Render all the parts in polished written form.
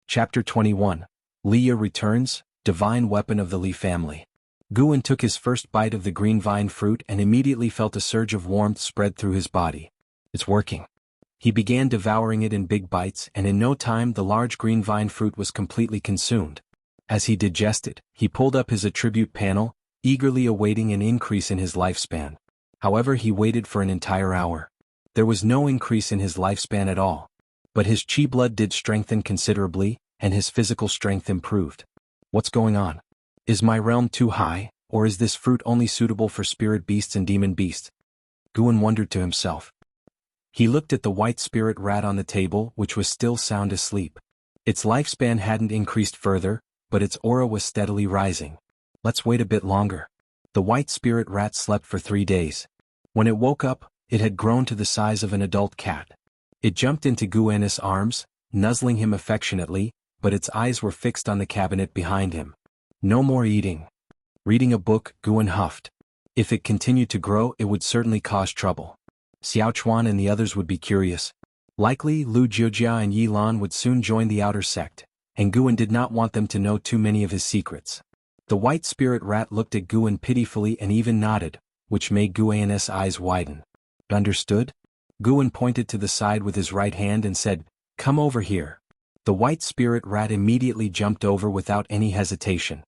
Chapter 21. Liya returns, divine weapon of the Li family. Guan took his first bite of the green vine fruit and immediately felt a surge of warmth spread through his body. It's working. He began devouring it in big bites, and in no time the large green vine fruit was completely consumed. As he digested, he pulled up his attribute panel, eagerly awaiting an increase in his lifespan. However, he waited for an entire hour. There was no increase in his lifespan at all. But his chi blood did strengthen considerably, and his physical strength improved. What's going on? Is my realm too high, or is this fruit only suitable for spirit beasts and demon beasts? Guan wondered to himself. He looked at the white spirit rat on the table, which was still sound asleep. Its lifespan hadn't increased further, but its aura was steadily rising. Let's wait a bit longer. The white spirit rat slept for 3 days. When it woke up, it had grown to the size of an adult cat. It jumped into Guan's arms, nuzzling him affectionately, but its eyes were fixed on the cabinet behind him. No more eating. Reading a book, Guan huffed. If it continued to grow, it would certainly cause trouble. Xiaochuan and the others would be curious. Likely, Lu Jiujia and Yi Lan would soon join the outer sect, and Guan did not want them to know too many of his secrets. The white spirit rat looked at Guan pitifully and even nodded, which made Guan's eyes widen. Understood? Guan pointed to the side with his right hand and said, "Come over here." The white spirit rat immediately jumped over without any hesitation.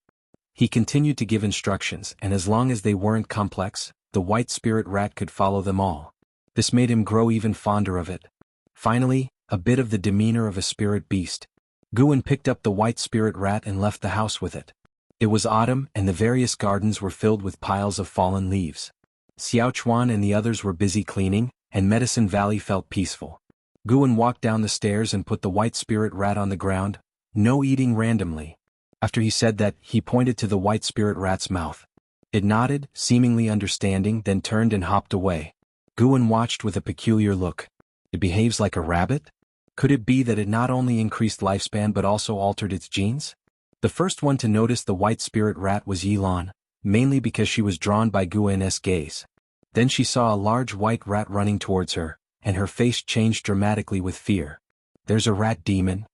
He continued to give instructions, and as long as they weren't complex, the white spirit rat could follow them all. This made him grow even fonder of it. Finally, a bit of the demeanor of a spirit beast. Guan picked up the white spirit rat and left the house with it. It was autumn, and the various gardens were filled with piles of fallen leaves. Xiaochuan and the others were busy cleaning, and Medicine Valley felt peaceful. Guan walked down the stairs and put the white spirit rat on the ground. No eating randomly. After he said that, he pointed to the white spirit rat's mouth. It nodded, seemingly understanding, then turned and hopped away. Guan watched with a peculiar look. It behaves like a rabbit? Could it be that it not only increased lifespan but also altered its genes? The first one to notice the white spirit rat was Yi Lan, mainly because she was drawn by Guan's gaze. Then she saw a large white rat running towards her, and her face changed dramatically with fear. "There's a rat demon!"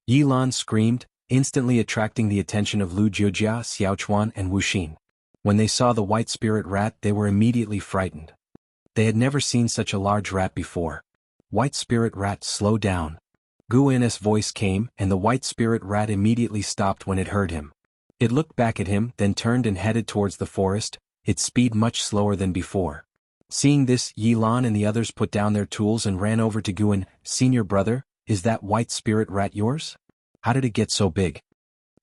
Yi Lan screamed, instantly attracting the attention of Lu Jiujia, Xiaochuan and Wuxin. When they saw the white spirit rat, they were immediately frightened. They had never seen such a large rat before. "White spirit rat, slow down." Guan's voice came, and the white spirit rat immediately stopped when it heard him. It looked back at him, then turned and headed towards the forest, its speed much slower than before. Seeing this, Yi Lan and the others put down their tools and ran over to Guan. "Senior brother, is that white spirit rat yours? How did it get so big?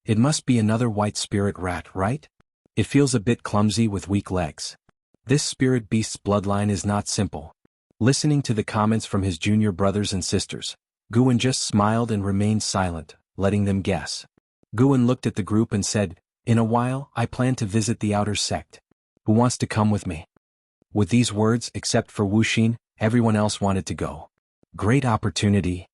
It must be another white spirit rat, right? It feels a bit clumsy with weak legs. This spirit beast's bloodline is not simple." Listening to the comments from his junior brothers and sisters, Guan just smiled and remained silent, letting them guess. Guan looked at the group and said, "In a while, I plan to visit the outer sect. Who wants to come with me?" With these words, except for Wuxin, everyone else wanted to go. Great opportunity.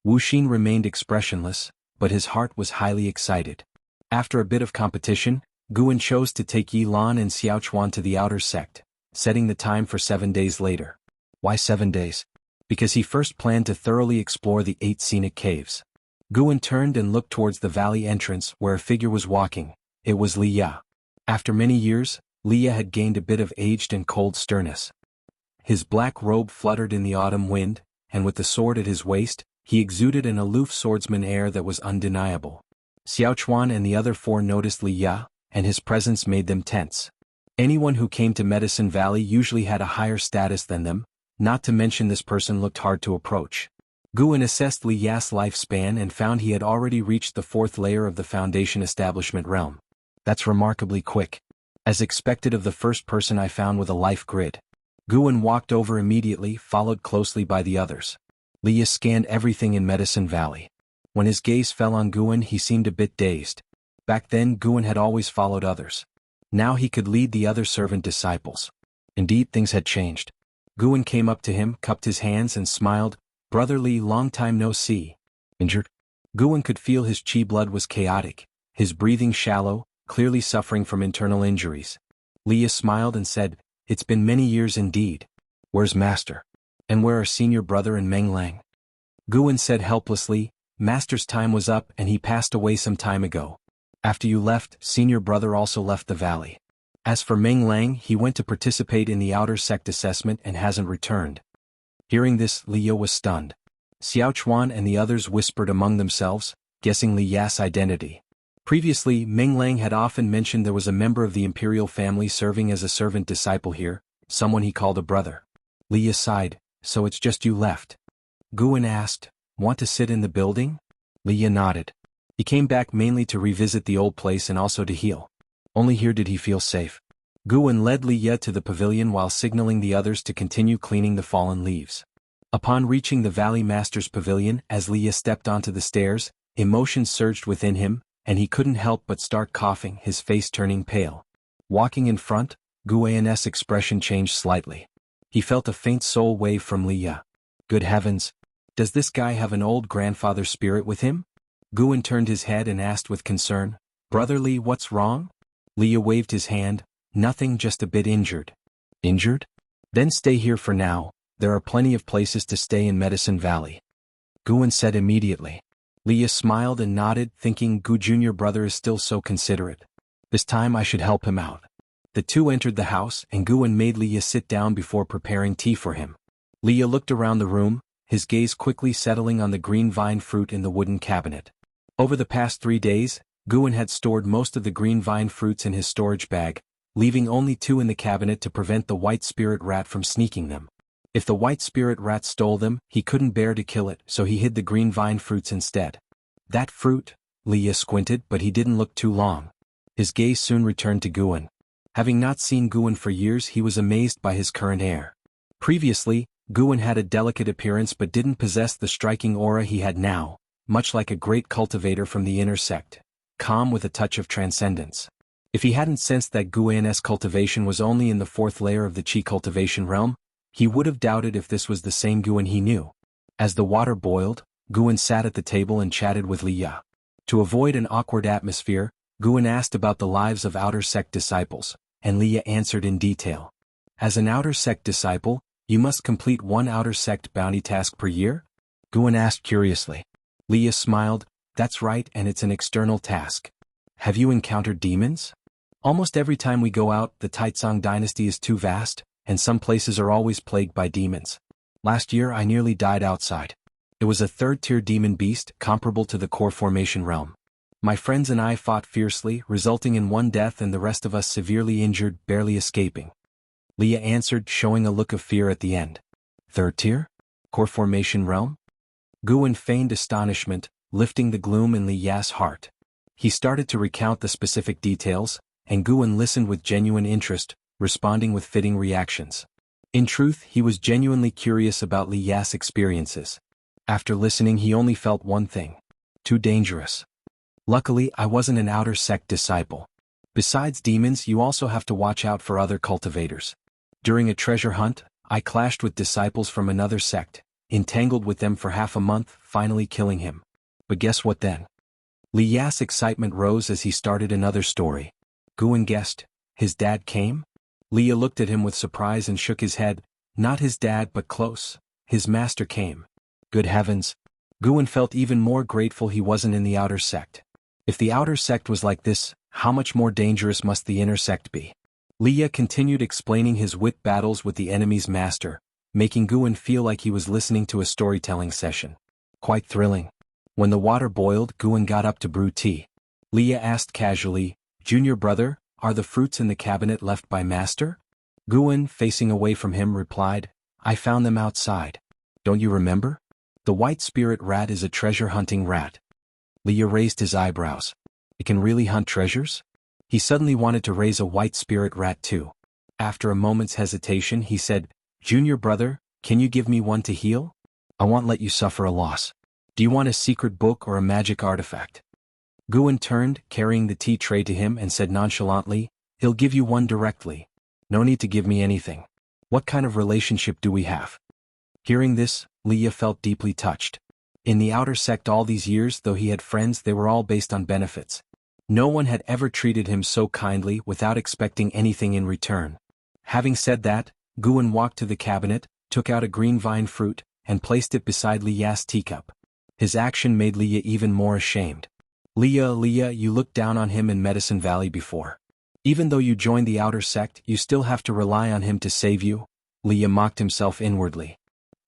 Wuxin remained expressionless, but his heart was highly excited. After a bit of competition, Guan chose to take Yi Lan and Xiaochuan to the outer sect, setting the time for 7 days later. Why 7 days? Because he first planned to thoroughly explore the 8 scenic caves. Guan turned and looked towards the valley entrance where a figure was walking. It was Liya. After many years, Liya had gained a bit of aged and cold sternness. His black robe fluttered in the autumn wind, and with the sword at his waist, he exuded an aloof swordsman air that was undeniable. Xiaochuan and the other 4 noticed Liya, and his presence made them tense. Anyone who came to Medicine Valley usually had a higher status than them, not to mention this person looked hard to approach. Guan assessed Liya's lifespan and found he had already reached the 4th layer of the Foundation Establishment realm. That's remarkably quick. As expected of the first person I found with a life grid. Guan walked over immediately, followed closely by the others. Liya scanned everything in Medicine Valley. When his gaze fell on Guan, he seemed a bit dazed. Back then, Guan had always followed others. Now he could lead the other servant disciples. Indeed, things had changed. Guan came up to him, cupped his hands and smiled. "Brotherly, long time no see. Injured?" Guan could feel his chi blood was chaotic, his breathing shallow, clearly suffering from internal injuries. Liya smiled and said, "It's been many years indeed. Where's Master? And where are Senior Brother and Meng Lang?" Guan said helplessly, Master's time was up and he passed away some time ago. After you left, senior brother also left the valley. As for Meng Lang, he went to participate in the outer sect assessment and hasn't returned. Hearing this, Liu was stunned. Xiao Chuan and the others whispered among themselves, guessing Li Ya's identity. Previously, Meng Lang had often mentioned there was a member of the imperial family serving as a servant disciple here, someone he called a brother. Li sighed, so it's just you left? Guan asked, want to sit in the building? Li nodded. He came back mainly to revisit the old place and also to heal. Only here did he feel safe. Guan led Li to the pavilion while signaling the others to continue cleaning the fallen leaves. Upon reaching the Valley Master's pavilion, as Li stepped onto the stairs, emotions surged within him, and he couldn't help but start coughing, his face turning pale. Walking in front, Guan's expression changed slightly. He felt a faint soul wave from Li. Good heavens! Does this guy have an old grandfather spirit with him? Guan turned his head and asked with concern, Brother Li, what's wrong? Li waved his hand, nothing, just a bit injured. Injured? Then stay here for now, there are plenty of places to stay in Medicine Valley. Guan said immediately. Li smiled and nodded, thinking Gu junior brother is still so considerate. This time I should help him out. The two entered the house and Guan made Li sit down before preparing tea for him. Li looked around the room, his gaze quickly settling on the green vine fruit in the wooden cabinet. Over the past 3 days, Guan had stored most of the green vine fruits in his storage bag, leaving only 2 in the cabinet to prevent the white spirit rat from sneaking them. If the white spirit rat stole them, he couldn't bear to kill it, so he hid the green vine fruits instead. That fruit? Li squinted, but he didn't look too long. His gaze soon returned to Guan. Having not seen Guan for years, he was amazed by his current air. Previously, Guan had a delicate appearance but didn't possess the striking aura he had now, much like a great cultivator from the inner sect, calm with a touch of transcendence. If he hadn't sensed that Guan's cultivation was only in the 4th layer of the Qi cultivation realm, he would have doubted if this was the same Guan he knew. As the water boiled, Guan sat at the table and chatted with Li. To avoid an awkward atmosphere, Guan asked about the lives of outer sect disciples, and Li answered in detail. As an outer sect disciple, you must complete 1 outer sect bounty task per year? Guan asked curiously. Li smiled, that's right, and it's an external task. Have you encountered demons? Almost every time we go out, the Taicang dynasty is too vast, and some places are always plagued by demons. Last year I nearly died outside. It was a 3rd-tier demon beast, comparable to the core formation realm. My friends and I fought fiercely, resulting in 1 death and the rest of us severely injured, barely escaping. Li answered, showing a look of fear at the end. 3rd tier? Core formation realm? Guan feigned astonishment, lifting the gloom in Li Ya's heart. He started to recount the specific details, and Guan listened with genuine interest, responding with fitting reactions. In truth, he was genuinely curious about Li Ya's experiences. After listening, he only felt one thing. Too dangerous. Luckily, I wasn't an outer sect disciple. Besides demons, you also have to watch out for other cultivators. During a treasure hunt, I clashed with disciples from another sect, entangled with them for half a month, finally killing him. But guess what then? Li Ya's excitement rose as he started another story. Guan guessed. His dad came? Li looked at him with surprise and shook his head. Not his dad, but close. His master came. Good heavens. Guan felt even more grateful he wasn't in the outer sect. If the outer sect was like this, how much more dangerous must the inner sect be? Li continued explaining his wit battles with the enemy's master, making Guan feel like he was listening to a storytelling session. Quite thrilling. When the water boiled, Guan got up to brew tea. Li asked casually, Junior brother, are the fruits in the cabinet left by master? Guan, facing away from him, replied, I found them outside. Don't you remember? The white spirit rat is a treasure-hunting rat. Li raised his eyebrows. It can really hunt treasures? He suddenly wanted to raise a white spirit rat too. After a moment's hesitation, he said, Junior brother, can you give me one to heal? I won't let you suffer a loss. Do you want a secret book or a magic artifact? Guan turned, carrying the tea tray to him, and said nonchalantly, he'll give you one directly. No need to give me anything. What kind of relationship do we have? Hearing this, Li felt deeply touched. In the outer sect all these years, though he had friends, they were all based on benefits. No one had ever treated him so kindly without expecting anything in return. Having said that, Guan walked to the cabinet, took out a green vine fruit, and placed it beside Li Ya's teacup. His action made Liye even more ashamed. Liye, you looked down on him in Medicine Valley before. Even though you joined the outer sect, you still have to rely on him to save you? Liye mocked himself inwardly.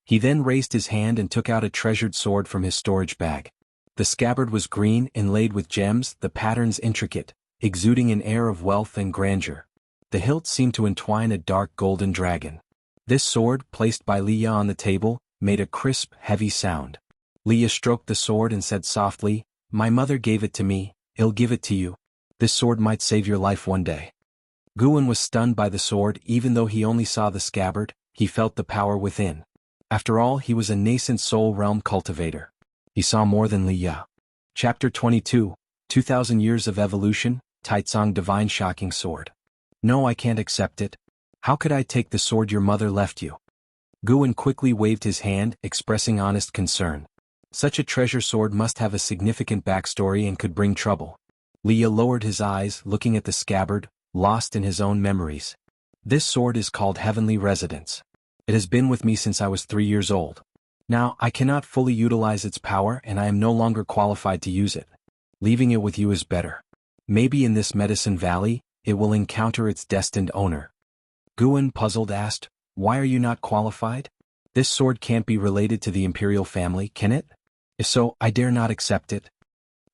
He then raised his hand and took out a treasured sword from his storage bag. The scabbard was green, inlaid with gems, the patterns intricate, exuding an air of wealth and grandeur. The hilt seemed to entwine a dark golden dragon. This sword, placed by Liye on the table, made a crisp, heavy sound. Liye stroked the sword and said softly, "My mother gave it to me, I'll give it to you. This sword might save your life one day." Guwen was stunned by the sword. Even though he only saw the scabbard, he felt the power within. After all, he was a Nascent Soul Realm cultivator. He saw more than Liye. Chapter 22, 2000 Years of Evolution, Taicang Divine Shocking Sword. "No, I can't accept it. How could I take the sword your mother left you?" Guwen quickly waved his hand, expressing honest concern. Such a treasure sword must have a significant backstory and could bring trouble. Liye lowered his eyes, looking at the scabbard, lost in his own memories. "This sword is called Heavenly Residence. It has been with me since I was 3 years old. Now, I cannot fully utilize its power and I am no longer qualified to use it. Leaving it with you is better. Maybe in this Medicine Valley, it will encounter its destined owner." Guwen, puzzled, asked, "Why are you not qualified? This sword can't be related to the imperial family, can it? If so, I dare not accept it."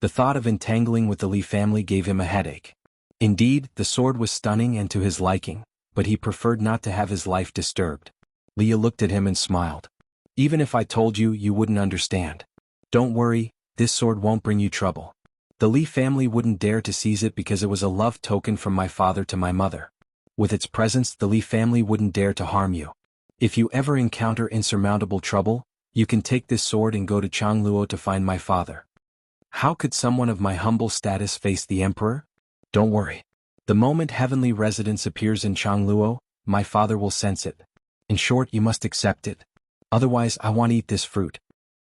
The thought of entangling with the Li family gave him a headache. Indeed, the sword was stunning and to his liking, but he preferred not to have his life disturbed. Liye looked at him and smiled. "Even if I told you, you wouldn't understand. Don't worry, this sword won't bring you trouble. The Li family wouldn't dare to seize it because it was a love token from my father to my mother. With its presence, the Li family wouldn't dare to harm you. If you ever encounter insurmountable trouble, you can take this sword and go to Jianghu to find my father." How could someone of my humble status face the emperor? Don't worry. The moment Heavenly Residence appears in Jianghu, my father will sense it. In short, you must accept it. Otherwise, I won't eat this fruit.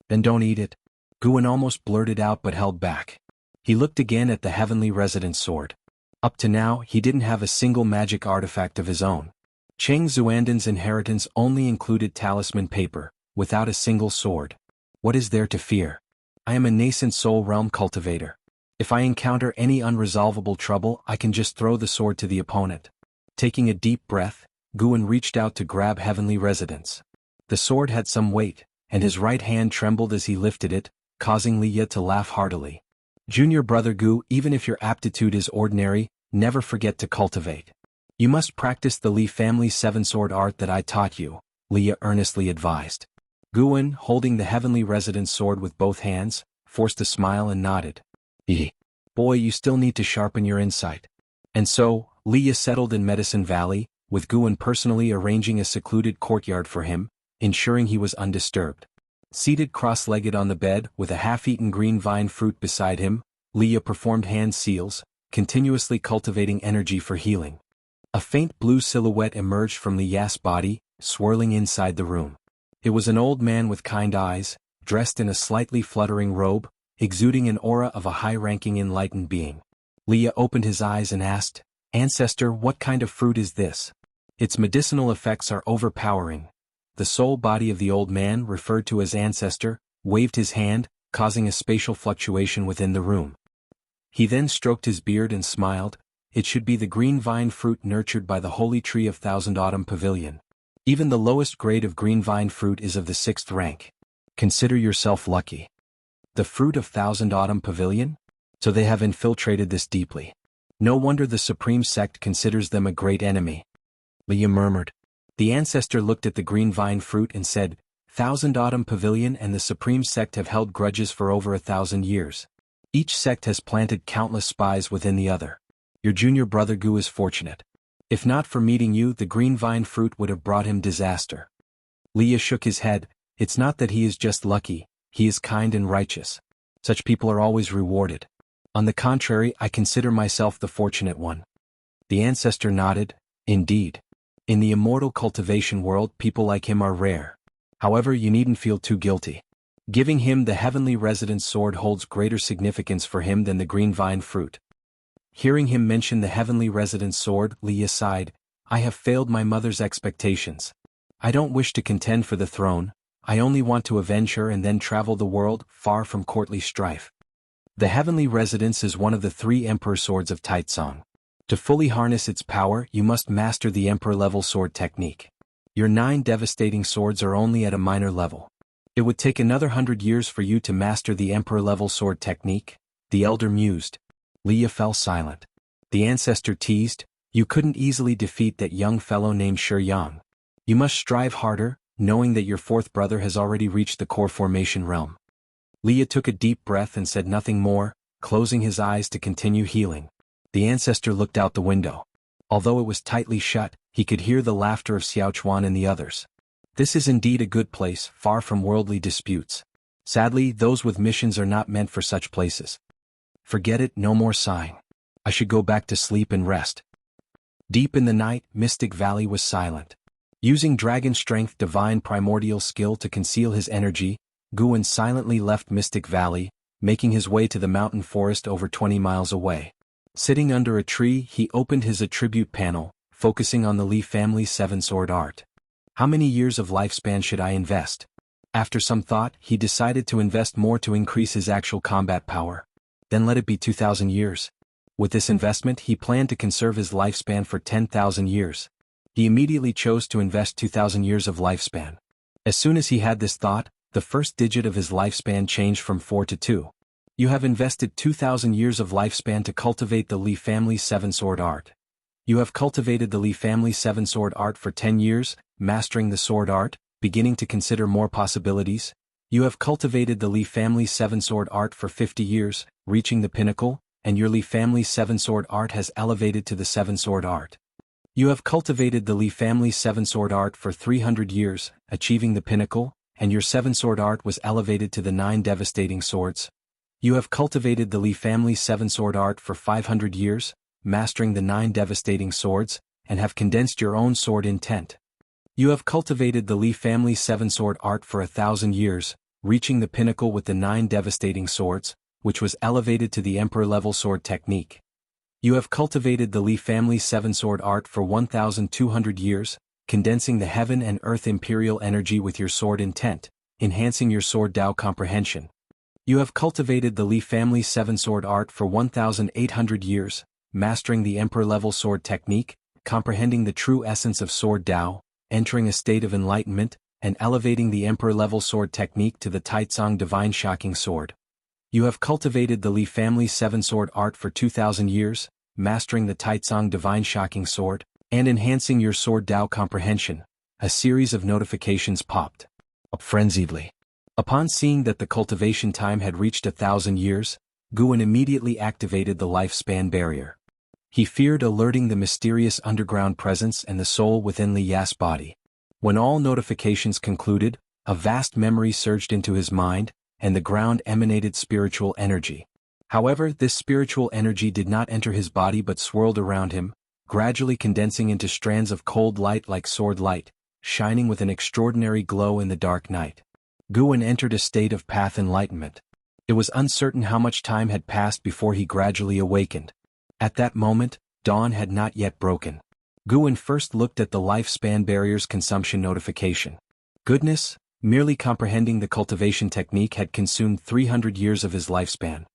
Then don't eat it. Guwen almost blurted out but held back. He looked again at the Heavenly Residence sword. Up to now, he didn't have a single magic artifact of his own. Cheng Xuandan's inheritance only included talisman paper, without a single sword. What is there to fear? I am a Nascent Soul Realm cultivator. If I encounter any unresolvable trouble, I can just throw the sword to the opponent. Taking a deep breath, Guwen reached out to grab Heavenly Residence. The sword had some weight, and his right hand trembled as he lifted it, causing Liye to laugh heartily. "Junior brother Gu, even if your aptitude is ordinary, never forget to cultivate. You must practice the Li family's seven-sword art that I taught you," Liye earnestly advised. Guwen, holding the Heavenly Residence sword with both hands, forced a smile and nodded. Boy, you still need to sharpen your insight." And so, Liye settled in Medicine Valley, with Guwen personally arranging a secluded courtyard for him, ensuring he was undisturbed. Seated cross-legged on the bed, with a half-eaten green vine fruit beside him, Liye performed hand seals, continuously cultivating energy for healing. A faint blue silhouette emerged from Liye's body, swirling inside the room. It was an old man with kind eyes, dressed in a slightly fluttering robe, exuding an aura of a high-ranking enlightened being. Liye opened his eyes and asked, "Ancestor, what kind of fruit is this? Its medicinal effects are overpowering." The soul body of the old man, referred to as Ancestor, waved his hand, causing a spatial fluctuation within the room. He then stroked his beard and smiled. "It should be the green vine fruit nurtured by the holy tree of Thousand Autumn Pavilion. Even the lowest grade of green vine fruit is of the 6th rank. Consider yourself lucky." The fruit of Thousand Autumn Pavilion? So they have infiltrated this deeply. No wonder the Supreme Sect considers them a great enemy. Liye murmured. The Ancestor looked at the green vine fruit and said, "Thousand Autumn Pavilion and the Supreme Sect have held grudges for over 1,000 years. Each sect has planted countless spies within the other. Your junior brother Gu is fortunate. If not for meeting you, the green vine fruit would have brought him disaster." Liye shook his head. "It's not that he is just lucky, he is kind and righteous. Such people are always rewarded. On the contrary, I consider myself the fortunate one." The Ancestor nodded. "Indeed. In the immortal cultivation world, people like him are rare. However, you needn't feel too guilty. Giving him the Heavenly Residence sword holds greater significance for him than the green vine fruit." Hearing him mention the Heavenly Residence sword, Liye sighed. "I have failed my mother's expectations. I don't wish to contend for the throne, I only want to avenge her and then travel the world, far from courtly strife. The Heavenly Residence is one of the 3 Emperor Swords of Taicang. To fully harness its power, you must master the Emperor-level sword technique. Your 9 devastating swords are only at a minor level. It would take another 100 years for you to master the Emperor-level sword technique, the Elder mused. Leah fell silent. The ancestor teased, you couldn't easily defeat that young fellow named Jiang. You must strive harder, knowing that your 4th brother has already reached the core formation realm. Leah took a deep breath and said nothing more, closing his eyes to continue healing. The ancestor looked out the window. Although it was tightly shut, he could hear the laughter of Xiaochuan and the others. This is indeed a good place, far from worldly disputes. Sadly, those with missions are not meant for such places. Forget it, no more sighing. I should go back to sleep and rest. Deep in the night, Mystic Valley was silent. Using dragon strength divine primordial skill to conceal his energy, Guan silently left Mystic Valley, making his way to the mountain forest over 20 miles away. Sitting under a tree, he opened his attribute panel, focusing on the Li family's 7-sword art. How many years of lifespan should I invest? After some thought, he decided to invest more to increase his actual combat power. Then let it be 2,000 years. With this investment, he planned to conserve his lifespan for 10,000 years. He immediately chose to invest 2,000 years of lifespan. As soon as he had this thought, the first digit of his lifespan changed from 4 to 2. You have invested 2,000 years of lifespan to cultivate the Li family's 7-sword art. You have cultivated the Li family's 7-sword art for 10 years, mastering the sword art, beginning to consider more possibilities. You have cultivated the Li family's 7-sword art for 50 years, reaching the pinnacle, and your Li family's 7-sword art has elevated to the 7-sword art. You have cultivated the Li family's 7-sword art for 300 years, achieving the pinnacle, and your 7-sword art was elevated to the 9 devastating swords. You have cultivated the Li family's 7-sword art for 500 years, mastering the 9 devastating swords, and have condensed your own sword intent. You have cultivated the Li family's 7-sword art for 1,000 years, reaching the pinnacle with the 9 devastating swords, which was elevated to the Emperor-level sword technique. You have cultivated the Li family's 7-sword art for 1,200 years, condensing the heaven and earth imperial energy with your sword intent, enhancing your sword Dao comprehension. You have cultivated the Li family's 7-sword art for 1,800 years, mastering the Emperor-level sword technique, comprehending the true essence of sword Dao, entering a state of enlightenment, and elevating the Emperor-level sword technique to the Taicang divine shocking sword. You have cultivated the Li family's 7-sword art for 2,000 years, mastering the Taicang divine shocking sword, and enhancing your sword Dao comprehension. A series of notifications popped up frenziedly. Upon seeing that the cultivation time had reached 1,000 years, Guan immediately activated the lifespan barrier. He feared alerting the mysterious underground presence and the soul within Li Ya's body. When all notifications concluded, a vast memory surged into his mind, and the ground emanated spiritual energy. However, this spiritual energy did not enter his body but swirled around him, gradually condensing into strands of cold light like sword light, shining with an extraordinary glow in the dark night. Guan entered a state of path enlightenment. It was uncertain how much time had passed before he gradually awakened. At that moment, dawn had not yet broken. Guan first looked at the lifespan barrier's consumption notification. Goodness, merely comprehending the cultivation technique had consumed 300 years of his lifespan.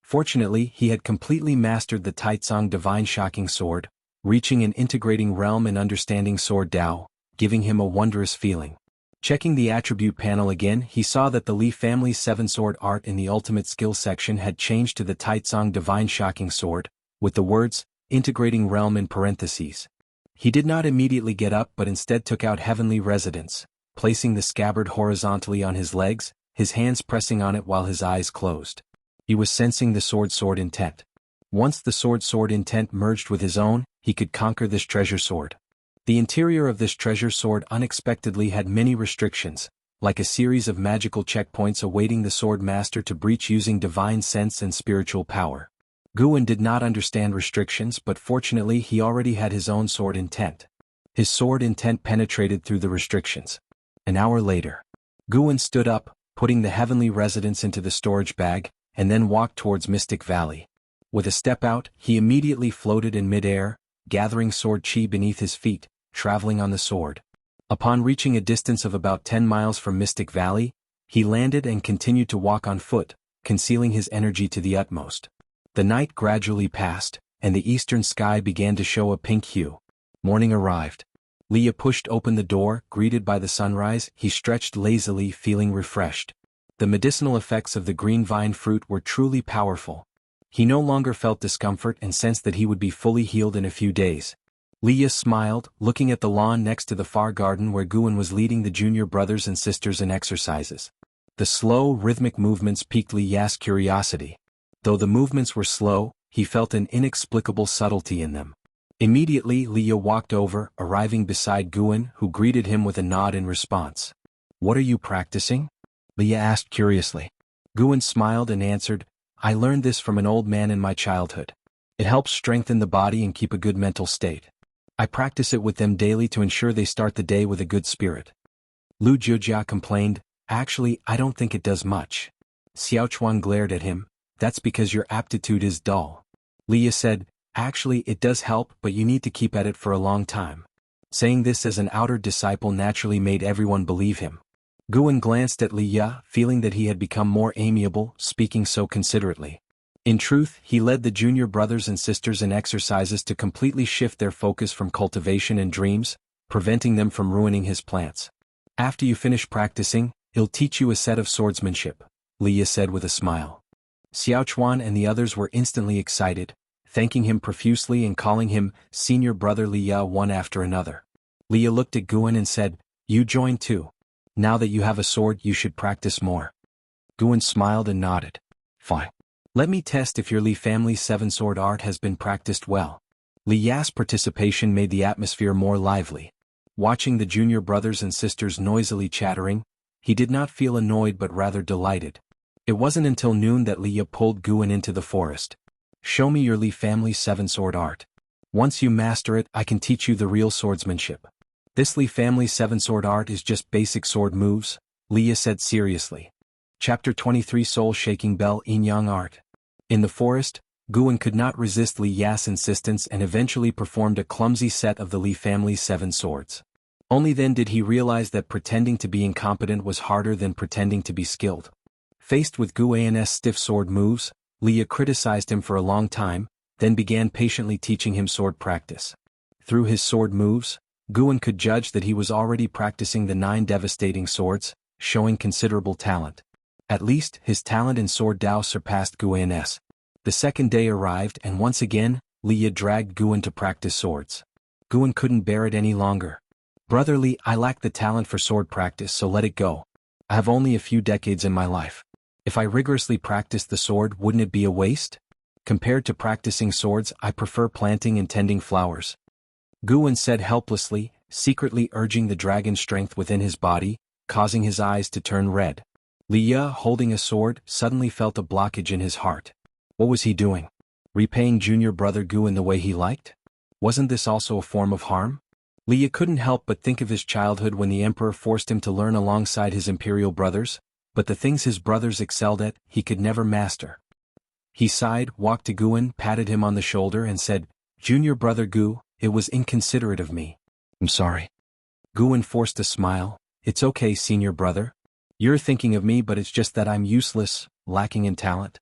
Fortunately, he had completely mastered the Taicang divine shocking sword, reaching an integrating realm and understanding sword Dao, giving him a wondrous feeling. Checking the attribute panel again, he saw that the Li family's 7-sword art in the ultimate skill section had changed to the Taicang divine shocking sword, with the words, integrating realm in parentheses. He did not immediately get up but instead took out Heavenly Residence, placing the scabbard horizontally on his legs, his hands pressing on it while his eyes closed. He was sensing the sword intent. Once the sword intent merged with his own, he could conquer this treasure sword. The interior of this treasure sword unexpectedly had many restrictions, like a series of magical checkpoints awaiting the sword master to breach using divine sense and spiritual power. Guan did not understand restrictions, but fortunately he already had his own sword intent. His sword intent penetrated through the restrictions. An hour later, Guan stood up, putting the Heavenly Residence into the storage bag, and then walked towards Mystic Valley. With a step out, he immediately floated in midair, gathering sword chi beneath his feet, traveling on the sword. Upon reaching a distance of about 10 miles from Mystic Valley, he landed and continued to walk on foot, concealing his energy to the utmost. The night gradually passed, and the eastern sky began to show a pink hue. Morning arrived. Liye pushed open the door, greeted by the sunrise. He stretched lazily, feeling refreshed. The medicinal effects of the green vine fruit were truly powerful. He no longer felt discomfort and sensed that he would be fully healed in a few days. Liye smiled, looking at the lawn next to the far garden where Guan was leading the junior brothers and sisters in exercises. The slow, rhythmic movements piqued Liye's curiosity. Though the movements were slow, he felt an inexplicable subtlety in them. Immediately Liye walked over, arriving beside Guan, who greeted him with a nod in response. "What are you practicing?" Liye asked curiously. Guan smiled and answered, "I learned this from an old man in my childhood. It helps strengthen the body and keep a good mental state. I practice it with them daily to ensure they start the day with a good spirit." Lu Jiujia complained, "Actually, I don't think it does much." Xiaochuan glared at him, "That's because your aptitude is dull." Liye said, "Actually, it does help, but you need to keep at it for a long time." Saying this as an outer disciple naturally made everyone believe him. Guan glanced at Liye, feeling that he had become more amiable, speaking so considerately. In truth, he led the junior brothers and sisters in exercises to completely shift their focus from cultivation and dreams, preventing them from ruining his plants. "After you finish practicing, he'll teach you a set of swordsmanship," Liye said with a smile. Xiaochuan and the others were instantly excited, thanking him profusely and calling him senior brother Liye one after another. Liye looked at Guan and said, "You join too. Now that you have a sword, you should practice more." Guan smiled and nodded. "Fine. Let me test if your Li family's seven-sword art has been practiced well." Liye's participation made the atmosphere more lively. Watching the junior brothers and sisters noisily chattering, he did not feel annoyed but rather delighted. It wasn't until noon that Liye pulled Guan into the forest. "Show me your Li family's seven-sword art. Once you master it, I can teach you the real swordsmanship." "This Li family's seven-sword art is just basic sword moves," Liye said seriously. Chapter 23 Soul-Shaking Bell Yin-Yang Art. In the forest, Guan could not resist Liye's insistence and eventually performed a clumsy set of the Li family's seven swords. Only then did he realize that pretending to be incompetent was harder than pretending to be skilled. Faced with Guan's stiff sword moves, Liye criticized him for a long time, then began patiently teaching him sword practice. Through his sword moves, Guan could judge that he was already practicing the 9 devastating swords, showing considerable talent. At least, his talent in sword Dao surpassed Guan's. The second day arrived and once again, Liye dragged Guan to practice swords. Guan couldn't bear it any longer. "Brother Li, I lack the talent for sword practice, so let it go. I have only a few decades in my life. If I rigorously practiced the sword, wouldn't it be a waste? Compared to practicing swords, I prefer planting and tending flowers." Guan said helplessly, secretly urging the dragon strength within his body, causing his eyes to turn red. Liye, holding a sword, suddenly felt a blockage in his heart. What was he doing? Repaying junior brother Guan the way he liked? Wasn't this also a form of harm? Liye couldn't help but think of his childhood when the emperor forced him to learn alongside his imperial brothers, but the things his brothers excelled at, he could never master. He sighed, walked to Guan, patted him on the shoulder and said, "Junior brother Gu, it was inconsiderate of me. I'm sorry." Guan forced a smile. "It's okay, senior brother. You're thinking of me, but it's just that I'm useless, lacking in talent."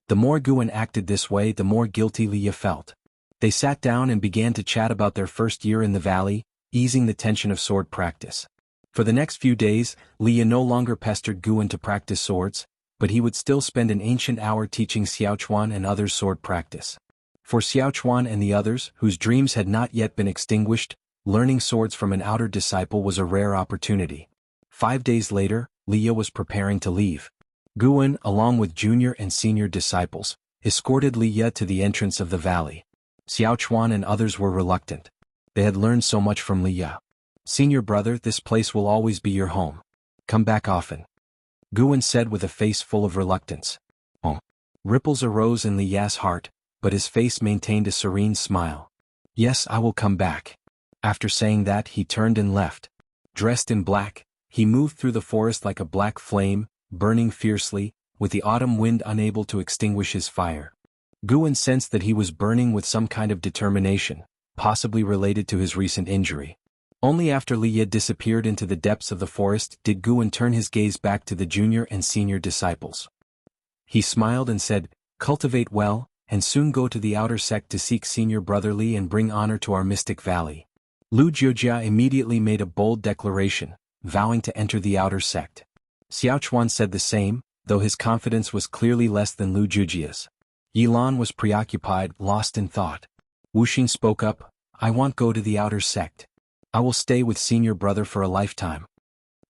The more Guan acted this way, the more guilty Liye felt. They sat down and began to chat about their first year in the valley, easing the tension of sword practice. For the next few days, Liye no longer pestered Guan to practice swords, but he would still spend an ancient hour teaching Xiaochuan and others sword practice. For Xiaochuan and the others, whose dreams had not yet been extinguished, learning swords from an outer disciple was a rare opportunity. 5 days later, Liye was preparing to leave. Guan, along with junior and senior disciples, escorted Liye to the entrance of the valley. Xiaochuan and others were reluctant. They had learned so much from Liye. "Senior brother, this place will always be your home. Come back often," Guan said with a face full of reluctance. "Oh." Ripples arose in Liye's heart, but his face maintained a serene smile. "Yes, I will come back." After saying that, he turned and left. Dressed in black, he moved through the forest like a black flame, burning fiercely, with the autumn wind unable to extinguish his fire. Guan sensed that he was burning with some kind of determination, possibly related to his recent injury. Only after Liye disappeared into the depths of the forest did Guan turn his gaze back to the junior and senior disciples. He smiled and said, "Cultivate well, and soon go to the outer sect to seek senior brother Li and bring honor to our mystic valley." Lu Jiujia immediately made a bold declaration, vowing to enter the outer sect. Xiaochuan said the same, though his confidence was clearly less than Lu Jiujia's. Yilan was preoccupied, lost in thought. Wuxin spoke up, "I want go to the outer sect. I will stay with senior brother for a lifetime."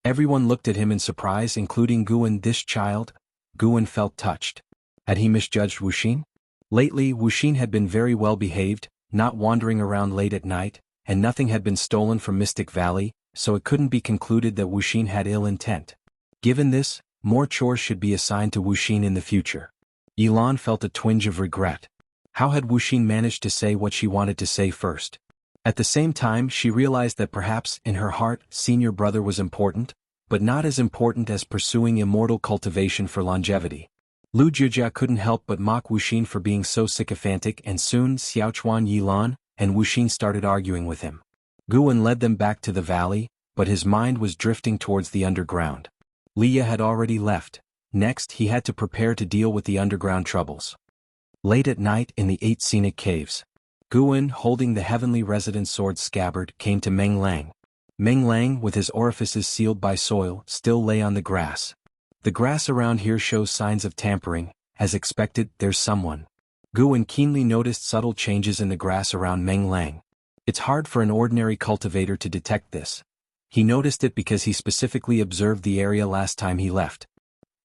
Everyone looked at him in surprise, including Guan. This child? Guan felt touched. Had he misjudged Wuxin? Lately Wuxin had been very well behaved, not wandering around late at night, and nothing had been stolen from Mystic Valley, so it couldn't be concluded that Wuxin had ill intent. Given this, more chores should be assigned to Wuxin in the future. Yilan felt a twinge of regret. How had Wuxin managed to say what she wanted to say first? At the same time she realized that perhaps, in her heart, senior brother was important, but not as important as pursuing immortal cultivation for longevity. Lu Jiujia couldn't help but mock Wuxin for being so sycophantic, and soon Xiaochuan, Yilan, and Wuxin started arguing with him. Guan led them back to the valley, but his mind was drifting towards the underground. Liye had already left. Next he had to prepare to deal with the underground troubles. Late at night in the 8 scenic caves, Guan, holding the heavenly resident's sword scabbard, came to Meng Lang. Meng Lang, with his orifices sealed by soil, still lay on the grass. The grass around here shows signs of tampering. As expected, there's someone. Guan keenly noticed subtle changes in the grass around Meng Lang. It's hard for an ordinary cultivator to detect this. He noticed it because he specifically observed the area last time he left.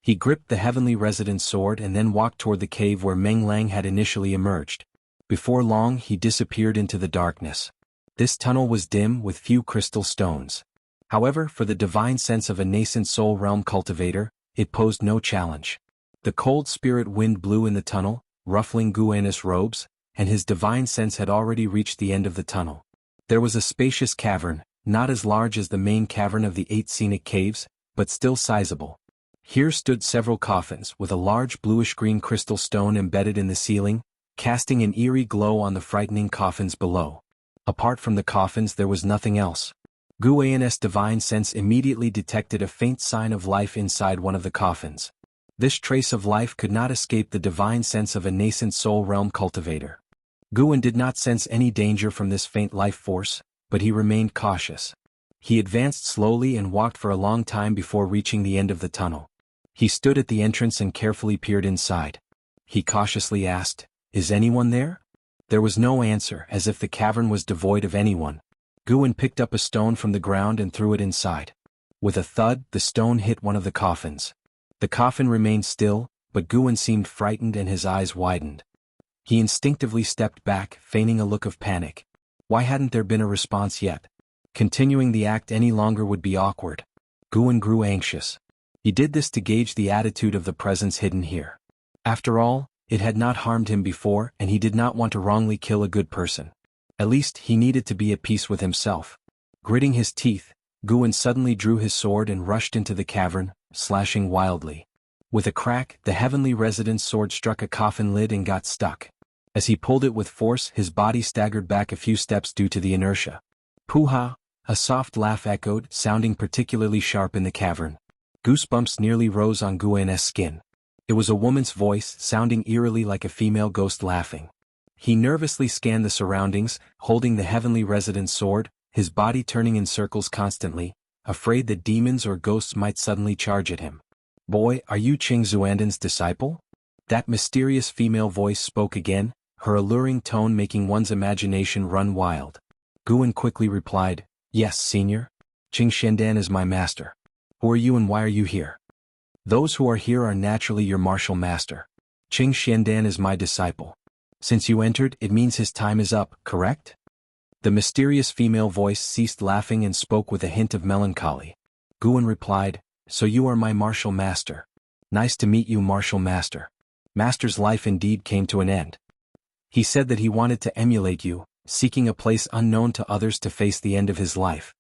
He gripped the heavenly resident's sword and then walked toward the cave where Meng Lang had initially emerged. Before long he disappeared into the darkness. This tunnel was dim with few crystal stones. However, for the divine sense of a nascent soul realm cultivator, it posed no challenge. The cold spirit wind blew in the tunnel, ruffling Guan's robes, and his divine sense had already reached the end of the tunnel. There was a spacious cavern, not as large as the main cavern of the 8 scenic caves, but still sizable. Here stood several coffins with a large bluish-green crystal stone embedded in the ceiling, casting an eerie glow on the frightening coffins below. Apart from the coffins there was nothing else. Guan's divine sense immediately detected a faint sign of life inside one of the coffins. This trace of life could not escape the divine sense of a nascent soul realm cultivator. Guan did not sense any danger from this faint life force, but he remained cautious. He advanced slowly and walked for a long time before reaching the end of the tunnel. He stood at the entrance and carefully peered inside. He cautiously asked, "Is anyone there?" There was no answer, as if the cavern was devoid of anyone. Guan picked up a stone from the ground and threw it inside. With a thud, the stone hit one of the coffins. The coffin remained still, but Guan seemed frightened and his eyes widened. He instinctively stepped back, feigning a look of panic. Why hadn't there been a response yet? Continuing the act any longer would be awkward. Guan grew anxious. He did this to gauge the attitude of the presence hidden here. After all, it had not harmed him before, and he did not want to wrongly kill a good person. At least he needed to be at peace with himself. Gritting his teeth, Guan suddenly drew his sword and rushed into the cavern, slashing wildly. With a crack, the heavenly resident's sword struck a coffin lid and got stuck. As he pulled it with force, his body staggered back a few steps due to the inertia. Pooha! A soft laugh echoed, sounding particularly sharp in the cavern. Goosebumps nearly rose on Guan's skin. It was a woman's voice, sounding eerily like a female ghost laughing. He nervously scanned the surroundings, holding the heavenly resident's sword, his body turning in circles constantly, afraid that demons or ghosts might suddenly charge at him. "Boy, are you Qing Xuanden's disciple?" That mysterious female voice spoke again, her alluring tone making one's imagination run wild. Guan quickly replied, "Yes, senior. Qing Xuandan is my master. Who are you and why are you here?" "Those who are here are naturally your martial master. Qing Xuandan is my disciple. Since you entered, it means his time is up, correct?" The mysterious female voice ceased laughing and spoke with a hint of melancholy. Guan replied, "So you are my martial master. Nice to meet you, martial master." Master's life indeed came to an end. He said that he wanted to emulate you, seeking a place unknown to others to face the end of his life.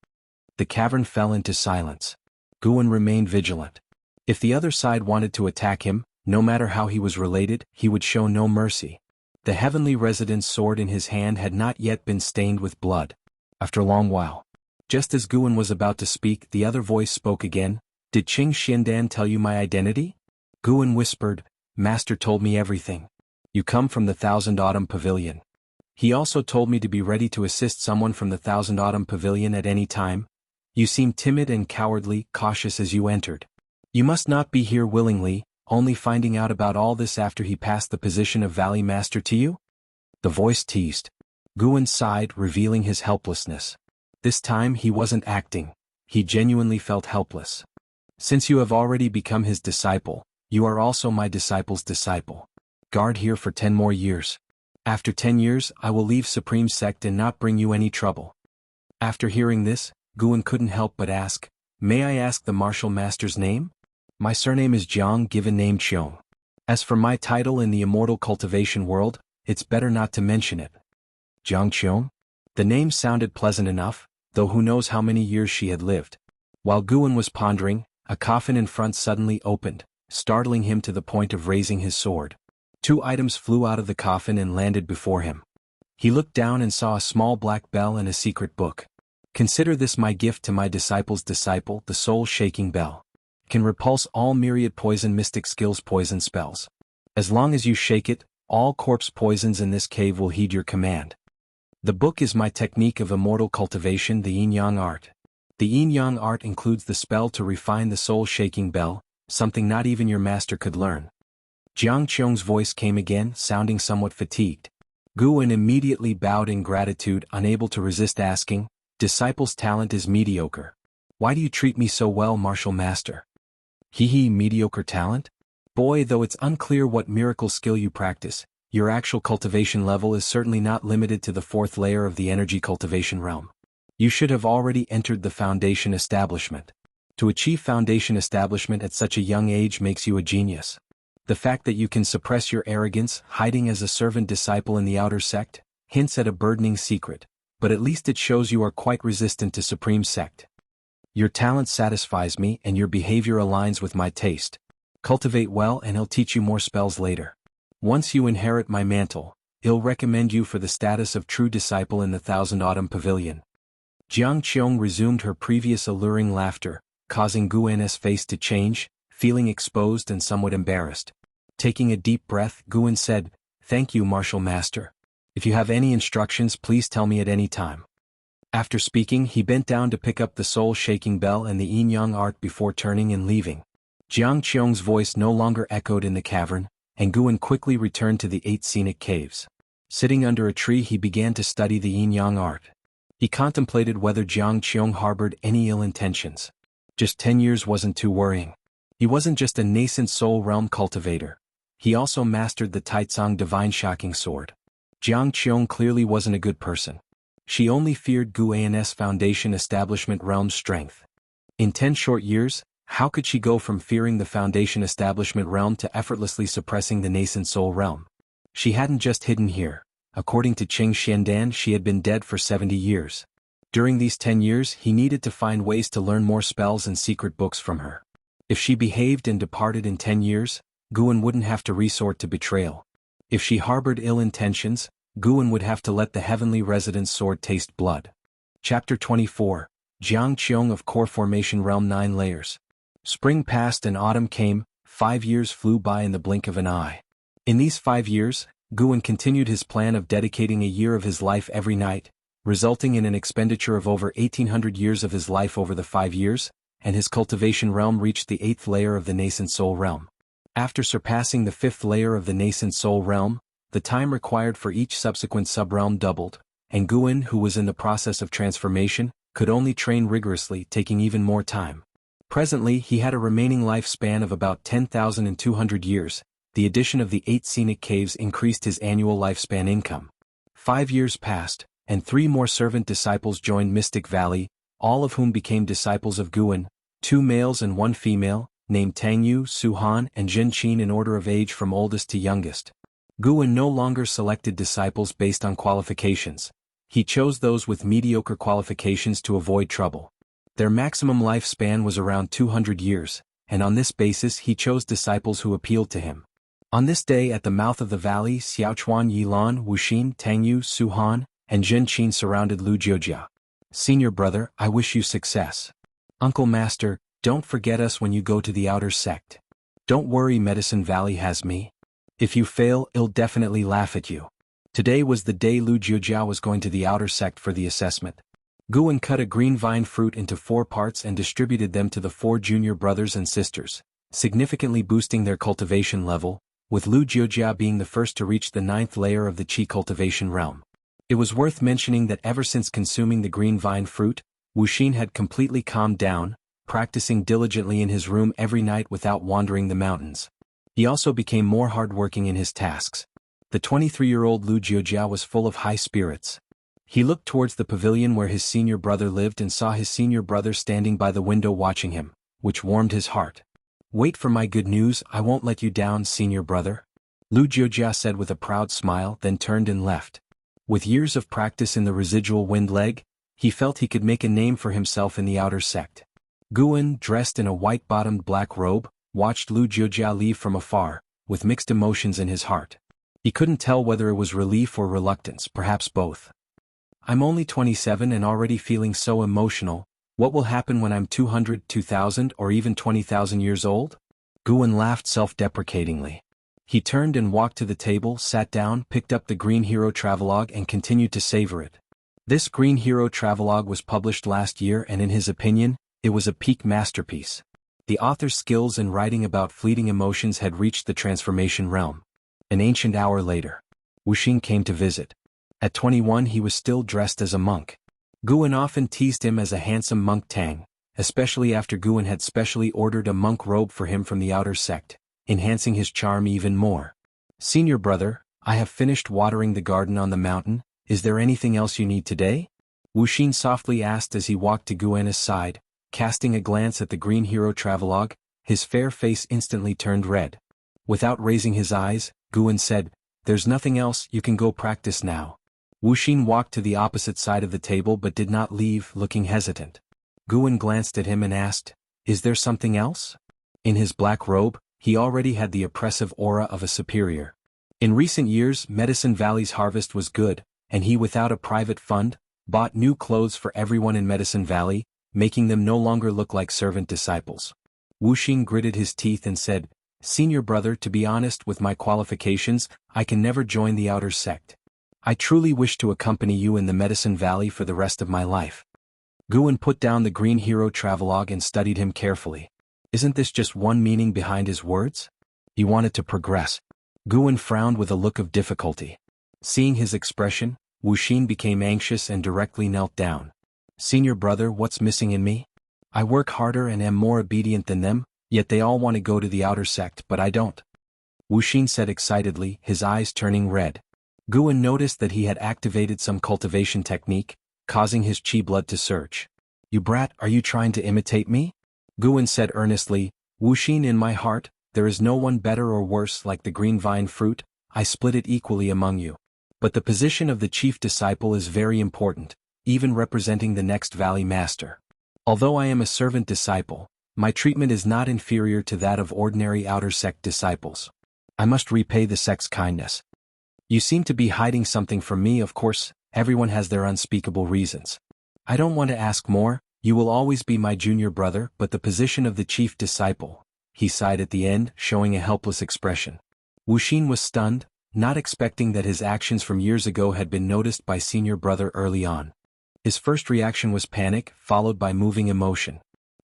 The cavern fell into silence. Guan remained vigilant. If the other side wanted to attack him, no matter how he was related, he would show no mercy. The heavenly resident's sword in his hand had not yet been stained with blood. After a long while, Just as Guan was about to speak, the other voice spoke again. Did Qing Xiandan tell you my identity? Guan whispered, Master told me everything. You come from the Thousand Autumn Pavilion. He also told me to be ready to assist someone from the Thousand Autumn Pavilion at any time. You seem timid and cowardly, cautious as you entered. You must not be here willingly, only finding out about all this after he passed the position of Valley Master to you? The voice teased. Guan sighed, revealing his helplessness. This time he wasn't acting. He genuinely felt helpless. Since you have already become his disciple, you are also my disciple's disciple. Guard here for 10 more years. After 10 years, I will leave Supreme Sect and not bring you any trouble. After hearing this, Guan couldn't help but ask, May I ask the martial master's name? My surname is Jiang, given name Qiong. As for my title in the immortal cultivation world, it's better not to mention it. Jiang Qiong? The name sounded pleasant enough, though who knows how many years she had lived. While Guan was pondering, a coffin in front suddenly opened, startling him to the point of raising his sword. 2 items flew out of the coffin and landed before him. He looked down and saw a small black bell and a secret book. Consider this my gift to my disciple's disciple, the soul-shaking bell. Can repulse all myriad poison mystic skills poison spells. As long as you shake it, all corpse poisons in this cave will heed your command. The book is my technique of immortal cultivation, the yin-yang art. The yin-yang art includes the spell to refine the soul-shaking bell, something not even your master could learn. Jiang Qiong's voice came again, sounding somewhat fatigued. Guan immediately bowed in gratitude, unable to resist asking, Disciple's talent is mediocre. Why do you treat me so well, martial master? Mediocre talent? Boy, though it's unclear what miracle skill you practice, your actual cultivation level is certainly not limited to the 4th layer of the energy cultivation realm. You should have already entered the foundation establishment. To achieve foundation establishment at such a young age makes you a genius. The fact that you can suppress your arrogance, hiding as a servant disciple in the outer sect, hints at a burdening secret, but at least it shows you are quite resistant to Supreme Sect. Your talent satisfies me and your behavior aligns with my taste. Cultivate well and I'll teach you more spells later. Once you inherit my mantle, I'll recommend you for the status of true disciple in the Thousand Autumn Pavilion. Jiang Qiong resumed her previous alluring laughter, causing Guan's face to change, feeling exposed and somewhat embarrassed. Taking a deep breath, Guan said, Thank you, martial master. If you have any instructions, please tell me at any time. After speaking, he bent down to pick up the soul-shaking bell and the yin-yang art before turning and leaving. Jiang Qiong's voice no longer echoed in the cavern, and Guan quickly returned to the 8 scenic caves. Sitting under a tree, he began to study the yin-yang art. He contemplated whether Jiang Qiong harbored any ill intentions. Just 10 years wasn't too worrying. He wasn't just a nascent soul realm cultivator. He also mastered the Taicang divine shocking sword. Jiang Qiong clearly wasn't a good person. She only feared Guan's foundation establishment realm's strength. In 10 short years, how could she go from fearing the foundation establishment realm to effortlessly suppressing the nascent soul realm? She hadn't just hidden here. According to Qing Xiandan, she had been dead for 70 years. During these 10 years, he needed to find ways to learn more spells and secret books from her. If she behaved and departed in 10 years, Guan wouldn't have to resort to betrayal. If she harbored ill intentions, Guan would have to let the heavenly resident's sword taste blood. Chapter 24, Jiang Qiong of Core Formation Realm 9 Layers. Spring passed and autumn came, 5 years flew by in the blink of an eye. In these 5 years, Guan continued his plan of dedicating a year of his life every night, resulting in an expenditure of over 1800 years of his life over the 5 years, and his cultivation realm reached the 8th layer of the Nascent Soul Realm. After surpassing the 5th layer of the Nascent Soul Realm, the time required for each subsequent subrealm doubled, and Guan, who was in the process of transformation, could only train rigorously, taking even more time. Presently, he had a remaining lifespan of about 10,200 years. The addition of the 8 scenic caves increased his annual lifespan income. 5 years passed, and 3 more servant disciples joined Mystic Valley, all of whom became disciples of Guan, 2 males and 1 female, named Tangyu, Suhan, and Zhenqin in order of age from oldest to youngest. Guan no longer selected disciples based on qualifications. He chose those with mediocre qualifications to avoid trouble. Their maximum lifespan was around 200 years, and on this basis he chose disciples who appealed to him. On this day at the mouth of the valley, Xiaochuan Yilan, Wuxin, Tangyu, Suhan, and Zhenqin surrounded Lu Jiujia. Senior brother, I wish you success. Uncle Master, don't forget us when you go to the outer sect. Don't worry, Medicine Valley has me. If you fail, I'll definitely laugh at you. Today was the day Lu Jiujia was going to the outer sect for the assessment. Guan cut a green vine fruit into 4 parts and distributed them to the 4 junior brothers and sisters, significantly boosting their cultivation level, with Lu Jiujia being the first to reach the 9th layer of the Qi cultivation realm. It was worth mentioning that ever since consuming the green vine fruit, Wuxin had completely calmed down, practicing diligently in his room every night without wandering the mountains. He also became more hardworking in his tasks. The 23-year-old Lu Jiujia was full of high spirits. He looked towards the pavilion where his senior brother lived and saw his senior brother standing by the window watching him, which warmed his heart. Wait for my good news, I won't let you down, senior brother. Lu Jiujia said with a proud smile, then turned and left. With years of practice in the residual wind leg, he felt he could make a name for himself in the outer sect. Guan, dressed in a white-bottomed black robe, watched Lu Jiujia leave from afar, with mixed emotions in his heart. He couldn't tell whether it was relief or reluctance, perhaps both. I'm only 27 and already feeling so emotional. What will happen when I'm 200, 2000, or even 20,000 years old? Guan laughed self-deprecatingly. He turned and walked to the table, sat down, picked up the Green Hero Travelogue and continued to savor it. This Green Hero Travelogue was published last year and in his opinion, it was a peak masterpiece. The author's skills in writing about fleeting emotions had reached the transformation realm. An ancient hour later, Wuxin came to visit. At 21 he was still dressed as a monk. Guan often teased him as a handsome monk Tang, especially after Guan had specially ordered a monk robe for him from the outer sect, enhancing his charm even more. Senior brother, I have finished watering the garden on the mountain, is there anything else you need today? Wuxin softly asked as he walked to Guan's side, casting a glance at the Green Hero Travelogue, his fair face instantly turned red. Without raising his eyes, Guan said, there's nothing else, you can go practice now. Wuxin walked to the opposite side of the table but did not leave, looking hesitant. Guan glanced at him and asked, is there something else? In his black robe, he already had the oppressive aura of a superior. In recent years, Medicine Valley's harvest was good, and he without a private fund, bought new clothes for everyone in Medicine Valley, making them no longer look like servant disciples. Wuxin gritted his teeth and said, Senior brother, to be honest with my qualifications, I can never join the outer sect. I truly wish to accompany you in the Medicine Valley for the rest of my life. Guan put down the Green Hero Travelogue and studied him carefully. Isn't this just one meaning behind his words? He wanted to progress. Guan frowned with a look of difficulty. Seeing his expression, Wuxin became anxious and directly knelt down. Senior brother, what's missing in me? I work harder and am more obedient than them, yet they all want to go to the outer sect but I don't. Wuxin said excitedly, his eyes turning red. Guan noticed that he had activated some cultivation technique, causing his chi blood to surge. You brat, are you trying to imitate me? Guan said earnestly, Wuxin, in my heart, there is no one better or worse like the green vine fruit, I split it equally among you. But the position of the chief disciple is very important, even representing the next valley master. Although I am a servant disciple, my treatment is not inferior to that of ordinary outer sect disciples. I must repay the sect's kindness. You seem to be hiding something from me, of course, everyone has their unspeakable reasons. I don't want to ask more, you will always be my junior brother, but the position of the chief disciple, he sighed at the end, showing a helpless expression. Wuxin was stunned, not expecting that his actions from years ago had been noticed by senior brother early on. His first reaction was panic, followed by moving emotion.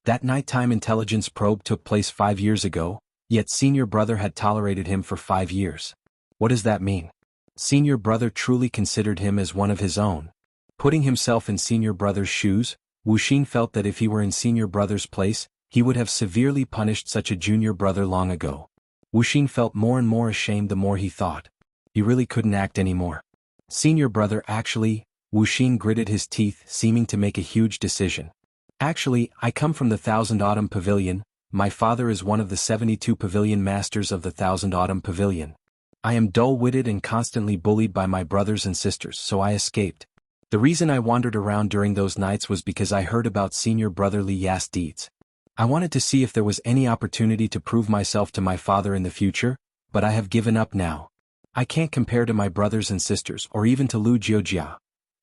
That nighttime intelligence probe took place 5 years ago, yet senior brother had tolerated him for 5 years. What does that mean? Senior brother truly considered him as one of his own. Putting himself in senior brother's shoes, Wuxin felt that if he were in senior brother's place, he would have severely punished such a junior brother long ago. Wuxin felt more and more ashamed the more he thought. He really couldn't act anymore. Senior brother, actually, Wuxin gritted his teeth, seeming to make a huge decision. Actually, I come from the Thousand Autumn Pavilion, my father is one of the 72 pavilion masters of the Thousand Autumn Pavilion. I am dull-witted and constantly bullied by my brothers and sisters, so I escaped. The reason I wandered around during those nights was because I heard about senior brother Li Ya's deeds. I wanted to see if there was any opportunity to prove myself to my father in the future, but I have given up now. I can't compare to my brothers and sisters or even to Lu Jiujia.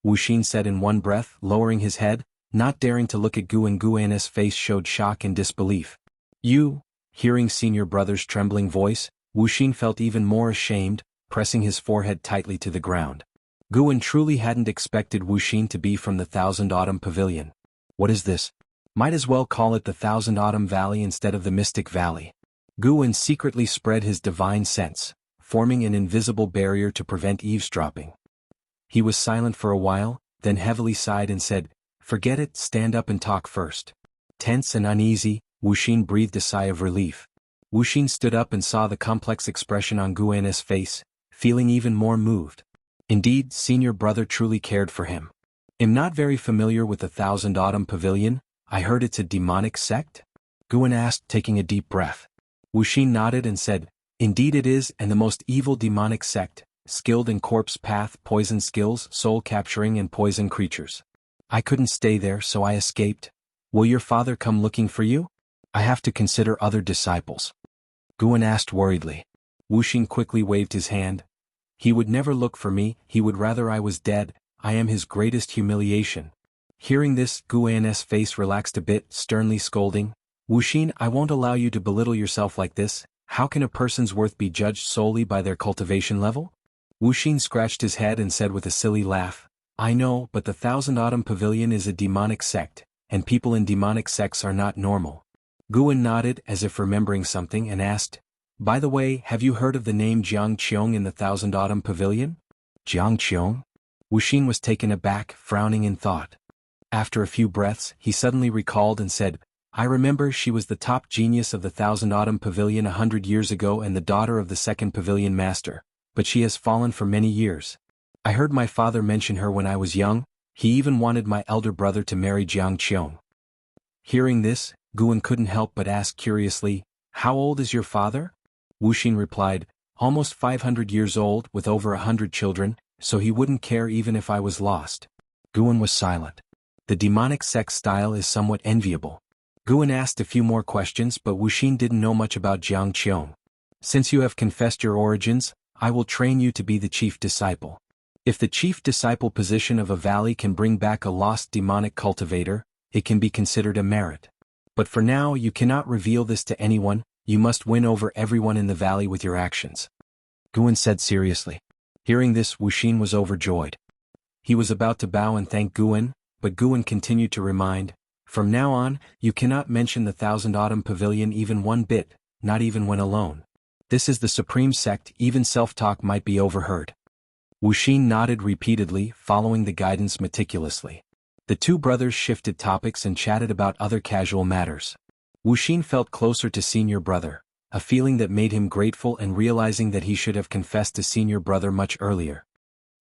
Wuxin said in one breath, lowering his head, not daring to look at Gu, and Guan's face showed shock and disbelief. You? Hearing senior brother's trembling voice, Wuxin felt even more ashamed, pressing his forehead tightly to the ground. Guan truly hadn't expected Wuxin to be from the Thousand Autumn Pavilion. What is this? Might as well call it the Thousand Autumn Valley instead of the Mystic Valley. Guan secretly spread his divine sense, forming an invisible barrier to prevent eavesdropping. He was silent for a while, then heavily sighed and said, "Forget it, stand up and talk first." Tense and uneasy, Wuxin breathed a sigh of relief. Wuxin stood up and saw the complex expression on Guan's face, feeling even more moved. Indeed, senior brother truly cared for him. "I'm not very familiar with the Thousand Autumn Pavilion. I heard it's a demonic sect?" Guan asked, taking a deep breath. Wuxin nodded and said, "Indeed it is, and the most evil demonic sect, skilled in corpse path, poison skills, soul capturing and poison creatures. I couldn't stay there, so I escaped. Will your father come looking for you? I have to consider other disciples." Guan asked worriedly. Wuxin quickly waved his hand. "He would never look for me, he would rather I was dead. I am his greatest humiliation." Hearing this, Guan's face relaxed a bit, sternly scolding, "Wuxin, I won't allow you to belittle yourself like this. How can a person's worth be judged solely by their cultivation level?" Wuxin scratched his head and said with a silly laugh, "I know, but the Thousand Autumn Pavilion is a demonic sect, and people in demonic sects are not normal." Guan nodded as if remembering something and asked, "By the way, have you heard of the name Qiong in the Thousand Autumn Pavilion?" Qiong? Wuxin was taken aback, frowning in thought. After a few breaths, he suddenly recalled and said, "I remember, she was the top genius of the Thousand Autumn Pavilion 100 years ago and the daughter of the second pavilion master, but she has fallen for many years. I heard my father mention her when I was young. He even wanted my elder brother to marry Qiong." Hearing this, Guan couldn't help but ask curiously, "How old is your father?" Wuxin replied, "Almost 500 years old, with over 100 children, so he wouldn't care even if I was lost." Guan was silent. The demonic sect style is somewhat enviable. Guan asked a few more questions, but Wuxin didn't know much about Qiong. "Since you have confessed your origins, I will train you to be the chief disciple. If the chief disciple position of a valley can bring back a lost demonic cultivator, it can be considered a merit. But for now you cannot reveal this to anyone, you must win over everyone in the valley with your actions," Guan said seriously. Hearing this, Wuxin was overjoyed. He was about to bow and thank Guan, but Guan continued to remind, "From now on, you cannot mention the Thousand Autumn Pavilion even one bit, not even when alone. This is the supreme sect, even self-talk might be overheard." Wuxin nodded repeatedly, following the guidance meticulously. The two brothers shifted topics and chatted about other casual matters. Wuxin felt closer to senior brother, a feeling that made him grateful and realizing that he should have confessed to senior brother much earlier.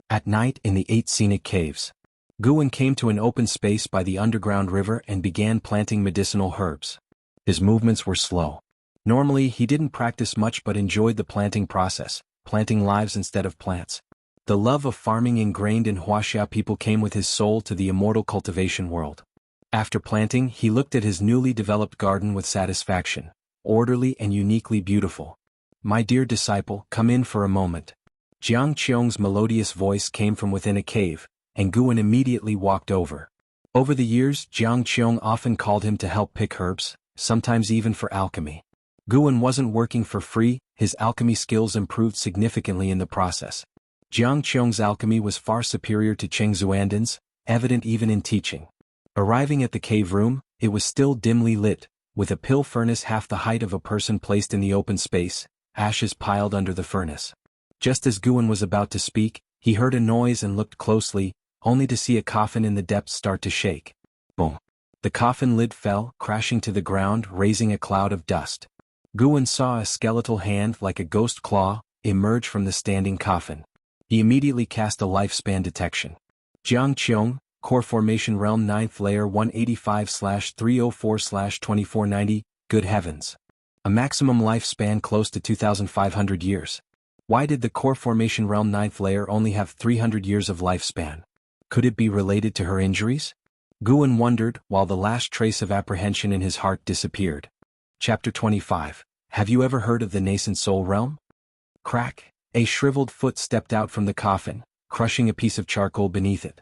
At night in the 8 scenic caves, Guan came to an open space by the underground river and began planting medicinal herbs. His movements were slow. Normally he didn't practice much but enjoyed the planting process, planting lives instead of plants. The love of farming ingrained in Wuxia people came with his soul to the immortal cultivation world. After planting, he looked at his newly developed garden with satisfaction, orderly and uniquely beautiful. "My dear disciple, come in for a moment." Qiong's melodious voice came from within a cave, and Guan immediately walked over. Over the years, Qiong often called him to help pick herbs, sometimes even for alchemy. Guan wasn't working for free, his alchemy skills improved significantly in the process. Qiong's alchemy was far superior to Cheng Xuandan's, evident even in teaching. Arriving at the cave room, it was still dimly lit, with a pill furnace half the height of a person placed in the open space, ashes piled under the furnace. Just as Guan was about to speak, he heard a noise and looked closely, only to see a coffin in the depths start to shake. Boom! The coffin lid fell, crashing to the ground, raising a cloud of dust. Guan saw a skeletal hand like a ghost claw emerge from the standing coffin. He immediately cast a lifespan detection. Qiong, Core Formation Realm 9th Layer 185/304/2490, good heavens. A maximum lifespan close to 2,500 years. Why did the Core Formation Realm 9th Layer only have 300 years of lifespan? Could it be related to her injuries? Guan wondered, while the last trace of apprehension in his heart disappeared. Chapter 25. Have you ever heard of the Nascent Soul Realm? Crack! A shriveled foot stepped out from the coffin, crushing a piece of charcoal beneath it.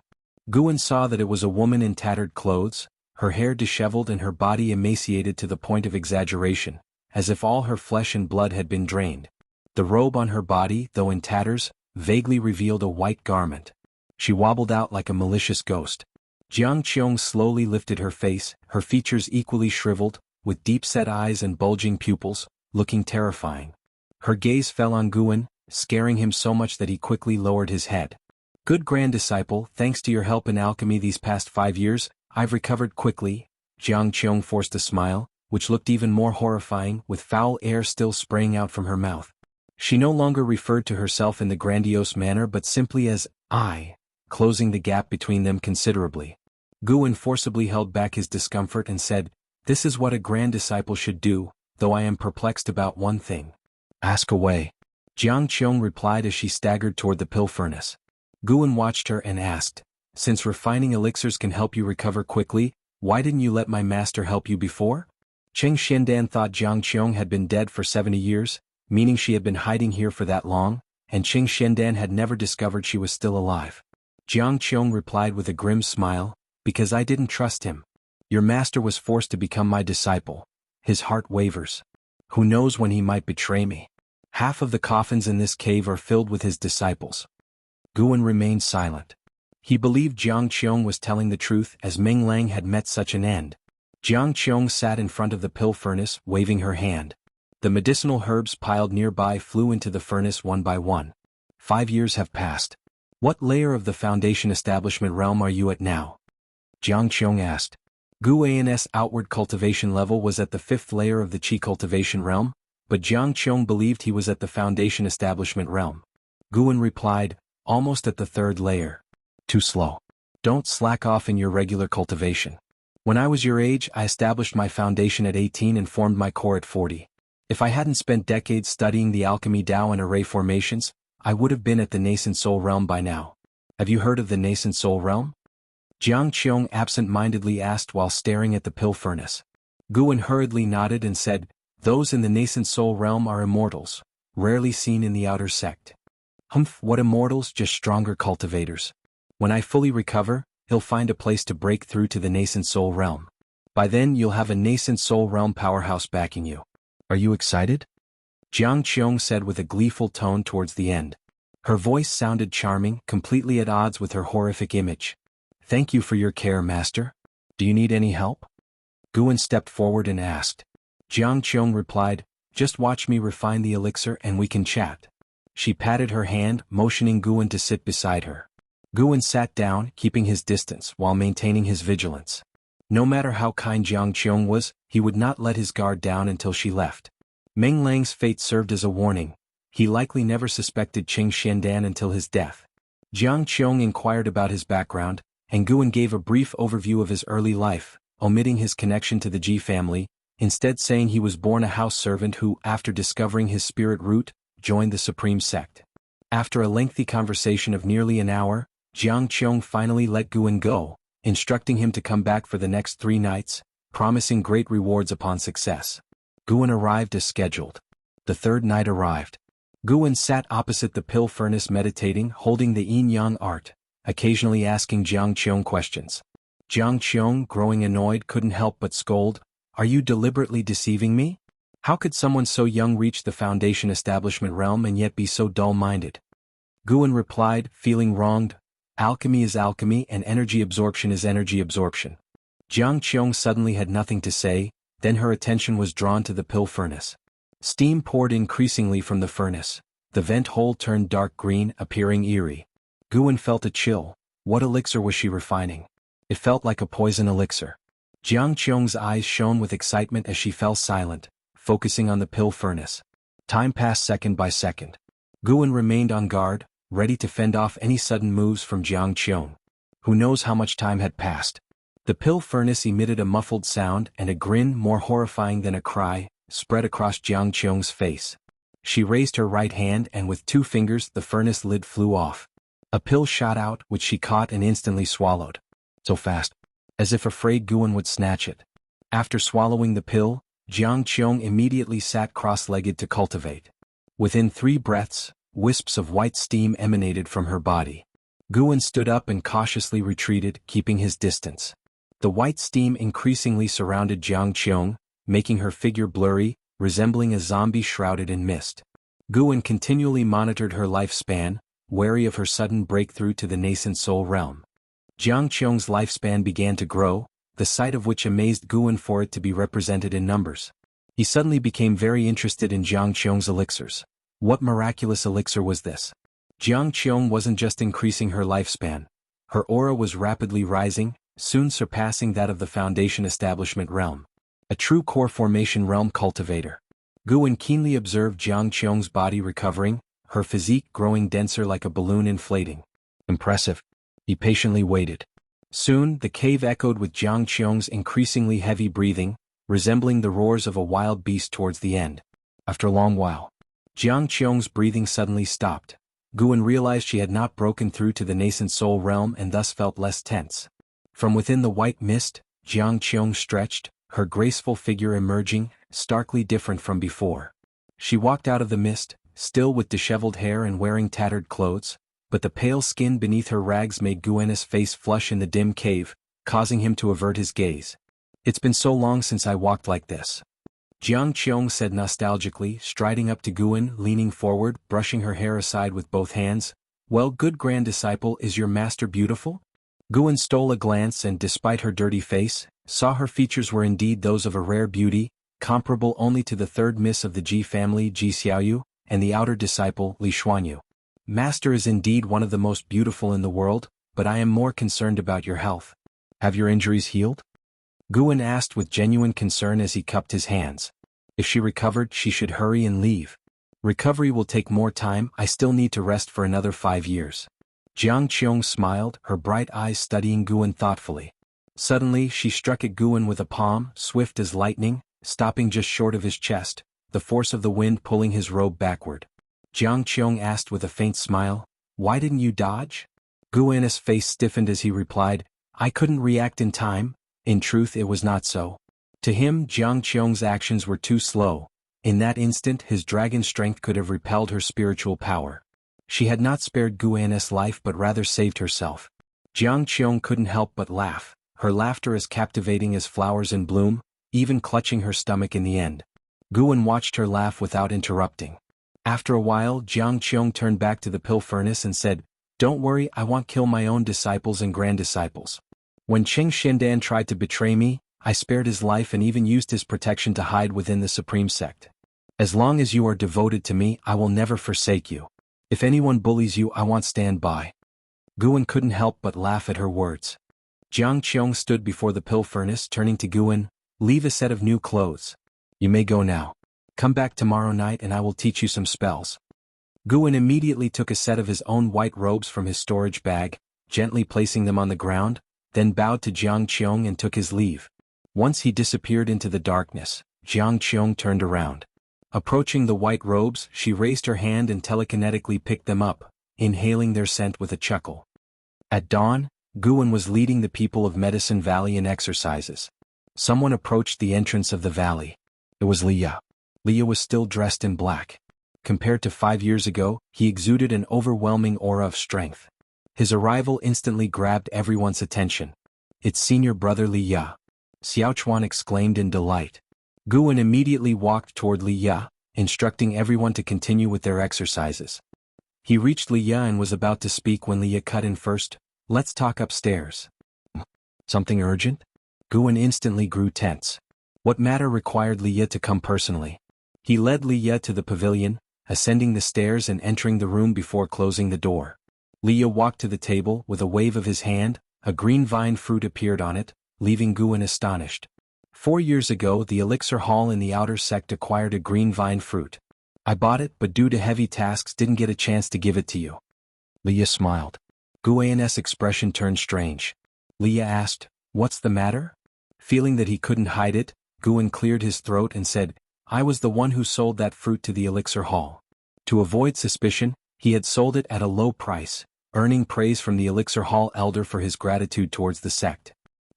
Guan saw that it was a woman in tattered clothes, her hair disheveled and her body emaciated to the point of exaggeration, as if all her flesh and blood had been drained. The robe on her body, though in tatters, vaguely revealed a white garment. She wobbled out like a malicious ghost. Qiong slowly lifted her face, her features equally shriveled, with deep-set eyes and bulging pupils, looking terrifying. Her gaze fell on Guan, scaring him so much that he quickly lowered his head. "Good Grand Disciple, thanks to your help in alchemy these past 5 years, I've recovered quickly." Qiong forced a smile, which looked even more horrifying, with foul air still spraying out from her mouth. She no longer referred to herself in the grandiose manner but simply as I, closing the gap between them considerably. Guan forcibly held back his discomfort and said, "This is what a Grand Disciple should do, though I am perplexed about one thing." "Ask away," Qiong replied as she staggered toward the pill furnace. Guan watched her and asked, "Since refining elixirs can help you recover quickly, why didn't you let my master help you before?" Cheng Xiandan thought Qiong had been dead for 70 years, meaning she had been hiding here for that long, and Cheng Xiandan had never discovered she was still alive. Qiong replied with a grim smile, "Because I didn't trust him. Your master was forced to become my disciple. His heart wavers. Who knows when he might betray me? Half of the coffins in this cave are filled with his disciples." Guan remained silent. He believed Qiong was telling the truth as Meng Lang had met such an end. Qiong sat in front of the pill furnace, waving her hand. The medicinal herbs piled nearby flew into the furnace one by one. 5 years have passed. "What layer of the Foundation Establishment realm are you at now?" Qiong asked. Guan's outward cultivation level was at the 5th layer of the Qi cultivation realm, but Qiong believed he was at the Foundation Establishment realm. Guan replied, "Almost at the 3rd layer. Too slow. Don't slack off in your regular cultivation. When I was your age, I established my foundation at 18 and formed my core at 40. If I hadn't spent decades studying the alchemy Tao and array formations, I would have been at the Nascent Soul Realm by now. Have you heard of the Nascent Soul Realm?" Qiong absent-mindedly asked while staring at the pill furnace. Guan hurriedly nodded and said, "Those in the Nascent Soul Realm are immortals, rarely seen in the outer sect." "Humph, what immortals, just stronger cultivators. When I fully recover, he'll find a place to break through to the Nascent Soul Realm. By then you'll have a Nascent Soul Realm powerhouse backing you. Are you excited?" Qiong said with a gleeful tone towards the end. Her voice sounded charming, completely at odds with her horrific image. "Thank you for your care, Master. Do you need any help?" Guan stepped forward and asked. Qiong replied, "Just watch me refine the elixir and we can chat." She patted her hand, motioning Guan to sit beside her. Guan sat down, keeping his distance while maintaining his vigilance. No matter how kind Qiong was, he would not let his guard down until she left. Meng Lang's fate served as a warning. He likely never suspected Cheng Xiandan until his death. Qiong inquired about his background, and Guan gave a brief overview of his early life, omitting his connection to the Ji family, instead saying he was born a house servant who, after discovering his spirit root, joined the Supreme Sect. After a lengthy conversation of nearly an hour, Qiong finally let Guan go, instructing him to come back for the next 3 nights, promising great rewards upon success. Guan arrived as scheduled. The 3rd night arrived. Guan sat opposite the pill furnace meditating, holding the yin-yang art, occasionally asking Qiong questions. Qiong, growing annoyed, couldn't help but scold, "Are you deliberately deceiving me? How could someone so young reach the Foundation Establishment realm and yet be so dull-minded?" Guan replied, feeling wronged, "Alchemy is alchemy and energy absorption is energy absorption." Qiong suddenly had nothing to say, then her attention was drawn to the pill furnace. Steam poured increasingly from the furnace. The vent hole turned dark green, appearing eerie. Guan felt a chill. What elixir was she refining? It felt like a poison elixir. Qiong's eyes shone with excitement as she fell silent, focusing on the pill furnace. Time passed second by second. Guan remained on guard, ready to fend off any sudden moves from Qiong. Who knows how much time had passed? The pill furnace emitted a muffled sound, and a grin, more horrifying than a cry, spread across Qiong's face. She raised her right hand and with 2 fingers the furnace lid flew off. A pill shot out, which she caught and instantly swallowed. So fast, as if afraid Guan would snatch it. After swallowing the pill, Qiong immediately sat cross-legged to cultivate. Within 3 breaths, wisps of white steam emanated from her body. Guan stood up and cautiously retreated, keeping his distance. The white steam increasingly surrounded Qiong, making her figure blurry, resembling a zombie shrouded in mist. Guan continually monitored her lifespan, wary of her sudden breakthrough to the Nascent Soul Realm. Qiong's lifespan began to grow, the sight of which amazed Guan for it to be represented in numbers. He suddenly became very interested in Qiong's elixirs. What miraculous elixir was this? Qiong wasn't just increasing her lifespan. Her aura was rapidly rising, soon surpassing that of the Foundation Establishment realm. A true core formation realm cultivator. Guan keenly observed Qiong's body recovering, her physique growing denser like a balloon inflating. Impressive. He patiently waited. Soon, the cave echoed with Qiong's increasingly heavy breathing, resembling the roars of a wild beast towards the end. After a long while, Qiong's breathing suddenly stopped. Guan realized she had not broken through to the Nascent Soul Realm and thus felt less tense. From within the white mist, Qiong stretched, her graceful figure emerging, starkly different from before. She walked out of the mist, still with disheveled hair and wearing tattered clothes, but the pale skin beneath her rags made Guan's face flush in the dim cave, causing him to avert his gaze. It's been so long since I walked like this. Qiong said nostalgically, striding up to Guan, leaning forward, brushing her hair aside with both hands. Well, good grand disciple, is your master beautiful? Guan stole a glance and, despite her dirty face, saw her features were indeed those of a rare beauty, comparable only to the third miss of the Ji family, Ji Xiaoyu, and the outer disciple, Li Xuanyu. Master is indeed one of the most beautiful in the world, but I am more concerned about your health. Have your injuries healed? Guan asked with genuine concern as he cupped his hands. If she recovered, she should hurry and leave. Recovery will take more time, I still need to rest for another 5 years. Qiong smiled, her bright eyes studying Guan thoughtfully. Suddenly, she struck at Guan with a palm, swift as lightning, stopping just short of his chest, the force of the wind pulling his robe backward. Qiong asked with a faint smile, "Why didn't you dodge?" Guan's face stiffened as he replied, "I couldn't react in time." In truth, it was not so. To him, Qiong's actions were too slow. In that instant, his dragon strength could have repelled her spiritual power. She had not spared Guan's life but rather saved herself. Qiong couldn't help but laugh, her laughter as captivating as flowers in bloom, even clutching her stomach in the end. Guan watched her laugh without interrupting. After a while, Qiong turned back to the pill furnace and said, "Don't worry, I won't kill my own disciples and grand disciples. When Qing Shendan tried to betray me, I spared his life and even used his protection to hide within the Supreme Sect. As long as you are devoted to me, I will never forsake you. If anyone bullies you, I won't stand by." Guan couldn't help but laugh at her words. Qiong stood before the pill furnace, turning to Guan, "Leave a set of new clothes. You may go now. Come back tomorrow night and I will teach you some spells." Guan immediately took a set of his own white robes from his storage bag, gently placing them on the ground, then bowed to Qiong and took his leave. Once he disappeared into the darkness, Qiong turned around. Approaching the white robes, she raised her hand and telekinetically picked them up, inhaling their scent with a chuckle. At dawn, Guan was leading the people of Medicine Valley in exercises. Someone approached the entrance of the valley. It was Liye. Liye was still dressed in black. Compared to 5 years ago, he exuded an overwhelming aura of strength. His arrival instantly grabbed everyone's attention. "It's senior brother Liye," Xiaochuan exclaimed in delight. Guan immediately walked toward Liye, instructing everyone to continue with their exercises. He reached Liye and was about to speak when Liye cut in first. "Let's talk upstairs." "Something urgent?" Guan instantly grew tense. What matter required Liye to come personally? He led Liye to the pavilion, ascending the stairs and entering the room before closing the door. Liye walked to the table, with a wave of his hand, a green vine fruit appeared on it, leaving Guan astonished. 4 years ago, the elixir hall in the outer sect acquired a green vine fruit. I bought it, but due to heavy tasks didn't get a chance to give it to you. Liye smiled. Guan's expression turned strange. Liye asked, "What's the matter?" Feeling that he couldn't hide it, Guan cleared his throat and said, "I was the one who sold that fruit to the elixir hall." To avoid suspicion, he had sold it at a low price, earning praise from the elixir hall elder for his gratitude towards the sect.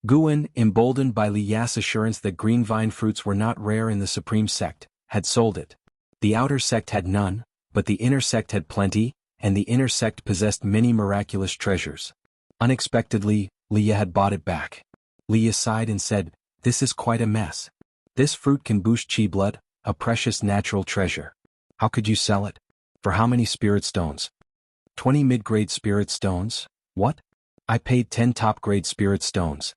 Guan, emboldened by Liye's assurance that green vine fruits were not rare in the Supreme Sect, had sold it. The outer sect had none, but the inner sect had plenty, and the inner sect possessed many miraculous treasures. Unexpectedly, Liye had bought it back. Liye sighed and said, "This is quite a mess. This fruit can boost chi blood, a precious natural treasure. How could you sell it? For how many spirit stones?" 20 mid-grade spirit stones? What? I paid 10 top-grade spirit stones.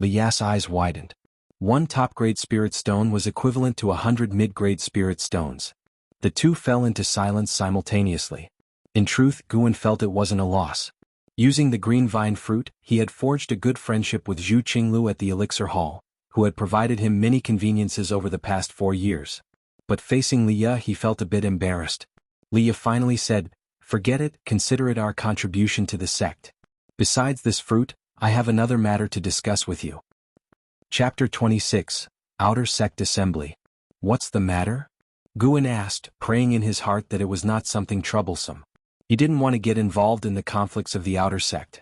Liye's eyes widened. One top-grade spirit stone was equivalent to 100 mid-grade spirit stones. The two fell into silence simultaneously. In truth, Guan felt it wasn't a loss. Using the green vine fruit, he had forged a good friendship with Zhu Qinglu at the Elixir Hall, who had provided him many conveniences over the past 4 years. But facing Liye, he felt a bit embarrassed. Liye finally said, "Forget it, consider it our contribution to the sect. Besides this fruit, I have another matter to discuss with you." Chapter 26, Outer Sect Assembly. "What's the matter?" Guan asked, praying in his heart that it was not something troublesome. He didn't want to get involved in the conflicts of the outer sect.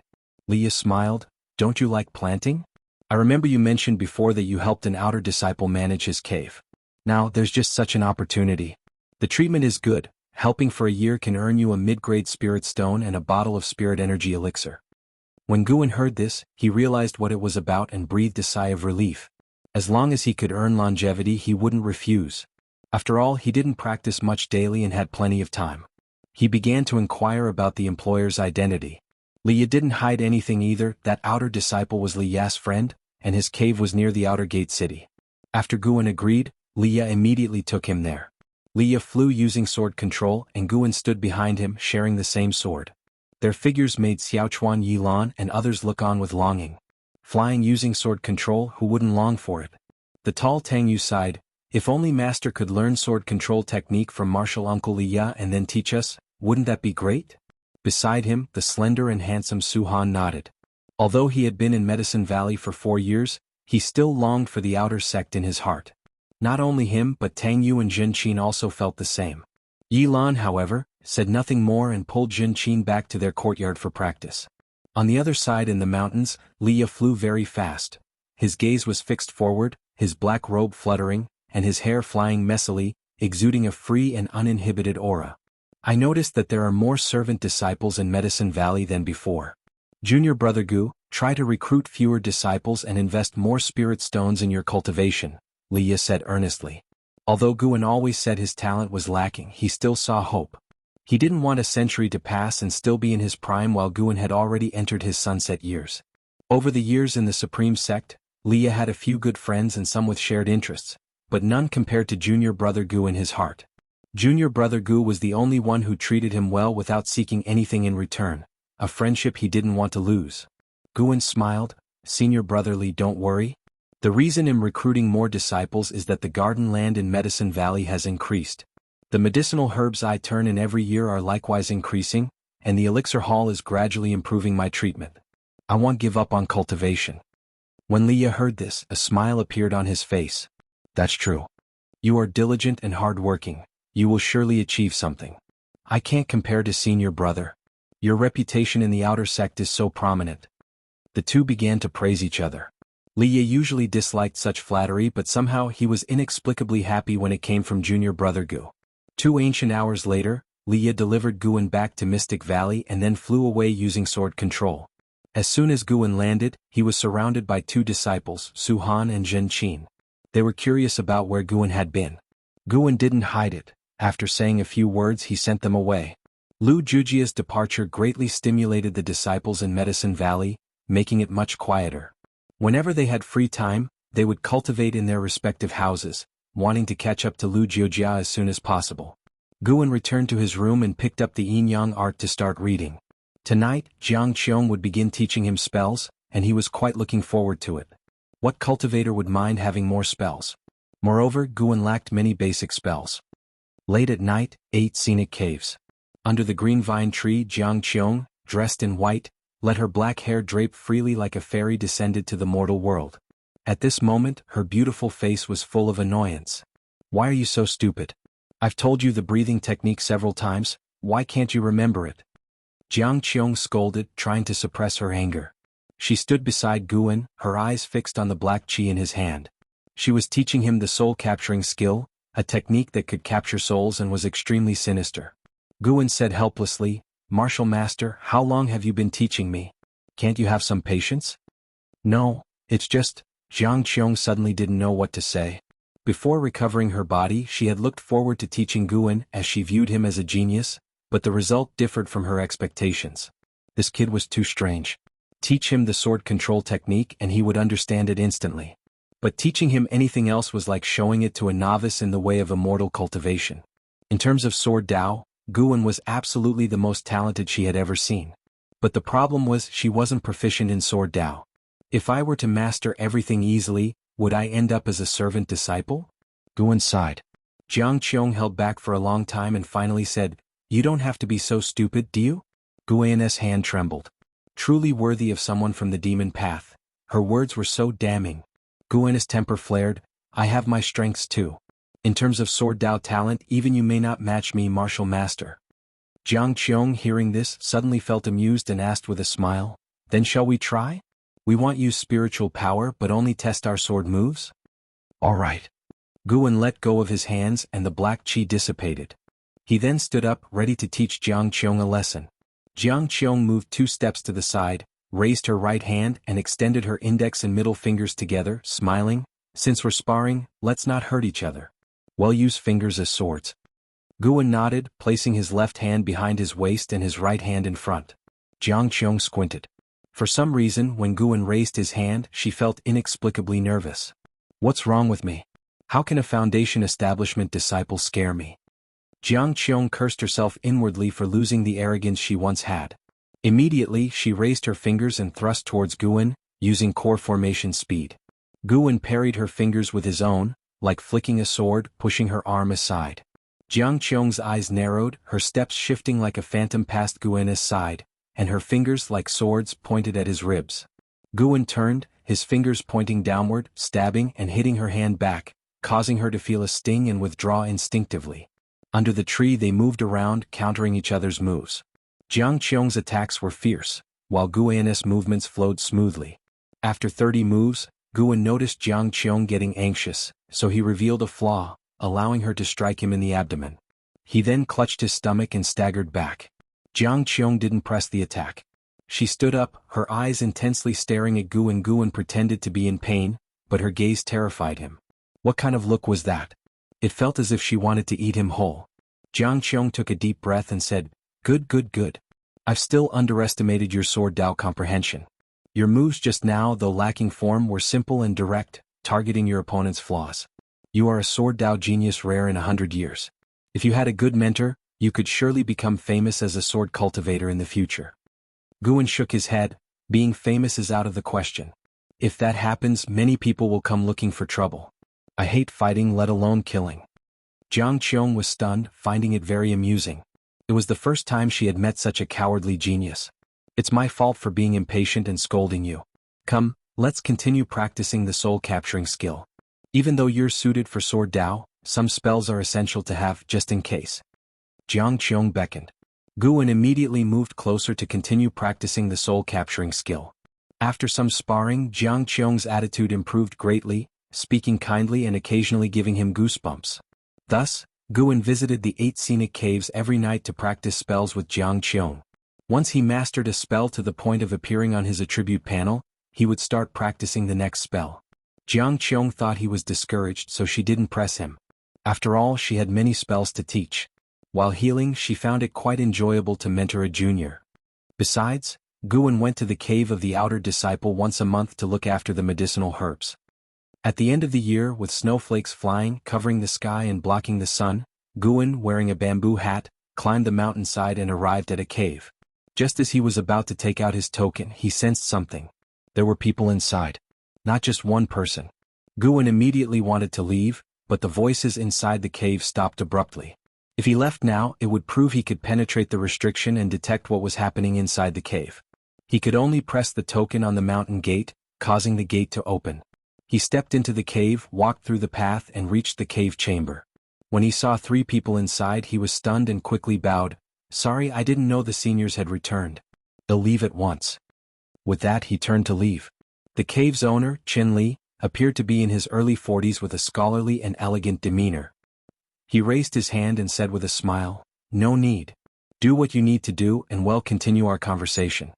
Liye smiled, "Don't you like planting? I remember you mentioned before that you helped an outer disciple manage his cave. Now, there's just such an opportunity. The treatment is good. Helping for a year can earn you a mid-grade spirit stone and a bottle of spirit energy elixir." When Guan heard this, he realized what it was about and breathed a sigh of relief. As long as he could earn longevity, he wouldn't refuse. After all, he didn't practice much daily and had plenty of time. He began to inquire about the employer's identity. Liye didn't hide anything either. That outer disciple was Liye's friend, and his cave was near the outer gate city. After Guan agreed, Liye immediately took him there. Liye flew using sword control, and Guan stood behind him, sharing the same sword. Their figures made Xiaochuan Yilan and others look on with longing. Flying using sword control, who wouldn't long for it? The tall Tangyu sighed, "If only Master could learn sword control technique from martial uncle Liye and then teach us, wouldn't that be great?" Beside him, the slender and handsome Suhan nodded. Although he had been in Medicine Valley for 4 years, he still longed for the outer sect in his heart. Not only him but Tang Yu and Jin Qin also felt the same. Yilan, however, said nothing more and pulled Jin Qin back to their courtyard for practice. On the other side in the mountains, Liye flew very fast. His gaze was fixed forward, his black robe fluttering, and his hair flying messily, exuding a free and uninhibited aura. "I noticed that there are more servant disciples in Medicine Valley than before. Junior Brother Gu, try to recruit fewer disciples and invest more spirit stones in your cultivation," Liye said earnestly. Although Guan always said his talent was lacking, he still saw hope. He didn't want a century to pass and still be in his prime while Guan had already entered his sunset years. Over the years in the Supreme Sect, Liye had a few good friends and some with shared interests, but none compared to Junior Brother Gu in his heart. Junior Brother Gu was the only one who treated him well without seeking anything in return, a friendship he didn't want to lose. Guan smiled, "Senior Brother Li, don't worry. The reason I'm recruiting more disciples is that the garden land in Medicine Valley has increased. The medicinal herbs I turn in every year are likewise increasing, and the elixir hall is gradually improving my treatment. I won't give up on cultivation." When Liye heard this, a smile appeared on his face. "That's true. You are diligent and hard-working. You will surely achieve something. I can't compare to Senior Brother. Your reputation in the outer sect is so prominent." The two began to praise each other. Liye usually disliked such flattery, but somehow he was inexplicably happy when it came from Junior Brother Gu. 2 ancient hours later, Liye delivered Guan back to Mystic Valley and then flew away using sword control. As soon as Guan landed, he was surrounded by 2 disciples, Suhan and Jin Qin. They were curious about where Guan had been. Guan didn't hide it. After saying a few words, he sent them away. Lu Jujia's departure greatly stimulated the disciples in Medicine Valley, making it much quieter. Whenever they had free time, they would cultivate in their respective houses, wanting to catch up to Lu Jujia as soon as possible. Guan returned to his room and picked up the yin-yang art to start reading. Tonight, Qiong would begin teaching him spells, and he was quite looking forward to it. What cultivator would mind having more spells? Moreover, Guan lacked many basic spells. Late at night, 8 scenic caves. Under the green vine tree, Qiong, dressed in white, let her black hair drape freely like a fairy, descended to the mortal world. At this moment, her beautiful face was full of annoyance. "Why are you so stupid? I've told you the breathing technique several times, why can't you remember it?" Qiong scolded, trying to suppress her anger. She stood beside Guan, her eyes fixed on the black chi in his hand. She was teaching him the soul-capturing skill, a technique that could capture souls and was extremely sinister. Guan said helplessly, "Martial Master, how long have you been teaching me? Can't you have some patience?" "No, it's just," Qiong suddenly didn't know what to say. Before recovering her body, she had looked forward to teaching Guan as she viewed him as a genius, but the result differed from her expectations. This kid was too strange. Teach him the sword control technique and he would understand it instantly. But teaching him anything else was like showing it to a novice in the way of immortal cultivation. In terms of sword Dao, Guan was absolutely the most talented she had ever seen. But the problem was she wasn't proficient in sword Dao. If I were to master everything easily, would I end up as a servant disciple? Guan sighed. Qiong held back for a long time and finally said, "You don't have to be so stupid, do you?" Guan's hand trembled. Truly worthy of someone from the demon path. Her words were so damning. Guan's temper flared. "I have my strengths too. In terms of sword Dao talent, even you may not match me, Martial Master." Qiong, hearing this, suddenly felt amused and asked with a smile, "Then shall we try? We won't use spiritual power but only test our sword moves?" "All right." Guan let go of his hands and the black qi dissipated. He then stood up, ready to teach Qiong a lesson. Qiong moved 2 steps to the side, raised her right hand and extended her index and middle fingers together, smiling, "Since we're sparring, let's not hurt each other. We'll use fingers as swords." Guan nodded, placing his left hand behind his waist and his right hand in front. Qiong squinted. For some reason, when Guan raised his hand, she felt inexplicably nervous. "What's wrong with me? How can a foundation establishment disciple scare me?" Qiong cursed herself inwardly for losing the arrogance she once had. Immediately, she raised her fingers and thrust towards Guan, using core formation speed. Guan parried her fingers with his own, like flicking a sword, pushing her arm aside. Qiong's eyes narrowed, her steps shifting like a phantom past Guan's side, and her fingers like swords pointed at his ribs. Guan turned, his fingers pointing downward, stabbing and hitting her hand back, causing her to feel a sting and withdraw instinctively. Under the tree they moved around, countering each other's moves. Qiong's attacks were fierce, while Guan's movements flowed smoothly. After 30 moves, Guan noticed Qiong getting anxious, so he revealed a flaw, allowing her to strike him in the abdomen. He then clutched his stomach and staggered back. Qiong didn't press the attack. She stood up, her eyes intensely staring at Guan. Guan pretended to be in pain, but her gaze terrified him. What kind of look was that? It felt as if she wanted to eat him whole. Qiong took a deep breath and said, Good. I've still underestimated your sword Dao comprehension. Your moves just now, though lacking form, were simple and direct, targeting your opponent's flaws. You are a sword Dao genius rare in 100 years. If you had a good mentor, you could surely become famous as a sword cultivator in the future." Guan shook his head. "Being famous is out of the question. If that happens, many people will come looking for trouble. I hate fighting, let alone killing." Qiong was stunned, finding it very amusing. It was the first time she had met such a cowardly genius. "It's my fault for being impatient and scolding you. Come, let's continue practicing the soul-capturing skill. Even though you're suited for sword Dao, some spells are essential to have, just in case." Qiong beckoned. Guan immediately moved closer to continue practicing the soul-capturing skill. After some sparring, Qiong's attitude improved greatly, speaking kindly and occasionally giving him goosebumps. Thus, Guan visited the 8 scenic caves every night to practice spells with Qiong. Once he mastered a spell to the point of appearing on his attribute panel, he would start practicing the next spell. Qiong thought he was discouraged, so she didn't press him. After all, she had many spells to teach. While healing, she found it quite enjoyable to mentor a junior. Besides, Guan went to the cave of the outer disciple once a month to look after the medicinal herbs. At the end of the year, with snowflakes flying, covering the sky and blocking the sun, Guan, wearing a bamboo hat, climbed the mountainside and arrived at a cave. Just as he was about to take out his token, he sensed something. There were people inside. Not just one person. Guan immediately wanted to leave, but the voices inside the cave stopped abruptly. If he left now, it would prove he could penetrate the restriction and detect what was happening inside the cave. He could only press the token on the mountain gate, causing the gate to open. He stepped into the cave, walked through the path and reached the cave chamber. When he saw 3 people inside, he was stunned and quickly bowed. "Sorry, I didn't know the seniors had returned. They'll leave at once." With that, he turned to leave. The cave's owner, Qin Li, appeared to be in his early 40s with a scholarly and elegant demeanor. He raised his hand and said with a smile, "No need. Do what you need to do and we'll continue our conversation.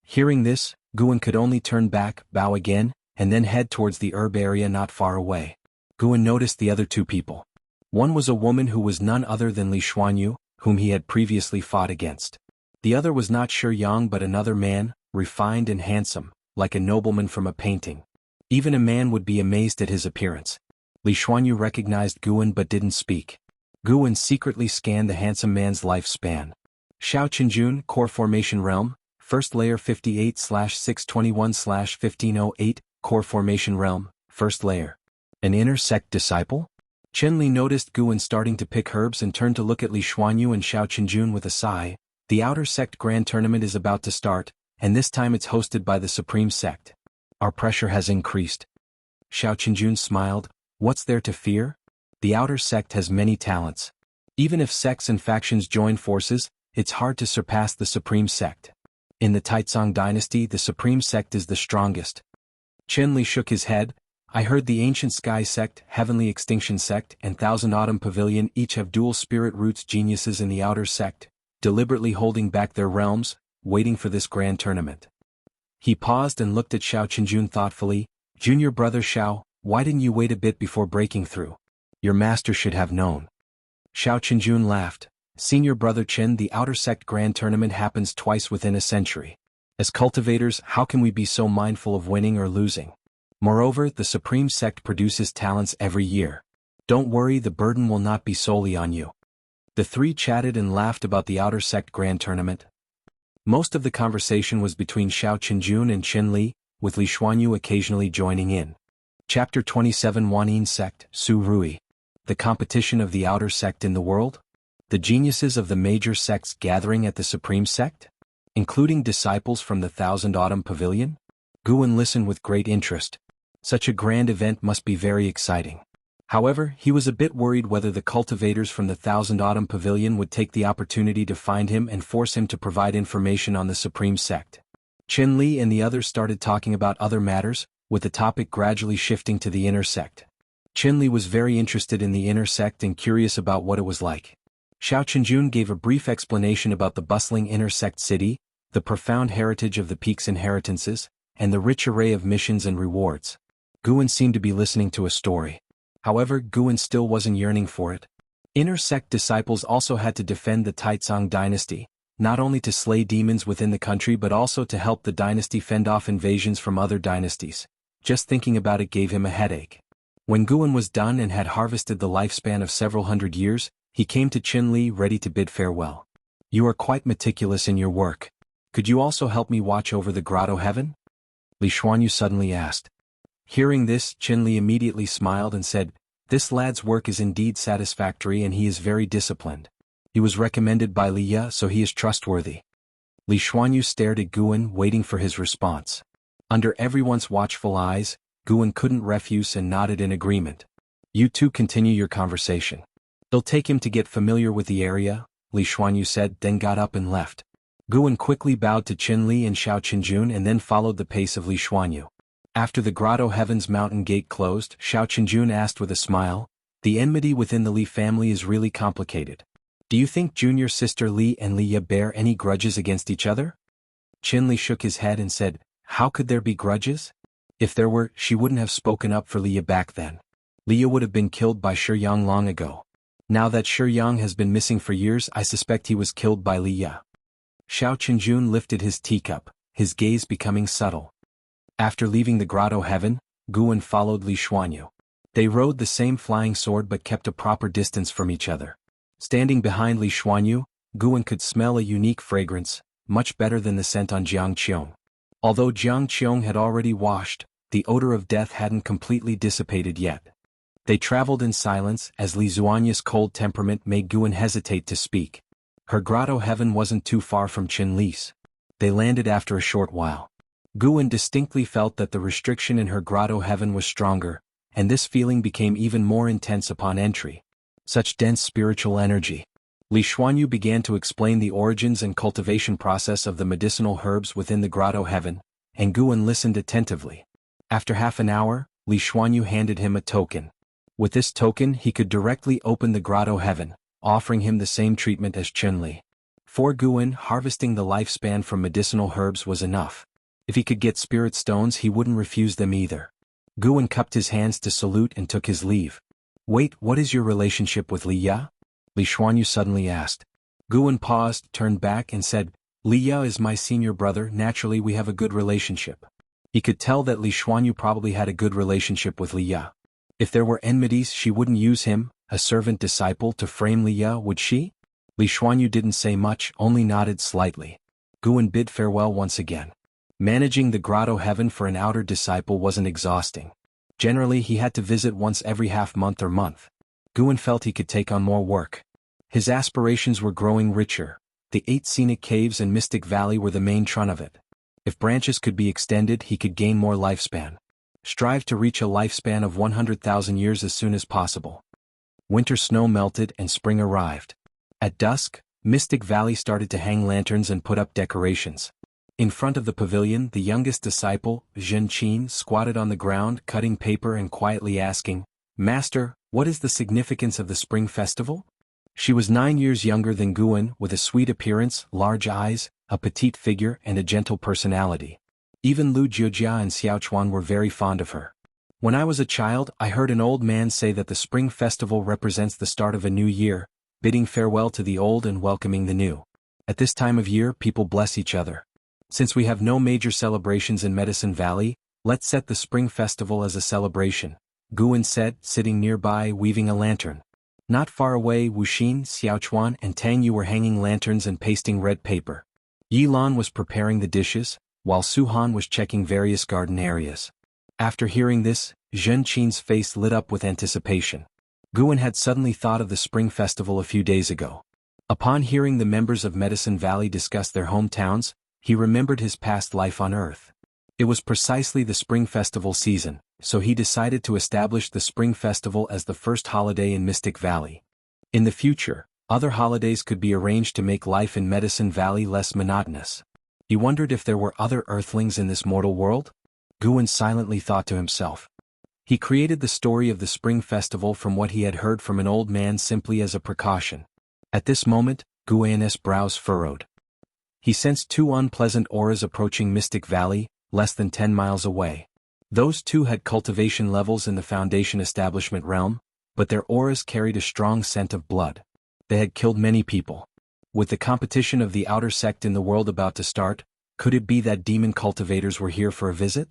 Hearing this, Guan could only turn back, bow again, and then head towards the herb area not far away. Guan noticed the other two people. One was a woman who was none other than Li Xuanyu, whom he had previously fought against. The other was not Qiong but another man, refined and handsome, like a nobleman from a painting. Even a man would be amazed at his appearance. Li Xuanyu recognized Guan but didn't speak. Guan secretly scanned the handsome man's lifespan. Xiao Qinjun, Core Formation Realm, First Layer 58/621/1508, Core Formation Realm, First Layer. An inner sect disciple? Chen Li noticed Guan starting to pick herbs and turned to look at Li Xuanyu and Xiao Qinjun with a sigh. The Outer Sect Grand Tournament is about to start, and this time it's hosted by the Supreme Sect. Our pressure has increased. Xiao Qinjun smiled. What's there to fear? The Outer Sect has many talents. Even if sects and factions join forces, it's hard to surpass the Supreme Sect. In the Taicang dynasty, the Supreme Sect is the strongest. Chen Li shook his head. I heard the Ancient Sky Sect, Heavenly Extinction Sect, and Thousand Autumn Pavilion each have dual spirit roots geniuses in the Outer Sect, deliberately holding back their realms, waiting for this grand tournament. He paused and looked at Xiao Qinjun thoughtfully. Junior brother Xiao, why didn't you wait a bit before breaking through? Your master should have known. Xiao Qinjun laughed. Senior brother Chen, the Outer Sect Grand Tournament happens twice within a century. As cultivators, how can we be so mindful of winning or losing? Moreover, the Supreme Sect produces talents every year. Don't worry, the burden will not be solely on you. The three chatted and laughed about the Outer Sect Grand Tournament. Most of the conversation was between Xiao Qinjun and Chen Li, with Li Xuanyu occasionally joining in. Chapter 27 Wanyin Sect, Su Ruye. The competition of the Outer Sect in the world? The geniuses of the major sects gathering at the Supreme Sect? Including disciples from the Thousand Autumn Pavilion? Guan listened with great interest. Such a grand event must be very exciting. However, he was a bit worried whether the cultivators from the Thousand Autumn Pavilion would take the opportunity to find him and force him to provide information on the Supreme Sect. Chen Li and the others started talking about other matters, with the topic gradually shifting to the inner sect. Chen Li was very interested in the inner sect and curious about what it was like. Xiao Qinjun gave a brief explanation about the bustling inner sect city, the profound heritage of the peak's inheritances, and the rich array of missions and rewards. Guan seemed to be listening to a story. However, Guan still wasn't yearning for it. Inner sect disciples also had to defend the Taicang dynasty, not only to slay demons within the country but also to help the dynasty fend off invasions from other dynasties. Just thinking about it gave him a headache. When Guan was done and had harvested the lifespan of several hundred years, he came to Chen Li ready to bid farewell. You are quite meticulous in your work. Could you also help me watch over the grotto heaven? Li Xuanyu suddenly asked. Hearing this, Chen Li immediately smiled and said, This lad's work is indeed satisfactory and he is very disciplined. He was recommended by Li Ya, so he is trustworthy. Li Xuanyu stared at Guan, waiting for his response. Under everyone's watchful eyes, Guan couldn't refuse and nodded in agreement. You two continue your conversation. It'll take him to get familiar with the area, Li Xuanyu said, then got up and left. Guan quickly bowed to Chen Li and Xiao Qinjun and then followed the pace of Li Xuanyu. After the Grotto Heaven's mountain gate closed, Xiao Qinjun asked with a smile, The enmity within the Li family is really complicated. Do you think junior sister Li and Li Ya bear any grudges against each other? Chen Li shook his head and said, How could there be grudges? If there were, she wouldn't have spoken up for Li Ya back then. Li Ya would have been killed by Qiong long ago. Now that Qiong has been missing for years, I suspect he was killed by Li Ya. Xiao Qinjun lifted his teacup, his gaze becoming subtle. After leaving the Grotto Heaven, Guan followed Li Xuanyu. They rode the same flying sword but kept a proper distance from each other. Standing behind Li Xuanyu, Guan could smell a unique fragrance, much better than the scent on Qiong. Although Qiong had already washed, the odor of death hadn't completely dissipated yet. They traveled in silence as Li Xuanyu's cold temperament made Guan hesitate to speak. Her Grotto Heaven wasn't too far from Chen Li's. They landed after a short while. Guan distinctly felt that the restriction in her Grotto Heaven was stronger, and this feeling became even more intense upon entry. Such dense spiritual energy. Li Xuanyu began to explain the origins and cultivation process of the medicinal herbs within the Grotto Heaven, and Guan listened attentively. After half an hour, Li Xuanyu handed him a token. With this token he could directly open the Grotto Heaven, offering him the same treatment as Chen Li. For Guan, harvesting the lifespan from medicinal herbs was enough. If he could get spirit stones, he wouldn't refuse them either. Guan cupped his hands to salute and took his leave. Wait, what is your relationship with Li Ya? Li Xuanyu suddenly asked. Guan paused, turned back and said, Li Ya is my senior brother, naturally we have a good relationship. He could tell that Li Xuanyu probably had a good relationship with Li Ya. If there were enmities, she wouldn't use him, a servant disciple, to frame Li Ya, would she? Li Xuanyu didn't say much, only nodded slightly. Guan bid farewell once again. Managing the grotto heaven for an outer disciple wasn't exhausting. Generally he had to visit once every half-month or month. Guan felt he could take on more work. His aspirations were growing richer. The 8 scenic caves and Mystic Valley were the main trunk of it. If branches could be extended, he could gain more lifespan. Strive to reach a lifespan of 100,000 years as soon as possible. Winter snow melted and spring arrived. At dusk, Mystic Valley started to hang lanterns and put up decorations. In front of the pavilion, the youngest disciple, Zhen Qin, squatted on the ground, cutting paper and quietly asking, Master, what is the significance of the Spring Festival? She was 9 years younger than Guan, with a sweet appearance, large eyes, a petite figure and a gentle personality. Even Lu Jiujia and Xiaochuan were very fond of her. When I was a child, I heard an old man say that the Spring Festival represents the start of a new year, bidding farewell to the old and welcoming the new. At this time of year, people bless each other. Since we have no major celebrations in Medicine Valley, let's set the Spring Festival as a celebration, Guan said, sitting nearby weaving a lantern. Not far away, Wuxin, Xiaochuan and Tang Yu were hanging lanterns and pasting red paper. Yilan was preparing the dishes, while Suhan was checking various garden areas. After hearing this, Zhen Qin's face lit up with anticipation. Guan had suddenly thought of the Spring Festival a few days ago. Upon hearing the members of Medicine Valley discuss their hometowns, he remembered his past life on Earth. It was precisely the Spring Festival season, so he decided to establish the Spring Festival as the first holiday in Mystic Valley. In the future, other holidays could be arranged to make life in Medicine Valley less monotonous. He wondered if there were other Earthlings in this mortal world? Guan silently thought to himself. He created the story of the Spring Festival from what he had heard from an old man simply as a precaution. At this moment, Guan's brows furrowed. He sensed 2 unpleasant auras approaching Mystic Valley, less than 10 miles away. Those 2 had cultivation levels in the Foundation Establishment realm, but their auras carried a strong scent of blood. They had killed many people. With the competition of the outer sect in the world about to start, could it be that demon cultivators were here for a visit?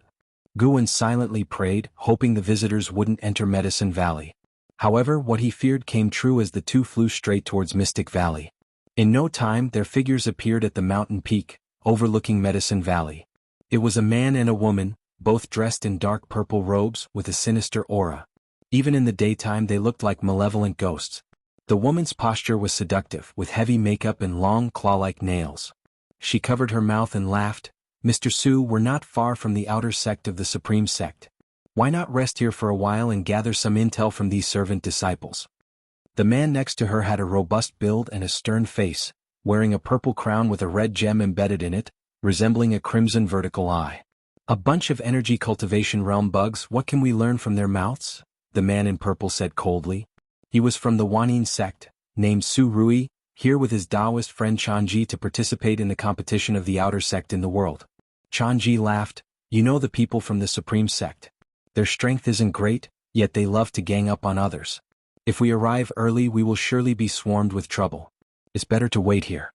Guan silently prayed, hoping the visitors wouldn't enter Medicine Valley. However, what he feared came true as the 2 flew straight towards Mystic Valley. In no time, their figures appeared at the mountain peak, overlooking Medicine Valley. It was a man and a woman, both dressed in dark purple robes with a sinister aura. Even in the daytime they looked like malevolent ghosts. The woman's posture was seductive, with heavy makeup and long claw-like nails. She covered her mouth and laughed. Mr. Su, we're not far from the outer sect of the Supreme Sect. Why not rest here for a while and gather some intel from these servant disciples? The man next to her had a robust build and a stern face, wearing a purple crown with a red gem embedded in it, resembling a crimson vertical eye. A bunch of energy cultivation realm bugs, what can we learn from their mouths? The man in purple said coldly. He was from the Wanyin sect, named Su Ruye, here with his Taoist friend Changji to participate in the competition of the outer sect in the world. Changji laughed, you know the people from the Supreme Sect. Their strength isn't great, yet they love to gang up on others. If we arrive early we will surely be swarmed with trouble. It's better to wait here.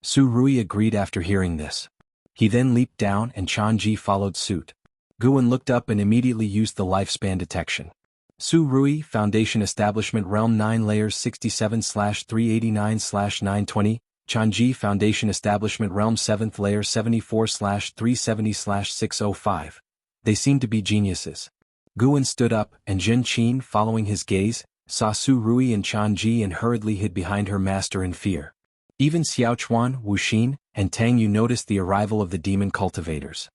Su Ruye agreed after hearing this. He then leaped down and Changji followed suit. Guan looked up and immediately used the lifespan detection. Su Ruye, Foundation Establishment Realm 9 Layers 67/389/920, Changji, Foundation Establishment Realm 7th Layer 74/370/605. They seemed to be geniuses. Guan stood up, and Zhen Qin, following his gaze, saw Su Ruye and Changji and hurriedly hid behind her master in fear. Even Xiaochuan, Wuxin, and Tang Yu noticed the arrival of the demon cultivators.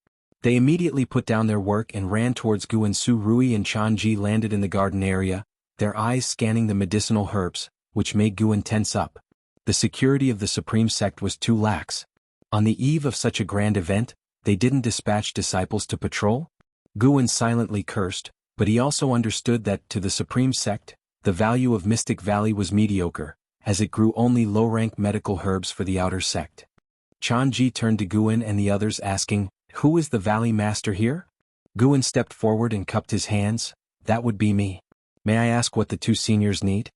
They immediately put down their work and ran towards Guan. Su Ruye and Changji landed in the garden area, their eyes scanning the medicinal herbs, which made Guan tense up. The security of the Supreme Sect was too lax. On the eve of such a grand event, they didn't dispatch disciples to patrol? Guan silently cursed, but he also understood that, to the Supreme Sect, the value of Mystic Valley was mediocre, as it grew only low-rank medical herbs for the outer sect. Changji turned to Guan and the others asking, "Who is the Valley Master here?" Guan stepped forward and cupped his hands. "That would be me. May I ask what the two seniors need?"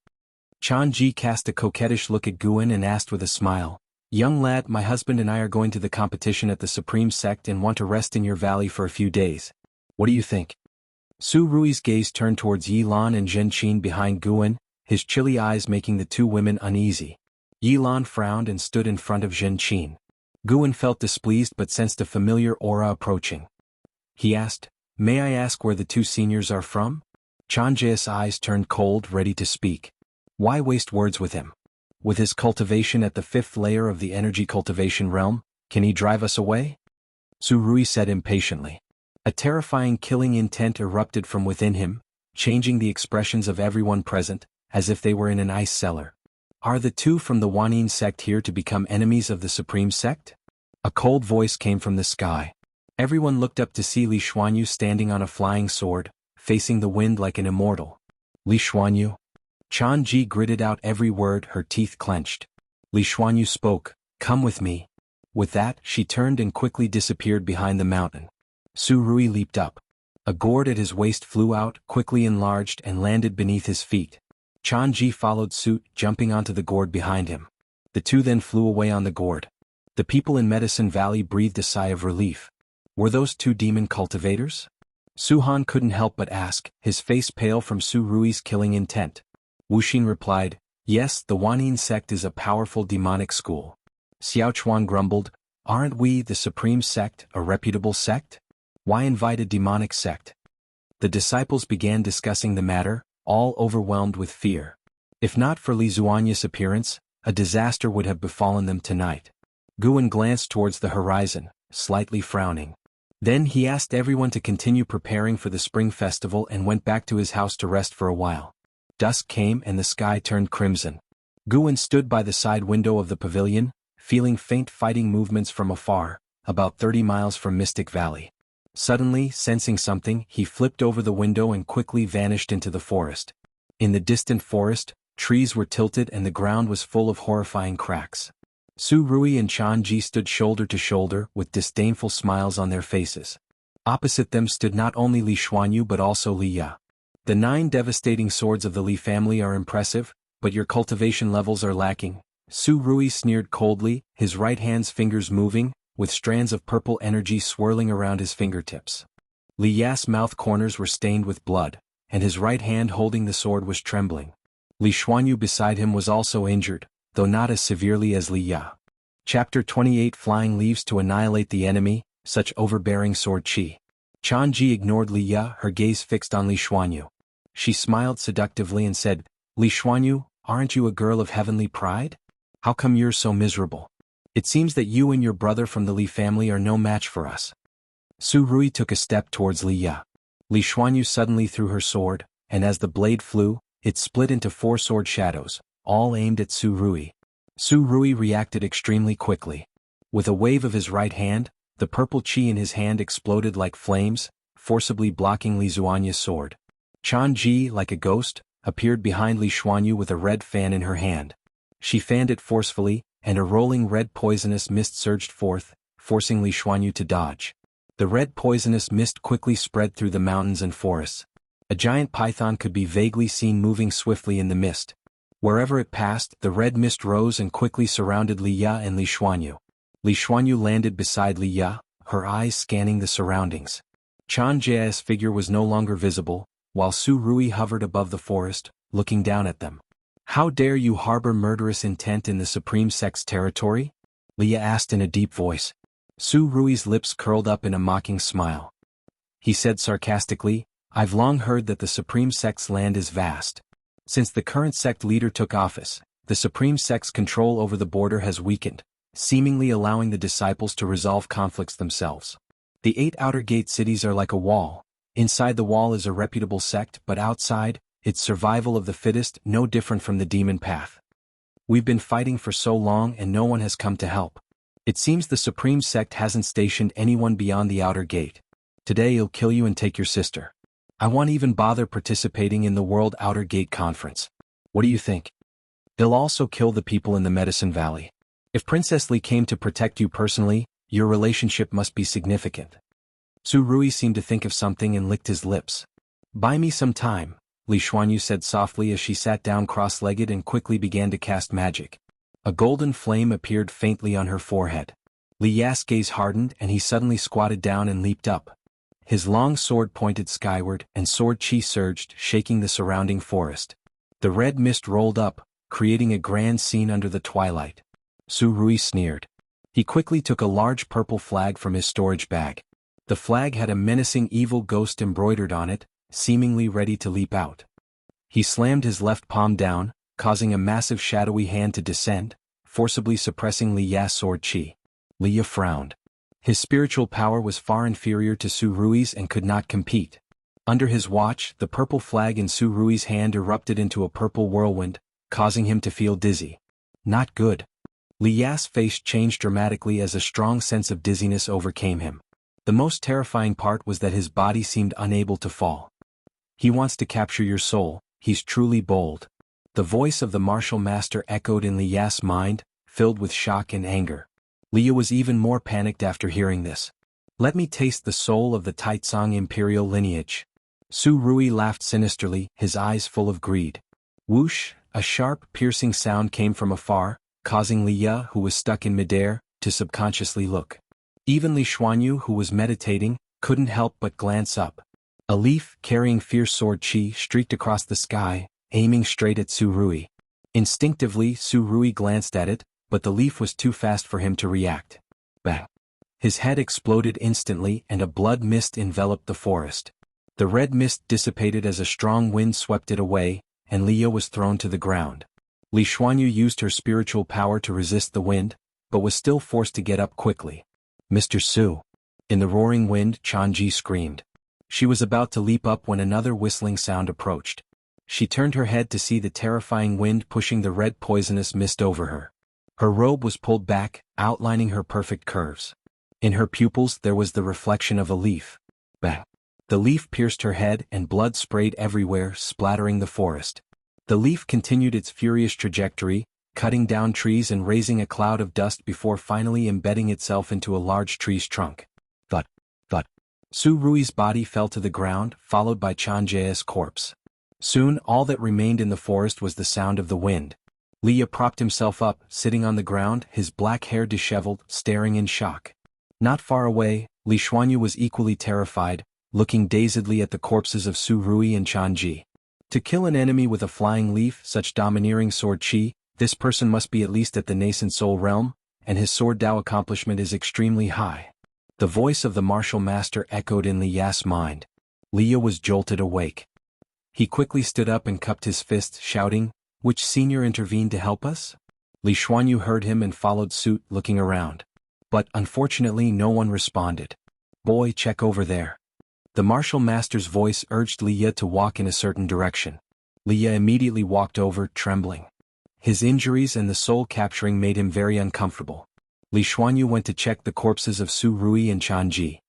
Changji cast a coquettish look at Guan and asked with a smile, "Young lad, my husband and I are going to the competition at the Supreme Sect and want to rest in your valley for a few days. What do you think?" Su Rui's gaze turned towards Yilan and Zhenqin behind Guan, his chilly eyes making the two women uneasy. Yilan frowned and stood in front of Zhenqin. Guan felt displeased but sensed a familiar aura approaching. He asked, "May I ask where the two seniors are from?" Changji's eyes turned cold, ready to speak. Why waste words with him? With his cultivation at the 5th layer of the energy cultivation realm, can he drive us away? Su Rui said impatiently. A terrifying killing intent erupted from within him, changing the expressions of everyone present, as if they were in an ice cellar. Are the two from the Wanyin sect here to become enemies of the Supreme Sect? A cold voice came from the sky. Everyone looked up to see Li Xuanyu standing on a flying sword, facing the wind like an immortal. Li Xuanyu? Changji gritted out every word, her teeth clenched. Li Xuanyu spoke, "Come with me." With that, she turned and quickly disappeared behind the mountain. Su Rui leaped up. A gourd at his waist flew out, quickly enlarged and landed beneath his feet. Changji followed suit, jumping onto the gourd behind him. The two then flew away on the gourd. The people in Medicine Valley breathed a sigh of relief. Were those two demon cultivators? Suhan couldn't help but ask, his face pale from Su Rui's killing intent. Wuxing replied, "Yes, the Wanyin sect is a powerful demonic school." Xiaochuan grumbled, "Aren't we, the Supreme Sect, a reputable sect? Why invite a demonic sect?" The disciples began discussing the matter, all overwhelmed with fear. If not for Li Zuanya's appearance, a disaster would have befallen them tonight. Guan glanced towards the horizon, slightly frowning. Then he asked everyone to continue preparing for the spring festival and went back to his house to rest for a while. Dusk came and the sky turned crimson. Guan stood by the side window of the pavilion, feeling faint fighting movements from afar, about 30 miles from Mystic Valley. Suddenly, sensing something, he flipped over the window and quickly vanished into the forest. In the distant forest, trees were tilted and the ground was full of horrifying cracks. Su Rui and Changji stood shoulder to shoulder, with disdainful smiles on their faces. Opposite them stood not only Li Xuanyu but also Li Ya. "The 9 devastating swords of the Li family are impressive, but your cultivation levels are lacking." Su Rui sneered coldly, his right hand's fingers moving, with strands of purple energy swirling around his fingertips. Li Ya's mouth corners were stained with blood, and his right hand holding the sword was trembling. Li Xuanyu beside him was also injured, though not as severely as Li Ya. Chapter 28 Flying Leaves to Annihilate the Enemy, Such Overbearing Sword Qi. Changji ignored Li Ya, her gaze fixed on Li Xuanyu. She smiled seductively and said, "Li Xuanyu, aren't you a girl of heavenly pride? How come you're so miserable? It seems that you and your brother from the Li family are no match for us." Su Rui took a step towards Li Ya. Li Xuanyu suddenly threw her sword, and as the blade flew, it split into 4 sword shadows, all aimed at Su Rui. Su Rui reacted extremely quickly. With a wave of his right hand, the purple qi in his hand exploded like flames, forcibly blocking Li Zuanya's sword. Changji, like a ghost, appeared behind Li Xuanyu with a red fan in her hand. She fanned it forcefully, and a rolling red poisonous mist surged forth, forcing Li Xuanyu to dodge. The red poisonous mist quickly spread through the mountains and forests. A giant python could be vaguely seen moving swiftly in the mist. Wherever it passed, the red mist rose and quickly surrounded Li Ya and Li Xuanyu. Li Xuanyu landed beside Li Ya, her eyes scanning the surroundings. Changjia's figure was no longer visible, while Su Rui hovered above the forest, looking down at them. "How dare you harbor murderous intent in the Supreme Sect's territory?" Li Ya asked in a deep voice. Su Rui's lips curled up in a mocking smile. He said sarcastically, "I've long heard that the Supreme Sect's land is vast. Since the current sect leader took office, the Supreme Sect's control over the border has weakened, seemingly allowing the disciples to resolve conflicts themselves. The 8 outer gate cities are like a wall. Inside the wall is a reputable sect, but outside, it's survival of the fittest, no different from the demon path. We've been fighting for so long and no one has come to help. It seems the Supreme Sect hasn't stationed anyone beyond the outer gate. Today he'll kill you and take your sister. I won't even bother participating in the World Outer Gate Conference. What do you think?" It'll also kill the people in the Medicine Valley. If Princess Li came to protect you personally, your relationship must be significant. Su Rui seemed to think of something and licked his lips. Buy me some time, Li Xuanyu said softly as she sat down cross-legged and quickly began to cast magic. A golden flame appeared faintly on her forehead. Li Ya's gaze hardened and he suddenly squatted down and leaped up. His long sword pointed skyward and sword chi surged, shaking the surrounding forest. The red mist rolled up, creating a grand scene under the twilight. Su Rui sneered. He quickly took a large purple flag from his storage bag. The flag had a menacing evil ghost embroidered on it, seemingly ready to leap out. He slammed his left palm down, causing a massive shadowy hand to descend, forcibly suppressing Li Ya's sword chi. Li Ya frowned. His spiritual power was far inferior to Su Rui's and could not compete. Under his watch, the purple flag in Su Rui's hand erupted into a purple whirlwind, causing him to feel dizzy. Not good. Li Ya's face changed dramatically as a strong sense of dizziness overcame him. The most terrifying part was that his body seemed unable to fall. He wants to capture your soul, he's truly bold. The voice of the martial master echoed in Li Ya's mind, filled with shock and anger. Li Ya was even more panicked after hearing this. Let me taste the soul of the Taicang imperial lineage. Su Rui laughed sinisterly, his eyes full of greed. Whoosh, a sharp, piercing sound came from afar, causing Li Ya, who was stuck in midair, to subconsciously look. Even Li Xuanyu, who was meditating, couldn't help but glance up. A leaf, carrying fierce sword chi, streaked across the sky, aiming straight at Su Rui. Instinctively, Su Rui glanced at it, but the leaf was too fast for him to react. Bang! His head exploded instantly and a blood mist enveloped the forest. The red mist dissipated as a strong wind swept it away, and Li Ya was thrown to the ground. Li Xuanyu used her spiritual power to resist the wind, but was still forced to get up quickly. Mr. Su. In the roaring wind, Changji screamed. She was about to leap up when another whistling sound approached. She turned her head to see the terrifying wind pushing the red poisonous mist over her. Her robe was pulled back, outlining her perfect curves. In her pupils there was the reflection of a leaf. Bang! The leaf pierced her head and blood sprayed everywhere, splattering the forest. The leaf continued its furious trajectory, cutting down trees and raising a cloud of dust before finally embedding itself into a large tree's trunk. Thud, thud. Su Rui's body fell to the ground, followed by Chanjia's corpse. Soon all that remained in the forest was the sound of the wind. Li Ya propped himself up, sitting on the ground, his black hair disheveled, staring in shock. Not far away, Li Xuanyu was equally terrified, looking dazedly at the corpses of Su Rui and Changji. To kill an enemy with a flying leaf, such domineering sword chi, this person must be at least at the Nascent Soul Realm, and his sword Dao accomplishment is extremely high. The voice of the martial master echoed in Li Ya's mind. Li Ya was jolted awake. He quickly stood up and cupped his fist, shouting, "Which senior intervened to help us?" Li Xuanyu heard him and followed suit, looking around. But unfortunately no one responded. "Boy, check over there." The martial master's voice urged Li Ya to walk in a certain direction. Li Ya immediately walked over, trembling. His injuries and the soul capturing made him very uncomfortable. Li Xuanyu went to check the corpses of Su Rui and Changji.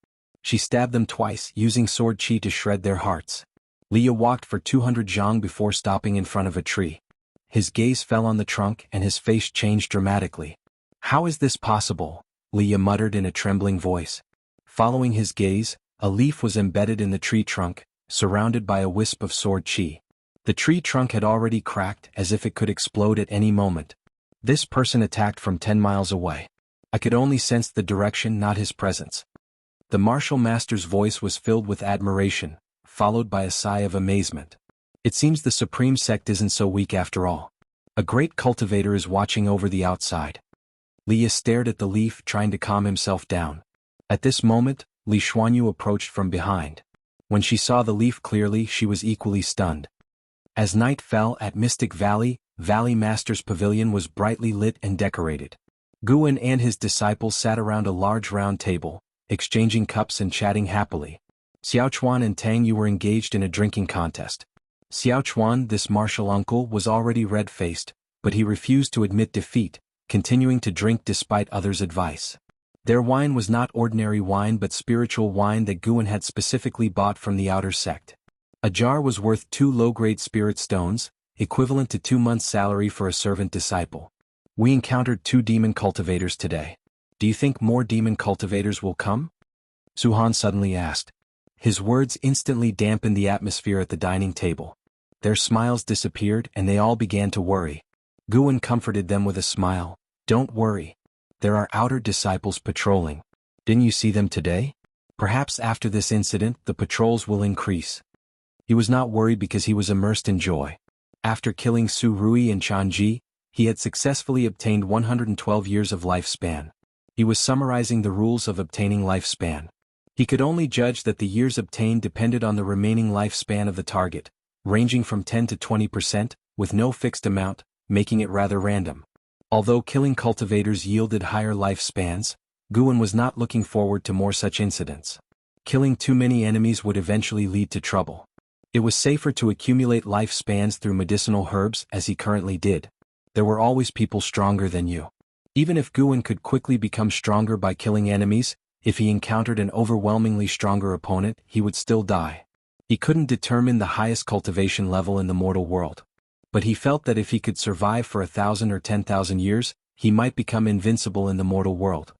She stabbed them twice, using sword chi to shred their hearts. Li Ya walked for 200 zhang before stopping in front of a tree. His gaze fell on the trunk and his face changed dramatically. "How is this possible?" Li Ya muttered in a trembling voice. Following his gaze, a leaf was embedded in the tree trunk, surrounded by a wisp of sword chi. The tree trunk had already cracked as if it could explode at any moment. This person attacked from 10 miles away. I could only sense the direction, not his presence. The martial master's voice was filled with admiration, followed by a sigh of amazement. It seems the Supreme Sect isn't so weak after all. A great cultivator is watching over the outside. Li Ya stared at the leaf, trying to calm himself down. At this moment, Li Xuanyu approached from behind. When she saw the leaf clearly, she was equally stunned. As night fell at Mystic Valley, Valley Master's pavilion was brightly lit and decorated. Guan and his disciples sat around a large round table, exchanging cups and chatting happily. Xiaochuan and Tang Yu were engaged in a drinking contest. Xiaochuan, this martial uncle, was already red-faced, but he refused to admit defeat, continuing to drink despite others' advice. Their wine was not ordinary wine but spiritual wine that Guan had specifically bought from the outer sect. A jar was worth 2 low-grade spirit stones, equivalent to 2 months' salary for a servant disciple. We encountered 2 demon cultivators today. Do you think more demon cultivators will come? Suhan suddenly asked. His words instantly dampened the atmosphere at the dining table. Their smiles disappeared and they all began to worry. Guan comforted them with a smile. Don't worry. There are outer disciples patrolling. Didn't you see them today? Perhaps after this incident the patrols will increase. He was not worried because he was immersed in joy. After killing Su Ruye and Chanji, he had successfully obtained 112 years of lifespan. He was summarizing the rules of obtaining lifespan. He could only judge that the years obtained depended on the remaining lifespan of the target, ranging from 10 to 20%, with no fixed amount, making it rather random. Although killing cultivators yielded higher lifespans, Guan was not looking forward to more such incidents. Killing too many enemies would eventually lead to trouble. It was safer to accumulate lifespans through medicinal herbs as he currently did. There were always people stronger than you. Even if Guan could quickly become stronger by killing enemies, if he encountered an overwhelmingly stronger opponent, he would still die. He couldn't determine the highest cultivation level in the mortal world. But he felt that if he could survive for 1,000 or 10,000 years, he might become invincible in the mortal world.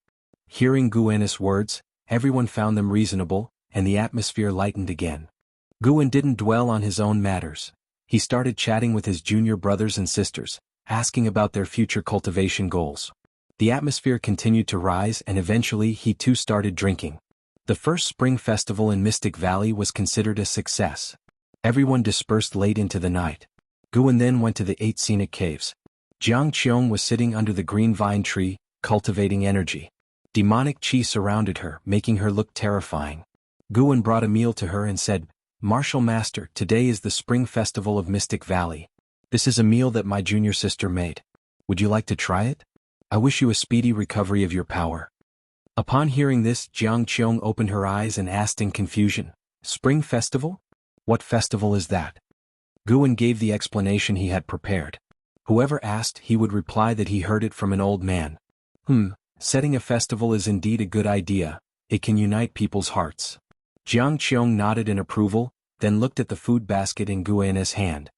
Hearing Guan's words, everyone found them reasonable, and the atmosphere lightened again. Guan didn't dwell on his own matters. He started chatting with his junior brothers and sisters, asking about their future cultivation goals. The atmosphere continued to rise and eventually he too started drinking. The first spring festival in Mystic Valley was considered a success. Everyone dispersed late into the night. Guan then went to the 8 scenic caves. Qiong was sitting under the green vine tree, cultivating energy. Demonic chi surrounded her, making her look terrifying. Guan brought a meal to her and said, "Martial Master, today is the spring festival of Mystic Valley. This is a meal that my junior sister made. Would you like to try it? I wish you a speedy recovery of your power." Upon hearing this, Qiong opened her eyes and asked in confusion, "Spring festival? What festival is that?" Guan gave the explanation he had prepared. Whoever asked, he would reply that he heard it from an old man. Setting a festival is indeed a good idea. It can unite people's hearts. Qiong nodded in approval, then looked at the food basket in Guan's hand.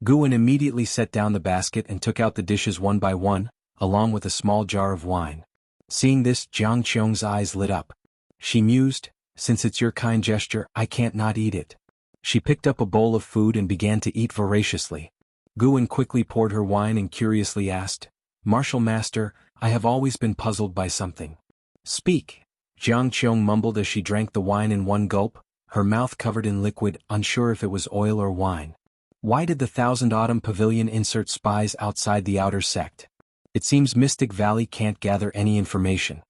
Guan immediately set down the basket and took out the dishes one by one, along with a small jar of wine. Seeing this, Qiong's eyes lit up. She mused, "Since it's your kind gesture, I can't not eat it." She picked up a bowl of food and began to eat voraciously. Guan quickly poured her wine and curiously asked, "Martial Master, I have always been puzzled by something." "Speak." Qiong mumbled as she drank the wine in one gulp, her mouth covered in liquid, unsure if it was oil or wine. "Why did the Thousand Autumn Pavilion insert spies outside the outer sect? It seems Mystic Valley can't gather any information."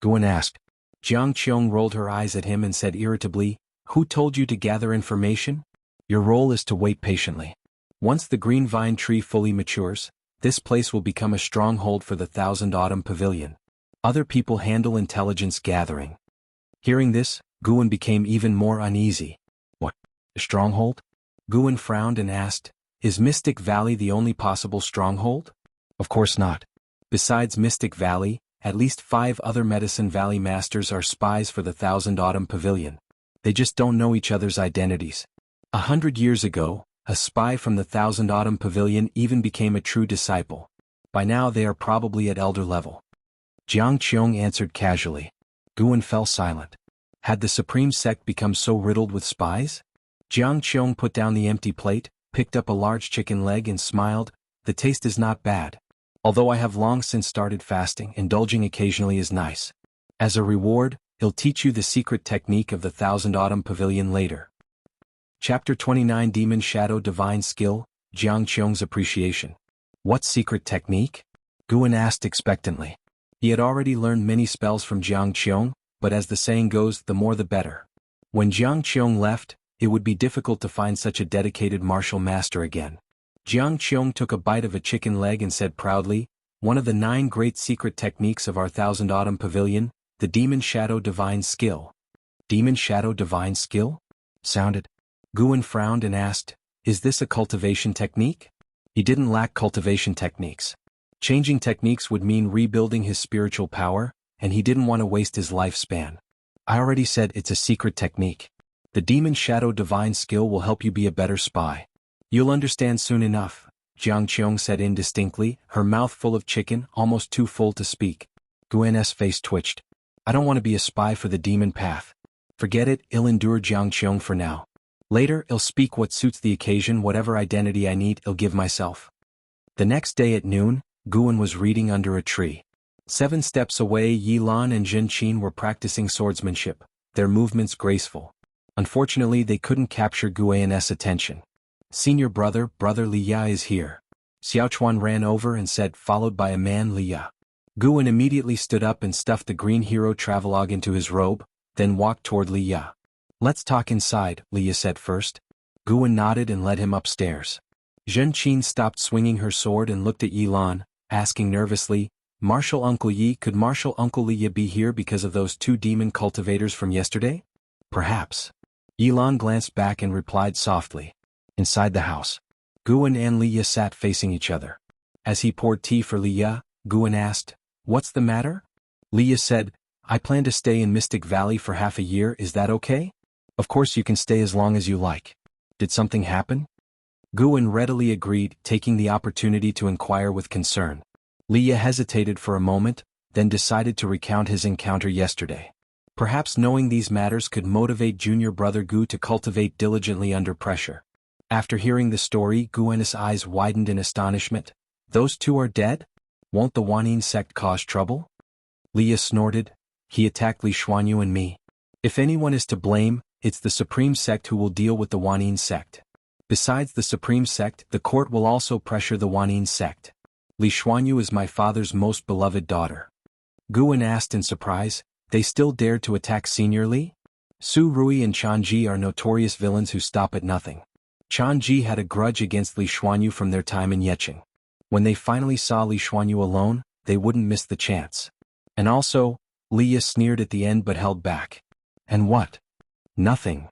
Guan asked. Qiong rolled her eyes at him and said irritably, "Who told you to gather information? Your role is to wait patiently. Once the green vine tree fully matures, this place will become a stronghold for the Thousand Autumn Pavilion. Other people handle intelligence gathering." Hearing this, Guan became even more uneasy. "What? A stronghold?" Guan frowned and asked, "Is Mystic Valley the only possible stronghold?" "Of course not. Besides Mystic Valley, at least 5 other Medicine Valley Masters are spies for the Thousand Autumn Pavilion. They just don't know each other's identities. 100 years ago, a spy from the Thousand Autumn Pavilion even became a true disciple. By now they are probably at elder level." Qiong answered casually. Guan fell silent. Had the Supreme Sect become so riddled with spies? Qiong put down the empty plate, picked up a large chicken leg and smiled, "The taste is not bad. Although I have long since started fasting, indulging occasionally is nice. As a reward, he'll teach you the secret technique of the Thousand Autumn Pavilion later." Chapter 29 Demon Shadow Divine Skill, Qiong's Appreciation. "What secret technique?" Guan asked expectantly. He had already learned many spells from Qiong, but as the saying goes, the more the better. When Qiong left, it would be difficult to find such a dedicated martial master again. Qiong took a bite of a chicken leg and said proudly, "One of the 9 great secret techniques of our Thousand Autumn Pavilion, the Demon Shadow Divine Skill." "Demon Shadow Divine Skill?" Sounded. Guan frowned and asked, "Is this a cultivation technique?" He didn't lack cultivation techniques. Changing techniques would mean rebuilding his spiritual power, and he didn't want to waste his lifespan. "I already said it's a secret technique. The Demon Shadow Divine Skill will help you be a better spy. You'll understand soon enough, Qiong said indistinctly, her mouth full of chicken, almost too full to speak. Guan's face twitched. I don't want to be a spy for the demon path. Forget it, I'll endure Qiong for now. Later, I'll speak what suits the occasion, whatever identity I need, I'll give myself. The next day at noon, Guan was reading under a tree. 7 steps away, Yilan and Zhenqin were practicing swordsmanship, their movements graceful. Unfortunately, they couldn't capture Guan's attention. Senior brother Liya is here. Xiaochuan ran over and said, followed by a man, Liya. Guan immediately stood up and stuffed the green hero travelogue into his robe, then walked toward Liya. Let's talk inside, Liya said first. Guan nodded and led him upstairs. Zhenqin stopped swinging her sword and looked at Yilan, asking nervously, Martial Uncle Yi, could Martial Uncle Liya be here because of those 2 demon cultivators from yesterday? Perhaps. Yilan glanced back and replied softly. Inside the house. Guan and Liya sat facing each other. As he poured tea for Liya, Guan asked, What's the matter? Liya said, I plan to stay in Mystic Valley for half a year, is that okay? Of course you can stay as long as you like. Did something happen? Guan readily agreed, taking the opportunity to inquire with concern. Liya hesitated for a moment, then decided to recount his encounter yesterday. Perhaps knowing these matters could motivate junior brother Gu to cultivate diligently under pressure. After hearing the story, Guan's eyes widened in astonishment. Those 2 are dead? Won't the Wanyin sect cause trouble? Liya snorted. He attacked Li Xuanyu and me. If anyone is to blame, it's the Supreme Sect who will deal with the Wanyin sect. Besides the Supreme Sect, the court will also pressure the Wanyin sect. Li Xuanyu is my father's most beloved daughter. Guan asked in surprise, they still dared to attack Senior Li? Su Ruye and Changji are notorious villains who stop at nothing. Changji had a grudge against Li Xuanyu from their time in Yeqing. When they finally saw Li Xuanyu alone, they wouldn't miss the chance. And also, Liya sneered at the end but held back. And what? Nothing.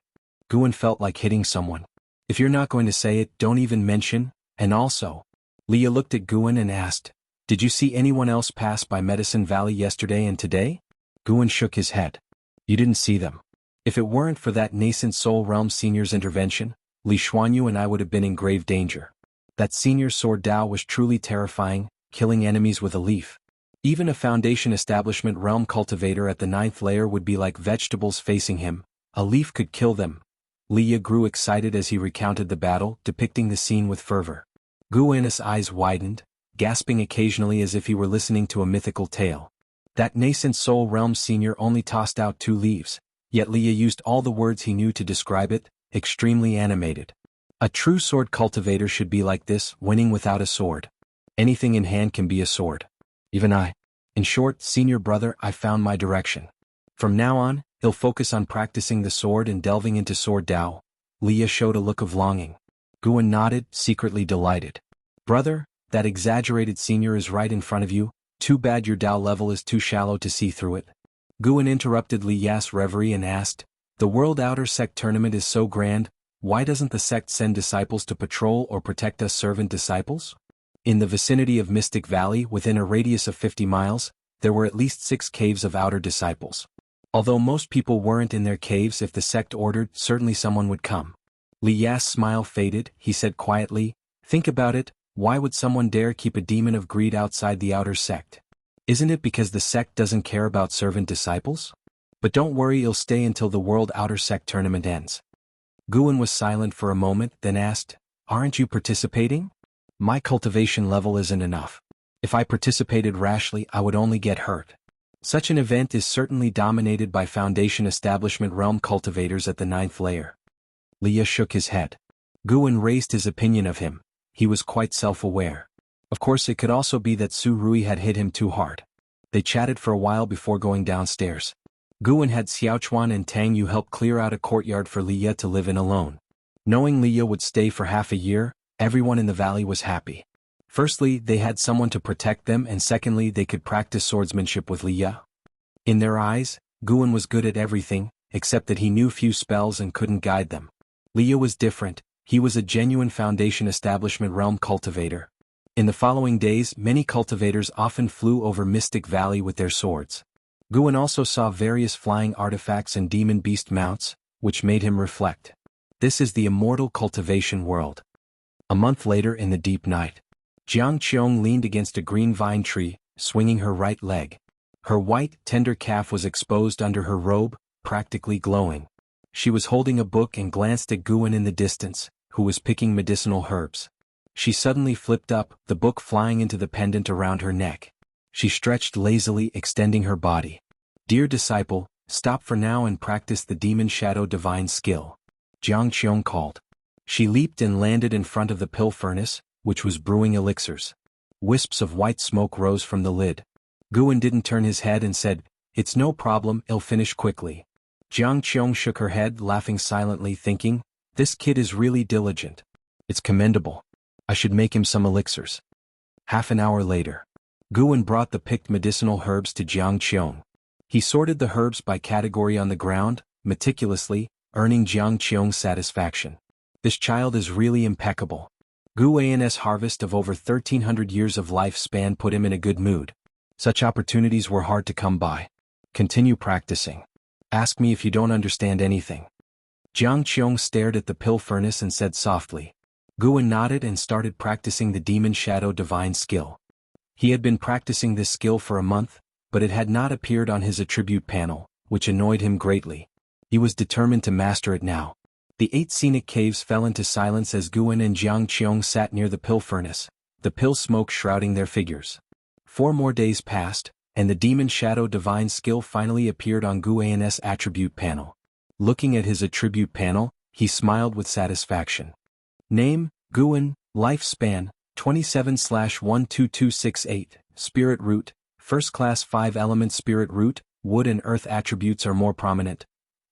Guan felt like hitting someone. If you're not going to say it, don't even mention, and also. Liya looked at Guan and asked, Did you see anyone else pass by Medicine Valley yesterday and today? Guan shook his head. You didn't see them. If it weren't for that Nascent Soul Realm senior's intervention, Li Xuanyu and I would have been in grave danger. That senior sword Dao was truly terrifying, killing enemies with a leaf. Even a Foundation Establishment Realm cultivator at the 9th layer would be like vegetables facing him. A leaf could kill them. Liya grew excited as he recounted the battle, depicting the scene with fervor. Guan's eyes widened, gasping occasionally as if he were listening to a mythical tale. That Nascent Soul Realm senior only tossed out 2 leaves, yet Liya used all the words he knew to describe it, extremely animated. A true sword cultivator should be like this, winning without a sword. Anything in hand can be a sword. Even I. In short, senior brother, I found my direction. From now on, he'll focus on practicing the sword and delving into sword Dao. Liya showed a look of longing. Guan nodded, secretly delighted. Brother, that exaggerated senior is right in front of you. Too bad your Dao level is too shallow to see through it. Guan interrupted Liya's reverie and asked, The World Outer Sect tournament is so grand, why doesn't the sect send disciples to patrol or protect us servant disciples? In the vicinity of Mystic Valley, within a radius of 50 miles, there were at least 6 caves of outer disciples. Although most people weren't in their caves, if the sect ordered, certainly someone would come. Liya's smile faded, he said quietly, Think about it, why would someone dare keep a demon of greed outside the outer sect? Isn't it because the sect doesn't care about servant disciples? But don't worry, it'll stay until the World Outer Sect tournament ends. Guan was silent for a moment, then asked, Aren't you participating? My cultivation level isn't enough. If I participated rashly, I would only get hurt. Such an event is certainly dominated by Foundation Establishment Realm cultivators at the 9th layer. Liya shook his head. Guan raised his opinion of him. He was quite self-aware. Of course, it could also be that Su Ruye had hit him too hard. They chatted for a while before going downstairs. Guan had Xiaochuan and Tang Yu help clear out a courtyard for Liya to live in alone. Knowing Liya would stay for half a year, everyone in the valley was happy. Firstly, they had someone to protect them, and secondly, they could practice swordsmanship with Liya. In their eyes, Guan was good at everything, except that he knew few spells and couldn't guide them. Liya was different. He was a genuine Foundation Establishment Realm cultivator. In the following days, many cultivators often flew over Mystic Valley with their swords. Guan also saw various flying artifacts and demon beast mounts, which made him reflect. This is the immortal cultivation world. A month later in the deep night, Qiong leaned against a green vine tree, swinging her right leg. Her white, tender calf was exposed under her robe, practically glowing. She was holding a book and glanced at Guan in the distance, who was picking medicinal herbs. She suddenly flipped up, the book flying into the pendant around her neck. She stretched lazily, extending her body. "Dear disciple, stop for now and practice the demon shadow divine skill," Qiong called. She leaped and landed in front of the pill furnace, which was brewing elixirs. Wisps of white smoke rose from the lid. Guan didn't turn his head and said, "It's no problem, I'll finish quickly." Qiong shook her head, laughing silently, thinking, "This kid is really diligent. It's commendable. I should make him some elixirs." Half an hour later, Guan brought the picked medicinal herbs to Qiong. He sorted the herbs by category on the ground, meticulously, earning Qiong's satisfaction. "This child is really impeccable." Guan's harvest of over 1,300 years of lifespan put him in a good mood. Such opportunities were hard to come by. "Continue practicing. Ask me if you don't understand anything." Qiong stared at the pill furnace and said softly. Guan nodded and started practicing the demon shadow divine skill. He had been practicing this skill for a month, but it had not appeared on his attribute panel, which annoyed him greatly. He was determined to master it now. The 8 scenic caves fell into silence as Guan and Qiong sat near the pill furnace, the pill smoke shrouding their figures. 4 more days passed, and the demon shadow divine skill finally appeared on Guan's attribute panel. Looking at his attribute panel, he smiled with satisfaction. Name, Guan, lifespan, 27/12268, spirit root, first class 5 element spirit root, wood and earth attributes are more prominent.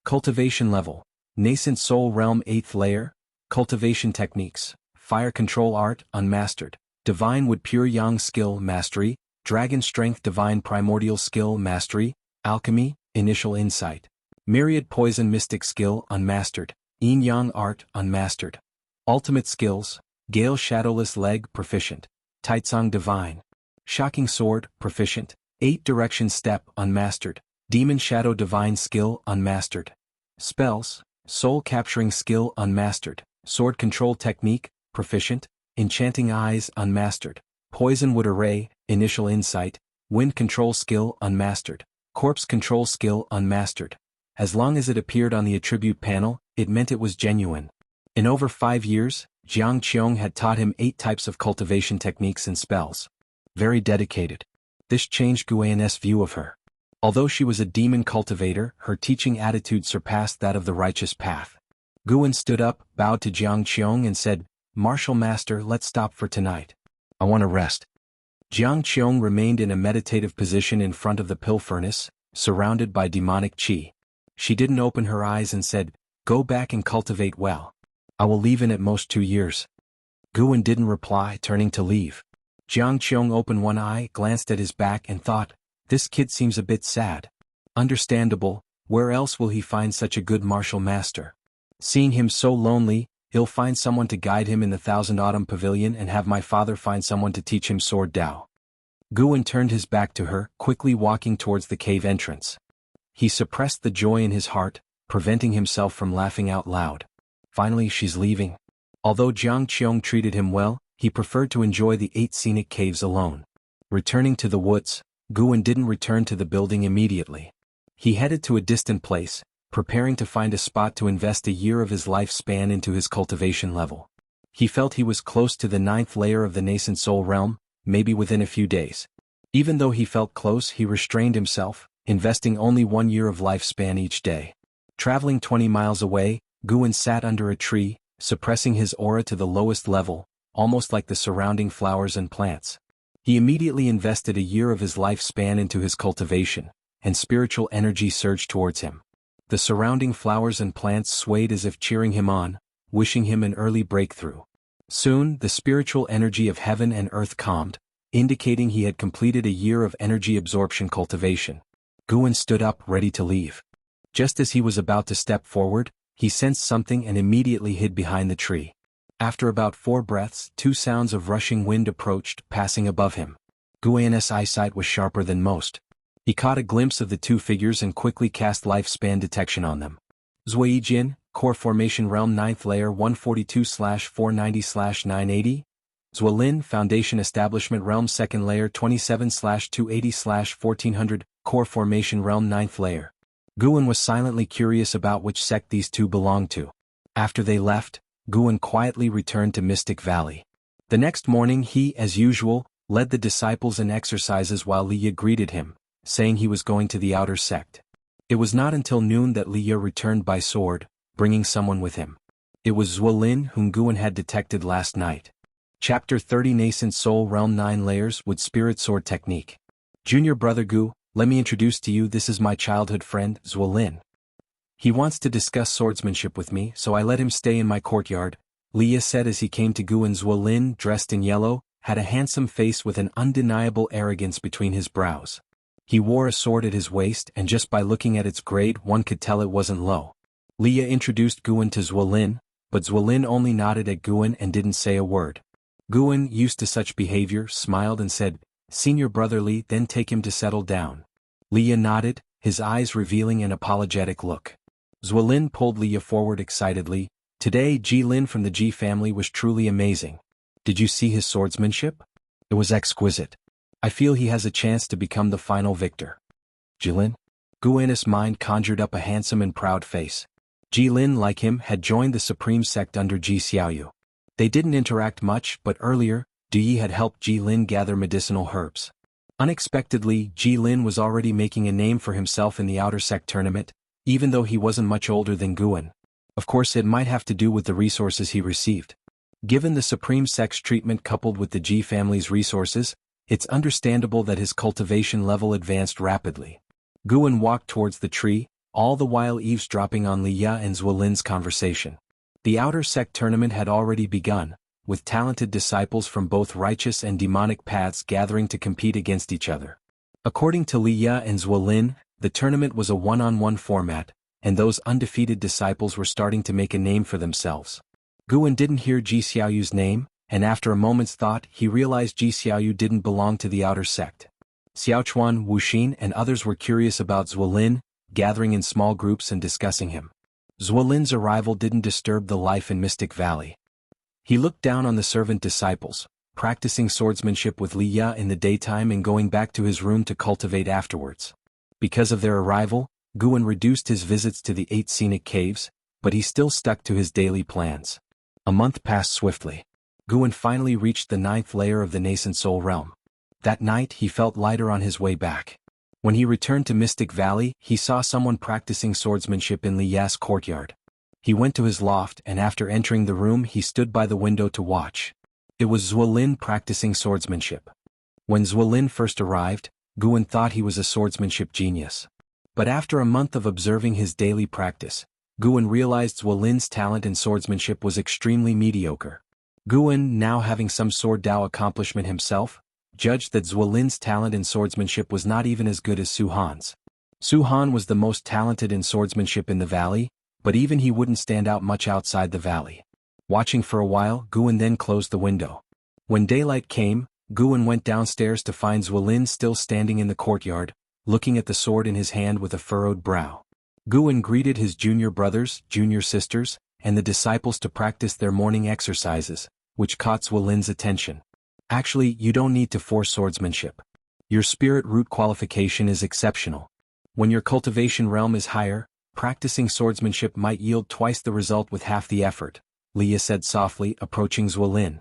Cultivation level, Nascent Soul Realm 8th layer, cultivation techniques, fire control art, unmastered, divine wood pure yang skill, mastery, dragon strength divine primordial skill, mastery, alchemy, initial insight, myriad poison mystic skill, unmastered, yin yang art, unmastered. Ultimate skills, Gale shadowless leg, proficient, Taicang divine, shocking sword, proficient, 8 direction step, unmastered, demon shadow divine skill, unmastered. Spells, soul capturing skill, unmastered, sword control technique, proficient, enchanting eyes, unmastered, poison wood array, initial insight, wind control skill, unmastered, corpse control skill, unmastered. As long as it appeared on the attribute panel, it meant it was genuine. In over 5 years, Qiong had taught him 8 types of cultivation techniques and spells. Very dedicated. This changed Guan's view of her. Although she was a demon cultivator, her teaching attitude surpassed that of the righteous path. Guan stood up, bowed to Qiong and said, "Martial master, let's stop for tonight. I want to rest." Qiong remained in a meditative position in front of the pill furnace, surrounded by demonic qi. She didn't open her eyes and said, "Go back and cultivate well. I will leave in at most 2 years." Guan didn't reply, turning to leave. Qiong opened one eye, glanced at his back and thought, "This kid seems a bit sad." Understandable, where else will he find such a good martial master? Seeing him so lonely, he'll find someone to guide him in the Thousand Autumn Pavilion and have my father find someone to teach him sword Dao. Guan turned his back to her, quickly walking towards the cave entrance. He suppressed the joy in his heart, preventing himself from laughing out loud. Finally she's leaving. Although Qiong treated him well, he preferred to enjoy the 8 scenic caves alone. Returning to the woods, Guan didn't return to the building immediately. He headed to a distant place, preparing to find a spot to invest a year of his lifespan into his cultivation level. He felt he was close to the 9th layer of the Nascent Soul Realm, maybe within a few days. Even though he felt close, he restrained himself, investing only 1 year of lifespan each day. Traveling 20 miles away, Guan sat under a tree, suppressing his aura to the lowest level, almost like the surrounding flowers and plants. He immediately invested a year of his lifespan into his cultivation, and spiritual energy surged towards him. The surrounding flowers and plants swayed as if cheering him on, wishing him an early breakthrough. Soon, the spiritual energy of heaven and earth calmed, indicating he had completed a year of energy absorption cultivation. Guan stood up, ready to leave. Just as he was about to step forward, he sensed something and immediately hid behind the tree. After about 4 breaths, 2 sounds of rushing wind approached, passing above him. Guan's eyesight was sharper than most. He caught a glimpse of the 2 figures and quickly cast lifespan detection on them. Ziwei, Core Formation Realm 9th Layer 142/490/980. Zuelin Foundation Establishment Realm 2nd Layer 27/280/1400. Core Formation Realm 9th Layer. Guan was silently curious about which sect these two belonged to. After they left, Guan quietly returned to Mystic Valley. The next morning he, as usual, led the disciples in exercises while Liye greeted him, saying he was going to the outer sect. It was not until noon that Liye returned by sword, bringing someone with him. It was Zuelin whom Guan had detected last night. Chapter 30 Nascent Soul Realm 9 Layers with Spirit Sword Technique. Junior Brother Gu, let me introduce to you, this is my childhood friend, Zuelin. He wants to discuss swordsmanship with me, so I let him stay in my courtyard, Liye said as he came to Gu, and Zuelin, dressed in yellow, had a handsome face with an undeniable arrogance between his brows. He wore a sword at his waist, and just by looking at its grade one could tell it wasn't low. Liye introduced Guan to Zuelin, but Zuelin only nodded at Guan and didn't say a word. Guan, used to such behavior, smiled and said, "Senior Brother Li, then take him to settle down." Liye nodded, his eyes revealing an apologetic look. Zuelin pulled Liye forward excitedly. "Today Jilin from the Ji family was truly amazing. Did you see his swordsmanship? It was exquisite. I feel he has a chance to become the final victor." Jilin? Guan's mind conjured up a handsome and proud face. Jilin, like him, had joined the supreme sect under Ji Xiaoyu. They didn't interact much, but earlier, Duyi had helped Jilin gather medicinal herbs. Unexpectedly, Jilin was already making a name for himself in the outer sect tournament, even though he wasn't much older than Guan. Of course, it might have to do with the resources he received. Given the supreme sect's treatment coupled with the Ji family's resources, it's understandable that his cultivation level advanced rapidly. Guan walked towards the tree, all the while eavesdropping on Liye and Zuelin's conversation. The outer sect tournament had already begun, with talented disciples from both righteous and demonic paths gathering to compete against each other. According to Liye and Zuelin, the tournament was a one-on-one format, and those undefeated disciples were starting to make a name for themselves. Guan didn't hear Ji Xiaoyu's name, and after a moment's thought he realized Ji Xiaoyu didn't belong to the outer sect. Xiaochuan, Wuxin and others were curious about Zuelin, gathering in small groups and discussing him. Zuelin's arrival didn't disturb the life in Mystic Valley. He looked down on the servant disciples, practicing swordsmanship with Liye in the daytime and going back to his room to cultivate afterwards. Because of their arrival, Guan reduced his visits to the 8 scenic caves, but he still stuck to his daily plans. A month passed swiftly. Guan finally reached the 9th layer of the Nascent Soul Realm. That night he felt lighter on his way back. When he returned to Mystic Valley, he saw someone practicing swordsmanship in Liye's courtyard. He went to his loft, and after entering the room he stood by the window to watch. It was Zuelin practicing swordsmanship. When Zuelin first arrived, Guan thought he was a swordsmanship genius. But after a month of observing his daily practice, Guan realized Zuelin's talent in swordsmanship was extremely mediocre. Guan, now having some sword Dao accomplishment himself, judged that Zuelin's talent in swordsmanship was not even as good as Su Han's. Su Han was the most talented in swordsmanship in the valley, but even he wouldn't stand out much outside the valley. Watching for a while, Guan then closed the window. When daylight came, Guan went downstairs to find Zuelin still standing in the courtyard, looking at the sword in his hand with a furrowed brow. Guan greeted his junior brothers, junior sisters, and the disciples to practice their morning exercises, which caught Zuelin's attention. "Actually, you don't need to force swordsmanship. Your spirit root qualification is exceptional. When your cultivation realm is higher, practicing swordsmanship might yield twice the result with half the effort," Liye said softly, approaching Zuelin.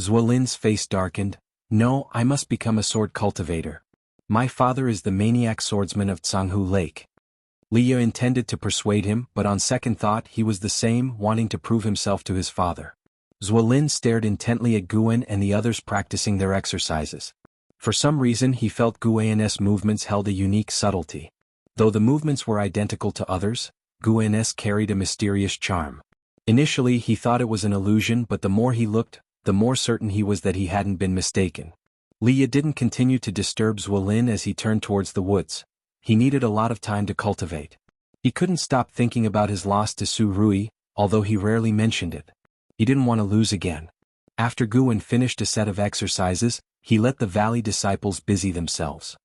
Zuelin's face darkened. "No, I must become a sword cultivator. My father is the maniac swordsman of Jianghu Lake." Liye intended to persuade him, but on second thought he was the same, wanting to prove himself to his father. Zuelin stared intently at Guan and the others practicing their exercises. For some reason he felt Guan's movements held a unique subtlety. Though the movements were identical to others, Guan's carried a mysterious charm. Initially he thought it was an illusion, but the more he looked, the more certain he was that he hadn't been mistaken. Liye didn't continue to disturb Zuelin as he turned towards the woods. He needed a lot of time to cultivate. He couldn't stop thinking about his loss to Su Ruye, although he rarely mentioned it. He didn't want to lose again. After Guan finished a set of exercises, he let the valley disciples busy themselves.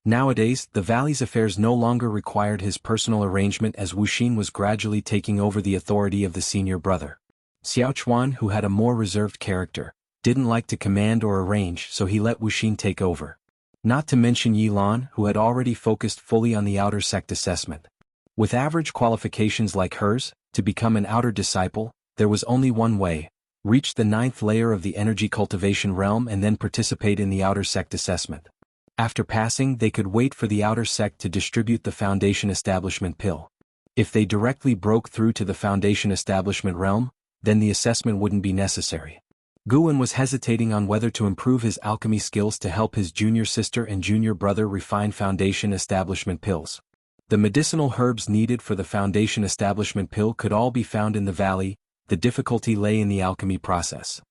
Nowadays, the valley's affairs no longer required his personal arrangement as Wuxin was gradually taking over the authority of the senior brother. Xiao Chuan, who had a more reserved character, didn't like to command or arrange, so he let Wuxin take over. Not to mention Yilan, who had already focused fully on the outer sect assessment. With average qualifications like hers, to become an outer disciple, there was only one way: reach the 9th layer of the energy cultivation realm and then participate in the outer sect assessment. After passing, they could wait for the outer sect to distribute the Foundation Establishment pill. If they directly broke through to the Foundation Establishment realm, then the assessment wouldn't be necessary. Guan was hesitating on whether to improve his alchemy skills to help his junior sister and junior brother refine Foundation Establishment pills. The medicinal herbs needed for the Foundation Establishment pill could all be found in the valley. The difficulty lay in the alchemy process.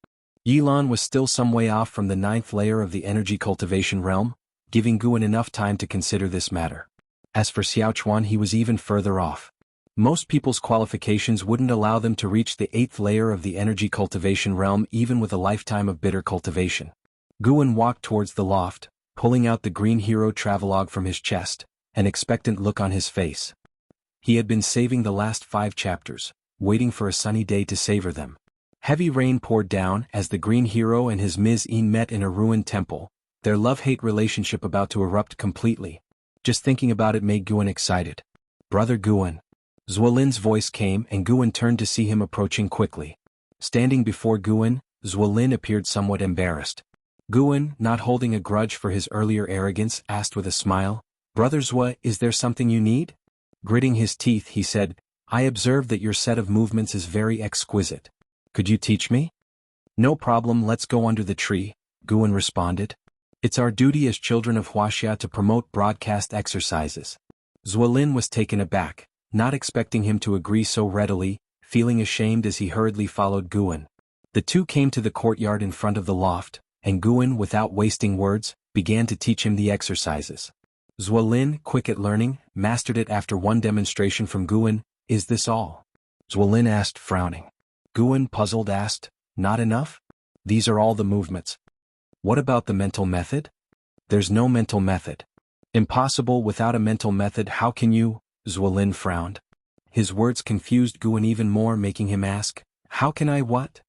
Yilan was still some way off from the 9th layer of the energy cultivation realm, giving Guan enough time to consider this matter. As for Xiao Chuan, he was even further off. Most people's qualifications wouldn't allow them to reach the 8th layer of the energy cultivation realm even with a lifetime of bitter cultivation. Guan walked towards the loft, pulling out the Green Hero travelogue from his chest, an expectant look on his face. He had been saving the last 5 chapters, waiting for a sunny day to savor them. Heavy rain poured down as the Green Hero and his Ms. Yin met in a ruined temple, their love-hate relationship about to erupt completely. Just thinking about it made Guan excited. "Brother Guan." Zuolin's voice came and Guan turned to see him approaching quickly. Standing before Guan, Zuolin appeared somewhat embarrassed. Guan, not holding a grudge for his earlier arrogance, asked with a smile, "Brother Zwe, is there something you need?" Gritting his teeth, he said, "I observed that your set of movements is very exquisite. Could you teach me?" "No problem, let's go under the tree," Guan responded. "It's our duty as children of Wuxia to promote broadcast exercises." Zuolin was taken aback, not expecting him to agree so readily, feeling ashamed as he hurriedly followed Guan. The two came to the courtyard in front of the loft, and Guan, without wasting words, began to teach him the exercises. Zuolin, quick at learning, mastered it after one demonstration from Guan. "Is this all?" Zuolin asked, frowning. Guan, puzzled, asked, "Not enough? These are all the movements. What about the mental method?" "There's no mental method." "Impossible. Without a mental method, how can you?" Zuolin frowned. His words confused Guan even more, making him ask, "How can I what?"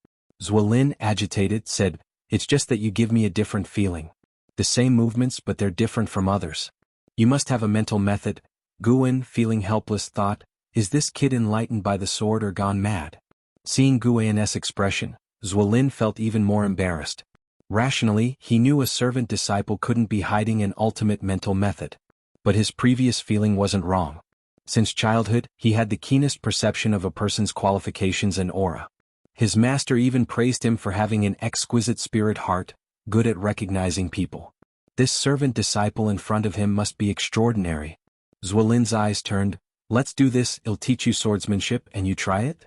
Zuolin, agitated, said, "It's just that you give me a different feeling. The same movements, but they're different from others. You must have a mental method." Guan, feeling helpless, thought, "Is this kid enlightened by the sword or gone mad?" Seeing Guan's expression, Zuolin felt even more embarrassed. Rationally, he knew a servant disciple couldn't be hiding an ultimate mental method. But his previous feeling wasn't wrong. Since childhood, he had the keenest perception of a person's qualifications and aura. His master even praised him for having an exquisite spirit heart, good at recognizing people. This servant disciple in front of him must be extraordinary. Zuolin's eyes turned. "Let's do this, I'll teach you swordsmanship and you try it?"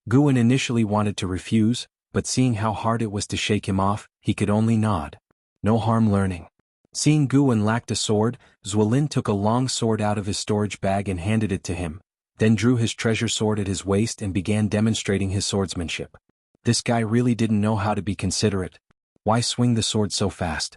Guan initially wanted to refuse, but seeing how hard it was to shake him off, he could only nod. No harm learning. Seeing Guan lacked a sword, Zuolin took a long sword out of his storage bag and handed it to him, then drew his treasure sword at his waist and began demonstrating his swordsmanship. This guy really didn't know how to be considerate. Why swing the sword so fast?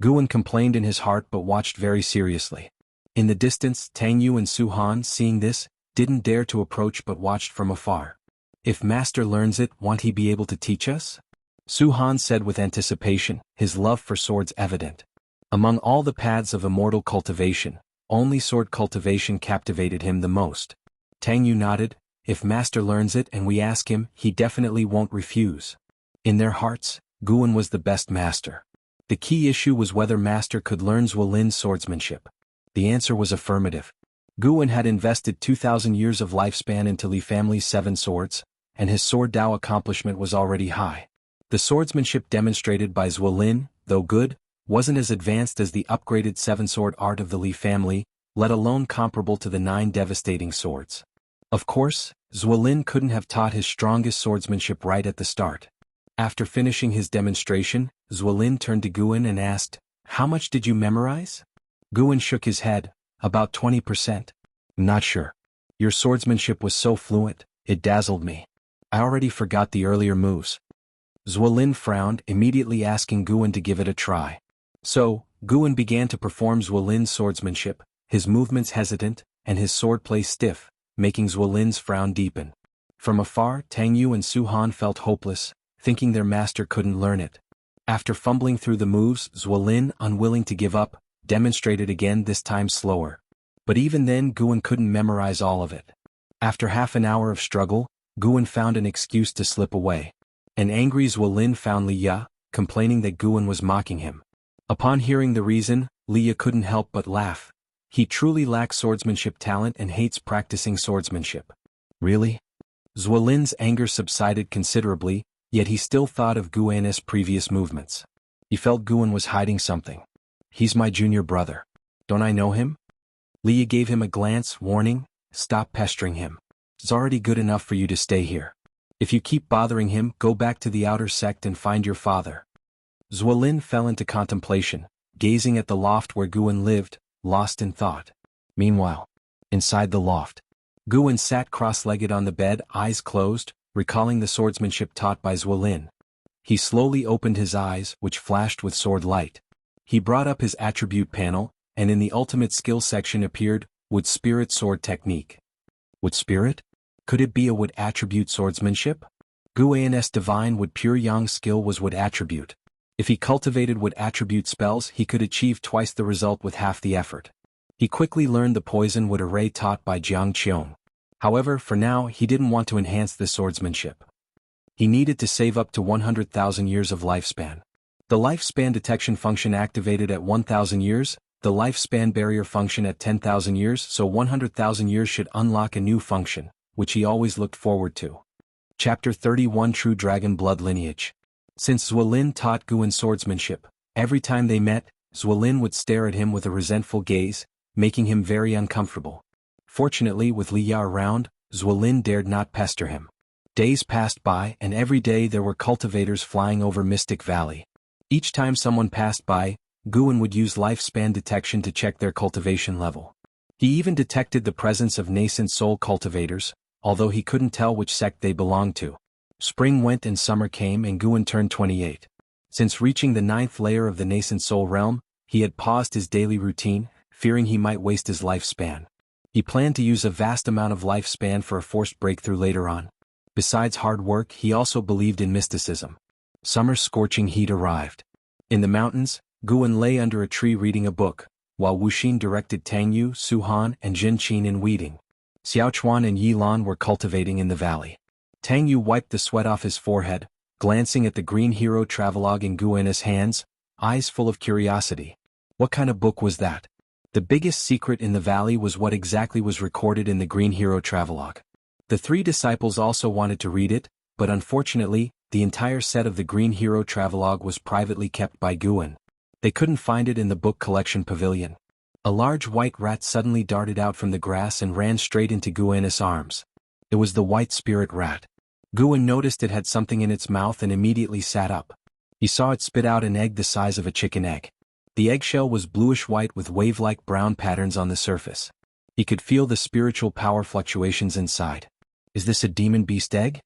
Guan complained in his heart but watched very seriously. In the distance, Tang Yu and Su Han, seeing this, didn't dare to approach but watched from afar. "If Master learns it, won't he be able to teach us?" Su Han said with anticipation, his love for swords evident. Among all the paths of immortal cultivation, only sword cultivation captivated him the most. Tang Yu nodded. "If Master learns it and we ask him, he definitely won't refuse." In their hearts, Guan was the best master. The key issue was whether Master could learn Zuolin's swordsmanship. The answer was affirmative. Guan had invested 2,000 years of lifespan into Li family's 7 swords, and his sword Dao accomplishment was already high. The swordsmanship demonstrated by Zuolin, though good, wasn't as advanced as the upgraded 7-sword art of the Li family, let alone comparable to the 9 devastating swords. Of course, Zuolin couldn't have taught his strongest swordsmanship right at the start. After finishing his demonstration, Zuolin turned to Guan and asked, "How much did you memorize?" Guan shook his head. "About 20%. Not sure. Your swordsmanship was so fluent, it dazzled me. I already forgot the earlier moves." Zuolin frowned, immediately asking Guan to give it a try. So, Guan began to perform Zuolin's swordsmanship, his movements hesitant, and his swordplay stiff, making Zuolin's frown deepen. From afar, Tang Yu and Su Han felt hopeless, thinking their master couldn't learn it. After fumbling through the moves, Zuolin, unwilling to give up, demonstrated again, this time slower. But even then Guan couldn't memorize all of it. After half an hour of struggle, Guan found an excuse to slip away. An angry Zuolin found Li Ya, complaining that Guan was mocking him. Upon hearing the reason, Li Ya couldn't help but laugh. He truly lacks swordsmanship talent and hates practicing swordsmanship. Really? Zuolin's anger subsided considerably, yet he still thought of Guan's previous movements. He felt Guan was hiding something. He's my junior brother. Don't I know him? Li Ya gave him a glance, warning, stop pestering him. It's already good enough for you to stay here. If you keep bothering him, go back to the outer sect and find your father. Zuolin fell into contemplation, gazing at the loft where Guan lived, lost in thought. Meanwhile, inside the loft, Guan sat cross-legged on the bed, eyes closed, recalling the swordsmanship taught by Zuolin. He slowly opened his eyes, which flashed with sword light. He brought up his attribute panel, and in the ultimate skill section appeared, Wood Spirit Sword Technique. Wood Spirit? Could it be a Wood Attribute swordsmanship? Guan's divine Wood Pure Yang skill was Wood Attribute. If he cultivated Wood Attribute spells, he could achieve twice the result with half the effort. He quickly learned the Poison Wood Array taught by Jiang Qiong. However, for now he didn't want to enhance this swordsmanship. He needed to save up to 100,000 years of lifespan. The lifespan detection function activated at 1,000 years, the lifespan barrier function at 10,000 years, so 100,000 years should unlock a new function, which he always looked forward to. Chapter 31 True Dragon Blood Lineage. Since Zuolin taught Guan swordsmanship, every time they met, Zuolin would stare at him with a resentful gaze, making him very uncomfortable. Fortunately, with Li Ya around, Zuolin dared not pester him. Days passed by, and every day there were cultivators flying over Mystic Valley. Each time someone passed by, Guan would use lifespan detection to check their cultivation level. He even detected the presence of nascent soul cultivators, although he couldn't tell which sect they belonged to. Spring went and summer came and Guan turned 28. Since reaching the 9th layer of the Nascent Soul Realm, he had paused his daily routine, fearing he might waste his lifespan. He planned to use a vast amount of lifespan for a forced breakthrough later on. Besides hard work, he also believed in mysticism. Summer's scorching heat arrived. In the mountains, Guan lay under a tree reading a book, while Wuxin directed Tang Yu, Su Han, and Jin Qin in weeding. Xiaochuan and Yi Lan were cultivating in the valley. Tang Yu wiped the sweat off his forehead, glancing at the green hero travelogue in Guan's hands, eyes full of curiosity. What kind of book was that? The biggest secret in the valley was what exactly was recorded in the green hero travelogue. The three disciples also wanted to read it, but unfortunately, the entire set of the green hero travelogue was privately kept by Guan. They couldn't find it in the book collection pavilion. A large white rat suddenly darted out from the grass and ran straight into Guan's arms. It was the white spirit rat. Guan noticed it had something in its mouth and immediately sat up. He saw it spit out an egg the size of a chicken egg. The eggshell was bluish-white with wave-like brown patterns on the surface. He could feel the spiritual power fluctuations inside. Is this a demon beast egg?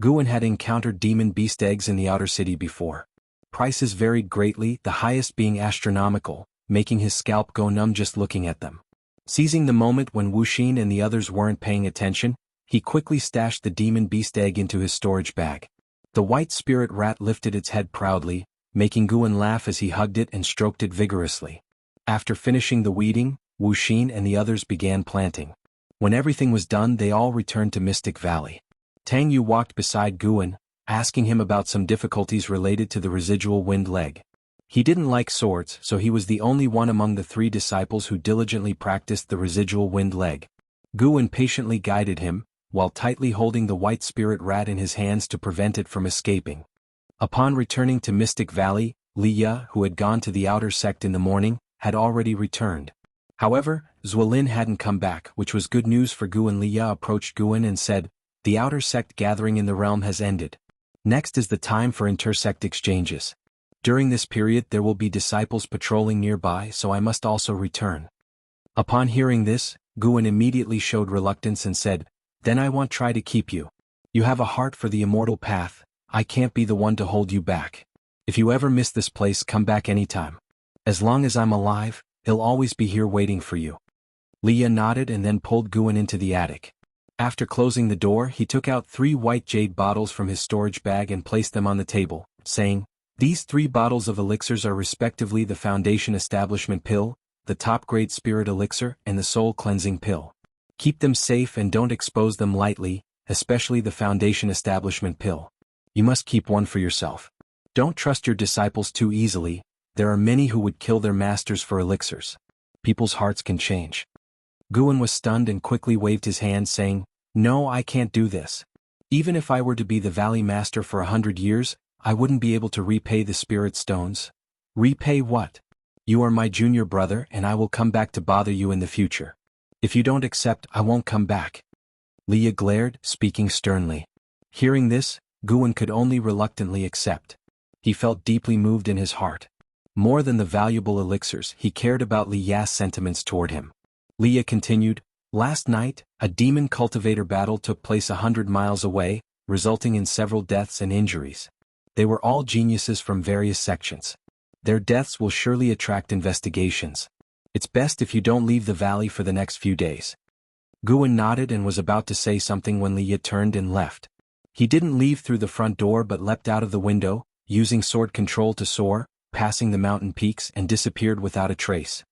Guan had encountered demon beast eggs in the outer city before. Prices varied greatly, the highest being astronomical, making his scalp go numb just looking at them. Seizing the moment when Wuxin and the others weren't paying attention, he quickly stashed the demon beast egg into his storage bag. The white spirit rat lifted its head proudly, making Guan laugh as he hugged it and stroked it vigorously. After finishing the weeding, Wuxin and the others began planting. When everything was done, they all returned to Mystic Valley. Tang Yu walked beside Guan, asking him about some difficulties related to the residual wind leg. He didn't like swords, so he was the only one among the three disciples who diligently practiced the residual wind leg. Guan patiently guided him, while tightly holding the white spirit rat in his hands to prevent it from escaping. Upon returning to Mystic Valley, Li Ya, who had gone to the outer sect in the morning, had already returned. However, Zuolin hadn't come back, which was good news for Guan. Li Ya approached Guan and said, "The outer sect gathering in the realm has ended. Next is the time for intersect exchanges. During this period there will be disciples patrolling nearby, so I must also return." Upon hearing this, Guan immediately showed reluctance and said, "Then I won't try to keep you. You have a heart for the immortal path, I can't be the one to hold you back. If you ever miss this place, come back anytime." As long as I'm alive, he'll always be here waiting for you. Liye nodded and then pulled Guan into the attic. After closing the door, he took out 3 white jade bottles from his storage bag and placed them on the table, saying, "These 3 bottles of elixirs are respectively the Foundation Establishment Pill, the top-grade Spirit Elixir, and the Soul Cleansing Pill. Keep them safe and don't expose them lightly, especially the Foundation Establishment Pill. You must keep one for yourself. Don't trust your disciples too easily, there are many who would kill their masters for elixirs. People's hearts can change." Guan was stunned and quickly waved his hand saying, "No, I can't do this. Even if I were to be the Valley Master for 100 years, I wouldn't be able to repay the Spirit Stones." "Repay what? You are my junior brother and I will come back to bother you in the future. If you don't accept, I won't come back." Liye glared, speaking sternly. Hearing this, Guan could only reluctantly accept. He felt deeply moved in his heart. More than the valuable elixirs, he cared about Liye's sentiments toward him. Liye continued, "Last night, a demon cultivator battle took place 100 miles away, resulting in several deaths and injuries. They were all geniuses from various sections. Their deaths will surely attract investigations. It's best if you don't leave the valley for the next few days." Guan nodded and was about to say something when Liye turned and left. He didn't leave through the front door but leapt out of the window, using sword control to soar, passing the mountain peaks and disappeared without a trace.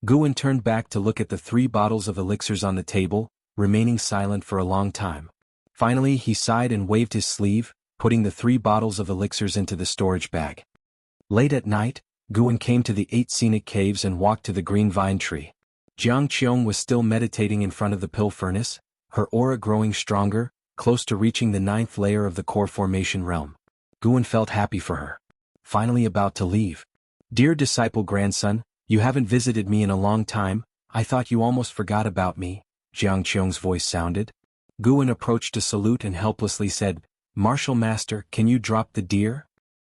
Guan turned back to look at the 3 bottles of elixirs on the table, remaining silent for a long time. Finally he sighed and waved his sleeve, putting the 3 bottles of elixirs into the storage bag. Late at night, Guan came to the 8 scenic caves and walked to the green vine tree. Qiong was still meditating in front of the pill furnace, her aura growing stronger, close to reaching the 9th layer of the core formation realm. Guan felt happy for her. Finally about to leave. "Dear disciple grandson, you haven't visited me in a long time, I thought you almost forgot about me," Qiong's voice sounded. Guan approached to salute and helplessly said, "Martial Master, can you drop the deer?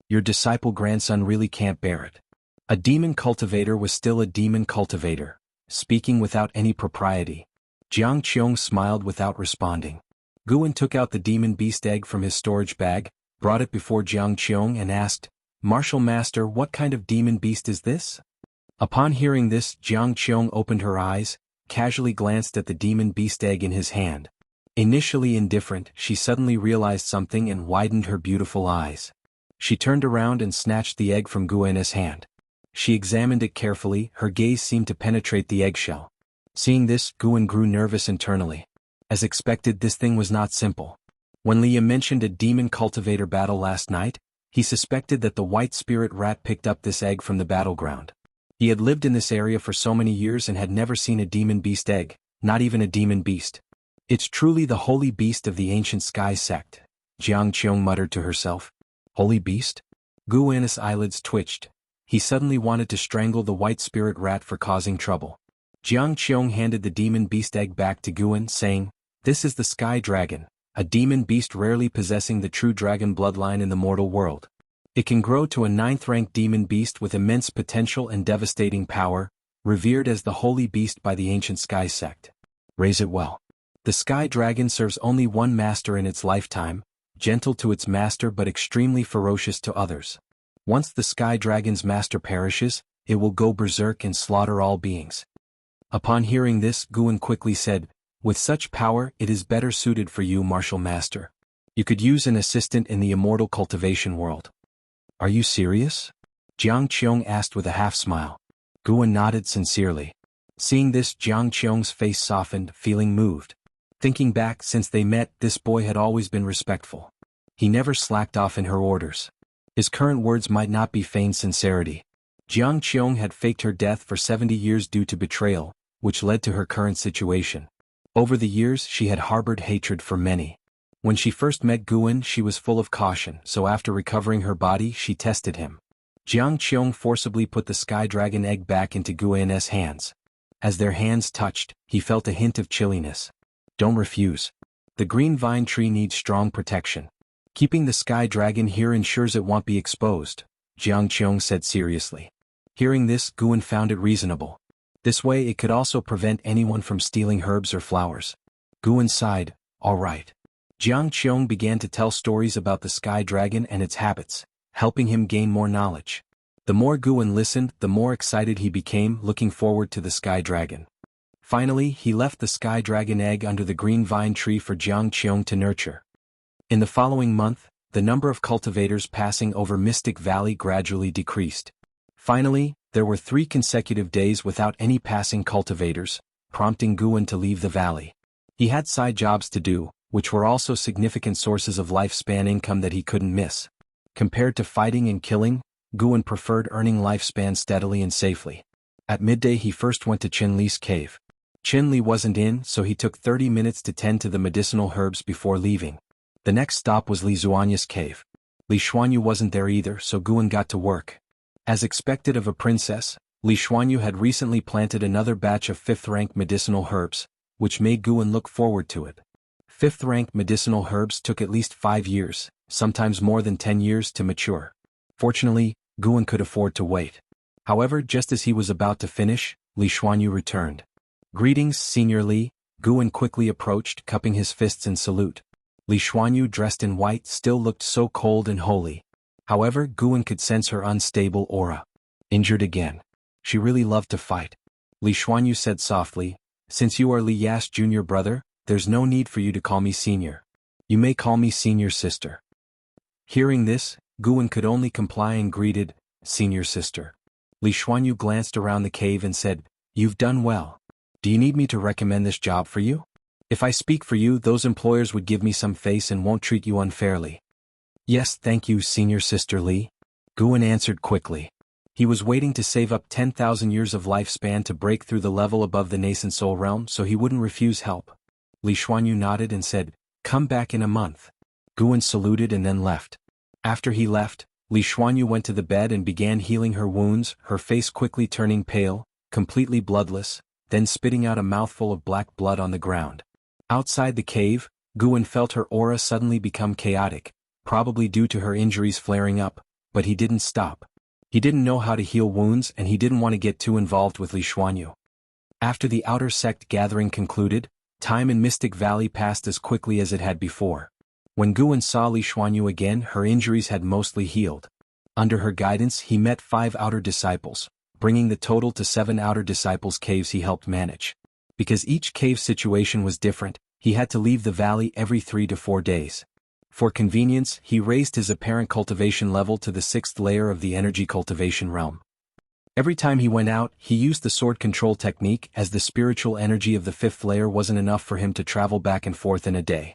Your disciple grandson really can't bear it." A demon cultivator was still a demon cultivator, speaking without any propriety. Qiong smiled without responding. Guan took out the demon beast egg from his storage bag, brought it before Qiong and asked, "Martial Master, what kind of demon beast is this?" Upon hearing this, Qiong opened her eyes, casually glanced at the demon beast egg in his hand. Initially indifferent, she suddenly realized something and widened her beautiful eyes. She turned around and snatched the egg from Guan's hand. She examined it carefully, her gaze seemed to penetrate the eggshell. Seeing this, Guan grew nervous internally. As expected, this thing was not simple. When Liye mentioned a demon cultivator battle last night, he suspected that the white spirit rat picked up this egg from the battleground. He had lived in this area for so many years and had never seen a demon beast egg, not even a demon beast. "It's truly the holy beast of the ancient sky sect," Qiong muttered to herself. "Holy beast?" Guan's eyelids twitched. He suddenly wanted to strangle the white spirit rat for causing trouble. Qiong handed the demon beast egg back to Guan, saying, "This is the sky dragon, a demon beast rarely possessing the true dragon bloodline in the mortal world. It can grow to a 9th-rank demon beast with immense potential and devastating power, revered as the holy beast by the ancient sky sect. Raise it well. The sky dragon serves only one master in its lifetime, gentle to its master but extremely ferocious to others. Once the sky dragon's master perishes, it will go berserk and slaughter all beings." Upon hearing this, Guan quickly said, "With such power, it is better suited for you, Martial Master. You could use an assistant in the immortal cultivation world." "Are you serious?" Qiong asked with a half-smile. Guan nodded sincerely. Seeing this, Qiong's face softened, feeling moved. Thinking back, since they met, this boy had always been respectful. He never slacked off in her orders. His current words might not be feigned sincerity. Qiong had faked her death for 70 years due to betrayal, which led to her current situation. Over the years, she had harbored hatred for many. When she first met Guan, she was full of caution, so after recovering her body, she tested him. Qiong forcibly put the sky dragon egg back into Guan's hands. As their hands touched, he felt a hint of chilliness. "Don't refuse. The green vine tree needs strong protection. Keeping the sky dragon here ensures it won't be exposed," Qiong said seriously. Hearing this, Guan found it reasonable. This way it could also prevent anyone from stealing herbs or flowers. Guan sighed, "All right." Qiong began to tell stories about the sky dragon and its habits, helping him gain more knowledge. The more Guan listened, the more excited he became, looking forward to the Sky Dragon. Finally, he left the Sky Dragon egg under the green vine tree for Qiong to nurture. In the following month, the number of cultivators passing over Mystic Valley gradually decreased. Finally, there were 3 consecutive days without any passing cultivators, prompting Guan to leave the valley. He had side jobs to do, which were also significant sources of lifespan income that he couldn't miss. Compared to fighting and killing, Guan preferred earning lifespan steadily and safely. At midday he first went to Qin Li's cave. Qin Li wasn't in, so he took 30 minutes to tend to the medicinal herbs before leaving. The next stop was Li Zuanya's cave. Li Xuanyu wasn't there either, so Guan got to work. As expected of a princess, Li Xuanyu had recently planted another batch of 5th-rank medicinal herbs, which made Guan look forward to it. 5th-rank medicinal herbs took at least 5 years, sometimes more than 10 years to mature. Fortunately, Guan could afford to wait. However, just as he was about to finish, Li Xuanyu returned. "Greetings, Senior Li," Guan quickly approached, cupping his fists in salute. Li Xuanyu, dressed in white, still looked so cold and holy. However, Guan could sense her unstable aura. Injured again. She really loved to fight. Li Xuanyu said softly, "Since you are Li Ya's junior brother, there's no need for you to call me senior. You may call me senior sister." Hearing this, Guan could only comply and greeted, "Senior sister." Li Xuanyu glanced around the cave and said, "You've done well. Do you need me to recommend this job for you? If I speak for you, those employers would give me some face and won't treat you unfairly." "Yes, thank you, Senior Sister Li," Guan answered quickly. He was waiting to save up 10,000 years of lifespan to break through the level above the Nascent Soul Realm, so he wouldn't refuse help. Li Xuanyu nodded and said, "Come back in a month." Guan saluted and then left. After he left, Li Xuanyu went to the bed and began healing her wounds, her face quickly turning pale, completely bloodless, then spitting out a mouthful of black blood on the ground. Outside the cave, Guan felt her aura suddenly become chaotic, probably due to her injuries flaring up, but he didn't stop. He didn't know how to heal wounds and he didn't want to get too involved with Li Xuanyu. After the outer sect gathering concluded, time in Mystic Valley passed as quickly as it had before. When Guan saw Li Xuanyu again, her injuries had mostly healed. Under her guidance, he met 5 outer disciples, bringing the total to 7 outer disciples' caves he helped manage. Because each cave situation was different, he had to leave the valley every 3 to 4 days. For convenience, he raised his apparent cultivation level to the 6th layer of the energy cultivation realm. Every time he went out, he used the sword control technique, as the spiritual energy of the 5th layer wasn't enough for him to travel back and forth in a day.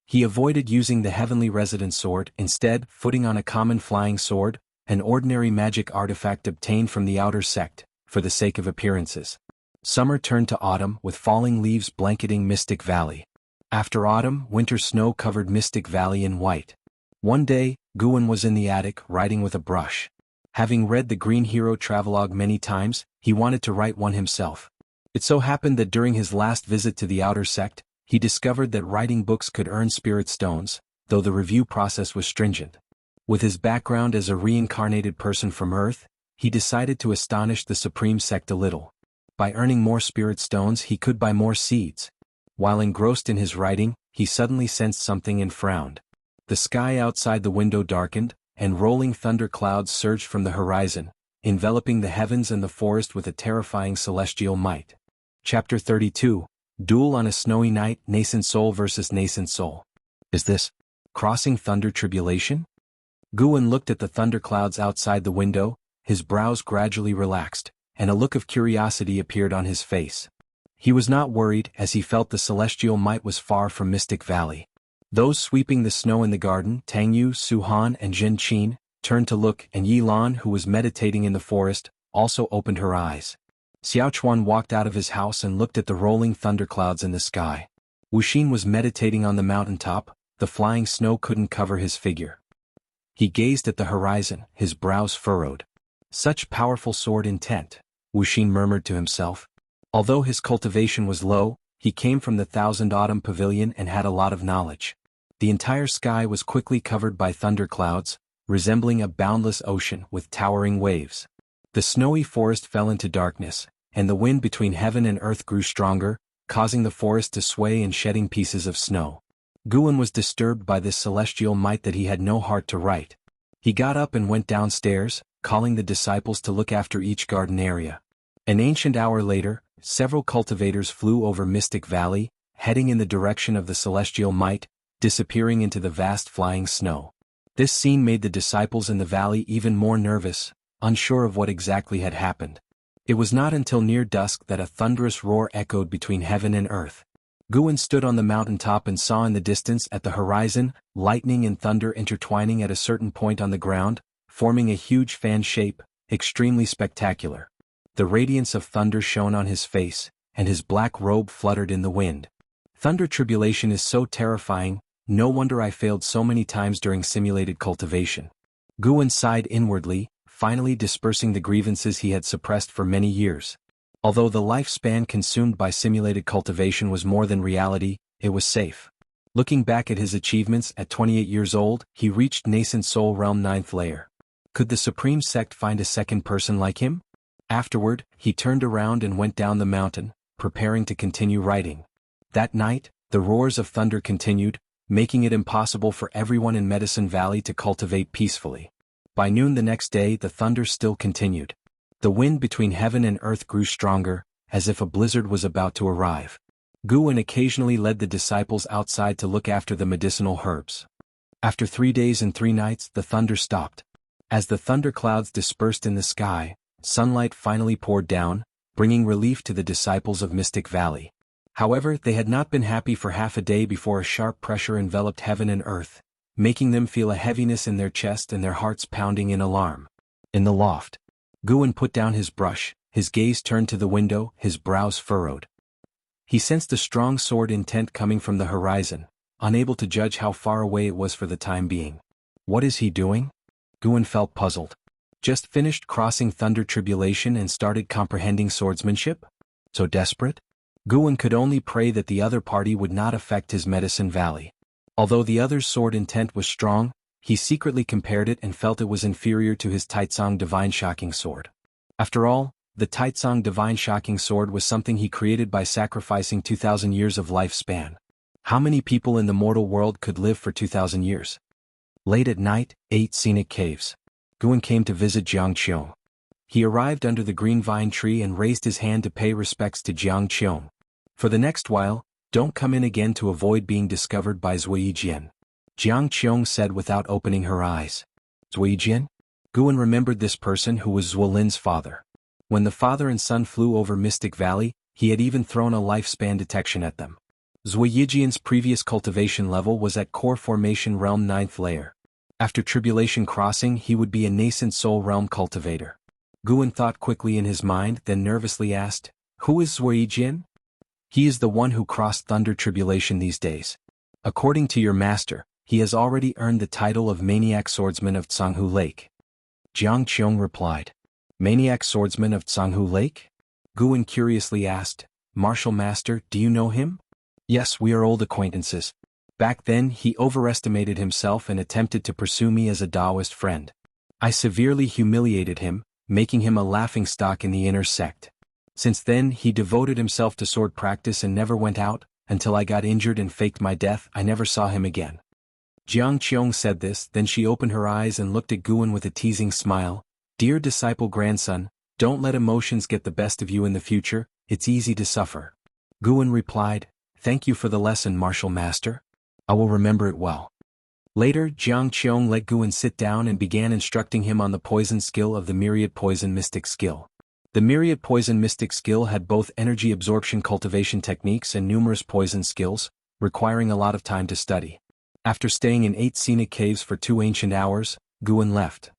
He avoided using the heavenly resident sword, instead footing on a common flying sword, an ordinary magic artifact obtained from the outer sect, for the sake of appearances. Summer turned to autumn, with falling leaves blanketing Mystic Valley. After autumn, winter snow covered Mystic Valley in white. One day, Guan was in the attic, writing with a brush. Having read the Green Hero travelogue many times, he wanted to write one himself. It so happened that during his last visit to the outer sect, he discovered that writing books could earn spirit stones, though the review process was stringent. With his background as a reincarnated person from Earth, he decided to astonish the Supreme Sect a little. By earning more spirit stones, he could buy more seeds. While engrossed in his writing, he suddenly sensed something and frowned. The sky outside the window darkened, and rolling thunder clouds surged from the horizon, enveloping the heavens and the forest with a terrifying celestial might. Chapter 32, Duel on a Snowy Night, Nascent Soul vs. Nascent Soul. Is this crossing thunder tribulation? Guan looked at the thunderclouds outside the window, his brows gradually relaxed, and a look of curiosity appeared on his face. He was not worried, as he felt the celestial might was far from Mystic Valley. Those sweeping the snow in the garden, Tang Yu, Su Han and Zhen Qin, turned to look, and Yi Lan, who was meditating in the forest, also opened her eyes. Xiao Chuan walked out of his house and looked at the rolling thunderclouds in the sky. Wuxin was meditating on the mountaintop, the flying snow couldn't cover his figure. He gazed at the horizon, his brows furrowed. Such powerful sword intent, Wuxin murmured to himself. Although his cultivation was low, he came from the Thousand Autumn Pavilion and had a lot of knowledge. The entire sky was quickly covered by thunderclouds, resembling a boundless ocean with towering waves. The snowy forest fell into darkness, and the wind between heaven and earth grew stronger, causing the forest to sway and shedding pieces of snow. Guan was disturbed by this celestial might that he had no heart to write. He got up and went downstairs, calling the disciples to look after each garden area. An ancient hour later, several cultivators flew over Mystic Valley, heading in the direction of the celestial might, disappearing into the vast flying snow. This scene made the disciples in the valley even more nervous, unsure of what exactly had happened. It was not until near dusk that a thunderous roar echoed between heaven and earth. Guan stood on the mountaintop and saw in the distance at the horizon, lightning and thunder intertwining at a certain point on the ground, forming a huge fan shape, extremely spectacular. The radiance of thunder shone on his face, and his black robe fluttered in the wind. Thunder tribulation is so terrifying, no wonder I failed so many times during simulated cultivation. Guan sighed inwardly, finally dispersing the grievances he had suppressed for many years. Although the lifespan consumed by simulated cultivation was more than reality, it was safe. Looking back at his achievements at 28 years old, he reached Nascent Soul Realm 9th layer. Could the Supreme Sect find a second person like him? Afterward, he turned around and went down the mountain, preparing to continue writing. That night, the roars of thunder continued, making it impossible for everyone in Medicine Valley to cultivate peacefully. By noon the next day the thunder still continued. The wind between heaven and earth grew stronger, as if a blizzard was about to arrive. Guan occasionally led the disciples outside to look after the medicinal herbs. After 3 days and 3 nights the thunder stopped. As the thunderclouds dispersed in the sky, sunlight finally poured down, bringing relief to the disciples of Mystic Valley. However, they had not been happy for half a day before a sharp pressure enveloped heaven and earth, making them feel a heaviness in their chest and their hearts pounding in alarm. In the loft, Guan put down his brush, his gaze turned to the window, his brows furrowed. He sensed a strong sword intent coming from the horizon, unable to judge how far away it was for the time being. What is he doing? Guan felt puzzled. Just finished crossing thunder tribulation and started comprehending swordsmanship? So desperate? Guan could only pray that the other party would not affect his Medicine Valley. Although the other's sword intent was strong, he secretly compared it and felt it was inferior to his Taicang Divine Shocking Sword. After all, the Taicang Divine Shocking Sword was something he created by sacrificing 2,000 years of lifespan. How many people in the mortal world could live for 2,000 years? Late at night, 8 scenic caves. Guan came to visit Qiong. He arrived under the green vine tree and raised his hand to pay respects to Qiong. For the next while, don't come in again to avoid being discovered by Ziwei. Qiong said without opening her eyes. Ziwei? Guan remembered this person who was Zuolin's father. When the father and son flew over Mystic Valley, he had even thrown a lifespan detection at them. Ziwei's previous cultivation level was at Core Formation Realm 9th layer. After Tribulation Crossing he would be a Nascent Soul Realm cultivator. Guan thought quickly in his mind, then nervously asked, "Who is Ziwei?" "He is the one who crossed Thunder Tribulation these days. According to your master, he has already earned the title of Maniac Swordsman of Jianghu Lake." Qiong replied. "Maniac Swordsman of Jianghu Lake?" Guan curiously asked, "Martial Master, do you know him?" "Yes, we are old acquaintances. Back then he overestimated himself and attempted to pursue me as a Taoist friend. I severely humiliated him, making him a laughingstock in the inner sect. Since then he devoted himself to sword practice and never went out, until I got injured and faked my death. I never saw him again." Qiong said this, then she opened her eyes and looked at Guan with a teasing smile. "Dear disciple grandson, don't let emotions get the best of you in the future, it's easy to suffer." Guan replied, "Thank you for the lesson, Martial Master. I will remember it well." Later, Qiong let Guan sit down and began instructing him on the poison skill of the Myriad Poison Mystic skill. The Myriad Poison Mystic skill had both energy absorption cultivation techniques and numerous poison skills, requiring a lot of time to study. After staying in 8 scenic caves for 2 ancient hours, Guan left.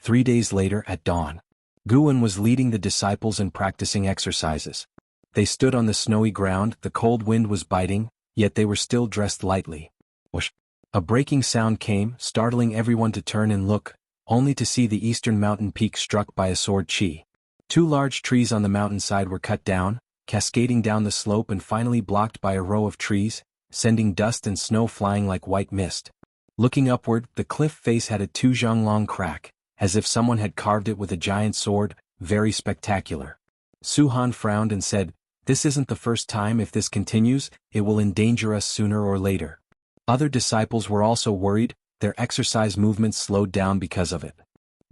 3 days later at dawn, Guan was leading the disciples and practicing exercises. They stood on the snowy ground, the cold wind was biting, yet they were still dressed lightly. Whoosh! A breaking sound came, startling everyone to turn and look, only to see the eastern mountain peak struck by a sword chi. 2 large trees on the mountainside were cut down, cascading down the slope and finally blocked by a row of trees, sending dust and snow flying like white mist. Looking upward, the cliff face had a 2 zhang long crack, as if someone had carved it with a giant sword, very spectacular. Suhan frowned and said, "This isn't the first time. If this continues, it will endanger us sooner or later." Other disciples were also worried, their exercise movements slowed down because of it.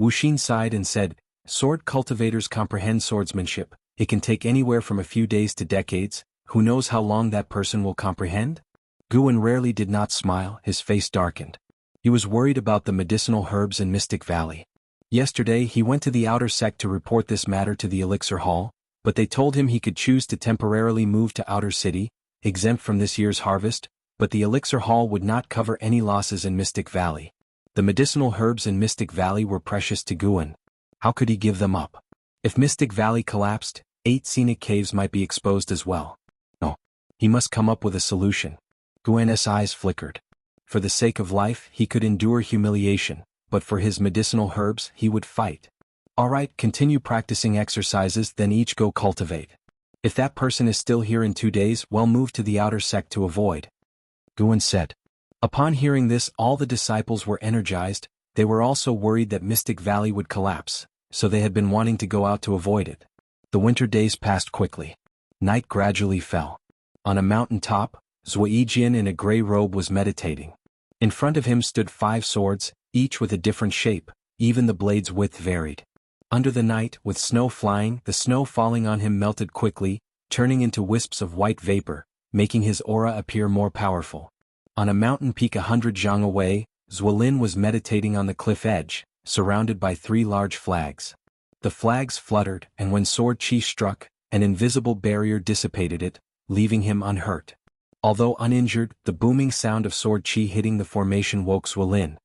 Wuxin sighed and said, "Sword cultivators comprehend swordsmanship. It can take anywhere from a few days to decades. Who knows how long that person will comprehend?" Guan rarely did not smile, his face darkened. He was worried about the medicinal herbs in Mystic Valley. Yesterday he went to the Outer Sect to report this matter to the Elixir Hall, but they told him he could choose to temporarily move to Outer City, exempt from this year's harvest, but the Elixir Hall would not cover any losses in Mystic Valley. The medicinal herbs in Mystic Valley were precious to Guan. How could he give them up? If Mystic Valley collapsed, 8 scenic caves might be exposed as well. No. He must come up with a solution. Guan's eyes flickered. For the sake of life, he could endure humiliation, but for his medicinal herbs, he would fight. Alright, continue practicing exercises, then each go cultivate. If that person is still here in 2 days, well, move to the Outer Sect to avoid. Guan said. Upon hearing this, all the disciples were energized. They were also worried that Mystic Valley would collapse, so they had been wanting to go out to avoid it. The winter days passed quickly. Night gradually fell. On a mountain top, Ziwei in a gray robe was meditating. In front of him stood 5 swords, each with a different shape, even the blade's width varied. Under the night, with snow flying, the snow falling on him melted quickly, turning into wisps of white vapor, making his aura appear more powerful. On a mountain peak 100 Jiang away, Ziwei was meditating on the cliff edge, surrounded by 3 large flags. The flags fluttered, and when sword chi struck, an invisible barrier dissipated it, leaving him unhurt. Although uninjured, the booming sound of sword chi hitting the formation woke Ziwei.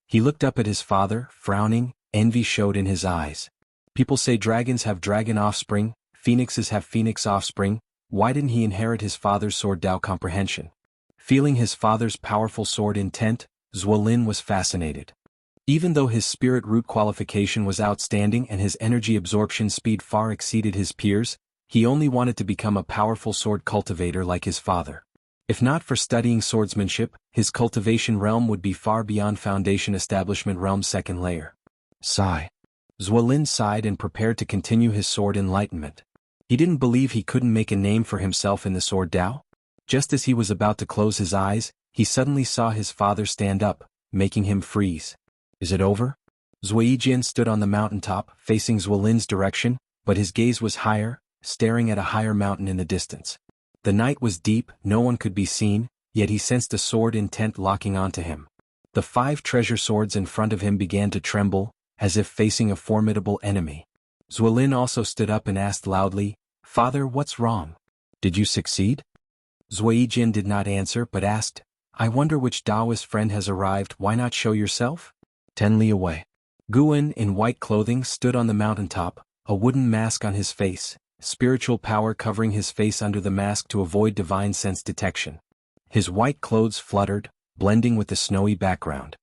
He looked up at his father, frowning. Envy showed in his eyes. People say dragons have dragon offspring, phoenixes have phoenix offspring. Why didn't he inherit his father's sword Dao comprehension? Feeling his father's powerful sword intent, Ziwei was fascinated. Even though his spirit root qualification was outstanding and his energy absorption speed far exceeded his peers, he only wanted to become a powerful sword cultivator like his father. If not for studying swordsmanship, his cultivation realm would be far beyond Foundation Establishment Realm's 2nd layer. Sigh. Ziwei sighed and prepared to continue his sword enlightenment. He didn't believe he couldn't make a name for himself in the sword Dao. Just as he was about to close his eyes, he suddenly saw his father stand up, making him freeze. Is it over? Ziwei stood on the mountaintop, facing Ziwei's direction, but his gaze was higher, staring at a higher mountain in the distance. The night was deep, no one could be seen, yet he sensed a sword intent locking onto him. The 5 treasure swords in front of him began to tremble, as if facing a formidable enemy. Ziwei also stood up and asked loudly, "Father, what's wrong? Did you succeed?" Ziwei did not answer but asked, "I wonder which Taoist friend has arrived, why not show yourself?" 10 li away. Guan, in white clothing, stood on the mountaintop, a wooden mask on his face, spiritual power covering his face under the mask to avoid divine sense detection. His white clothes fluttered, blending with the snowy background.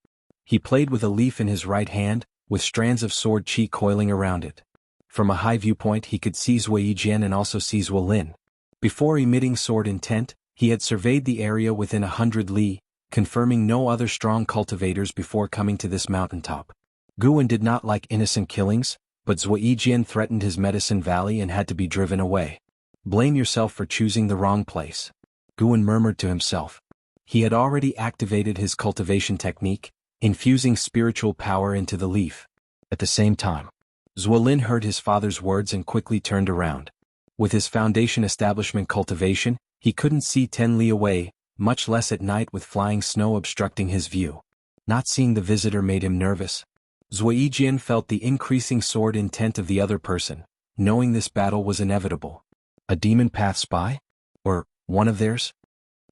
He played with a leaf in his right hand, with strands of sword chi coiling around it. From a high viewpoint he could see Ziwei and also see Ziwei. Before emitting sword intent, he had surveyed the area within 100 li, confirming no other strong cultivators before coming to this mountaintop. Guan did not like innocent killings, but Ziwei threatened his medicine valley and had to be driven away. Blame yourself for choosing the wrong place. Guan murmured to himself. He had already activated his cultivation technique, infusing spiritual power into the leaf. At the same time, Ziwei heard his father's words and quickly turned around. With his Foundation Establishment cultivation, he couldn't see 10 li away, much less at night with flying snow obstructing his view. Not seeing the visitor made him nervous. Ziwei felt the increasing sword intent of the other person, knowing this battle was inevitable. A demon path spy? Or one of theirs?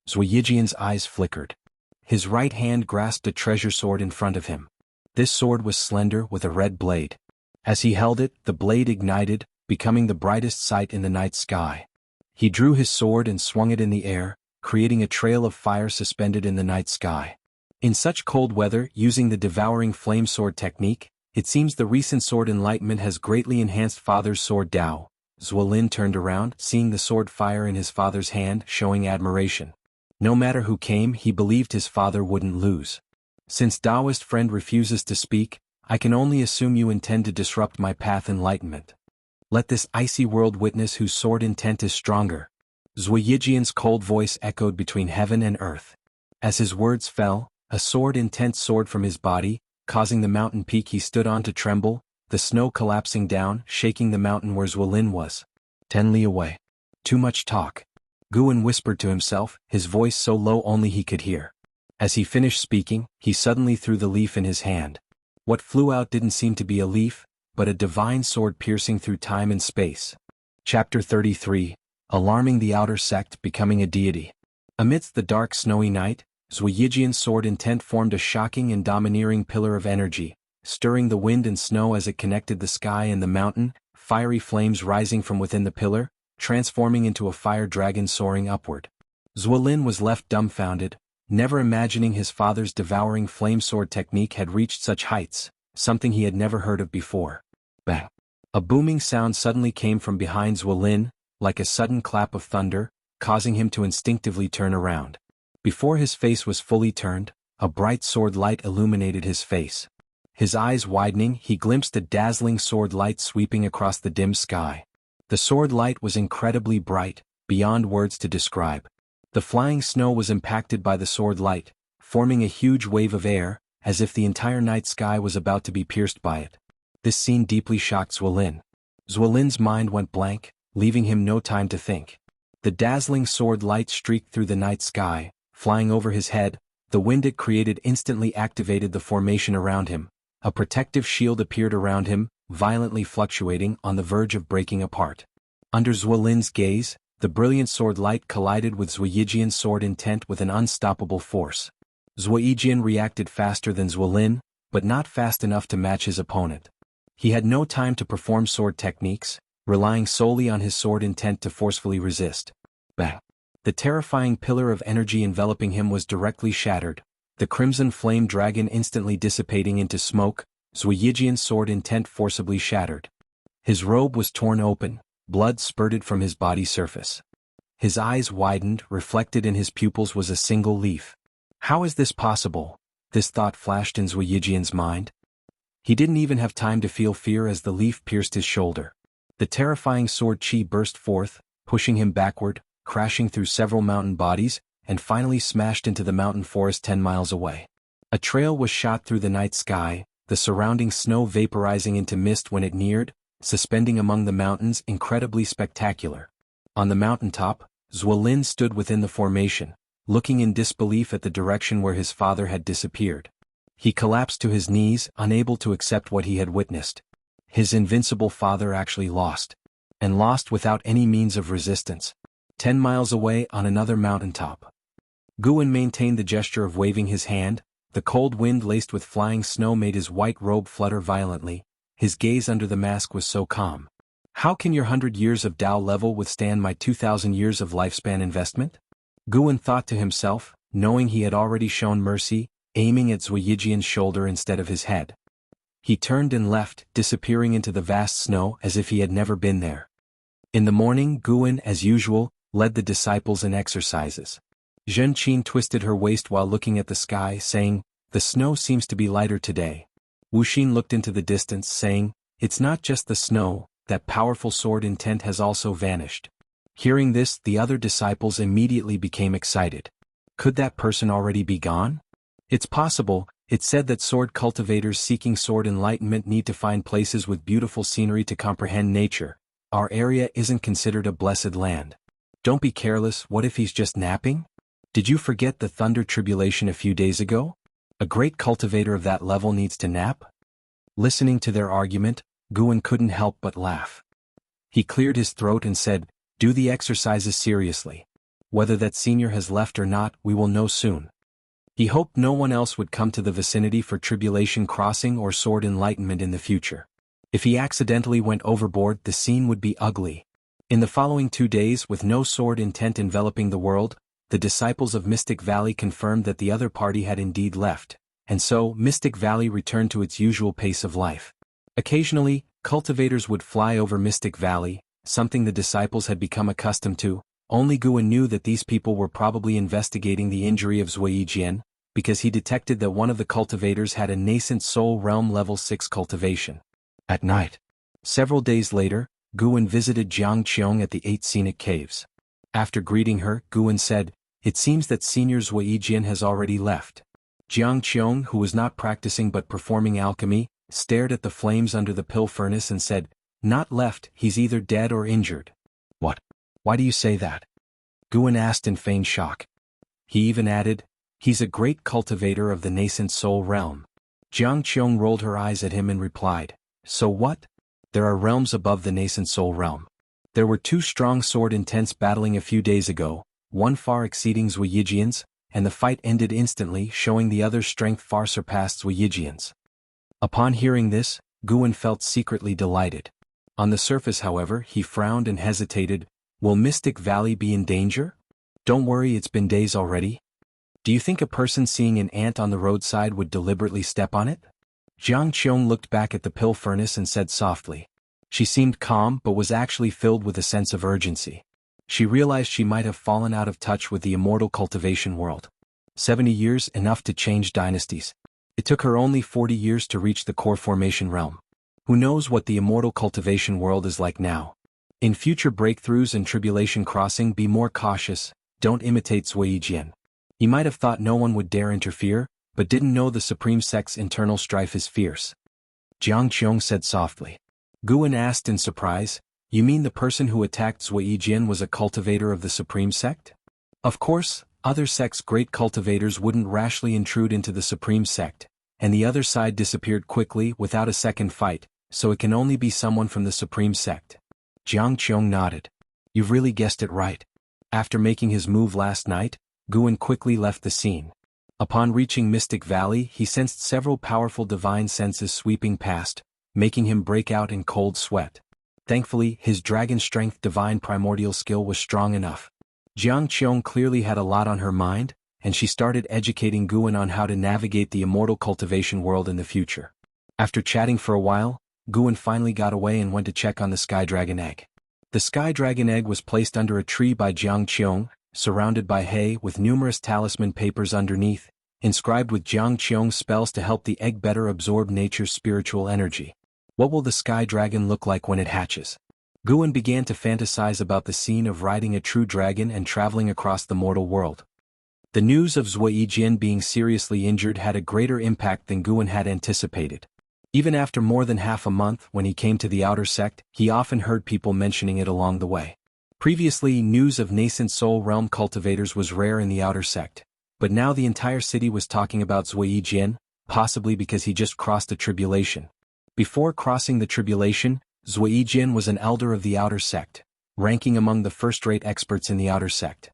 Ziwei's eyes flickered. His right hand grasped a treasure sword in front of him. This sword was slender with a red blade. As he held it, the blade ignited, becoming the brightest sight in the night sky. He drew his sword and swung it in the air, creating a trail of fire suspended in the night sky. In such cold weather, using the devouring flame sword technique, it seems the recent sword enlightenment has greatly enhanced father's sword Dao. Ziwei turned around, seeing the sword fire in his father's hand, showing admiration. No matter who came, he believed his father wouldn't lose. Since Taoist friend refuses to speak, I can only assume you intend to disrupt my path enlightenment. Let this icy world witness whose sword intent is stronger. Ziwei's cold voice echoed between heaven and earth. As his words fell, a sword intent soared from his body, causing the mountain peak he stood on to tremble, the snow collapsing down, shaking the mountain where Zuolin was. 10 li away. Too much talk. Guan whispered to himself, his voice so low only he could hear. As he finished speaking, he suddenly threw the leaf in his hand. What flew out didn't seem to be a leaf, but a divine sword piercing through time and space. Chapter 33, Alarming the Outer Sect, Becoming a Deity. Amidst the dark snowy night, Zuiyijian's sword intent formed a shocking and domineering pillar of energy, stirring the wind and snow as it connected the sky and the mountain, fiery flames rising from within the pillar, transforming into a fire dragon soaring upward. Zuolin was left dumbfounded, never imagining his father's devouring flame sword technique had reached such heights, something he had never heard of before. Bang! A booming sound suddenly came from behind Zuolin, like a sudden clap of thunder, causing him to instinctively turn around. Before his face was fully turned, a bright sword light illuminated his face. His eyes widening, he glimpsed a dazzling sword light sweeping across the dim sky. The sword light was incredibly bright, beyond words to describe. The flying snow was impacted by the sword light, forming a huge wave of air, as if the entire night sky was about to be pierced by it. This scene deeply shocked Zuolin. Zuolin's mind went blank, leaving him no time to think. The dazzling sword light streaked through the night sky, flying over his head. The wind it created instantly activated the formation around him. A protective shield appeared around him, violently fluctuating, on the verge of breaking apart. Under Zuolin's gaze, the brilliant sword light collided with Zuiyijian's sword intent with an unstoppable force. Zuiyijian reacted faster than Zuolin, but not fast enough to match his opponent. He had no time to perform sword techniques, relying solely on his sword intent to forcefully resist. Bang! The terrifying pillar of energy enveloping him was directly shattered, the crimson flame dragon instantly dissipating into smoke, Zuiyijian's sword intent forcibly shattered. His robe was torn open, blood spurted from his body surface. His eyes widened, reflected in his pupils was a single leaf. How is this possible? This thought flashed in Zuiyijian's mind. He didn't even have time to feel fear as the leaf pierced his shoulder. The terrifying sword chi burst forth, pushing him backward, crashing through several mountain bodies, and finally smashed into the mountain forest 10 miles away. A trail was shot through the night sky, the surrounding snow vaporizing into mist when it neared, suspending among the mountains, incredibly spectacular. On the mountaintop, Zuolin stood within the formation, looking in disbelief at the direction where his father had disappeared. He collapsed to his knees, unable to accept what he had witnessed. His invincible father actually lost. And lost without any means of resistance. 10 miles away on another mountaintop. Guan maintained the gesture of waving his hand. The cold wind laced with flying snow made his white robe flutter violently. His gaze under the mask was so calm. How can your 100 years of Dao level withstand my 2,000 years of lifespan investment? Guan thought to himself, knowing he had already shown mercy, aiming at Zuiyijian's shoulder instead of his head. He turned and left, disappearing into the vast snow as if he had never been there. In the morning, Guan, as usual, led the disciples in exercises. Zhen Qin twisted her waist while looking at the sky, saying, "The snow seems to be lighter today." Wuxin looked into the distance, saying, "It's not just the snow, that powerful sword intent has also vanished." Hearing this, the other disciples immediately became excited. Could that person already be gone? It's possible. It said that sword cultivators seeking sword enlightenment need to find places with beautiful scenery to comprehend nature. Our area isn't considered a blessed land. Don't be careless. What if he's just napping? Did you forget the thunder tribulation a few days ago? A great cultivator of that level needs to nap? Listening to their argument, Guan couldn't help but laugh. He cleared his throat and said, "Do the exercises seriously. Whether that senior has left or not, we will know soon." He hoped no one else would come to the vicinity for tribulation crossing or sword enlightenment in the future. If he accidentally went overboard, the scene would be ugly. In the following 2 days, with no sword intent enveloping the world, the disciples of Mystic Valley confirmed that the other party had indeed left, and so Mystic Valley returned to its usual pace of life. Occasionally, cultivators would fly over Mystic Valley, something the disciples had become accustomed to. Only Guan knew that these people were probably investigating the injury of Zuiyijian, because he detected that one of the cultivators had a Nascent Soul Realm level 6 cultivation. At night. Several days later, Guan visited Qiong at the 8 Scenic Caves. After greeting her, Guan said, "It seems that Senior Zuiyijian has already left." Qiong, who was not practicing but performing alchemy, stared at the flames under the pill furnace and said, "Not left, he's either dead or injured." "What? Why do you say that?" Guan asked in feigned shock. He even added, "He's a great cultivator of the Nascent Soul Realm." Qiong rolled her eyes at him and replied, "So what? There are realms above the Nascent Soul Realm. There were two strong sword intents battling a few days ago, one far exceeding Ziwei's, and the fight ended instantly, showing the other's strength far surpassed Ziwei's." Upon hearing this, Guan felt secretly delighted. On the surface, however, he frowned and hesitated. "Will Mystic Valley be in danger?" "Don't worry, it's been days already." "Do you think a person seeing an ant on the roadside would deliberately step on it?" Qiong looked back at the pill furnace and said softly. She seemed calm but was actually filled with a sense of urgency. She realized she might have fallen out of touch with the immortal cultivation world. 70 years, enough to change dynasties. It took her only 40 years to reach the core formation realm. Who knows what the immortal cultivation world is like now? In future breakthroughs and tribulation crossing, be more cautious, don't imitate Ziwei. He might have thought no one would dare interfere, but didn't know the Supreme Sect's internal strife is fierce. Qiong said softly. Guan asked in surprise, "You mean the person who attacked Ziwei was a cultivator of the Supreme Sect?" Of course, other sects' great cultivators wouldn't rashly intrude into the Supreme Sect, and the other side disappeared quickly without a second fight, so it can only be someone from the Supreme Sect. Qiong nodded. "You've really guessed it right." After making his move last night, Guan quickly left the scene. Upon reaching Mystic Valley, he sensed several powerful divine senses sweeping past, making him break out in cold sweat. Thankfully, his dragon strength divine primordial skill was strong enough. Qiong clearly had a lot on her mind, and she started educating Guan on how to navigate the immortal cultivation world in the future. After chatting for a while, Guan finally got away and went to check on the Sky Dragon Egg. The Sky Dragon Egg was placed under a tree by Qiong, surrounded by hay with numerous talisman papers underneath, inscribed with Qiong's spells to help the egg better absorb nature's spiritual energy. What will the Sky Dragon look like when it hatches? Guan began to fantasize about the scene of riding a true dragon and traveling across the mortal world. The news of Ziwei being seriously injured had a greater impact than Guan had anticipated. Even after more than half a month, when he came to the Outer Sect, he often heard people mentioning it along the way. Previously, news of Nascent Soul Realm cultivators was rare in the Outer Sect, but now the entire city was talking about Ziwei, possibly because he just crossed the tribulation. Before crossing the tribulation, Ziwei was an elder of the Outer Sect, ranking among the first-rate experts in the Outer Sect.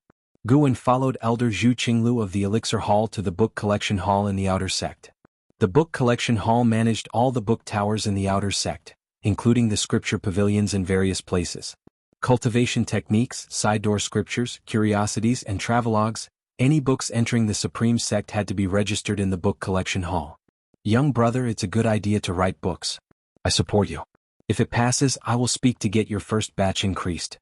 Guan followed Elder Zhu Qinglu of the Elixir Hall to the Book Collection Hall in the Outer Sect. The Book Collection Hall managed all the book towers in the Outer Sect, including the scripture pavilions in various places. Cultivation techniques, side-door scriptures, curiosities, and travelogues, any books entering the Supreme Sect had to be registered in the Book Collection Hall. "Young brother, it's a good idea to write books. I support you. If it passes, I will speak to get your first batch increased."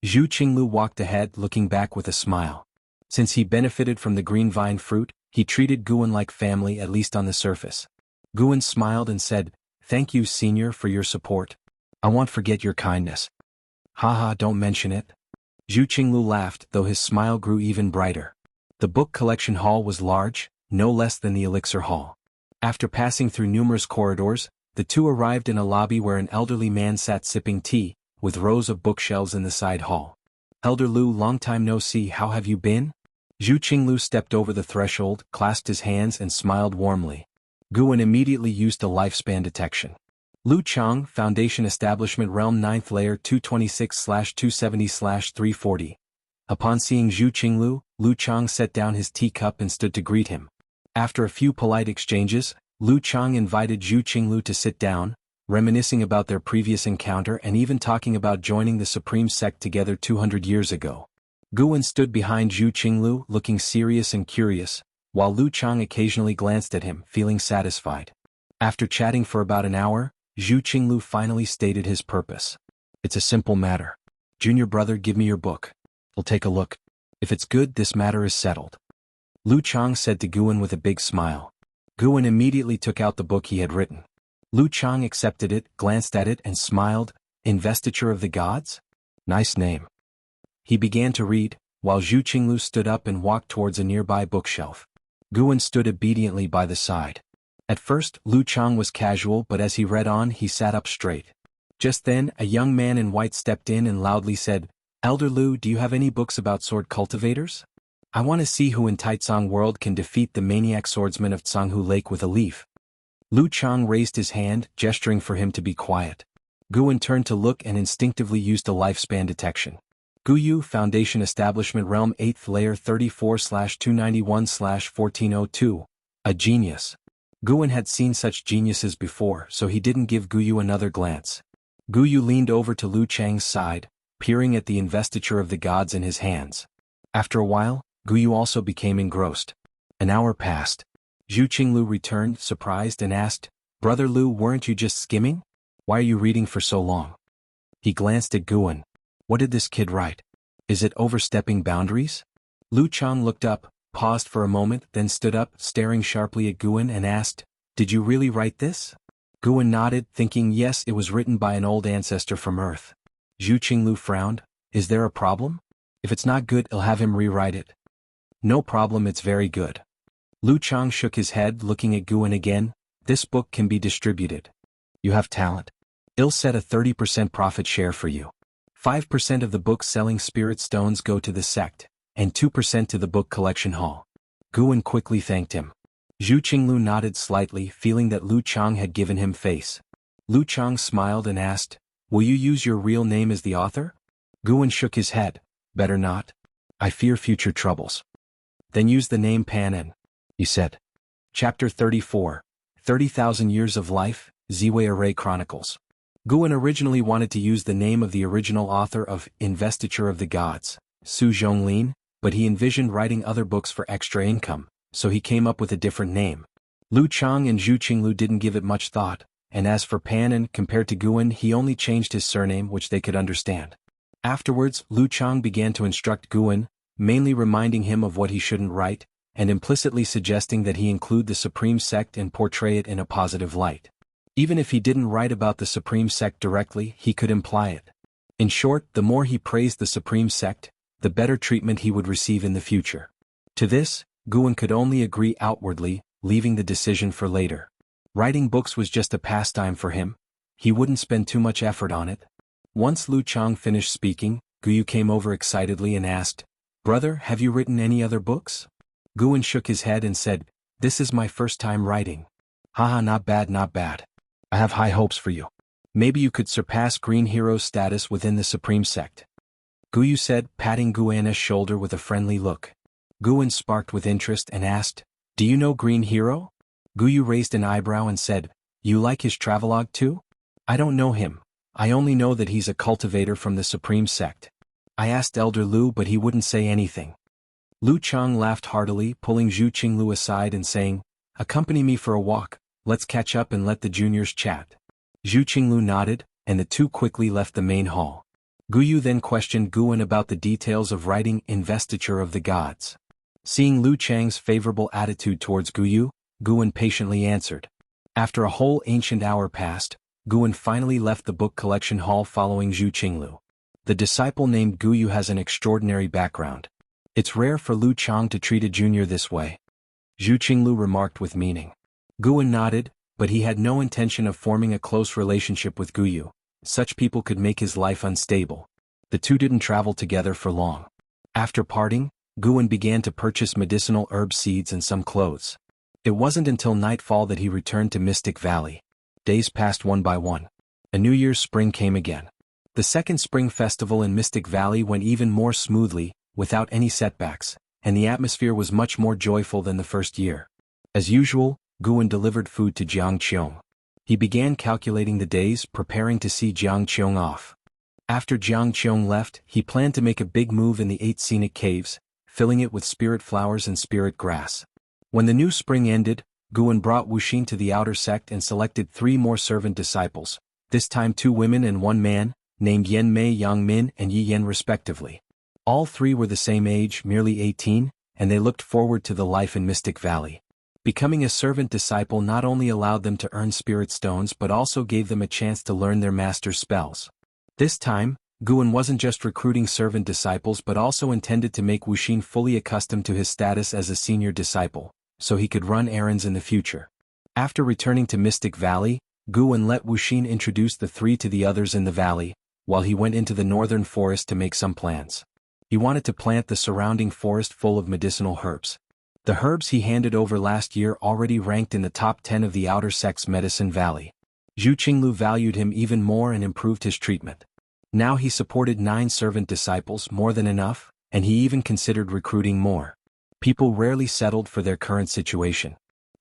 Zhu Qinglu walked ahead, looking back with a smile. Since he benefited from the green vine fruit, he treated Guan like family, at least on the surface. Guan smiled and said, "Thank you, senior, for your support. I won't forget your kindness." "Haha, don't mention it." Zhu Qinglu laughed, though his smile grew even brighter. The Book Collection Hall was large, no less than the Elixir Hall. After passing through numerous corridors, the two arrived in a lobby where an elderly man sat sipping tea, with rows of bookshelves in the side hall. "Elder Lu, long time no see, how have you been?" Zhu Qinglu stepped over the threshold, clasped his hands and smiled warmly. Guan immediately used the lifespan detection. Lu Chang, Foundation Establishment Realm 9th Layer 226/270/340. Upon seeing Zhu Qinglu, Lu Chang set down his teacup and stood to greet him. After a few polite exchanges, Lu Chang invited Zhu Qinglu to sit down, reminiscing about their previous encounter and even talking about joining the Supreme Sect together 200 years ago. Guan stood behind Zhu Qinglu, looking serious and curious, while Lu Chang occasionally glanced at him, feeling satisfied. After chatting for about an hour, Zhu Qinglu finally stated his purpose. "It's a simple matter. Junior brother, give me your book. I'll take a look. If it's good, this matter is settled." Lu Chang said to Guan with a big smile. Guan immediately took out the book he had written. Lu Chang accepted it, glanced at it and smiled. "Investiture of the Gods? Nice name." He began to read, while Zhu Qinglu stood up and walked towards a nearby bookshelf. Guan stood obediently by the side. At first, Lu Qiong was casual, but as he read on, he sat up straight. Just then, a young man in white stepped in and loudly said, "Elder Lu, do you have any books about sword cultivators? I want to see who in Taicang world can defeat the maniac swordsman of Jianghu Lake with a leaf." Lu Qiong raised his hand, gesturing for him to be quiet. Guan turned to look and instinctively used a lifespan detection. Guyu Foundation Establishment Realm 8th Layer 34/291/1402. A genius. Guan had seen such geniuses before, so he didn't give Guyu another glance. Guyu leaned over to Lu Qiong's side, peering at the investiture of the gods in his hands. After a while, Guyu also became engrossed. An hour passed. Zhu Qinglu returned, surprised, and asked, "Brother Lu, weren't you just skimming? Why are you reading for so long?" He glanced at Guan. What did this kid write? Is it overstepping boundaries? Lu Qiong looked up, paused for a moment, then stood up, staring sharply at Guan and asked, "Did you really write this?" Guan nodded, thinking yes, it was written by an old ancestor from Earth. Zhu Qinglu frowned. Is there a problem? If it's not good, I'll have him rewrite it. No problem, it's very good. Lu Qiong shook his head, looking at Guan again. This book can be distributed. You have talent. I'll set a 30% profit share for you. 5% of the book selling spirit stones go to the sect, and 2% to the book collection hall. Guan quickly thanked him. Zhu Qinglu nodded slightly, feeling that Lu Qiong had given him face. Lu Qiong smiled and asked, "Will you use your real name as the author?" Guan shook his head. "Better not. I fear future troubles." "Then use the name Panin," he said. Chapter 34. 30,000 Years of Life, Ziwei Array Chronicles. Guan originally wanted to use the name of the original author of Investiture of the Gods, Su Zhonglin, but he envisioned writing other books for extra income, so he came up with a different name. Lu Qiong and Zhu Qinglu didn't give it much thought, and as for Panin, compared to Guan, he only changed his surname, which they could understand. Afterwards, Lu Qiong began to instruct Guan, mainly reminding him of what he shouldn't write, and implicitly suggesting that he include the Supreme Sect and portray it in a positive light. Even if he didn't write about the Supreme Sect directly, he could imply it. In short, the more he praised the Supreme Sect, the better treatment he would receive in the future. To this, Guan could only agree outwardly, leaving the decision for later. Writing books was just a pastime for him. He wouldn't spend too much effort on it. Once Lu Qiong finished speaking, Guyu came over excitedly and asked, "Brother, have you written any other books?" Guan shook his head and said, "This is my first time writing." "Haha, not bad, not bad. I have high hopes for you. Maybe you could surpass Green Hero's status within the Supreme Sect," Guyu said, patting Guan's shoulder with a friendly look. Guan sparked with interest and asked, "Do you know Green Hero?" Guyu raised an eyebrow and said, "You like his travelogue too?" "I don't know him. I only know that he's a cultivator from the Supreme Sect. I asked Elder Lu, but he wouldn't say anything." Lu Qiong laughed heartily, pulling Zhu Qinglu aside and saying, "Accompany me for a walk. Let's catch up and let the juniors chat." Zhu Qinglu nodded, and the two quickly left the main hall. Guyu then questioned Guan about the details of writing Investiture of the Gods. Seeing Lu Qiong's favorable attitude towards Guyu, Guan patiently answered. After a whole ancient hour passed, Guan finally left the book collection hall following Zhu Qinglu. The disciple named Guyu has an extraordinary background. It's rare for Lu Qiong to treat a junior this way. Zhu Qinglu remarked with meaning. Guan nodded, but he had no intention of forming a close relationship with Guyu. Such people could make his life unstable. The two didn't travel together for long. After parting, Guan began to purchase medicinal herb seeds and some clothes. It wasn't until nightfall that he returned to Mystic Valley. Days passed one by one. A New Year's spring came again. The second spring festival in Mystic Valley went even more smoothly, without any setbacks, and the atmosphere was much more joyful than the first year. As usual, Guan delivered food to Qiong. He began calculating the days, preparing to see Qiong off. After Qiong left, he planned to make a big move in the 8 scenic caves, filling it with spirit flowers and spirit grass. When the new spring ended, Guan brought Wuxia to the outer sect and selected 3 more servant disciples, this time 2 women and 1 man, named Yan Mei, Yang Min, and Yi Yan respectively. All 3 were the same age, merely 18, and they looked forward to the life in Mystic Valley. Becoming a servant disciple not only allowed them to earn spirit stones but also gave them a chance to learn their master's spells. This time, Guan wasn't just recruiting servant disciples but also intended to make Wuxia fully accustomed to his status as a senior disciple, so he could run errands in the future. After returning to Mystic Valley, Guan let Wuxia introduce the three to the others in the valley, while he went into the northern forest to make some plans. He wanted to plant the surrounding forest full of medicinal herbs. The herbs he handed over last year already ranked in the top 10 of the Outer Sect's Medicine Valley. Zhu Qinglu valued him even more and improved his treatment. Now he supported 9 servant disciples, more than enough, and he even considered recruiting more. People rarely settled for their current situation.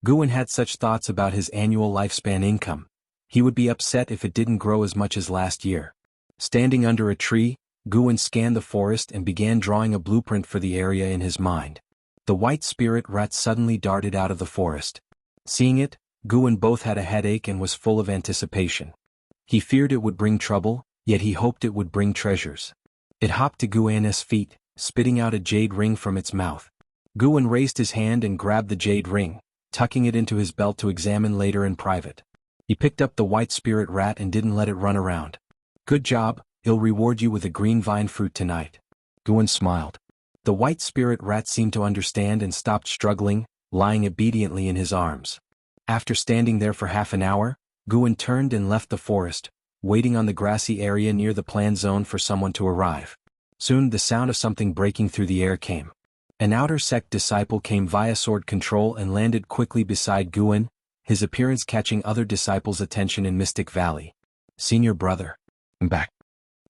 Guan had such thoughts about his annual lifespan income. He would be upset if it didn't grow as much as last year. Standing under a tree, Guan scanned the forest and began drawing a blueprint for the area in his mind. The white spirit rat suddenly darted out of the forest. Seeing it, Guan both had a headache and was full of anticipation. He feared it would bring trouble, yet he hoped it would bring treasures. It hopped to Guan's feet, spitting out a jade ring from its mouth. Guan raised his hand and grabbed the jade ring, tucking it into his belt to examine later in private. He picked up the white spirit rat and didn't let it run around. "Good job, he'll reward you with a green vine fruit tonight." Guan smiled. The white spirit rat seemed to understand and stopped struggling, lying obediently in his arms. After standing there for half an hour, Guan turned and left the forest, waiting on the grassy area near the planned zone for someone to arrive. Soon the sound of something breaking through the air came. An Outer Sect disciple came via sword control and landed quickly beside Guan, his appearance catching other disciples' attention in Mystic Valley. "Senior brother. I'm back."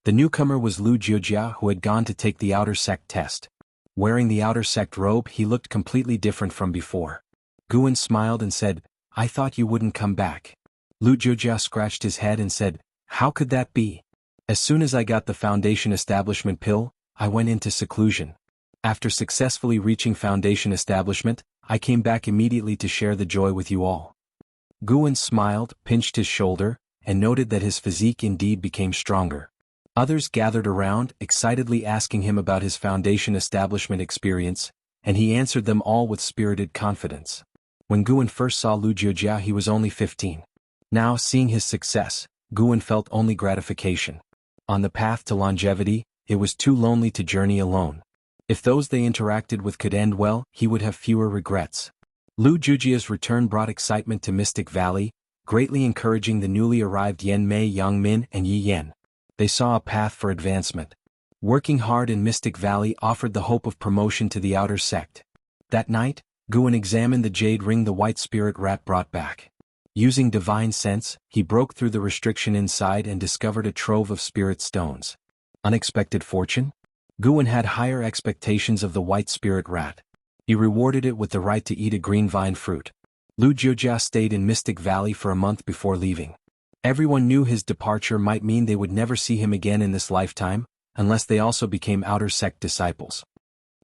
The newcomer was Lu Jiujia, who had gone to take the Outer Sect test. Wearing the Outer Sect robe, he looked completely different from before. Guan smiled and said, "I thought you wouldn't come back." Lu Jiujia scratched his head and said, "How could that be? As soon as I got the Foundation Establishment pill, I went into seclusion. After successfully reaching Foundation Establishment, I came back immediately to share the joy with you all." Guan smiled, pinched his shoulder, and noted that his physique indeed became stronger. Others gathered around, excitedly asking him about his Foundation Establishment experience, and he answered them all with spirited confidence. When Guan first saw Lu Jiujia, he was only 15. Now, seeing his success, Guan felt only gratification. On the path to longevity, it was too lonely to journey alone. If those they interacted with could end well, he would have fewer regrets. Lu Jiujia's return brought excitement to Mystic Valley, greatly encouraging the newly arrived Yan Mei, Yang Min, and Yi Yan. They saw a path for advancement. Working hard in Mystic Valley offered the hope of promotion to the Outer Sect. That night, Guan examined the jade ring the white spirit rat brought back. Using divine sense, he broke through the restriction inside and discovered a trove of spirit stones. Unexpected fortune? Guan had higher expectations of the white spirit rat. He rewarded it with the right to eat a green vine fruit. Lu Jiujia stayed in Mystic Valley for a month before leaving. Everyone knew his departure might mean they would never see him again in this lifetime, unless they also became Outer Sect disciples.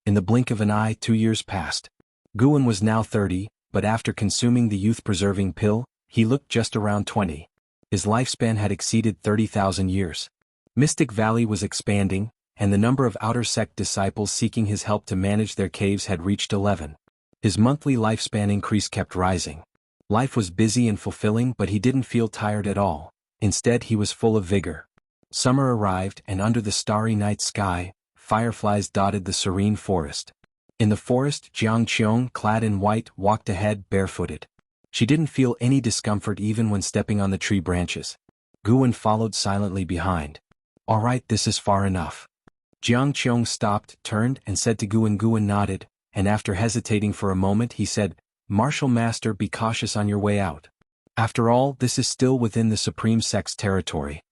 In the blink of an eye, 2 years passed. Guan was now 30, but after consuming the youth-preserving pill, he looked just around 20. His lifespan had exceeded 30,000 years. Mystic Valley was expanding, and the number of Outer Sect disciples seeking his help to manage their caves had reached 11. His monthly lifespan increase kept rising. Life was busy and fulfilling, but he didn't feel tired at all. Instead, he was full of vigor. Summer arrived, and under the starry night sky, fireflies dotted the serene forest. In the forest, Qiong, clad in white, walked ahead barefooted. She didn't feel any discomfort even when stepping on the tree branches. Guan followed silently behind. "All right, this is far enough." Qiong stopped, turned, and said to Guan. Guan nodded, and after hesitating for a moment he said, "Martial Master, be cautious on your way out. After all, this is still within the Supreme Sect's territory."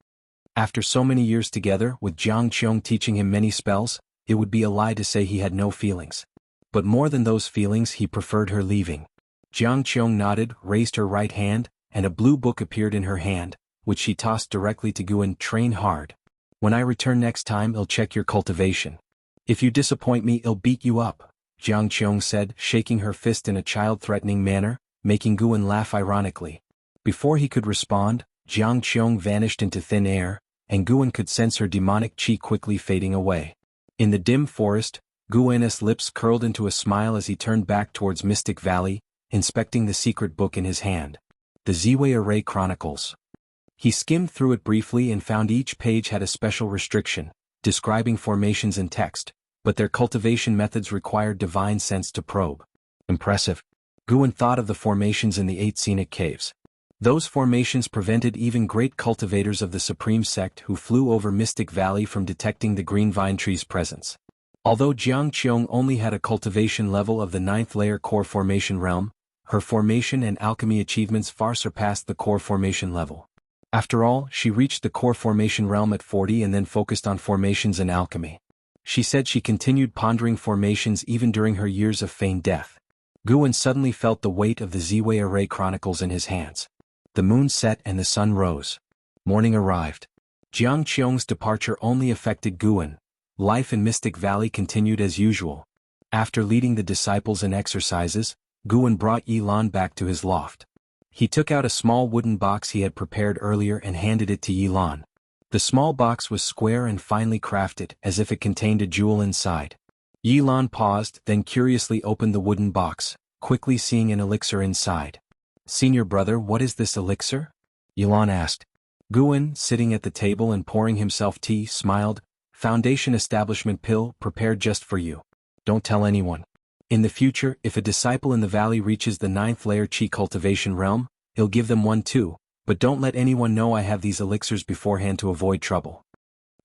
After so many years together, with Qiong teaching him many spells, it would be a lie to say he had no feelings. But more than those feelings, he preferred her leaving. Qiong nodded, raised her right hand, and a blue book appeared in her hand, which she tossed directly to Guan. "Train hard. When I return next time, I'll check your cultivation. If you disappoint me, I'll beat you up," Qiong said, shaking her fist in a child-threatening manner, making Guan laugh ironically. Before he could respond, Qiong vanished into thin air, and Guan could sense her demonic chi quickly fading away. In the dim forest, Guan's lips curled into a smile as he turned back towards Mystic Valley, inspecting the secret book in his hand. The Ziwei Array Chronicles. He skimmed through it briefly and found each page had a special restriction, describing formations in text, but their cultivation methods required divine sense to probe. Impressive. Guwen thought of the formations in the 8 scenic caves. Those formations prevented even great cultivators of the Supreme Sect who flew over Mystic Valley from detecting the green vine tree's presence. Although Qiong only had a cultivation level of the 9th layer core formation realm, her formation and alchemy achievements far surpassed the core formation level. After all, she reached the core formation realm at 40 and then focused on formations and alchemy. She said she continued pondering formations even during her years of feigned death. Guwen suddenly felt the weight of the Ziwei array chronicles in his hands. The moon set and the sun rose. Morning arrived. Qiong's departure only affected Guwen. Life in Mystic Valley continued as usual. After leading the disciples in exercises, Guwen brought Yilan back to his loft. He took out a small wooden box he had prepared earlier and handed it to Yilan. The small box was square and finely crafted, as if it contained a jewel inside. Yilan paused, then curiously opened the wooden box, quickly seeing an elixir inside. "Senior brother, what is this elixir?" Yilan asked. Guwen, sitting at the table and pouring himself tea, smiled. "Foundation establishment pill, prepared just for you. Don't tell anyone. In the future, if a disciple in the valley reaches the 9th layer Qi cultivation realm, he'll give them one too, but don't let anyone know I have these elixirs beforehand to avoid trouble."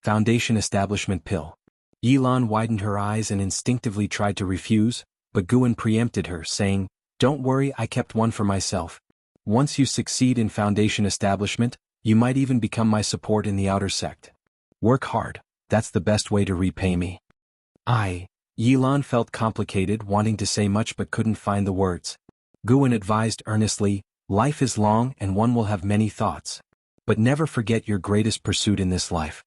Foundation establishment pill. Yilan widened her eyes and instinctively tried to refuse, but Guwen preempted her, saying, "Don't worry, I kept one for myself. Once you succeed in foundation establishment, you might even become my support in the outer sect. Work hard, that's the best way to repay me." Yilan felt complicated, wanting to say much but couldn't find the words. Guwen advised earnestly, "Life is long and one will have many thoughts. But never forget your greatest pursuit in this life."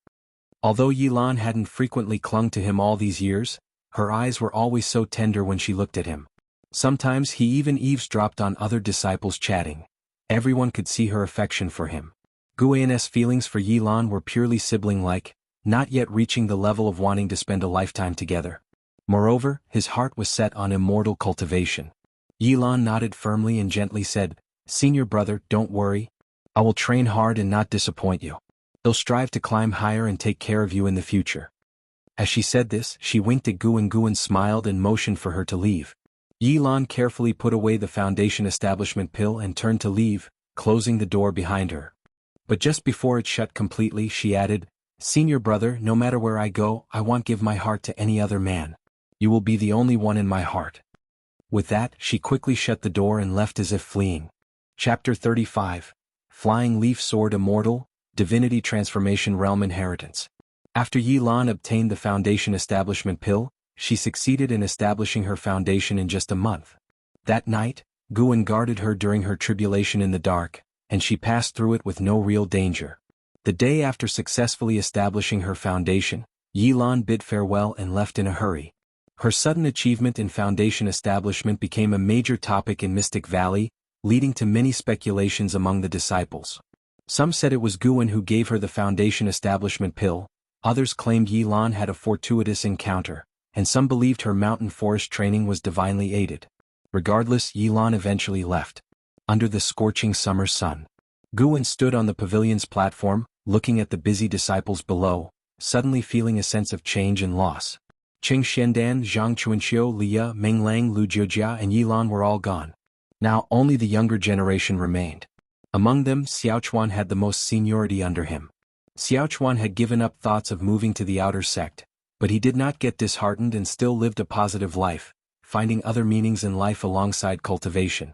Although Yilan hadn't frequently clung to him all these years, her eyes were always so tender when she looked at him. Sometimes he even eavesdropped on other disciples chatting. Everyone could see her affection for him. Guwen's feelings for Yilan were purely sibling-like, not yet reaching the level of wanting to spend a lifetime together. Moreover, his heart was set on immortal cultivation. Yilan nodded firmly and gently said, "Senior brother, don't worry. I will train hard and not disappoint you. I'll strive to climb higher and take care of you in the future." As she said this, she winked at Guwen. Guwen smiled and motioned for her to leave. Yilan carefully put away the foundation establishment pill and turned to leave, closing the door behind her. But just before it shut completely, she added, "Senior brother, no matter where I go, I won't give my heart to any other man. You will be the only one in my heart." With that, she quickly shut the door and left as if fleeing. Chapter 35. Flying Leaf Sword Immortal, Divinity Transformation Realm Inheritance. After Yilan obtained the foundation establishment pill, she succeeded in establishing her foundation in just a month. That night, Guwen guarded her during her tribulation in the dark, and she passed through it with no real danger. The day after successfully establishing her foundation, Yilan bid farewell and left in a hurry. Her sudden achievement in foundation establishment became a major topic in Mystic Valley, leading to many speculations among the disciples. Some said it was Guwen who gave her the foundation establishment pill, others claimed Yilan had a fortuitous encounter, and some believed her mountain forest training was divinely aided. Regardless, Yilan eventually left. Under the scorching summer sun, Guwen stood on the pavilion's platform, looking at the busy disciples below, suddenly feeling a sense of change and loss. Qing Xiandan, Zhang Chuanxiu, Liya, Menglang, Lu Jiujia and Yilan were all gone. Now only the younger generation remained. Among them, Xiaochuan had the most seniority under him. Xiaochuan had given up thoughts of moving to the outer sect, but he did not get disheartened and still lived a positive life, finding other meanings in life alongside cultivation.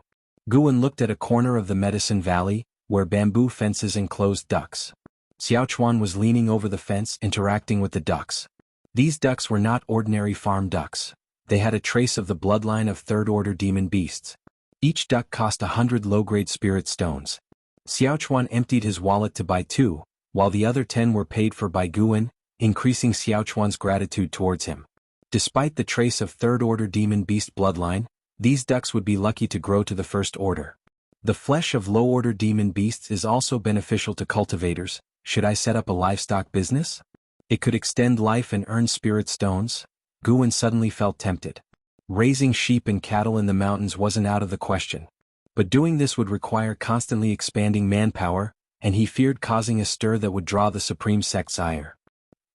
Guwen looked at a corner of the Medicine Valley, where bamboo fences enclosed ducks. Xiaochuan was leaning over the fence interacting with the ducks. These ducks were not ordinary farm ducks. They had a trace of the bloodline of third-order demon beasts. Each duck cost 100 low-grade spirit stones. Xiaochuan emptied his wallet to buy 2, while the other 10 were paid for by Guwen, increasing Xiaochuan's gratitude towards him. Despite the trace of third-order demon beast bloodline, these ducks would be lucky to grow to the first order. The flesh of low-order demon beasts is also beneficial to cultivators. Should I set up a livestock business? It could extend life and earn spirit stones. Guwen suddenly felt tempted. Raising sheep and cattle in the mountains wasn't out of the question. But doing this would require constantly expanding manpower, and he feared causing a stir that would draw the Supreme Sect's ire.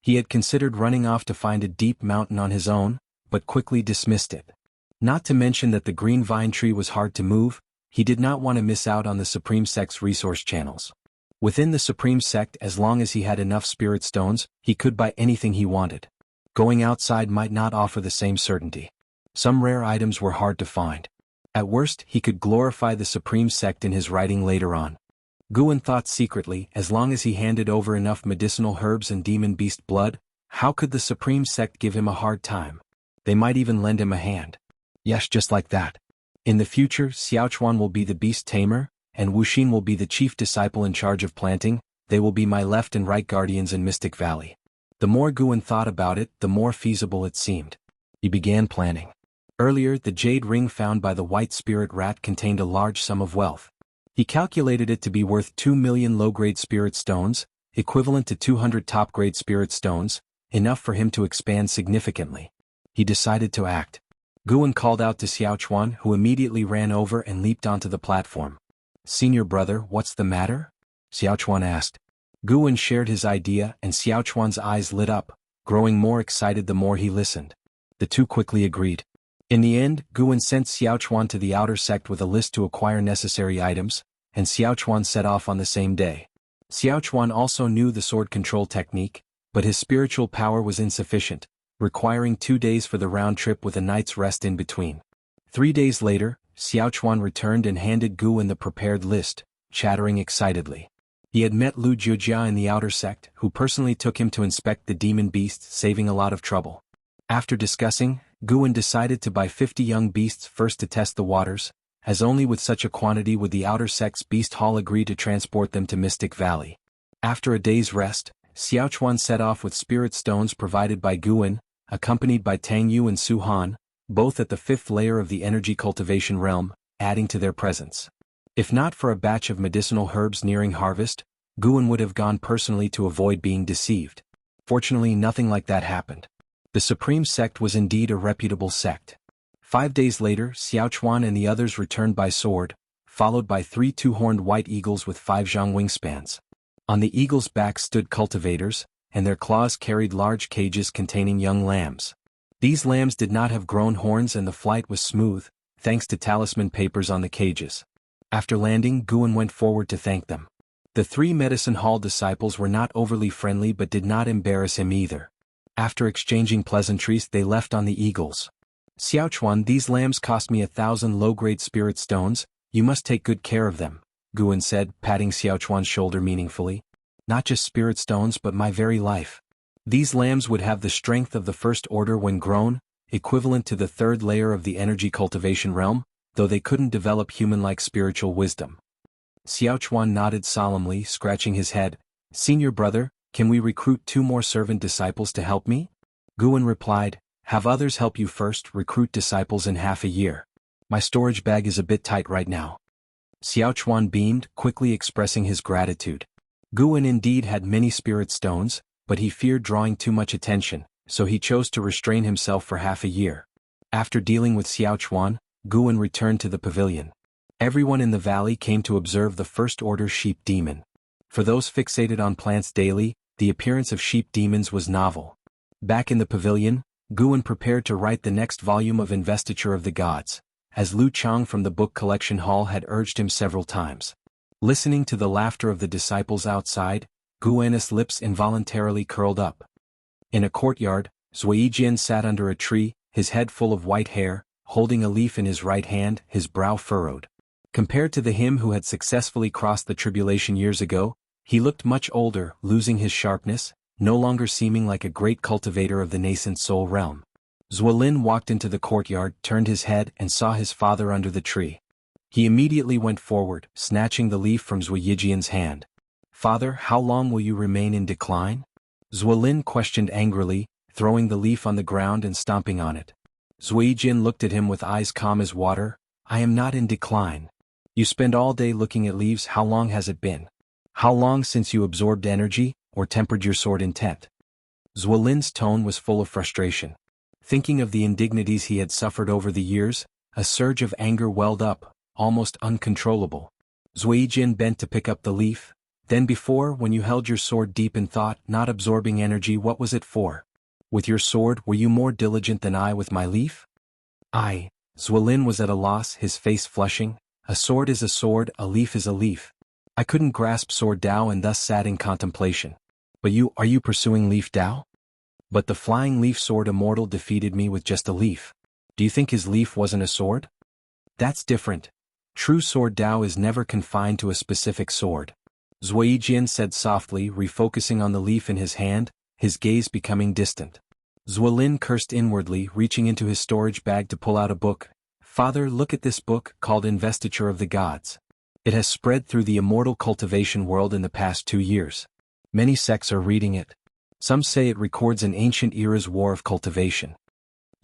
He had considered running off to find a deep mountain on his own, but quickly dismissed it. Not to mention that the green vine tree was hard to move, he did not want to miss out on the Supreme Sect's resource channels. Within the Supreme Sect, as long as he had enough spirit stones, he could buy anything he wanted. Going outside might not offer the same certainty. Some rare items were hard to find. At worst, he could glorify the Supreme Sect in his writing later on. Guan thought secretly, as long as he handed over enough medicinal herbs and demon beast blood, how could the Supreme Sect give him a hard time? They might even lend him a hand. Yes, just like that. In the future, Xiaochuan will be the beast tamer, and Wuxin will be the chief disciple in charge of planting. They will be my left and right guardians in Mystic Valley. The more Guan thought about it, the more feasible it seemed. He began planning. Earlier, the jade ring found by the white spirit rat contained a large sum of wealth. He calculated it to be worth 2 million low-grade spirit stones, equivalent to 200 top-grade spirit stones, enough for him to expand significantly. He decided to act. Guan called out to Xiaochuan, who immediately ran over and leaped onto the platform. "Senior brother, what's the matter?" Xiaochuan asked. Guan shared his idea and Xiaochuan's eyes lit up, growing more excited the more he listened. The two quickly agreed. In the end, Guan sent Xiaochuan to the outer sect with a list to acquire necessary items, and Xiaochuan set off on the same day. Xiaochuan also knew the sword control technique, but his spiritual power was insufficient, requiring 2 days for the round trip with a night's rest in between. 3 days later, Xiaochuan returned and handed Guan the prepared list, chattering excitedly. He had met Lu Jiujia in the outer sect, who personally took him to inspect the demon beasts, saving a lot of trouble. After discussing, Guan decided to buy 50 young beasts first to test the waters, as only with such a quantity would the outer sect's beast hall agree to transport them to Mystic Valley. After a day's rest, Xiaochuan set off with spirit stones provided by Guan, accompanied by Tang Yu and Su Han, both at the 5th layer of the energy cultivation realm, adding to their presence. If not for a batch of medicinal herbs nearing harvest, Guan would have gone personally to avoid being deceived. Fortunately, nothing like that happened. The Supreme Sect was indeed a reputable sect. 5 days later, Xiaochuan and the others returned by sword, followed by 3 two-horned white eagles with 5 zhang wingspans. On the eagles' backs stood cultivators, and their claws carried large cages containing young lambs. These lambs did not have grown horns and the flight was smooth, thanks to talisman papers on the cages. After landing, Guan went forward to thank them. The 3 medicine hall disciples were not overly friendly but did not embarrass him either. After exchanging pleasantries, they left on the eagles. "Xiaochuan, these lambs cost me 1,000 low-grade spirit stones, you must take good care of them," Guan said, patting Xiaochuan's shoulder meaningfully. "Not just spirit stones but my very life. These lambs would have the strength of the first order when grown, equivalent to the 3rd layer of the energy cultivation realm, though they couldn't develop human-like spiritual wisdom." Xiaochuan nodded solemnly, scratching his head. "Senior brother, can we recruit 2 more servant disciples to help me?" Guan replied, "Have others help you first, recruit disciples in half a year. My storage bag is a bit tight right now." Xiaochuan beamed, quickly expressing his gratitude. Guan indeed had many spirit stones, but he feared drawing too much attention, so he chose to restrain himself for half a year. After dealing with Xiaochuan, Guan returned to the pavilion. Everyone in the valley came to observe the First Order sheep demon. For those fixated on plants daily, the appearance of sheep demons was novel. Back in the pavilion, Guan prepared to write the next volume of Investiture of the Gods, as Lu Qiong from the book collection hall had urged him several times. Listening to the laughter of the disciples outside, Guan's lips involuntarily curled up. In a courtyard, Ziwei sat under a tree, his head full of white hair, holding a leaf in his right hand, his brow furrowed. Compared to the him who had successfully crossed the tribulation years ago, he looked much older, losing his sharpness, no longer seeming like a great cultivator of the Nascent Soul Realm. Zuolin walked into the courtyard, turned his head and saw his father under the tree. He immediately went forward, snatching the leaf from Ziwei hand. "Father, how long will you remain in decline?" Zuolin questioned angrily, throwing the leaf on the ground and stomping on it. Ziwei looked at him with eyes calm as water. "I am not in decline. You spend all day looking at leaves. How long has it been? How long since you absorbed energy, or tempered your sword intent?" Zuolin's tone was full of frustration. Thinking of the indignities he had suffered over the years, a surge of anger welled up, almost uncontrollable. Ziwei bent to pick up the leaf. "Then before, when you held your sword deep in thought, not absorbing energy, what was it for? With your sword, were you more diligent than I with my leaf?" "I Zuelin was at a loss, his face flushing. A sword is a sword, a leaf is a leaf. I couldn't grasp sword Dao and thus sat in contemplation. But are you pursuing leaf Dao? But the flying leaf sword Immortal defeated me with just a leaf. Do you think his leaf wasn't a sword? That's different. True sword Dao is never confined to a specific sword. Ziwei said softly, refocusing on the leaf in his hand, his gaze becoming distant. Zuelin cursed inwardly, reaching into his storage bag to pull out a book. Father, look at this book, called Investiture of the Gods. It has spread through the immortal cultivation world in the past 2 years. Many sects are reading it. Some say it records an ancient era's war of cultivation.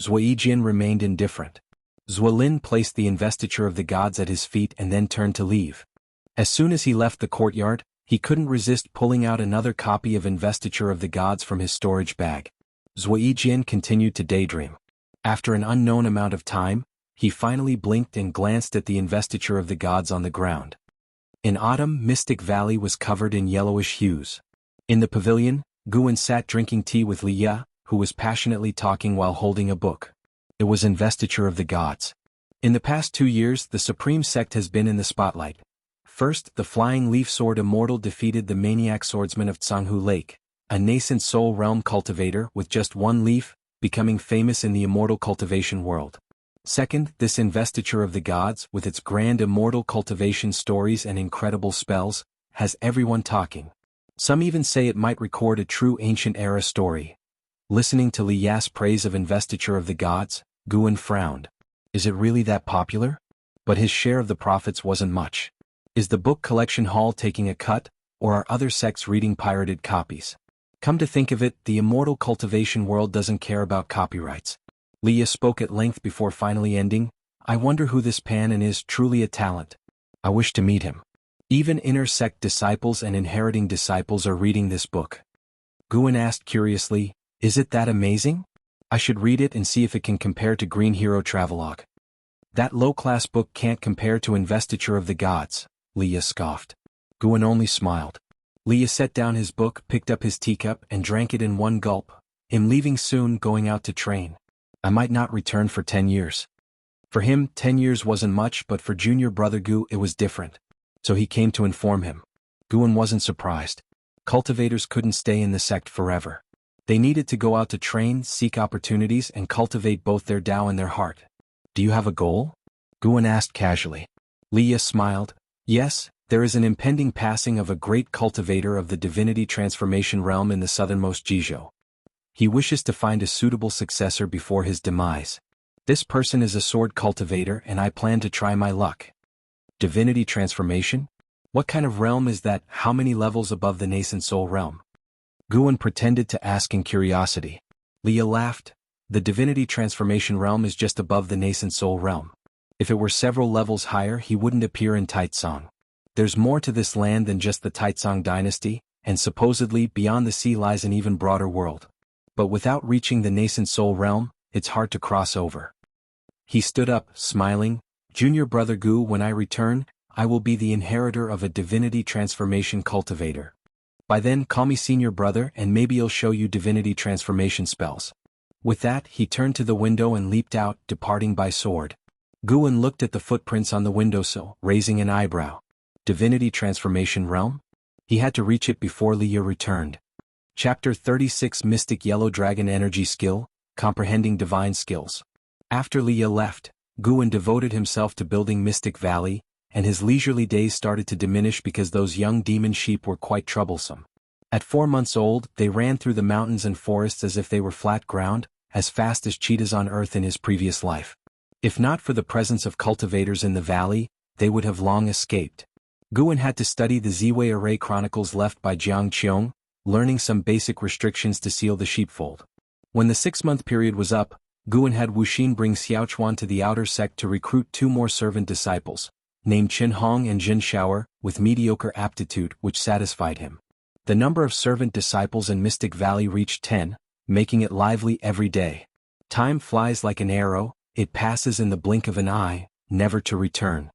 Ziwei remained indifferent. Zuelin placed the Investiture of the Gods at his feet and then turned to leave. As soon as he left the courtyard, he couldn't resist pulling out another copy of Investiture of the Gods from his storage bag. Ziwei continued to daydream. After an unknown amount of time, he finally blinked and glanced at the Investiture of the Gods on the ground. In autumn, Mystic Valley was covered in yellowish hues. In the pavilion, Guan sat drinking tea with Ruye, who was passionately talking while holding a book. It was Investiture of the Gods. In the past 2 years, the Supreme Sect has been in the spotlight. First, the Flying Leaf Sword Immortal defeated the maniac swordsman of Jianghu Lake, a Nascent Soul Realm cultivator with just 1 leaf, becoming famous in the immortal cultivation world. Second, this Investiture of the Gods, with its grand immortal cultivation stories and incredible spells, has everyone talking. Some even say it might record a true ancient era story. Listening to Ruye's praise of Investiture of the Gods, Guan frowned. Is it really that popular? But his share of the profits wasn't much. Is the book collection hall taking a cut, or are other sects reading pirated copies? Come to think of it, the immortal cultivation world doesn't care about copyrights. Ruye spoke at length before finally ending. I wonder who this Pan is, truly a talent. I wish to meet him. Even inner sect disciples and inheriting disciples are reading this book. Guan asked curiously, is it that amazing? I should read it and see if it can compare to Green Hero Travelogue. That low-class book can't compare to Investiture of the Gods, Ruye scoffed. Guan only smiled. Ruye set down his book, picked up his teacup and drank it in one gulp. I'm leaving soon, going out to train. I might not return for 10 years. For him, 10 years wasn't much, but for junior brother Gu it was different. So he came to inform him. Guan wasn't surprised. Cultivators couldn't stay in the sect forever. They needed to go out to train, seek opportunities and cultivate both their Dao and their heart. Do you have a goal? Guan asked casually. Ruye smiled. Yes, there is an impending passing of a great cultivator of the Divinity transformation realm in the southernmost Jizhou. He wishes to find a suitable successor before his demise. This person is a sword cultivator and I plan to try my luck. Divinity transformation? What kind of realm is that? How many levels above the Nascent Soul Realm? Guan pretended to ask in curiosity. Ruye laughed. The Divinity transformation realm is just above the Nascent Soul Realm. If it were several levels higher, he wouldn't appear in Taicang. There's more to this land than just the Taicang dynasty, and supposedly beyond the sea lies an even broader world. But without reaching the Nascent Soul Realm, it's hard to cross over. He stood up, smiling. Junior brother Gu, when I return, I will be the inheritor of a Divinity transformation cultivator. By then call me senior brother and maybe I'll show you Divinity transformation spells. With that, he turned to the window and leaped out, departing by sword. Guan looked at the footprints on the windowsill, raising an eyebrow. Divinity transformation realm? He had to reach it before Ruye returned. Chapter 36 Mystic Yellow Dragon Energy Skill, Comprehending Divine Skills. After Ruye left, Guan devoted himself to building Mystic Valley, and his leisurely days started to diminish because those young demon sheep were quite troublesome. At 4 months old, they ran through the mountains and forests as if they were flat ground, as fast as cheetahs on Earth in his previous life. If not for the presence of cultivators in the valley, they would have long escaped. Guan had to study the Ziwei array chronicles left by Jiang Qiong, learning some basic restrictions to seal the sheepfold. When the 6-month period was up, Guan had Wuxia bring Xiaochuan to the outer sect to recruit 2 more servant disciples, named Qin Hong and Jin Shower, with mediocre aptitude which satisfied him. The number of servant disciples in Mystic Valley reached 10, making it lively every day. Time flies like an arrow, it passes in the blink of an eye, never to return.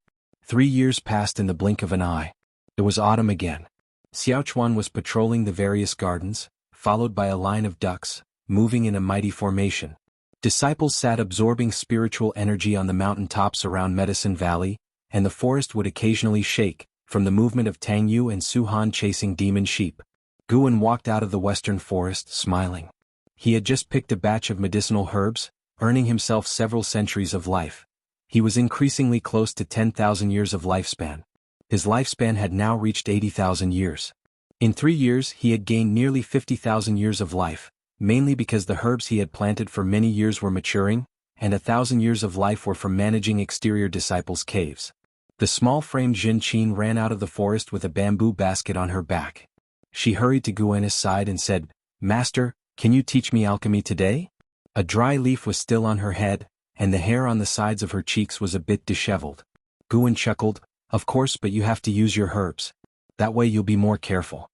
3 years passed in the blink of an eye. It was autumn again. Xiaochuan was patrolling the various gardens, followed by a line of ducks, moving in a mighty formation. Disciples sat absorbing spiritual energy on the mountain tops around Medicine Valley, and the forest would occasionally shake, from the movement of Tangyu and Suhan chasing demon sheep. Guan walked out of the western forest, smiling. He had just picked a batch of medicinal herbs, earning himself several centuries of life. He was increasingly close to 10,000 years of lifespan. His lifespan had now reached 80,000 years. In 3 years he had gained nearly 50,000 years of life, mainly because the herbs he had planted for many years were maturing, and 1,000 years of life were from managing exterior disciples' caves. The small-framed Jin Qin ran out of the forest with a bamboo basket on her back. She hurried to Guan's side and said, "Master, can you teach me alchemy today?" A dry leaf was still on her head, and the hair on the sides of her cheeks was a bit disheveled. Guan chuckled, "Of course, but you have to use your herbs. That way you'll be more careful."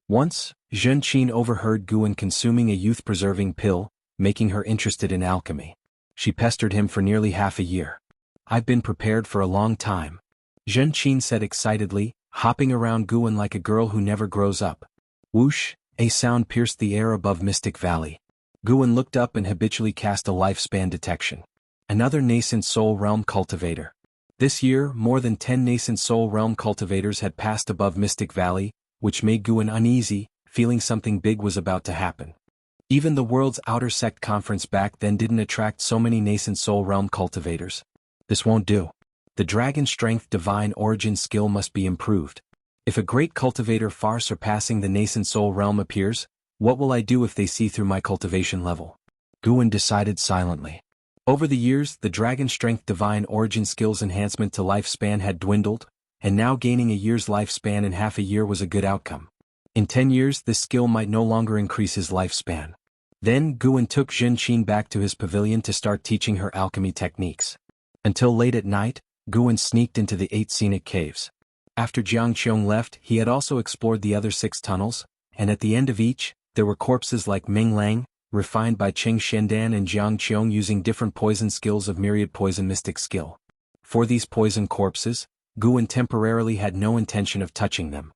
Once, Zhen Qin overheard Guan consuming a youth-preserving pill, making her interested in alchemy. She pestered him for nearly half a year. "I've been prepared for a long time," Zhen Qin said excitedly, hopping around Guan like a girl who never grows up. Whoosh, a sound pierced the air above Mystic Valley. Guan looked up and habitually cast a lifespan detection. Another Nascent Soul Realm cultivator. This year, more than 10 Nascent Soul Realm cultivators had passed above Mystic Valley, which made Guan uneasy, feeling something big was about to happen. Even the world's outer sect conference back then didn't attract so many Nascent Soul Realm cultivators. This won't do. The Dragon Strength Divine Origin skill must be improved. If a great cultivator far surpassing the Nascent Soul Realm appears, what will I do if they see through my cultivation level? Guan decided silently. Over the years, the Dragon Strength Divine Origin skill's enhancement to lifespan had dwindled, and now gaining a year's lifespan in half a year was a good outcome. In 10 years this skill might no longer increase his lifespan. Then Guan took Zhen Qin back to his pavilion to start teaching her alchemy techniques. Until late at night, Guan sneaked into the 8 scenic caves. After Qiong left, he had also explored the other 6 tunnels, and at the end of each, there were corpses like Ming Lang, refined by Qing Shendan and Qiong using different poison skills of myriad poison mystic skill. For these poison corpses, Guan temporarily had no intention of touching them.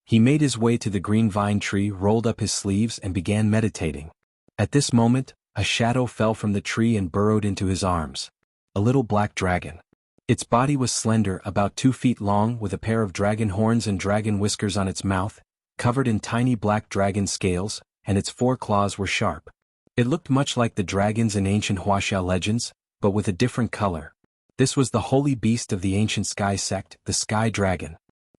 He made his way to the green vine tree, rolled up his sleeves and began meditating. At this moment, a shadow fell from the tree and burrowed into his arms. A little black dragon. Its body was slender, about 2 feet long, with a pair of dragon horns and dragon whiskers on its mouth, covered in tiny black dragon scales, and its 4 claws were sharp. It looked much like the dragons in ancient Huaxia legends, but with a different color. This was the holy beast of the ancient Sky Sect, the Sky Dragon.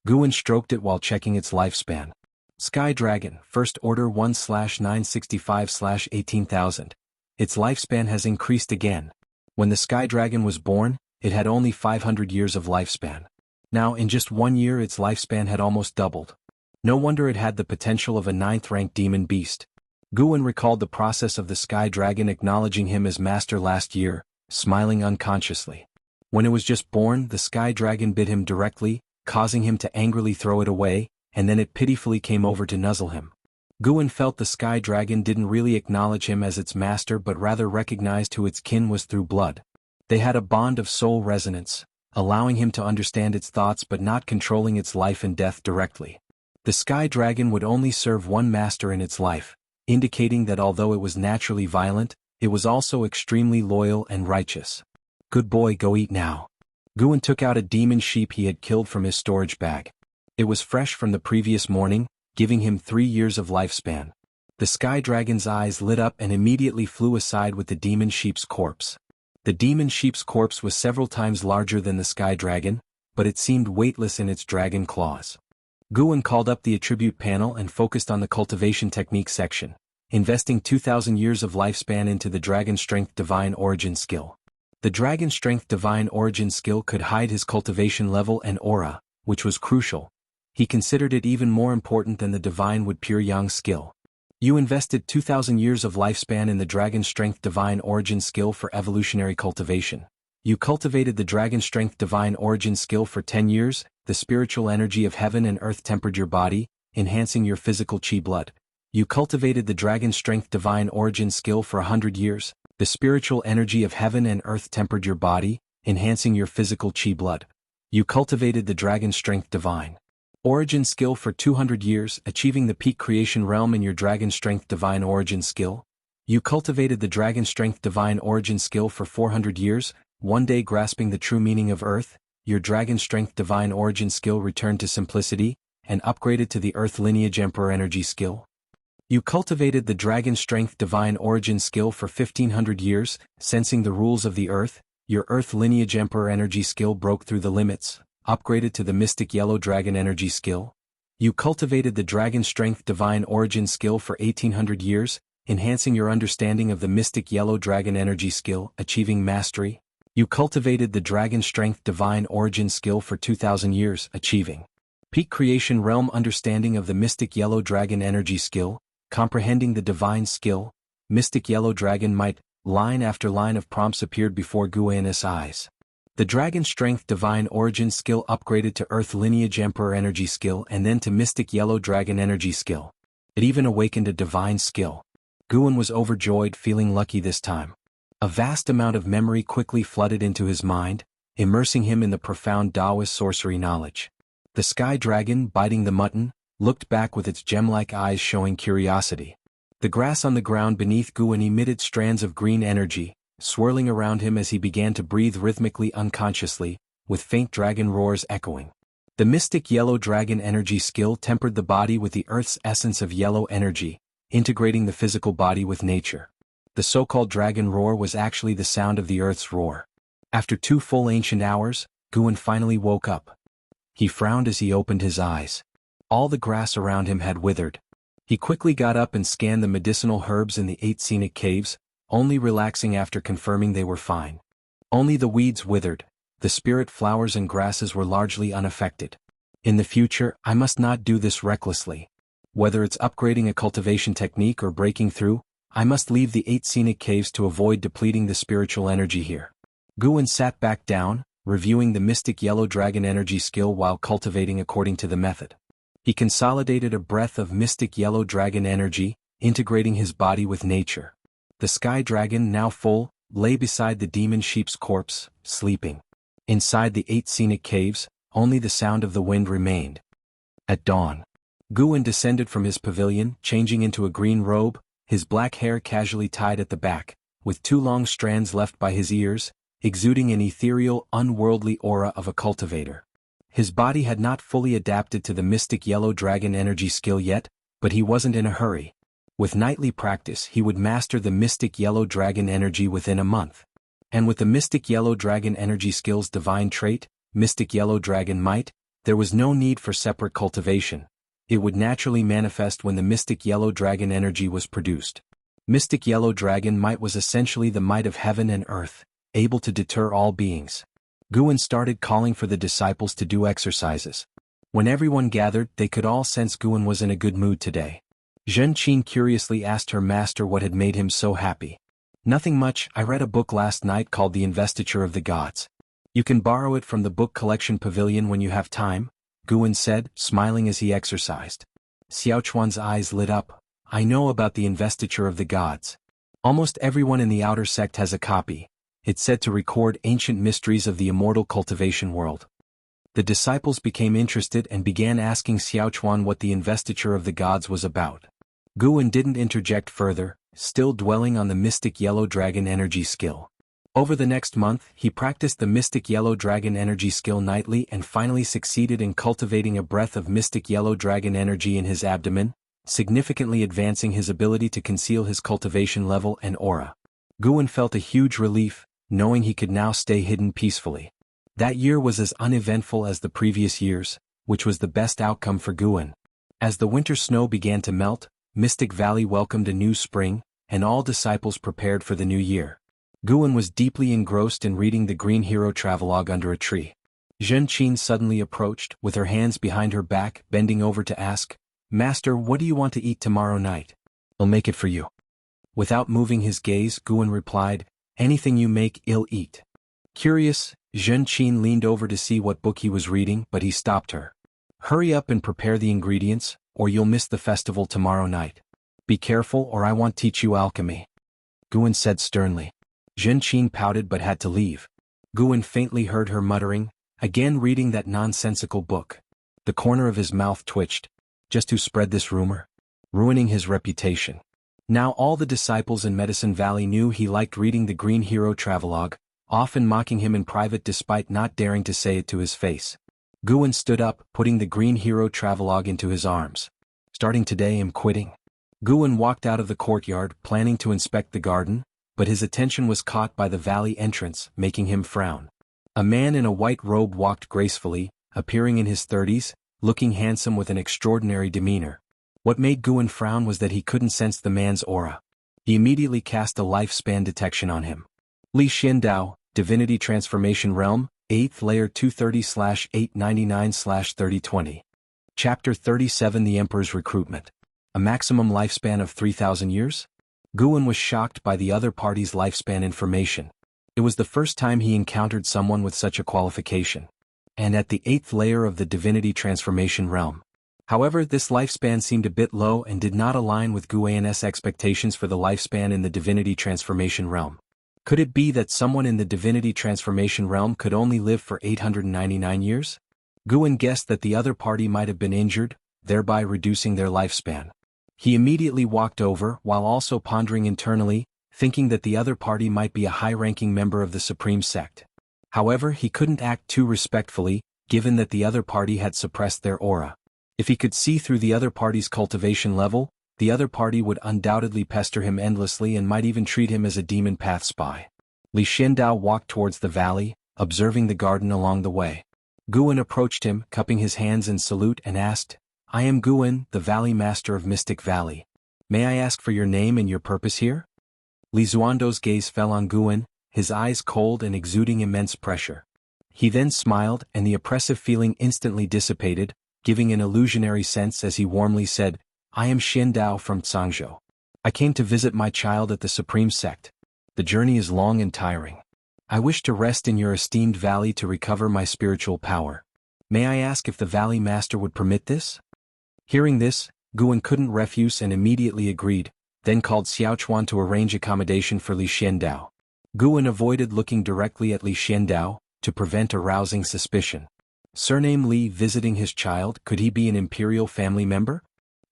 Guan stroked it while checking its lifespan. Sky Dragon, First Order 1/965/18,000. Its lifespan has increased again. When the Sky Dragon was born, it had only 500 years of lifespan. Now in just 1 year its lifespan had almost doubled. No wonder it had the potential of a 9th-ranked demon beast. Guan recalled the process of the Sky Dragon acknowledging him as master last year, smiling unconsciously. When it was just born, the Sky Dragon bit him directly, causing him to angrily throw it away, and then it pitifully came over to nuzzle him. Guan felt the Sky Dragon didn't really acknowledge him as its master but rather recognized who its kin was through blood. They had a bond of soul resonance, allowing him to understand its thoughts but not controlling its life and death directly. The Sky Dragon would only serve one master in its life, indicating that although it was naturally violent, it was also extremely loyal and righteous. "Good boy, go eat now." Guan took out a demon sheep he had killed from his storage bag. It was fresh from the previous morning, giving him 3 years of lifespan. The Sky Dragon's eyes lit up and immediately flew aside with the demon sheep's corpse. The demon sheep's corpse was several times larger than the Sky Dragon, but it seemed weightless in its dragon claws. Guan called up the attribute panel and focused on the cultivation technique section, investing 2,000 years of lifespan into the Dragon Strength Divine Origin skill. The Dragon Strength Divine Origin skill could hide his cultivation level and aura, which was crucial. He considered it even more important than the Divine Wood Pure Yang skill. You invested 2,000 years of lifespan in the Dragon Strength Divine Origin skill for evolutionary cultivation. You cultivated the Dragon Strength Divine Origin skill for 10 years, the spiritual energy of heaven and earth tempered your body, enhancing your physical chi blood. You cultivated the Dragon Strength Divine Origin skill for 100 years, the spiritual energy of heaven and earth tempered your body, enhancing your physical chi blood. You cultivated the Dragon Strength Divine Origin skill for 200 years, achieving the peak creation realm in your Dragon Strength Divine Origin skill. You cultivated the Dragon Strength Divine Origin skill for 400 years, one day grasping the true meaning of Earth, your Dragon Strength Divine Origin skill returned to simplicity, and upgraded to the Earth Lineage Emperor Energy skill. You cultivated the Dragon Strength Divine Origin skill for 1500 years, sensing the rules of the Earth, your Earth Lineage Emperor Energy skill broke through the limits, upgraded to the Mystic Yellow Dragon Energy skill. You cultivated the Dragon Strength Divine Origin skill for 1800 years, enhancing your understanding of the Mystic Yellow Dragon Energy skill, achieving mastery. You cultivated the Dragon Strength Divine Origin skill for 2000 years, achieving Peak Creation Realm understanding of the Mystic Yellow Dragon Energy skill, comprehending the Divine skill, Mystic Yellow Dragon Might. Line after line of prompts appeared before Guian's eyes. The Dragon Strength Divine Origin skill upgraded to Earth Lineage Emperor Energy skill and then to Mystic Yellow Dragon Energy skill. It even awakened a Divine skill. Guan was overjoyed, feeling lucky this time. A vast amount of memory quickly flooded into his mind, immersing him in the profound Taoist sorcery knowledge. The Sky Dragon, biting the mutton, looked back with its gem-like eyes showing curiosity. The grass on the ground beneath Guan emitted strands of green energy, swirling around him as he began to breathe rhythmically unconsciously, with faint dragon roars echoing. The Mystic Yellow Dragon Energy skill tempered the body with the Earth's essence of yellow energy, integrating the physical body with nature. The so-called dragon roar was actually the sound of the Earth's roar. After 2 full ancient hours, Guan finally woke up. He frowned as he opened his eyes. All the grass around him had withered. He quickly got up and scanned the medicinal herbs in the 8 scenic caves, only relaxing after confirming they were fine. Only the weeds withered, the spirit flowers and grasses were largely unaffected. In the future, I must not do this recklessly. Whether it's upgrading a cultivation technique or breaking through, I must leave the 8 scenic caves to avoid depleting the spiritual energy here. Guan sat back down, reviewing the Mystic Yellow Dragon Energy skill while cultivating according to the method. He consolidated a breath of Mystic Yellow Dragon Energy, integrating his body with nature. The Sky Dragon, now full, lay beside the demon sheep's corpse, sleeping. Inside the 8 scenic caves, only the sound of the wind remained. At dawn, Guan descended from his pavilion, changing into a green robe, his black hair casually tied at the back, with 2 long strands left by his ears, exuding an ethereal, unworldly aura of a cultivator. His body had not fully adapted to the Mystic Yellow Dragon Energy skill yet, but he wasn't in a hurry. With nightly practice he would master the Mystic Yellow Dragon Energy within a month. And with the Mystic Yellow Dragon Energy skill's divine trait, Mystic Yellow Dragon Might, there was no need for separate cultivation. It would naturally manifest when the Mystic Yellow Dragon Energy was produced. Mystic Yellow Dragon Might was essentially the might of heaven and earth, able to deter all beings. Guan started calling for the disciples to do exercises. When everyone gathered, they could all sense Guan was in a good mood today. Zhen Qin curiously asked her master what had made him so happy. Nothing much, I read a book last night called The Investiture of the Gods. You can borrow it from the book collection pavilion when you have time, Guan said, smiling as he exercised. Xiaochuan's eyes lit up. I know about the Investiture of the Gods. Almost everyone in the outer sect has a copy. It's said to record ancient mysteries of the immortal cultivation world. The disciples became interested and began asking Xiaochuan what the Investiture of the Gods was about. Guan didn't interject further, still dwelling on the Mystic Yellow Dragon Energy skill. Over the next month, he practiced the Mystic Yellow Dragon Energy skill nightly and finally succeeded in cultivating a breath of Mystic Yellow Dragon Energy in his abdomen, significantly advancing his ability to conceal his cultivation level and aura. Guan felt a huge relief, knowing he could now stay hidden peacefully. That year was as uneventful as the previous years, which was the best outcome for Guan. As the winter snow began to melt, Mystic Valley welcomed a new spring, and all disciples prepared for the new year. Guan was deeply engrossed in reading the Green Hero Travelogue under a tree. Zhen Qin suddenly approached, with her hands behind her back, bending over to ask, "Master, what do you want to eat tomorrow night? I'll make it for you." Without moving his gaze, Guan replied, "Anything you make, I'll eat." Curious, Zhen Qin leaned over to see what book he was reading, but he stopped her. "Hurry up and prepare the ingredients, or you'll miss the festival tomorrow night. Be careful or I won't teach you alchemy," Guan said sternly. Zhen Qin pouted but had to leave. Guan faintly heard her muttering, again reading that nonsensical book. The corner of his mouth twitched. Just to spread this rumor? Ruining his reputation. Now all the disciples in Medicine Valley knew he liked reading the Green Hero Travelogue, often mocking him in private despite not daring to say it to his face. Guwen stood up, putting the Green Hero Travelogue into his arms. Starting today I'm quitting. Guwen walked out of the courtyard, planning to inspect the garden, but his attention was caught by the valley entrance, making him frown. A man in a white robe walked gracefully, appearing in his 30s, looking handsome with an extraordinary demeanor. What made Guwen frown was that he couldn't sense the man's aura. He immediately cast a lifespan detection on him. Li Xiandao, Divinity Transformation Realm, 8th Layer 230/899/3020. Chapter 37 The Emperor's Recruitment. A maximum lifespan of 3,000 years? Guwen was shocked by the other party's lifespan information. It was the first time he encountered someone with such a qualification. And at the 8th layer of the Divinity Transformation Realm. However, this lifespan seemed a bit low and did not align with Guwen's expectations for the lifespan in the Divinity Transformation Realm. Could it be that someone in the Divinity Transformation Realm could only live for 899 years? Guwen guessed that the other party might have been injured, thereby reducing their lifespan. He immediately walked over while also pondering internally, thinking that the other party might be a high-ranking member of the Supreme Sect. However, he couldn't act too respectfully, given that the other party had suppressed their aura. If he could see through the other party's cultivation level, the other party would undoubtedly pester him endlessly and might even treat him as a demon path spy. Li Xiandao walked towards the valley, observing the garden along the way. Guwen approached him, cupping his hands in salute and asked, "I am Guwen, the Valley Master of Mystic Valley. May I ask for your name and your purpose here?" Li Xuando's gaze fell on Guwen, his eyes cold and exuding immense pressure. He then smiled and the oppressive feeling instantly dissipated, giving an illusionary sense as he warmly said, "I am Xiandao from Cangzhou. I came to visit my child at the Supreme Sect. The journey is long and tiring. I wish to rest in your esteemed valley to recover my spiritual power. May I ask if the Valley Master would permit this?" Hearing this, Guwen couldn't refuse and immediately agreed, then called Xiaochuan to arrange accommodation for Li Xiandao. Guwen avoided looking directly at Li Xiandao, to prevent arousing suspicion. Surname Li visiting his child, could he be an imperial family member?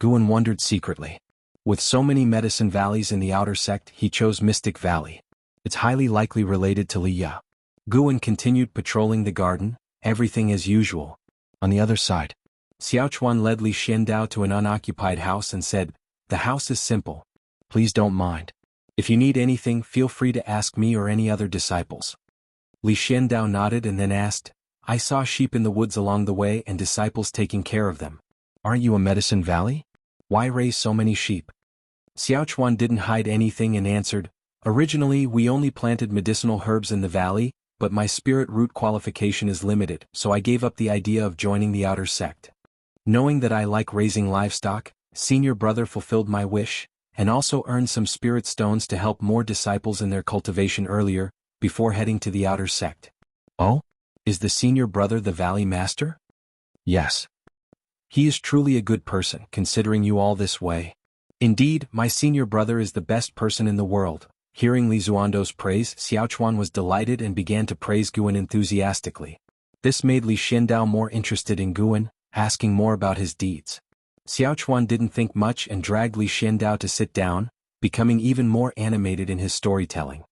Guwen wondered secretly. With so many medicine valleys in the outer sect, he chose Mystic Valley. It's highly likely related to Li Ya. Guwen continued patrolling the garden, everything as usual. On the other side, Xiaochuan led Li Xiandao to an unoccupied house and said, "The house is simple. Please don't mind. If you need anything, feel free to ask me or any other disciples." Li Xiandao nodded and then asked, "I saw sheep in the woods along the way and disciples taking care of them. Aren't you a medicine valley? Why raise so many sheep?" Xiaochuan didn't hide anything and answered, "Originally we only planted medicinal herbs in the valley, but my spirit root qualification is limited, so I gave up the idea of joining the outer sect. Knowing that I like raising livestock, senior brother fulfilled my wish, and also earned some spirit stones to help more disciples in their cultivation earlier, before heading to the outer sect." "Oh? Is the senior brother the Valley Master?" "Yes. He is truly a good person, considering you all this way. Indeed, my senior brother is the best person in the world." Hearing Li Xuando's praise, Xiaochuan was delighted and began to praise Guwen enthusiastically. This made Li Xiandao more interested in Guwen, asking more about his deeds. Xiaochuan didn't think much and dragged Li Xiandao to sit down, becoming even more animated in his storytelling.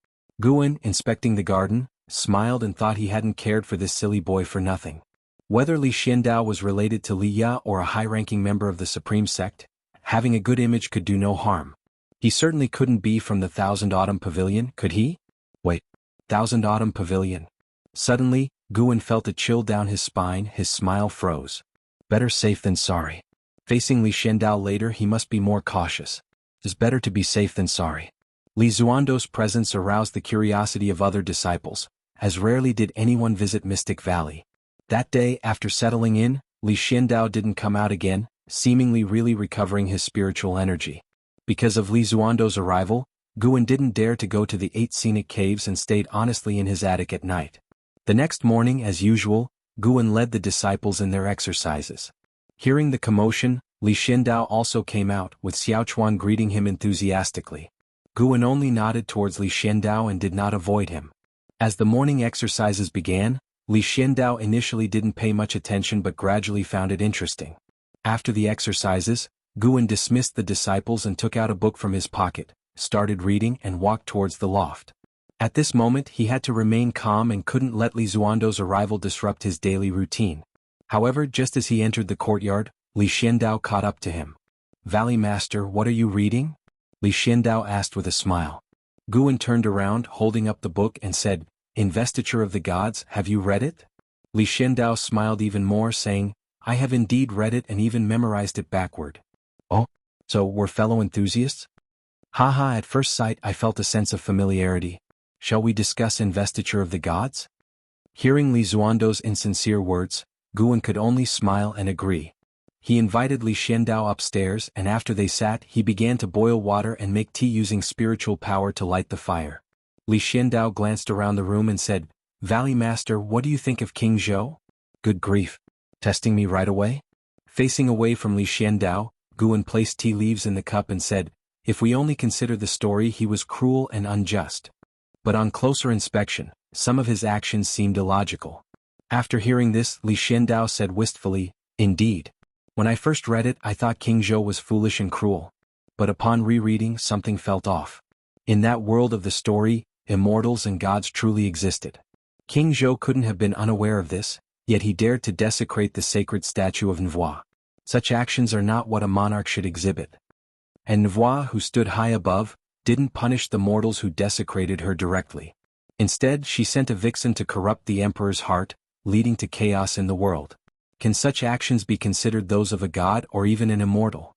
Guwen, inspecting the garden, smiled and thought he hadn't cared for this silly boy for nothing. Whether Li Xiandao was related to Li Ya or a high-ranking member of the Supreme Sect, having a good image could do no harm. He certainly couldn't be from the Thousand Autumn Pavilion, could he? Wait, Thousand Autumn Pavilion. Suddenly, Guwen felt a chill down his spine, his smile froze. Better safe than sorry. Facing Li Xiandao later, he must be more cautious. It's better to be safe than sorry. Li Xuando's presence aroused the curiosity of other disciples, as rarely did anyone visit Mystic Valley. That day, after settling in, Li Xiandao didn't come out again, seemingly really recovering his spiritual energy. Because of Li Xuando's arrival, Guwen didn't dare to go to the 8 scenic caves and stayed honestly in his attic at night. The next morning, as usual, Guwen led the disciples in their exercises. Hearing the commotion, Li Xiandao also came out, with Xiaochuan greeting him enthusiastically. Guwen only nodded towards Li Xiandao and did not avoid him. As the morning exercises began, Li Xiandao initially didn't pay much attention but gradually found it interesting. After the exercises, Guan dismissed the disciples and took out a book from his pocket, started reading and walked towards the loft. At this moment he had to remain calm and couldn't let Li Xuando's arrival disrupt his daily routine. However, just as he entered the courtyard, Li Xiandao caught up to him. "Valley Master, what are you reading?" Li Xiandao asked with a smile. Guan turned around, holding up the book, and said, "Investiture of the Gods, have you read it?" Li Xiandao smiled even more, saying, "I have indeed read it and even memorized it backward." "Oh? So we're fellow enthusiasts?" "Haha, at first sight I felt a sense of familiarity. Shall we discuss Investiture of the Gods?" Hearing Li Xuando's insincere words, Guan could only smile and agree. He invited Li Xiandao upstairs, and after they sat he began to boil water and make tea using spiritual power to light the fire. Li Xiandao glanced around the room and said, "Valley Master, what do you think of King Zhou?" "Good grief. Testing me right away?" Facing away from Li Xiandao, Guan placed tea leaves in the cup and said, "If we only consider the story, he was cruel and unjust. But on closer inspection, some of his actions seemed illogical." After hearing this, Li Xiandao said wistfully, "Indeed. When I first read it I thought King Zhou was foolish and cruel. But upon rereading something felt off. In that world of the story, immortals and gods truly existed. King Zhou couldn't have been unaware of this, yet he dared to desecrate the sacred statue of Nvua. Such actions are not what a monarch should exhibit. And Nvua, who stood high above, didn't punish the mortals who desecrated her directly. Instead, she sent a vixen to corrupt the emperor's heart, leading to chaos in the world. Can such actions be considered those of a god or even an immortal?"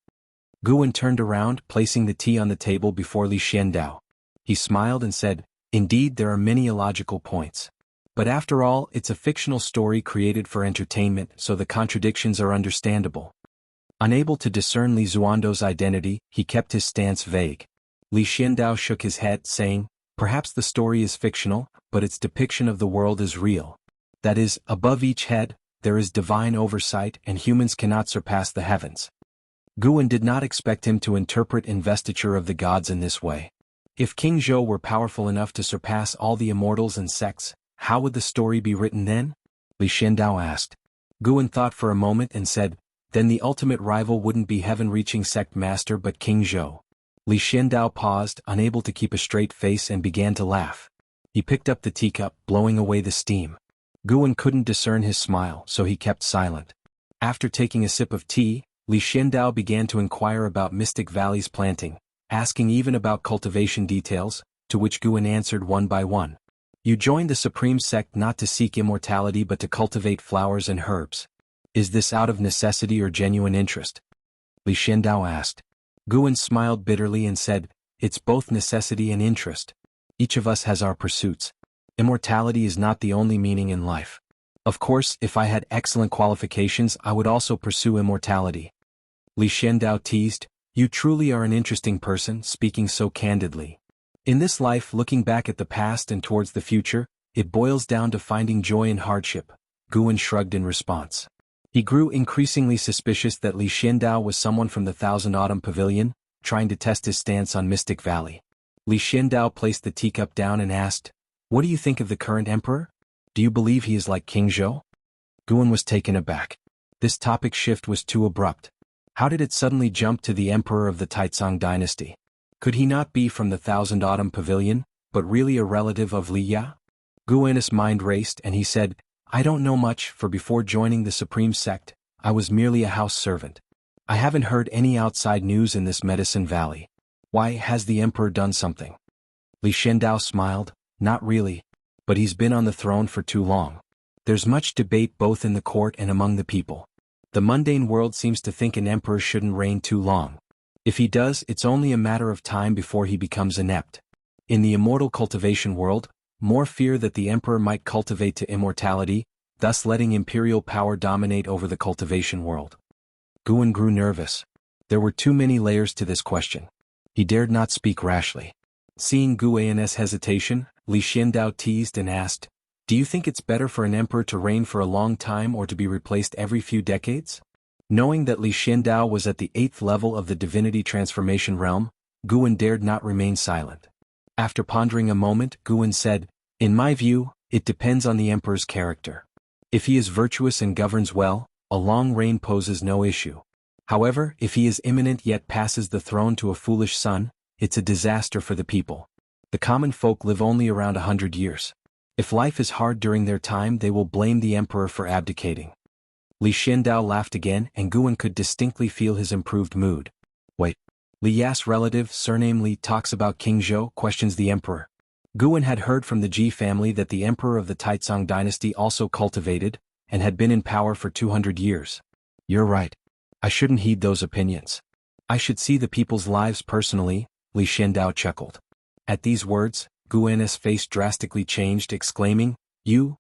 Guan turned around, placing the tea on the table before Li Xiandao. He smiled and said, "Indeed, there are many illogical points. But after all, it's a fictional story created for entertainment, so the contradictions are understandable." Unable to discern Li Xuando's identity, he kept his stance vague. Li Xiandao shook his head, saying, "Perhaps the story is fictional, but its depiction of the world is real. That is, above each head, there is divine oversight and humans cannot surpass the heavens." Guan did not expect him to interpret Investiture of the Gods in this way. If King Zhou were powerful enough to surpass all the immortals and sects, how would the story be written then? Li Xiandao asked. Guan thought for a moment and said, "Then the ultimate rival wouldn't be heaven-reaching sect master but King Zhou." Li Xiandao paused, unable to keep a straight face, and began to laugh. He picked up the teacup, blowing away the steam. Guan couldn't discern his smile, so he kept silent. After taking a sip of tea, Li Xiandao began to inquire about Mystic Valley's planting, asking even about cultivation details, to which Guan answered one by one. "You joined the Supreme Sect not to seek immortality but to cultivate flowers and herbs. Is this out of necessity or genuine interest?" Li Xiandao asked. Guan smiled bitterly and said, "It's both necessity and interest. Each of us has our pursuits. Immortality is not the only meaning in life. Of course, if I had excellent qualifications I would also pursue immortality." Li Xiandao teased, "You truly are an interesting person, speaking so candidly. In this life, looking back at the past and towards the future, it boils down to finding joy in hardship." Guan shrugged in response. He grew increasingly suspicious that Li Xiandao was someone from the Thousand Autumn Pavilion, trying to test his stance on Mystic Valley. Li Xiandao placed the teacup down and asked, "What do you think of the current emperor? Do you believe he is like King Zhou?" Guan was taken aback. This topic shift was too abrupt. How did it suddenly jump to the emperor of the Taicang dynasty? Could he not be from the Thousand Autumn Pavilion, but really a relative of Li Ya? Guan's mind raced and he said, "I don't know much, for before joining the Supreme Sect, I was merely a house servant. I haven't heard any outside news in this Medicine Valley. Why, has the emperor done something?" Li Xiandao smiled, "Not really. But he's been on the throne for too long. There's much debate both in the court and among the people. The mundane world seems to think an emperor shouldn't reign too long. If he does, it's only a matter of time before he becomes inept. In the immortal cultivation world, more fear that the emperor might cultivate to immortality, thus letting imperial power dominate over the cultivation world." Guan grew nervous. There were too many layers to this question. He dared not speak rashly. Seeing Guan's hesitation, Li Xiandao teased and asked, "Do you think it's better for an emperor to reign for a long time or to be replaced every few decades?" Knowing that Li Xiandao was at the 8th level of the Divinity transformation realm, Guan dared not remain silent. After pondering a moment, Guan said, "In my view, it depends on the emperor's character. If he is virtuous and governs well, a long reign poses no issue. However, if he is imminent yet passes the throne to a foolish son, it's a disaster for the people. The common folk live only around 100 years. If life is hard during their time, they will blame the emperor for abdicating. Li Xiandao laughed again, and Guan could distinctly feel his improved mood. Wait. Li Ya's relative, surname Li, talks about King Zhou, questions the emperor. Guan had heard from the Ji family that the emperor of the Taicang dynasty also cultivated, and had been in power for 200 years. You're right. I shouldn't heed those opinions. I should see the people's lives personally, Li Xiandao chuckled. At these words, Guan's face drastically changed, exclaiming, You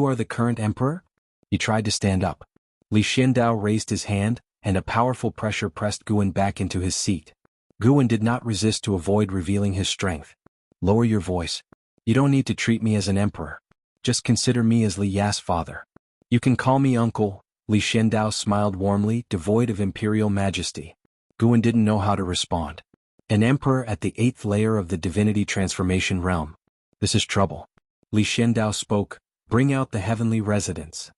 are the current emperor? He tried to stand up. Li Xiandao raised his hand, and a powerful pressure pressed Guan back into his seat. Guan did not resist to avoid revealing his strength. Lower your voice. You don't need to treat me as an emperor. Just consider me as Li Ya's father. You can call me uncle. Li Xiandao smiled warmly, devoid of imperial majesty. Guan didn't know how to respond. An emperor at the 8th layer of the Divinity transformation realm. This is trouble. Li Xiandao spoke, Bring out the heavenly residence.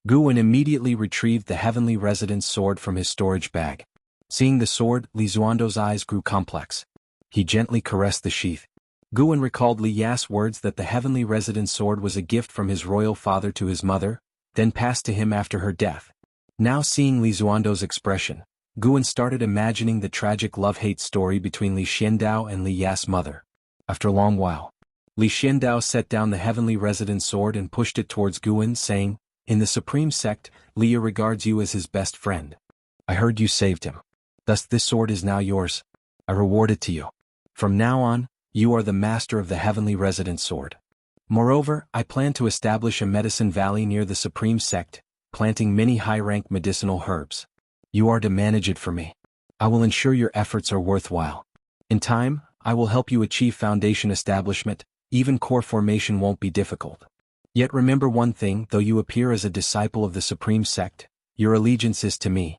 Guan immediately retrieved the heavenly residence sword from his storage bag. Seeing the sword, Li Xuando's eyes grew complex. He gently caressed the sheath. Guan recalled Li Ya's words that the heavenly residence sword was a gift from his royal father to his mother, then passed to him after her death. Now seeing Li Xuando's expression, Guan started imagining the tragic love-hate story between Li Xiandao and Li Ya's mother. After a long while, Li Xiandao set down the heavenly residence sword and pushed it towards Guan, saying, In the Supreme Sect, Liya regards you as his best friend. I heard you saved him. Thus this sword is now yours. I reward it to you. From now on, you are the master of the heavenly residence sword. Moreover, I plan to establish a medicine valley near the Supreme Sect, planting many high-rank medicinal herbs. You are to manage it for me. I will ensure your efforts are worthwhile. In time, I will help you achieve foundation establishment, even core formation won't be difficult. Yet remember one thing, though you appear as a disciple of the Supreme Sect, your allegiance is to me.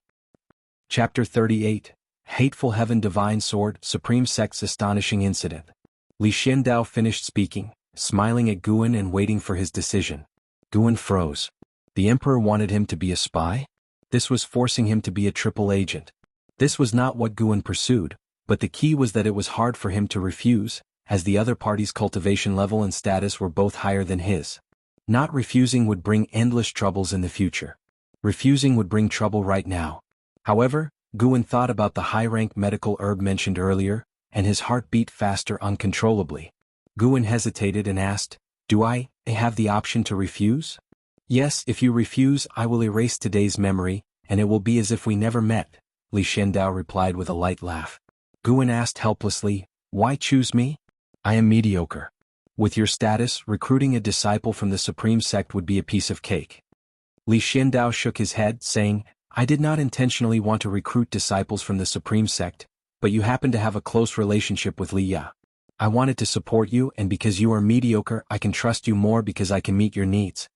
Chapter 38, Hateful Heaven Divine Sword, Supreme Sect's Astonishing Incident. Li Xiandao finished speaking, smiling at Guan and waiting for his decision. Guan froze. The emperor wanted him to be a spy? This was forcing him to be a triple agent. This was not what Guan pursued, but the key was that it was hard for him to refuse, as the other party's cultivation level and status were both higher than his. Not refusing would bring endless troubles in the future. Refusing would bring trouble right now. However, Guan thought about the high-rank medical herb mentioned earlier, and his heart beat faster uncontrollably. Guan hesitated and asked, Do I have the option to refuse? Yes, if you refuse, I will erase today's memory, and it will be as if we never met, Li Xiandao replied with a light laugh. Guan asked helplessly, Why choose me? I am mediocre. With your status, recruiting a disciple from the Supreme Sect would be a piece of cake. Li Xiandao shook his head, saying, I did not intentionally want to recruit disciples from the Supreme Sect, but you happen to have a close relationship with Li Ya. I wanted to support you, and because you are mediocre, I can trust you more because I can meet your needs.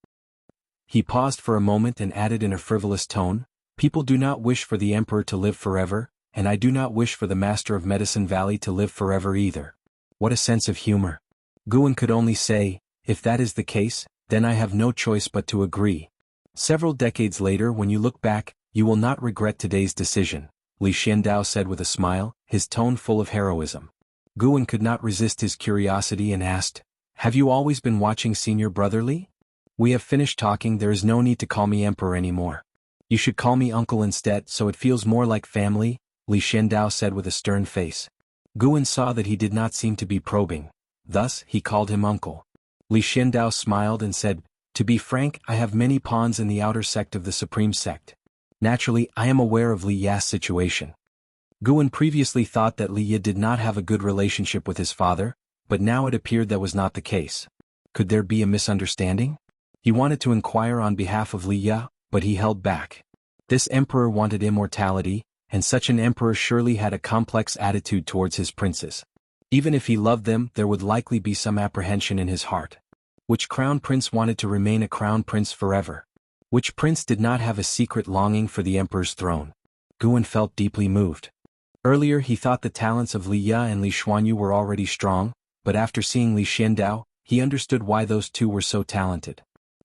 He paused for a moment and added in a frivolous tone, People do not wish for the emperor to live forever, and I do not wish for the master of Medicine Valley to live forever either. What a sense of humor. Guan could only say, If that is the case, then I have no choice but to agree. Several decades later, when you look back, you will not regret today's decision, Li Xiandao said with a smile, his tone full of heroism. Guan could not resist his curiosity and asked, Have you always been watching Senior Brother Li? We have finished talking, there is no need to call me Emperor anymore. You should call me Uncle instead so it feels more like family, Li Xiandao said with a stern face. Guan saw that he did not seem to be probing. Thus, he called him Uncle. Li Xiandao smiled and said, To be frank, I have many pawns in the outer sect of the Supreme Sect. Naturally, I am aware of Li Ya's situation. Guan previously thought that Li Ya did not have a good relationship with his father, but now it appeared that was not the case. Could there be a misunderstanding? He wanted to inquire on behalf of Li Ya, but he held back. This emperor wanted immortality, and such an emperor surely had a complex attitude towards his princes. Even if he loved them, there would likely be some apprehension in his heart. Which crown prince wanted to remain a crown prince forever? Which prince did not have a secret longing for the emperor's throne? Guan felt deeply moved. Earlier he thought the talents of Li Ya and Li Xuanyu were already strong, but after seeing Li Xiandao, he understood why those two were so talented.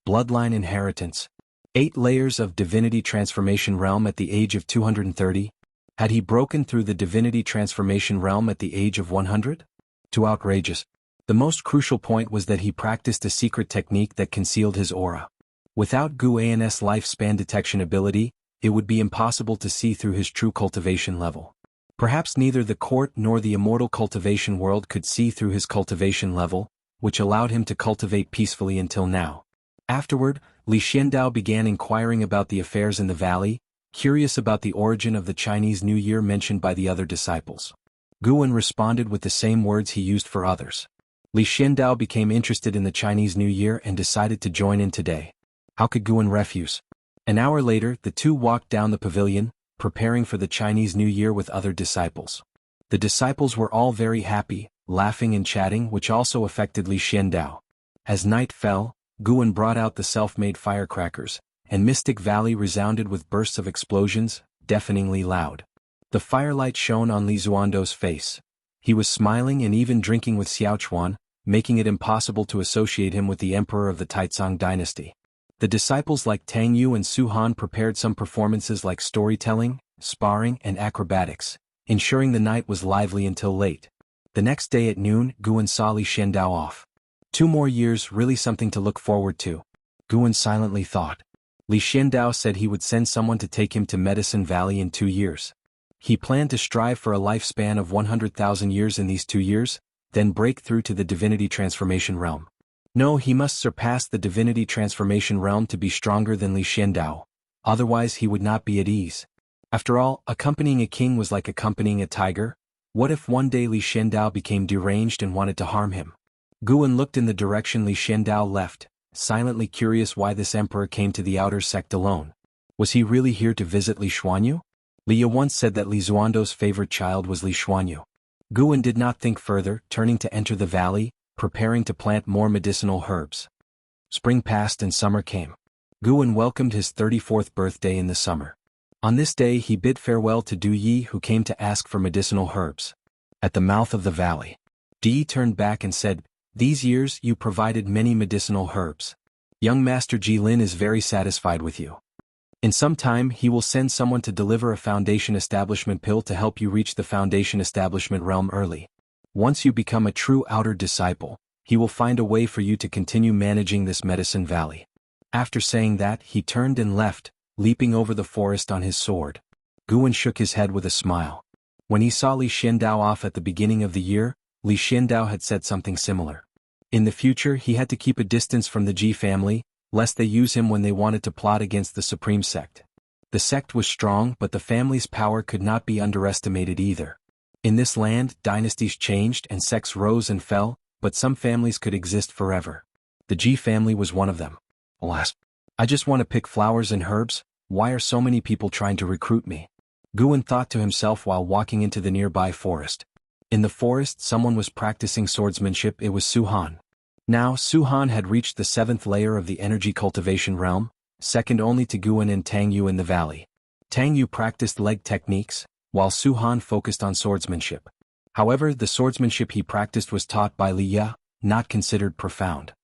Bloodline inheritance. 8 layers of Divinity transformation realm at the age of 230, Had he broken through the Divinity transformation realm at the age of 100? Too outrageous. The most crucial point was that he practiced a secret technique that concealed his aura. Without Guan's lifespan detection ability, it would be impossible to see through his true cultivation level. Perhaps neither the court nor the immortal cultivation world could see through his cultivation level, which allowed him to cultivate peacefully until now. Afterward, Li Xiandao began inquiring about the affairs in the valley, curious about the origin of the Chinese New Year mentioned by the other disciples. Guan responded with the same words he used for others. Li Xiandao became interested in the Chinese New Year and decided to join in today. How could Guan refuse? An hour later, the two walked down the pavilion, preparing for the Chinese New Year with other disciples. The disciples were all very happy, laughing and chatting, which also affected Li Xiandao. As night fell, Guan brought out the self-made firecrackers, and Mystic Valley resounded with bursts of explosions, deafeningly loud. The firelight shone on Li Zuando's face. He was smiling and even drinking with Xiaochuan, making it impossible to associate him with the emperor of the Taicang dynasty. The disciples like Tang Yu and Su Han prepared some performances like storytelling, sparring and acrobatics, ensuring the night was lively until late. The next day at noon, Guan saw Li Xiandao off. 2 more years, really something to look forward to. Guan silently thought. Li Xiandao said he would send someone to take him to Medicine Valley in 2 years. He planned to strive for a lifespan of 100,000 years in these 2 years, then break through to the Divinity transformation realm. No, he must surpass the Divinity transformation realm to be stronger than Li Xiandao, otherwise he would not be at ease. After all, accompanying a king was like accompanying a tiger. What if one day Li Xiandao became deranged and wanted to harm him? Guan looked in the direction Li Xiandao left, silently curious why this emperor came to the outer sect alone. Was he really here to visit Li Xuanyu? Li once said that Li Zuando's favorite child was Li Xuanyu. Guan did not think further, turning to enter the valley, preparing to plant more medicinal herbs. Spring passed and summer came. Guan welcomed his 34th birthday in the summer. On this day he bid farewell to Du Yi, who came to ask for medicinal herbs. At the mouth of the valley, Du Yi turned back and said, "These years you provided many medicinal herbs. Young Master Jilin is very satisfied with you. In some time he will send someone to deliver a Foundation Establishment pill to help you reach the Foundation Establishment realm early. Once you become a true outer disciple, he will find a way for you to continue managing this Medicine Valley." After saying that, he turned and left, leaping over the forest on his sword. Guan shook his head with a smile. When he saw Li Xiandao off at the beginning of the year, Li Xiandao had said something similar. In the future he had to keep a distance from the Ji family, lest they use him when they wanted to plot against the Supreme Sect. The sect was strong, but the family's power could not be underestimated either. In this land, dynasties changed and sects rose and fell, but some families could exist forever. The Ji family was one of them. Alas, I just want to pick flowers and herbs. Why are so many people trying to recruit me? Guan thought to himself while walking into the nearby forest. In the forest someone was practicing swordsmanship. It was Su Han. Now Su Han had reached the 7th layer of the energy cultivation realm, second only to Guan and Tang Yu in the valley. Tang Yu practiced leg techniques, while Su Han focused on swordsmanship. However, the swordsmanship he practiced was taught by Li Ya, not considered profound.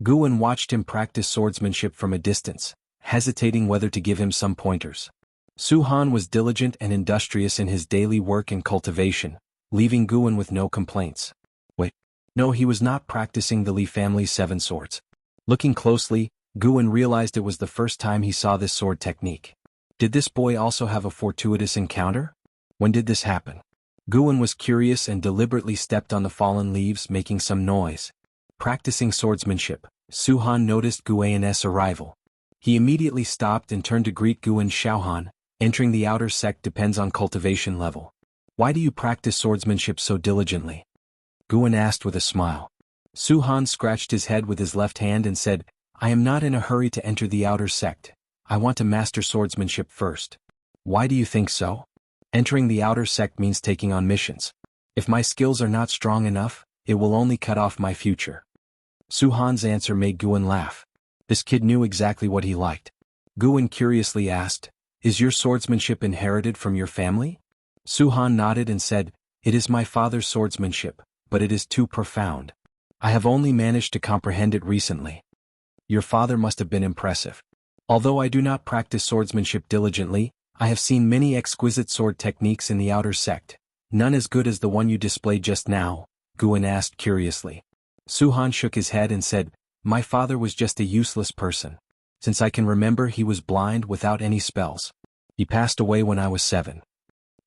Guan watched him practice swordsmanship from a distance, hesitating whether to give him some pointers. Su Han was diligent and industrious in his daily work and cultivation, leaving Guan with no complaints. Wait, no, he was not practicing the Li family's 7 swords. Looking closely, Guan realized it was the first time he saw this sword technique. Did this boy also have a fortuitous encounter? When did this happen? Guan was curious and deliberately stepped on the fallen leaves, making some noise. Practicing swordsmanship, Su Han noticed Guan's arrival. He immediately stopped and turned to greet Guan. Xiaohan, entering the outer sect depends on cultivation level. Why do you practice swordsmanship so diligently? Guan asked with a smile. Su Han scratched his head with his left hand and said, I am not in a hurry to enter the outer sect. I want to master swordsmanship first. Why do you think so? Entering the outer sect means taking on missions. If my skills are not strong enough, it will only cut off my future. Su Han's answer made Guan laugh. This kid knew exactly what he liked. Guan curiously asked, Is your swordsmanship inherited from your family? Su Han nodded and said, It is my father's swordsmanship, but it is too profound. I have only managed to comprehend it recently. Your father must have been impressive. Although I do not practice swordsmanship diligently, I have seen many exquisite sword techniques in the outer sect. None as good as the one you displayed just now, Guan asked curiously. Su-Han shook his head and said, my father was just a useless person. Since I can remember, he was blind without any spells. He passed away when I was 7.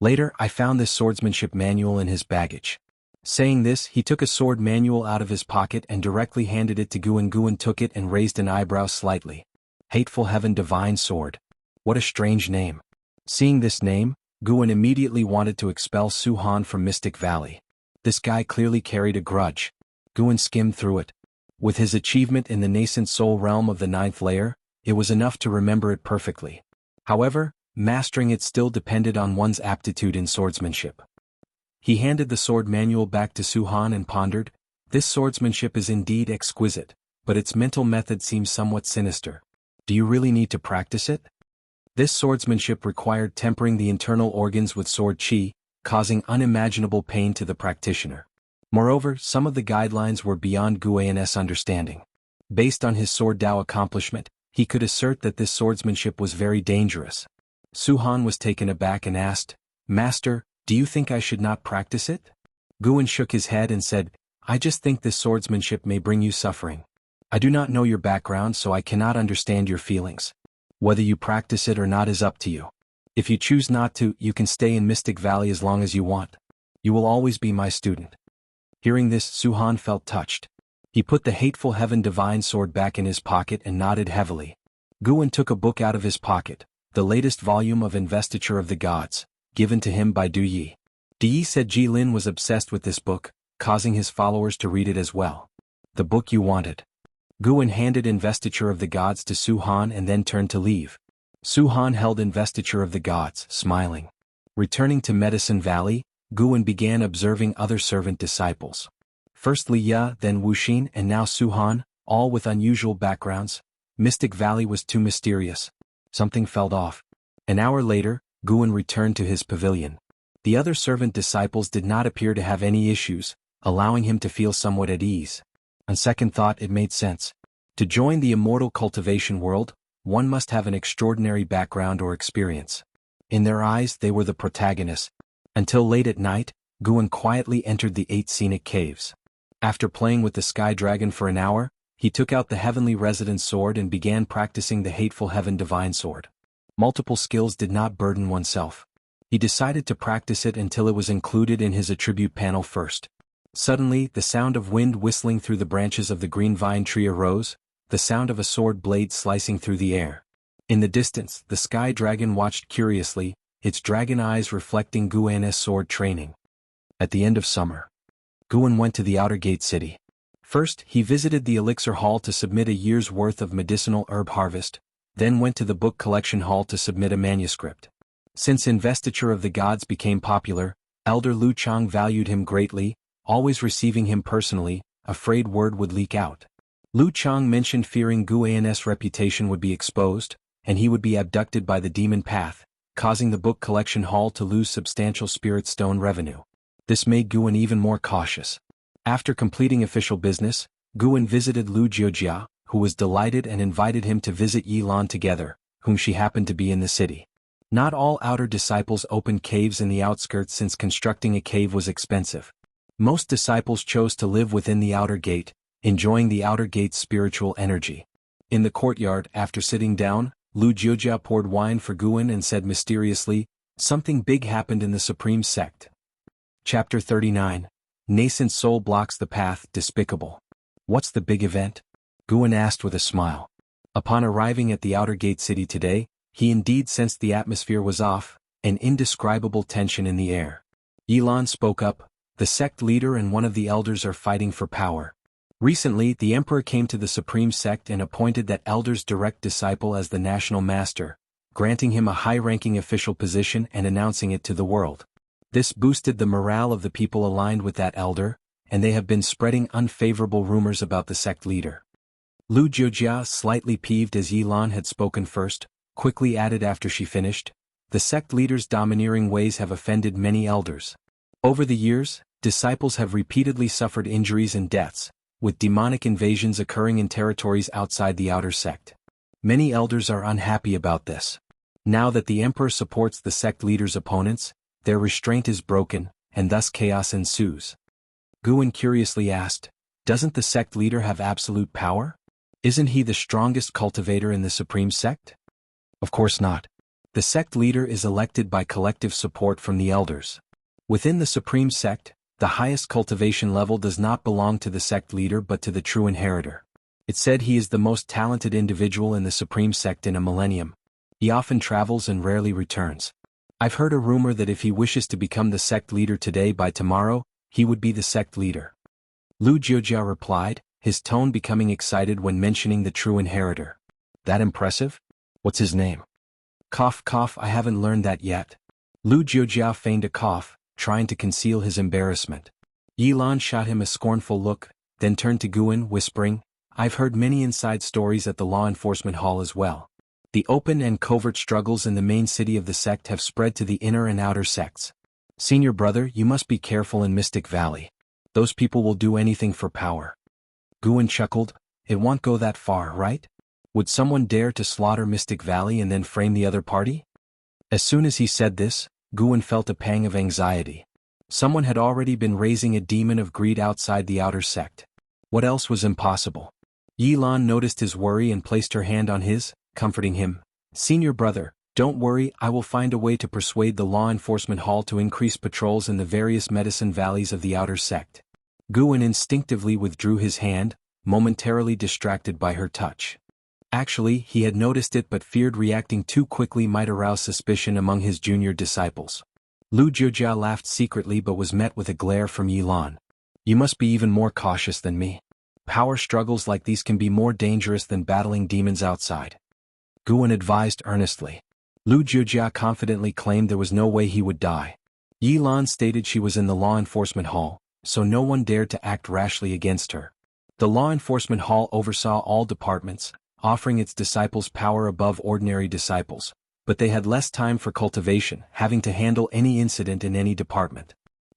Later, I found this swordsmanship manual in his baggage. Saying this, he took a sword manual out of his pocket and directly handed it to Guan. Guan took it and raised an eyebrow slightly. Hateful Heaven Divine Sword. What a strange name. Seeing this name, Guan immediately wanted to expel Su-Han from Mystic Valley. This guy clearly carried a grudge. Guan skimmed through it. With his achievement in the Nascent Soul Realm of the 9th layer, it was enough to remember it perfectly. However, mastering it still depended on one's aptitude in swordsmanship. He handed the sword manual back to Su-Han and pondered, this swordsmanship is indeed exquisite, but its mental method seems somewhat sinister. Do you really need to practice it? This swordsmanship required tempering the internal organs with sword qi, causing unimaginable pain to the practitioner. Moreover, some of the guidelines were beyond Guan's understanding. Based on his sword Dao accomplishment, he could assert that this swordsmanship was very dangerous. Su-Han was taken aback and asked, Master, do you think I should not practice it? Guan shook his head and said, I just think this swordsmanship may bring you suffering. I do not know your background, so I cannot understand your feelings. Whether you practice it or not is up to you. If you choose not to, you can stay in Mystic Valley as long as you want. You will always be my student. Hearing this, Su-Han felt touched. He put the Hateful Heaven Divine Sword back in his pocket and nodded heavily. Guan took a book out of his pocket, the latest volume of Investiture of the Gods, given to him by Du Yi. Du Yi said Jilin was obsessed with this book, causing his followers to read it as well. The book you wanted. Guan handed Investiture of the Gods to Su-Han and then turned to leave. Su-Han held Investiture of the Gods, smiling. Returning to Medicine Valley, Guan began observing other servant disciples. First Liye, then Wuxin, and now Su-Han, all with unusual backgrounds. Mystic Valley was too mysterious. Something felt off. An hour later, Guan returned to his pavilion. The other servant disciples did not appear to have any issues, allowing him to feel somewhat at ease. On second thought, it made sense. To join the immortal cultivation world, one must have an extraordinary background or experience. In their eyes, they were the protagonists. Until late at night, Guan quietly entered the 8 scenic caves. After playing with the Sky Dragon for an hour, he took out the Heavenly Residence Sword and began practicing the Hateful Heaven Divine Sword. Multiple skills did not burden oneself. He decided to practice it until it was included in his attribute panel first. Suddenly, the sound of wind whistling through the branches of the green vine tree arose, the sound of a sword blade slicing through the air. In the distance, the Sky Dragon watched curiously, its dragon eyes reflecting Guan's sword training. At the end of summer, Guan went to the Outer Gate City. First, he visited the Elixir Hall to submit a year's worth of medicinal herb harvest, then went to the Book Collection Hall to submit a manuscript. Since Investiture of the Gods became popular, Elder Lu Qiong valued him greatly, always receiving him personally, afraid word would leak out. Lu Qiong mentioned fearing Guan's reputation would be exposed, and he would be abducted by the demon path, causing the Book Collection Hall to lose substantial spirit stone revenue. This made Guan even more cautious. After completing official business, Guan visited Lu Jiojia, who was delighted and invited him to visit Yilan together, whom she happened to be in the city. Not all outer disciples opened caves in the outskirts since constructing a cave was expensive. Most disciples chose to live within the outer gate, enjoying the outer gate's spiritual energy. In the courtyard, after sitting down, Lu Jiojia poured wine for Guan and said mysteriously, "Something big happened in the Supreme Sect." Chapter 39. Nascent Soul blocks the path. Despicable. What's the big event? Guan asked with a smile. Upon arriving at the outer gate city today, he indeed sensed the atmosphere was off, an indescribable tension in the air. Yilan spoke up, "The sect leader and one of the elders are fighting for power. Recently, the emperor came to the Supreme Sect and appointed that elder's direct disciple as the national master, granting him a high-ranking official position and announcing it to the world. This boosted the morale of the people aligned with that elder, and they have been spreading unfavorable rumors about the sect leader." Lu Jiojia, slightly peeved as Yilan had spoken first, quickly added after she finished, "The sect leader's domineering ways have offended many elders. Over the years, disciples have repeatedly suffered injuries and deaths, with demonic invasions occurring in territories outside the outer sect. Many elders are unhappy about this. Now that the Emperor supports the sect leader's opponents, their restraint is broken, and thus chaos ensues. Guan curiously asked, "Doesn't the sect leader have absolute power? Isn't he the strongest cultivator in the Supreme Sect?" "Of course not. The sect leader is elected by collective support from the elders. Within the Supreme Sect, the highest cultivation level does not belong to the sect leader but to the true inheritor. It's said he is the most talented individual in the Supreme Sect in a millennium. He often travels and rarely returns. I've heard a rumor that if he wishes to become the sect leader today by tomorrow, he would be the sect leader." Lu Jiujia replied, his tone becoming excited when mentioning the true inheritor. "That impressive? What's his name?" Cough cough, I haven't learned that yet." Lu Jiujia feigned a cough, trying to conceal his embarrassment. Yilan shot him a scornful look, then turned to Guan, whispering, "I've heard many inside stories at the law enforcement hall as well. The open and covert struggles in the main city of the sect have spread to the inner and outer sects. Senior brother, you must be careful in Mystic Valley. Those people will do anything for power." Guan chuckled, "It won't go that far, right? Would someone dare to slaughter Mystic Valley and then frame the other party?" As soon as he said this, Guan felt a pang of anxiety. Someone had already been raising a demon of greed outside the outer sect. What else was impossible? Yilan noticed his worry and placed her hand on his, comforting him. "Senior brother, don't worry, I will find a way to persuade the law enforcement hall to increase patrols in the various medicine valleys of the outer sect." Guan instinctively withdrew his hand, momentarily distracted by her touch. Actually, he had noticed it but feared reacting too quickly might arouse suspicion among his junior disciples. Lu Jiujia laughed secretly but was met with a glare from Yilan. "You must be even more cautious than me. Power struggles like these can be more dangerous than battling demons outside." Guan advised earnestly. Lu Jiujia confidently claimed there was no way he would die. Yilan stated she was in the law enforcement hall, so no one dared to act rashly against her. The law enforcement hall oversaw all departments, offering its disciples power above ordinary disciples, but they had less time for cultivation, having to handle any incident in any department.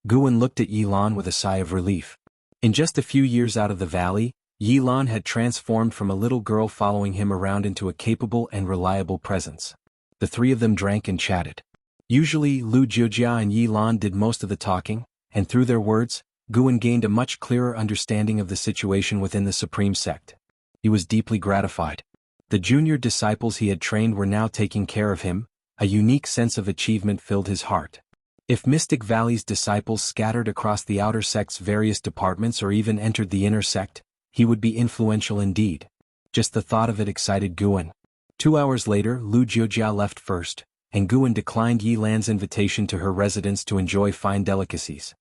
Guan looked at Yilan with a sigh of relief. In just a few years out of the valley, Yilan had transformed from a little girl following him around into a capable and reliable presence. The three of them drank and chatted. Usually Lu Jiujia and Yilan did most of the talking, and through their words, Guan gained a much clearer understanding of the situation within the Supreme Sect. He was deeply gratified. The junior disciples he had trained were now taking care of him, a unique sense of achievement filled his heart. If Mystic Valley's disciples scattered across the outer sect's various departments or even entered the inner sect, he would be influential indeed. Just the thought of it excited Guan. 2 hours later, Lu Jiujia left first, and Guan declined Yilan's invitation to her residence to enjoy fine delicacies.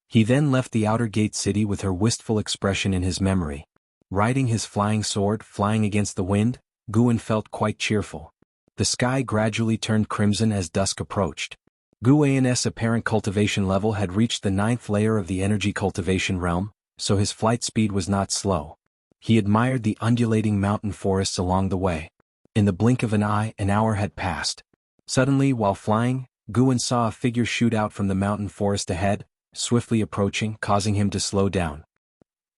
He then left the outer gate city with her wistful expression in his memory. Riding his flying sword, flying against the wind, Guan felt quite cheerful. The sky gradually turned crimson as dusk approached. Guan's apparent cultivation level had reached the 9th layer of the energy cultivation realm, so his flight speed was not slow. He admired the undulating mountain forests along the way. In the blink of an eye, an hour had passed. Suddenly, while flying, Guan saw a figure shoot out from the mountain forest ahead, swiftly approaching, causing him to slow down.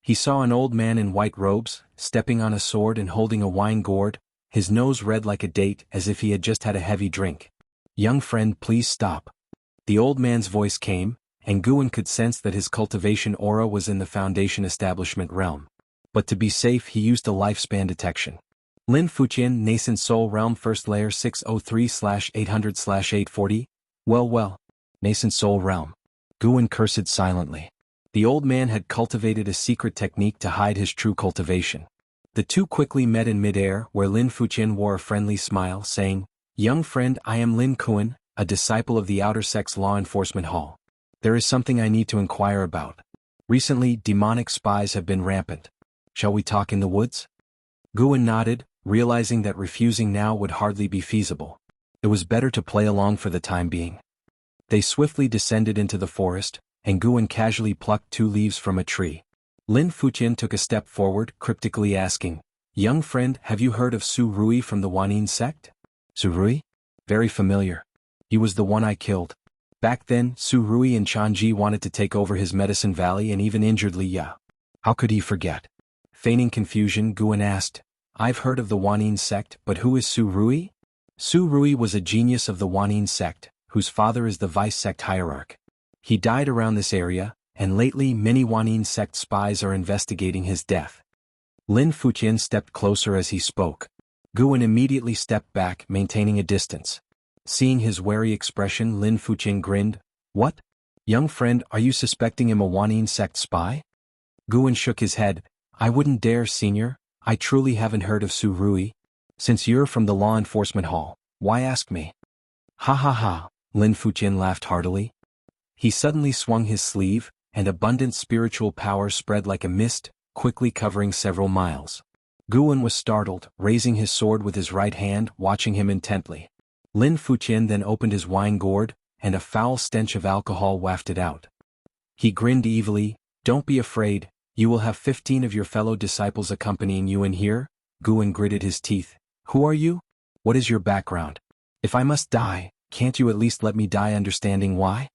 He saw an old man in white robes, stepping on a sword and holding a wine gourd, his nose red like a date as if he had just had a heavy drink. "Young friend, please stop." The old man's voice came, and Guan could sense that his cultivation aura was in the Foundation establishment realm. But to be safe he used a lifespan detection. Lin Fuqian, Nascent Soul Realm, First Layer 603/800/840? Well. Nascent Soul Realm. Guan cursed silently. The old man had cultivated a secret technique to hide his true cultivation. The two quickly met in midair, where Lin Fuqian wore a friendly smile, saying, "Young friend, I am Lin Kuan, a disciple of the Outer Sect's Law Enforcement Hall. There is something I need to inquire about. Recently, demonic spies have been rampant. Shall we talk in the woods?" Guan nodded, realizing that refusing now would hardly be feasible. It was better to play along for the time being. They swiftly descended into the forest, and Guan casually plucked 2 leaves from a tree. Lin Fuqian took a step forward, cryptically asking, "Young friend, have you heard of Su Ruye from the Wanyin sect?" "Su Ruye? Very familiar. He was the one I killed. Back then, Su Ruye and Changji wanted to take over his medicine valley and even injured Li Ya. How could he forget?" Feigning confusion, Guan asked, "I've heard of the Wanyin sect, but who is Su Ruye?" Su Ruye was a genius of the Wanyin sect, whose father is the vice-sect hierarch. He died around this area, and lately many Wanyin sect spies are investigating his death. Lin Fuqian stepped closer as he spoke. Guan immediately stepped back, maintaining a distance. Seeing his wary expression, Lin Fuqian grinned. What? Young friend, are you suspecting him a Wanyin sect spy? Guan shook his head. I wouldn't dare, senior. I truly haven't heard of Su Ruye. Since you're from the law enforcement hall, why ask me? Ha ha ha, Lin Fuqian laughed heartily. He suddenly swung his sleeve, and abundant spiritual power spread like a mist, quickly covering several miles. Guan was startled, raising his sword with his right hand, watching him intently. Lin Fuqian then opened his wine gourd, and a foul stench of alcohol wafted out. He grinned evilly. Don't be afraid, you will have 15 of your fellow disciples accompanying you in here. Guan gritted his teeth. Who are you? What is your background? If I must die, can't you at least let me die understanding why?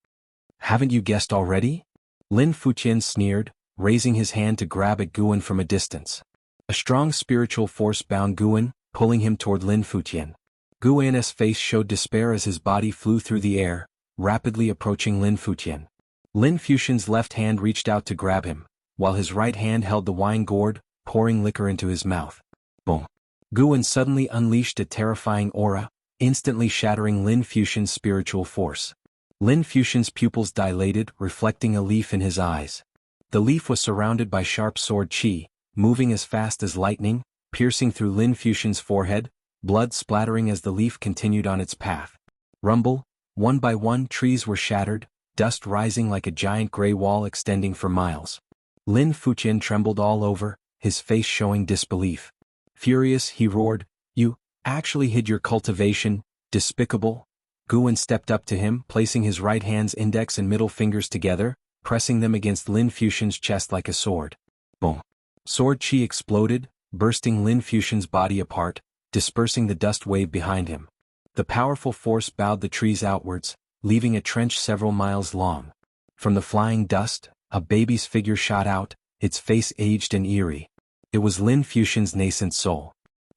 Haven't you guessed already? Lin Fuqian sneered, raising his hand to grab at Guan from a distance. A strong spiritual force bound Guan, pulling him toward Lin Fuqian. Guan's face showed despair as his body flew through the air, rapidly approaching Lin Fuqian. Lin Fuqian's left hand reached out to grab him, while his right hand held the wine gourd, pouring liquor into his mouth. Boom! Guan suddenly unleashed a terrifying aura, instantly shattering Lin Fuqian's spiritual force. Lin Fuqian's pupils dilated, reflecting a leaf in his eyes. The leaf was surrounded by sharp sword qi, moving as fast as lightning, piercing through Lin Fuqian's forehead, blood splattering as the leaf continued on its path. Rumble, one by one trees were shattered, dust rising like a giant gray wall extending for miles. Lin Fuqian trembled all over, his face showing disbelief. Furious, he roared, You actually hid your cultivation, despicable? Guan stepped up to him, placing his right hand's index and middle fingers together, pressing them against Lin Fuqian's chest like a sword. Boom! Sword qi exploded, bursting Lin Fuqian's body apart, dispersing the dust wave behind him. The powerful force bowed the trees outwards, leaving a trench several miles long. From the flying dust, a baby's figure shot out, its face aged and eerie. It was Lin Fuqian's nascent soul.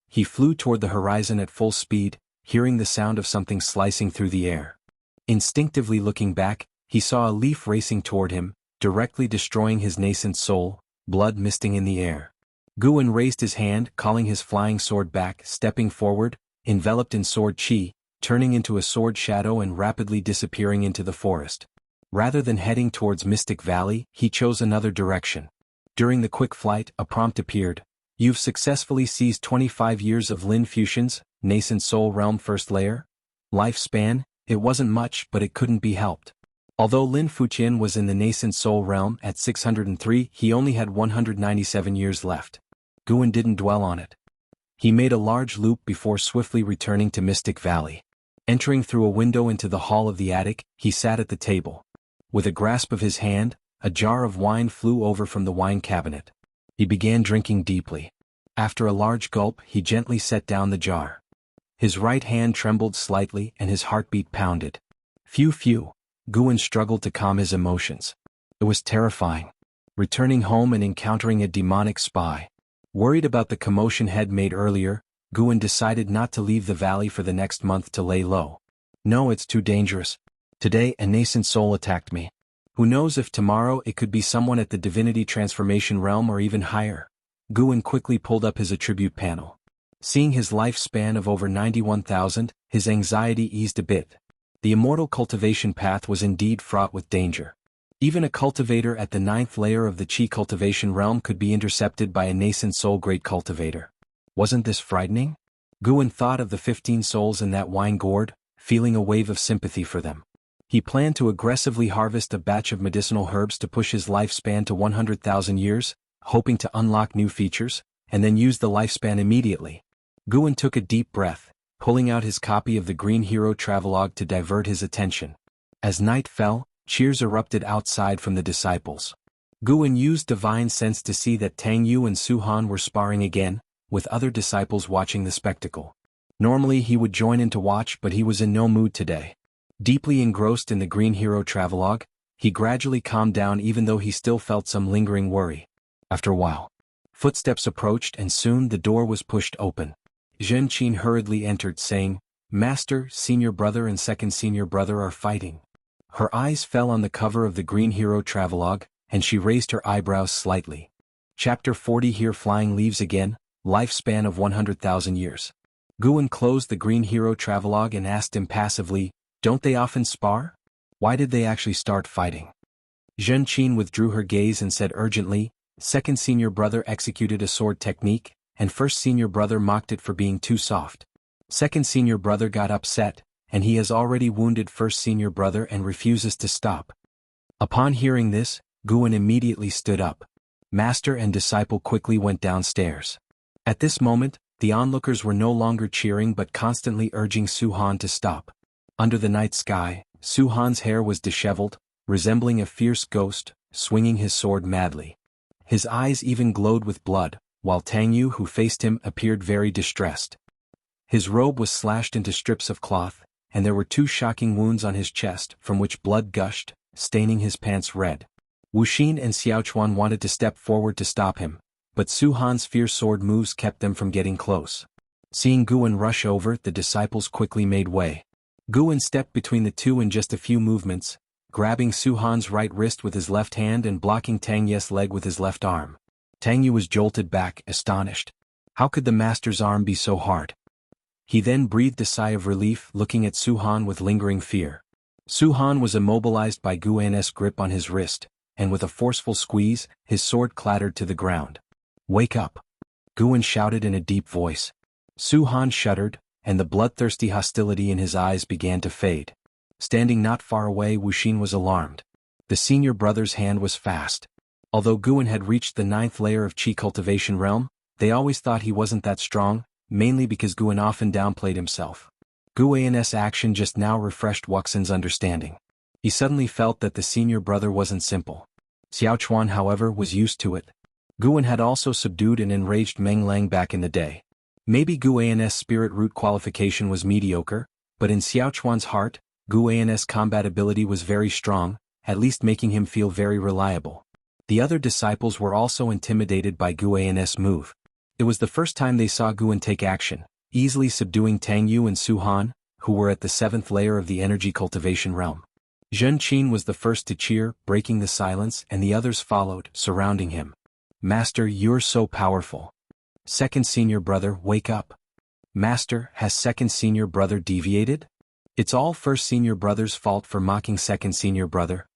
He flew toward the horizon at full speed, hearing the sound of something slicing through the air. Instinctively looking back, he saw a leaf racing toward him, directly destroying his nascent soul, blood misting in the air. Guan raised his hand, calling his flying sword back, stepping forward, enveloped in sword qi, turning into a sword shadow and rapidly disappearing into the forest. Rather than heading towards Mystic Valley, he chose another direction. During the quick flight, a prompt appeared. You've successfully seized 25 years of Lin Fuqian's Nascent Soul Realm First Layer? Lifespan? It wasn't much, but it couldn't be helped. Although Lin Fuqian was in the Nascent Soul Realm at 603, he only had 197 years left. Guan didn't dwell on it. He made a large loop before swiftly returning to Mystic Valley. Entering through a window into the hall of the attic, he sat at the table. With a grasp of his hand, a jar of wine flew over from the wine cabinet. He began drinking deeply. After a large gulp, he gently set down the jar. His right hand trembled slightly and his heartbeat pounded. Phew. Guan struggled to calm his emotions. It was terrifying. Returning home and encountering a demonic spy. Worried about the commotion had made earlier, Guan decided not to leave the valley for the next month to lay low. No, it's too dangerous. Today a nascent soul attacked me. Who knows if tomorrow it could be someone at the Divinity Transformation Realm or even higher. Guan quickly pulled up his attribute panel. Seeing his lifespan of over 91,000, his anxiety eased a bit. The Immortal cultivation path was indeed fraught with danger. Even a cultivator at the 9th layer of the Qi cultivation realm could be intercepted by a nascent soul great cultivator. Wasn't this frightening? Guan thought of the 15 souls in that wine gourd, feeling a wave of sympathy for them. He planned to aggressively harvest a batch of medicinal herbs to push his lifespan to 100,000 years, hoping to unlock new features, and then use the lifespan immediately. Guan took a deep breath, pulling out his copy of the Green Hero Travelogue to divert his attention. As night fell, cheers erupted outside from the disciples. Guan used divine sense to see that Tang Yu and Su Han were sparring again, with other disciples watching the spectacle. Normally he would join in to watch, but he was in no mood today. Deeply engrossed in the Green Hero Travelogue, he gradually calmed down even though he still felt some lingering worry. After a while, footsteps approached and soon the door was pushed open. Zhen Qin hurriedly entered saying, Master, senior brother and second senior brother are fighting. Her eyes fell on the cover of the Green Hero Travelogue, and she raised her eyebrows slightly. Chapter 40 Here Flying Leaves Again, Lifespan of 100,000 Years. Guan closed the Green Hero Travelogue and asked impassively, don't they often spar? Why did they actually start fighting? Zhen Qin withdrew her gaze and said urgently, second senior brother executed a sword technique, and first senior brother mocked it for being too soft. Second senior brother got upset, and he has already wounded first senior brother and refuses to stop. Upon hearing this, Guan immediately stood up. Master and disciple quickly went downstairs. At this moment, the onlookers were no longer cheering but constantly urging Su Han to stop. Under the night sky, Su Han's hair was disheveled, resembling a fierce ghost, swinging his sword madly. His eyes even glowed with blood, while Tang Yu, who faced him, appeared very distressed. His robe was slashed into strips of cloth, and there were 2 shocking wounds on his chest from which blood gushed, staining his pants red. Wu Xin and Xiaochuan wanted to step forward to stop him, but Su Han's fierce sword moves kept them from getting close. Seeing Guan rush over, the disciples quickly made way. Guan stepped between the two in just a few movements, grabbing Su Han's right wrist with his left hand and blocking Tang Yu's leg with his left arm. Tang Yu was jolted back, astonished. How could the master's arm be so hard? He then breathed a sigh of relief, looking at Su Han with lingering fear. Su Han was immobilized by Guan's grip on his wrist, and with a forceful squeeze, his sword clattered to the ground. Wake up! Guan shouted in a deep voice. Su Han shuddered, and the bloodthirsty hostility in his eyes began to fade. Standing not far away, Wu Xin was alarmed. The senior brother's hand was fast. Although Guan had reached the 9th layer of Qi Cultivation Realm, they always thought he wasn't that strong, mainly because Guan often downplayed himself. Guan's action just now refreshed Wuxian's understanding. He suddenly felt that the senior brother wasn't simple. Xiaochuan, however, was used to it. Guan had also subdued and enraged Meng Lang back in the day. Maybe Guan's spirit root qualification was mediocre, but in Xiaochuan's heart, Guan's combat ability was very strong, at least making him feel very reliable. The other disciples were also intimidated by Guan's move. It was the first time they saw Guan take action, easily subduing Tang Yu and Su Han, who were at the 7th layer of the energy cultivation realm. Zhen Qin was the first to cheer, breaking the silence, and the others followed, surrounding him. Master, you're so powerful. Second senior brother, wake up. Master, has second senior brother deviated? It's all first senior brother's fault for mocking second senior brother.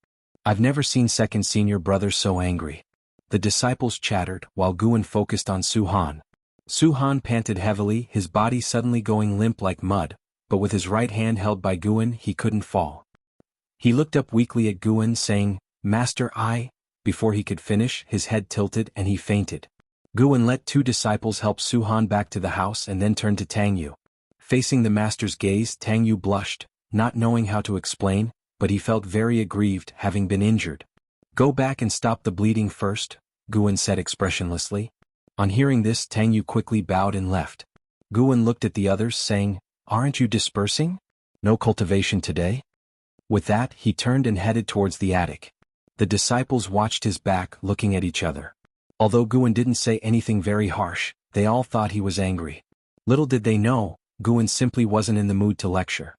I've never seen second senior brother so angry. The disciples chattered, while Guan focused on Su Han. Su Han panted heavily, his body suddenly going limp like mud, but with his right hand held by Guan, he couldn't fall. He looked up weakly at Guan, saying, Master, Before he could finish, his head tilted and he fainted. Guan let 2 disciples help Su Han back to the house and then turned to Tang Yu. Facing the master's gaze, Tang Yu blushed, not knowing how to explain, but he felt very aggrieved, having been injured. Go back and stop the bleeding first, Guan said expressionlessly. On hearing this, Tang Yu quickly bowed and left. Guan looked at the others, saying, Aren't you dispersing? No cultivation today? With that, he turned and headed towards the attic. The disciples watched his back, looking at each other. Although Guan didn't say anything very harsh, they all thought he was angry. Little did they know, Guan simply wasn't in the mood to lecture.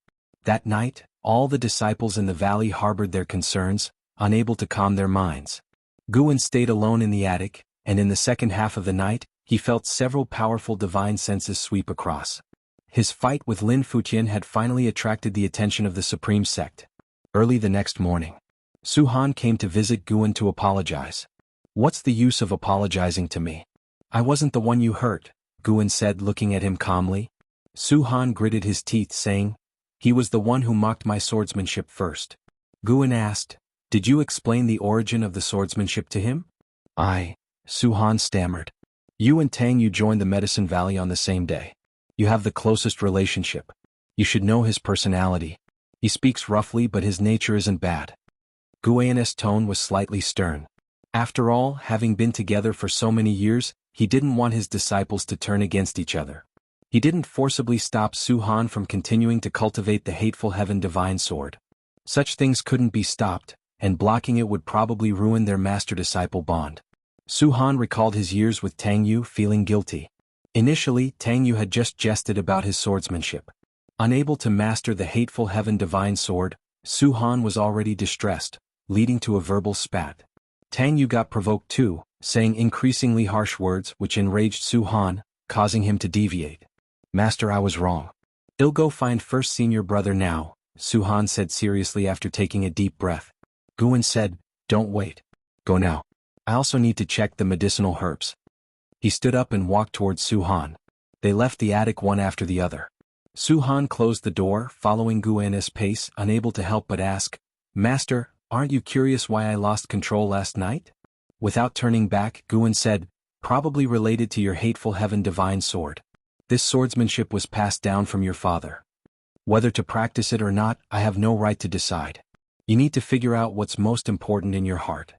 That night, all the disciples in the valley harbored their concerns, unable to calm their minds. Guan stayed alone in the attic, and in the second half of the night, he felt several powerful divine senses sweep across. His fight with Lin Futian had finally attracted the attention of the Supreme Sect. Early the next morning, Su Han came to visit Guan to apologize. What's the use of apologizing to me? I wasn't the one you hurt, Guan said, looking at him calmly. Su Han gritted his teeth, saying, He was the one who mocked my swordsmanship first. Guan asked, Did you explain the origin of the swordsmanship to him? Su Han stammered. You and Tang Yu joined the Medicine Valley on the same day. You have the closest relationship. You should know his personality. He speaks roughly, but his nature isn't bad. Guan's tone was slightly stern. After all, having been together for so many years, he didn't want his disciples to turn against each other. He didn't forcibly stop Su Han from continuing to cultivate the Hateful Heaven Divine Sword. Such things couldn't be stopped, and blocking it would probably ruin their master-disciple bond. Su Han recalled his years with Tang Yu, feeling guilty. Initially, Tang Yu had just jested about his swordsmanship. Unable to master the hateful heaven divine sword, Su Han was already distressed, leading to a verbal spat. Tang Yu got provoked too, saying increasingly harsh words which enraged Su Han, causing him to deviate. Master, I was wrong. I'll go find first senior brother now, Su Han said seriously after taking a deep breath. Guan said, don't wait. Go now. I also need to check the medicinal herbs. He stood up and walked towards Su Han. They left the attic one after the other. Su Han closed the door, following Guan's pace, unable to help but ask, Master, aren't you curious why I lost control last night? Without turning back, Guan said, probably related to your hateful heaven divine sword. This swordsmanship was passed down from your father. Whether to practice it or not, I have no right to decide. You need to figure out what's most important in your heart.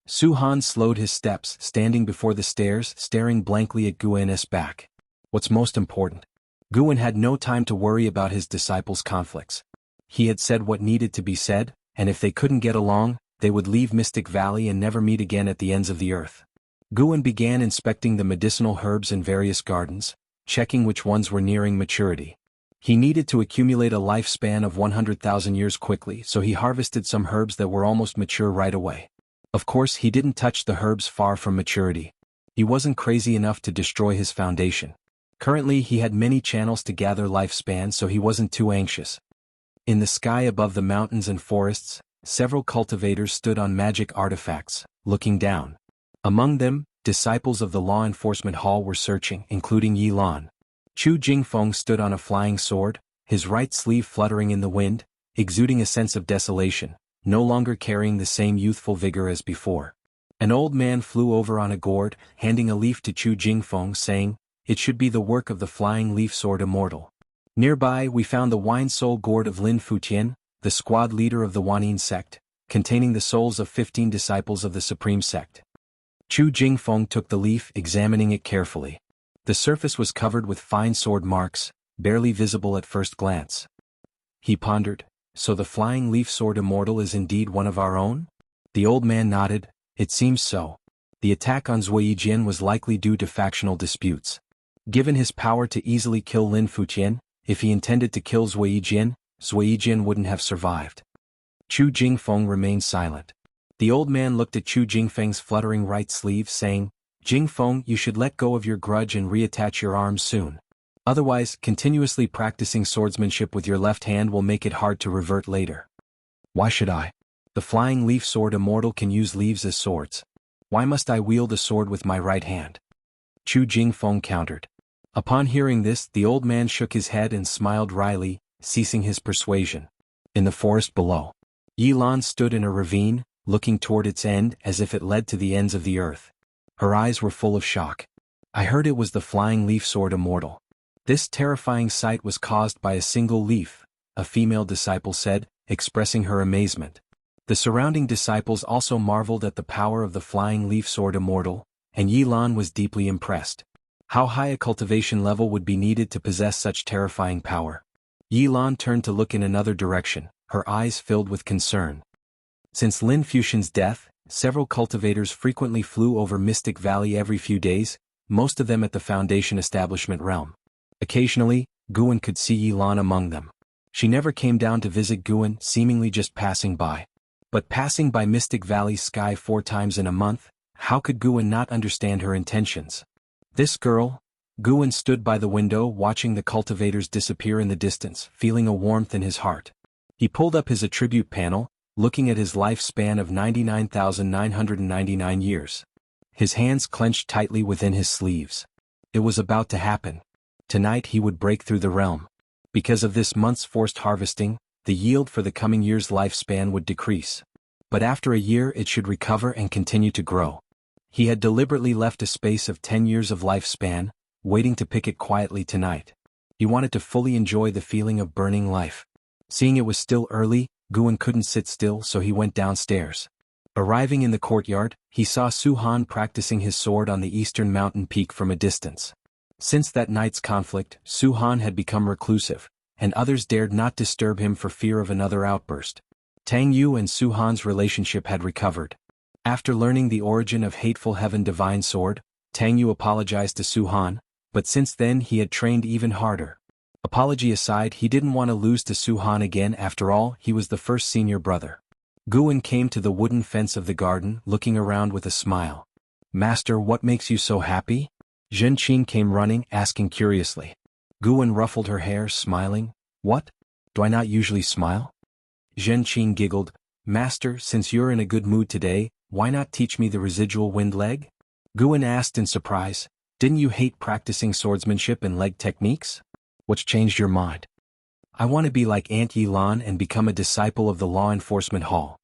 Su Han slowed his steps, standing before the stairs, staring blankly at Guan's back. What's most important? Guan had no time to worry about his disciples' conflicts. He had said what needed to be said, and if they couldn't get along, they would leave Mystic Valley and never meet again at the ends of the earth. Guan began inspecting the medicinal herbs in various gardens, checking which ones were nearing maturity. He needed to accumulate a lifespan of 100,000 years quickly, so he harvested some herbs that were almost mature right away. Of course, he didn't touch the herbs far from maturity. He wasn't crazy enough to destroy his foundation. Currently, he had many channels to gather lifespan, so he wasn't too anxious. In the sky above the mountains and forests, several cultivators stood on magic artifacts, looking down. Among them, disciples of the law enforcement hall were searching, including Yi Lan. Chu Jingfeng stood on a flying sword, his right sleeve fluttering in the wind, exuding a sense of desolation, no longer carrying the same youthful vigor as before. An old man flew over on a gourd, handing a leaf to Chu Jingfeng, saying, it should be the work of the flying leaf sword Immortal. Nearby we found the wine soul gourd of Lin Futian, the squad leader of the Wanyin sect, containing the souls of 15 disciples of the Supreme Sect. Chu Jingfeng took the leaf, examining it carefully. The surface was covered with fine sword marks, barely visible at first glance. He pondered, so the flying leaf sword Immortal is indeed one of our own? The old man nodded, it seems so. The attack on Ziwei was likely due to factional disputes. Given his power to easily kill Lin Futian, if he intended to kill Ziwei wouldn't have survived. Chu Jingfeng remained silent. The old man looked at Chu Jingfeng's fluttering right sleeve, saying, Jingfeng, you should let go of your grudge and reattach your arms soon. Otherwise, continuously practicing swordsmanship with your left hand will make it hard to revert later. Why should I? The flying leaf sword Immortal can use leaves as swords. Why must I wield a sword with my right hand? Chu Jingfeng countered. Upon hearing this, the old man shook his head and smiled wryly, ceasing his persuasion. In the forest below, Yi Lan stood in a ravine, looking toward its end as if it led to the ends of the earth. Her eyes were full of shock. I heard it was the flying leaf sword Immortal. This terrifying sight was caused by a single leaf, a female disciple said, expressing her amazement. The surrounding disciples also marveled at the power of the flying leaf sword Immortal, and Yi Lan was deeply impressed. How high a cultivation level would be needed to possess such terrifying power? Yi Lan turned to look in another direction, her eyes filled with concern. Since Lin Fuxian's death, several cultivators frequently flew over Mystic Valley every few days, most of them at the Foundation establishment realm. Occasionally, Guan could see Yi Lan among them. She never came down to visit Guan, seemingly just passing by. But passing by Mystic Valley's sky 4 times in a month, how could Guan not understand her intentions? This girl? Guan stood by the window watching the cultivators disappear in the distance, feeling a warmth in his heart. He pulled up his attribute panel, looking at his lifespan of 99,999 years. His hands clenched tightly within his sleeves. It was about to happen. Tonight he would break through the realm. Because of this month's forced harvesting, the yield for the coming year's lifespan would decrease. But after a year it should recover and continue to grow. He had deliberately left a space of 10 years of lifespan, waiting to pick it quietly tonight. He wanted to fully enjoy the feeling of burning life. Seeing it was still early, Guan couldn't sit still, so he went downstairs. Arriving in the courtyard, he saw Su Han practicing his sword on the eastern mountain peak from a distance. Since that night's conflict, Su Han had become reclusive, and others dared not disturb him for fear of another outburst. Tang Yu and Su Han's relationship had recovered. After learning the origin of Hateful Heaven Divine Sword, Tang Yu apologized to Su Han, but since then he had trained even harder. Apology aside, he didn't want to lose to Su Han again. After all, he was the first senior brother. Guan came to the wooden fence of the garden, looking around with a smile. Master, what makes you so happy? Zhen Qin came running, asking curiously. Guan ruffled her hair, smiling. What? Do I not usually smile? Zhen Qin giggled. Master, since you're in a good mood today, why not teach me the residual wind leg? Guan asked in surprise. Didn't you hate practicing swordsmanship and leg techniques? What's changed your mind? I want to be like Aunt Yilan and become a disciple of the law enforcement hall.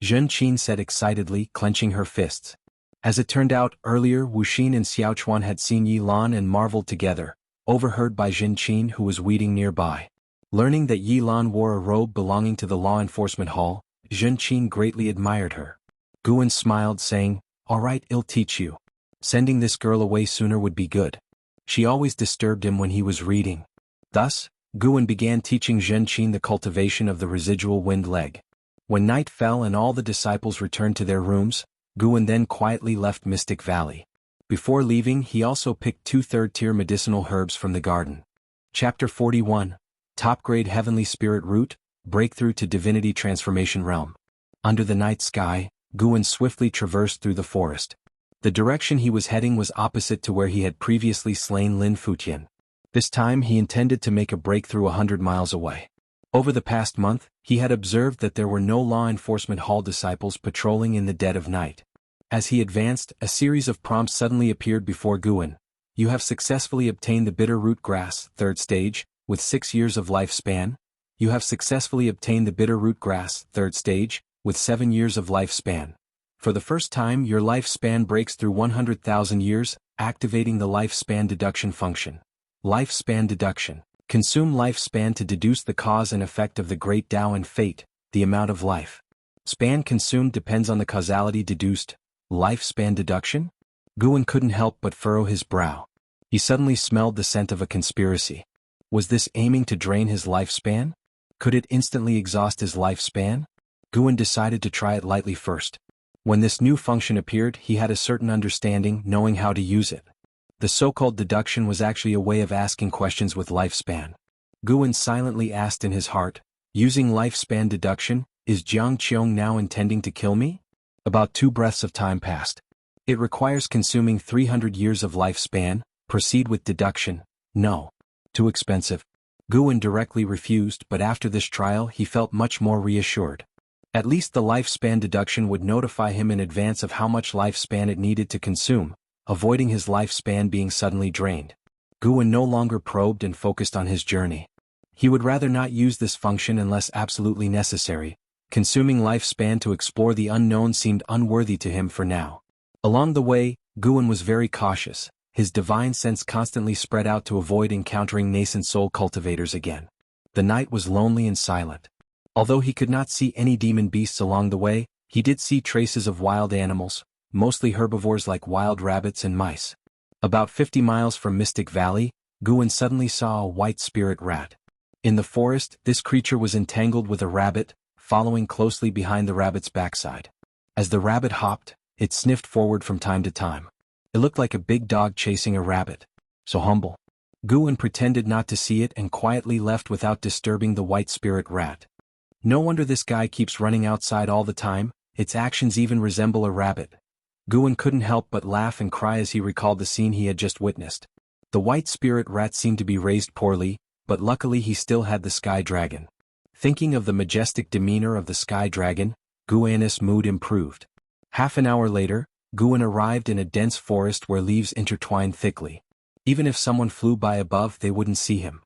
Zhen Qin said excitedly, clenching her fists. As it turned out, earlier Wuxin and Xiaochuan had seen Yilan and marveled together, overheard by Zhen Qin, who was weeding nearby. Learning that Yilan wore a robe belonging to the law enforcement hall, Zhen Qin greatly admired her. Guan smiled, saying, All right, I'll teach you. Sending this girl away sooner would be good. She always disturbed him when he was reading. Thus, Guan began teaching Zhen Qin the cultivation of the residual wind leg. When night fell and all the disciples returned to their rooms, Guan then quietly left Mystic Valley. Before leaving, he also picked 2 third-tier medicinal herbs from the garden. Chapter 41. Top-grade Heavenly Spirit Root, Breakthrough to Divinity Transformation Realm. Under the night sky, Guan swiftly traversed through the forest. The direction he was heading was opposite to where he had previously slain Lin Futian. This time he intended to make a breakthrough 100 miles away. Over the past month, he had observed that there were no law enforcement hall disciples patrolling in the dead of night. As he advanced, a series of prompts suddenly appeared before Guan. You have successfully obtained the bitter root grass, 3rd stage, with 6 years of lifespan. You have successfully obtained the bitter root grass, 3rd stage, with 7 years of lifespan. For the first time, your lifespan breaks through 100,000 years, activating the lifespan deduction function. Lifespan deduction. Consume lifespan to deduce the cause and effect of the great Tao and fate, the amount of life. Span consumed depends on the causality deduced. Lifespan deduction? Guan couldn't help but furrow his brow. He suddenly smelled the scent of a conspiracy. Was this aiming to drain his lifespan? Could it instantly exhaust his lifespan? Guan decided to try it lightly first. When this new function appeared, he had a certain understanding, knowing how to use it. The so-called deduction was actually a way of asking questions with lifespan. Guan silently asked in his heart, using lifespan deduction, is Qiong now intending to kill me? About 2 breaths of time passed. It requires consuming 300 years of lifespan. Proceed with deduction. No. Too expensive. Guan directly refused, but after this trial he felt much more reassured. At least the lifespan deduction would notify him in advance of how much lifespan it needed to consume, avoiding his lifespan being suddenly drained. Guan no longer probed and focused on his journey. He would rather not use this function unless absolutely necessary. Consuming lifespan to explore the unknown seemed unworthy to him for now. Along the way, Guan was very cautious. His divine sense constantly spread out to avoid encountering nascent soul cultivators again. The night was lonely and silent. Although he could not see any demon beasts along the way, he did see traces of wild animals, mostly herbivores like wild rabbits and mice. About 50 miles from Mystic Valley, Guan suddenly saw a white spirit rat. In the forest, this creature was entangled with a rabbit, following closely behind the rabbit's backside. As the rabbit hopped, it sniffed forward from time to time. It looked like a big dog chasing a rabbit. So humble. Guan pretended not to see it and quietly left without disturbing the white spirit rat. No wonder this guy keeps running outside all the time, its actions even resemble a rabbit. Guan couldn't help but laugh and cry as he recalled the scene he had just witnessed. The white spirit rat seemed to be raised poorly, but luckily he still had the sky dragon. Thinking of the majestic demeanor of the sky dragon, Guan's mood improved. Half an hour later, Guan arrived in a dense forest where leaves intertwined thickly. Even if someone flew by above, they wouldn't see him.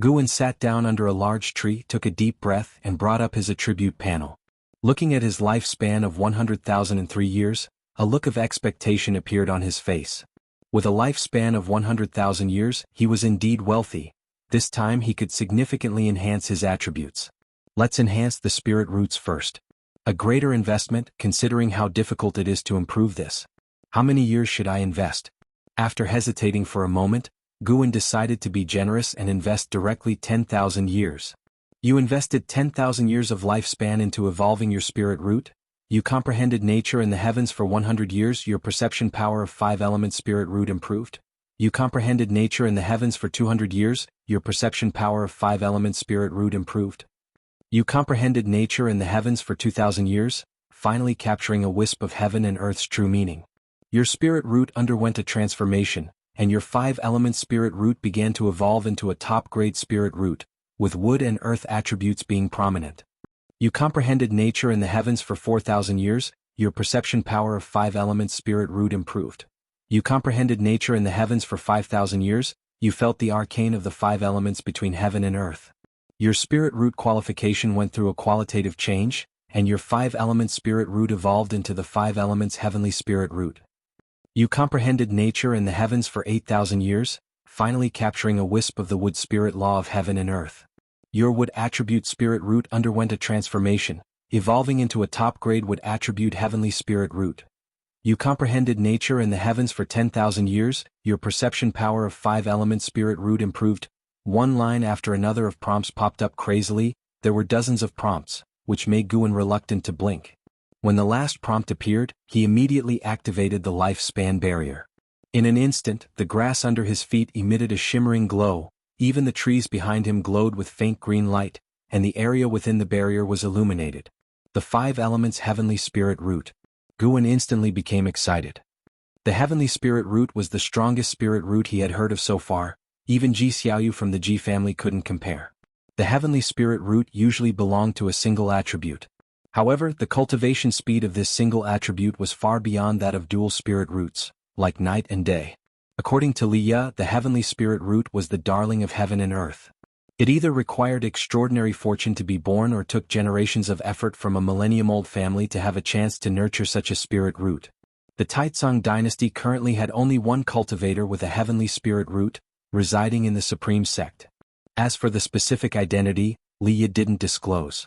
Guan sat down under a large tree, took a deep breath, and brought up his attribute panel. Looking at his lifespan of 100,003 years, a look of expectation appeared on his face. With a lifespan of 100,000 years, he was indeed wealthy. This time he could significantly enhance his attributes. Let's enhance the spirit roots first. A greater investment, considering how difficult it is to improve this. How many years should I invest? After hesitating for a moment, Guan decided to be generous and invest directly 10,000 years. You invested 10,000 years of lifespan into evolving your spirit root? You comprehended nature and the heavens for 100 years, your perception power of 5-element spirit root improved? You comprehended nature and the heavens for 200 years, your perception power of 5 elements spirit root improved. You comprehended nature and the heavens for 2,000 years, finally capturing a wisp of heaven and earth's true meaning. Your spirit root underwent a transformation, and your 5 elements spirit root began to evolve into a top-grade spirit root, with wood and earth attributes being prominent. You comprehended nature and the heavens for 4,000 years, your perception power of 5 elements spirit root improved. You comprehended nature and the heavens for 5,000 years, you felt the arcane of the 5 elements between heaven and earth. Your spirit root qualification went through a qualitative change, and your 5 elements spirit root evolved into the 5 elements heavenly spirit root. You comprehended nature and the heavens for 8,000 years, finally capturing a wisp of the wood spirit law of heaven and earth. Your wood attribute spirit root underwent a transformation, evolving into a top-grade wood attribute heavenly spirit root. You comprehended nature and the heavens for 10,000 years, your perception power of 5 elements spirit root improved. One line after another of prompts popped up crazily, there were dozens of prompts, which made Guan reluctant to blink. When the last prompt appeared, he immediately activated the lifespan barrier. In an instant, the grass under his feet emitted a shimmering glow, even the trees behind him glowed with faint green light, and the area within the barrier was illuminated. The 5 elements heavenly spirit root. Guan instantly became excited. The heavenly spirit root was the strongest spirit root he had heard of so far, even Ji Xiaoyu from the Ji family couldn't compare. The heavenly spirit root usually belonged to a single attribute. However, the cultivation speed of this single attribute was far beyond that of dual spirit roots, like night and day. According to Liye, the heavenly spirit root was the darling of heaven and earth. It either required extraordinary fortune to be born or took generations of effort from a millennium-old family to have a chance to nurture such a spirit root. The Taicang dynasty currently had only one cultivator with a heavenly spirit root, residing in the supreme sect. As for the specific identity, Liye didn't disclose.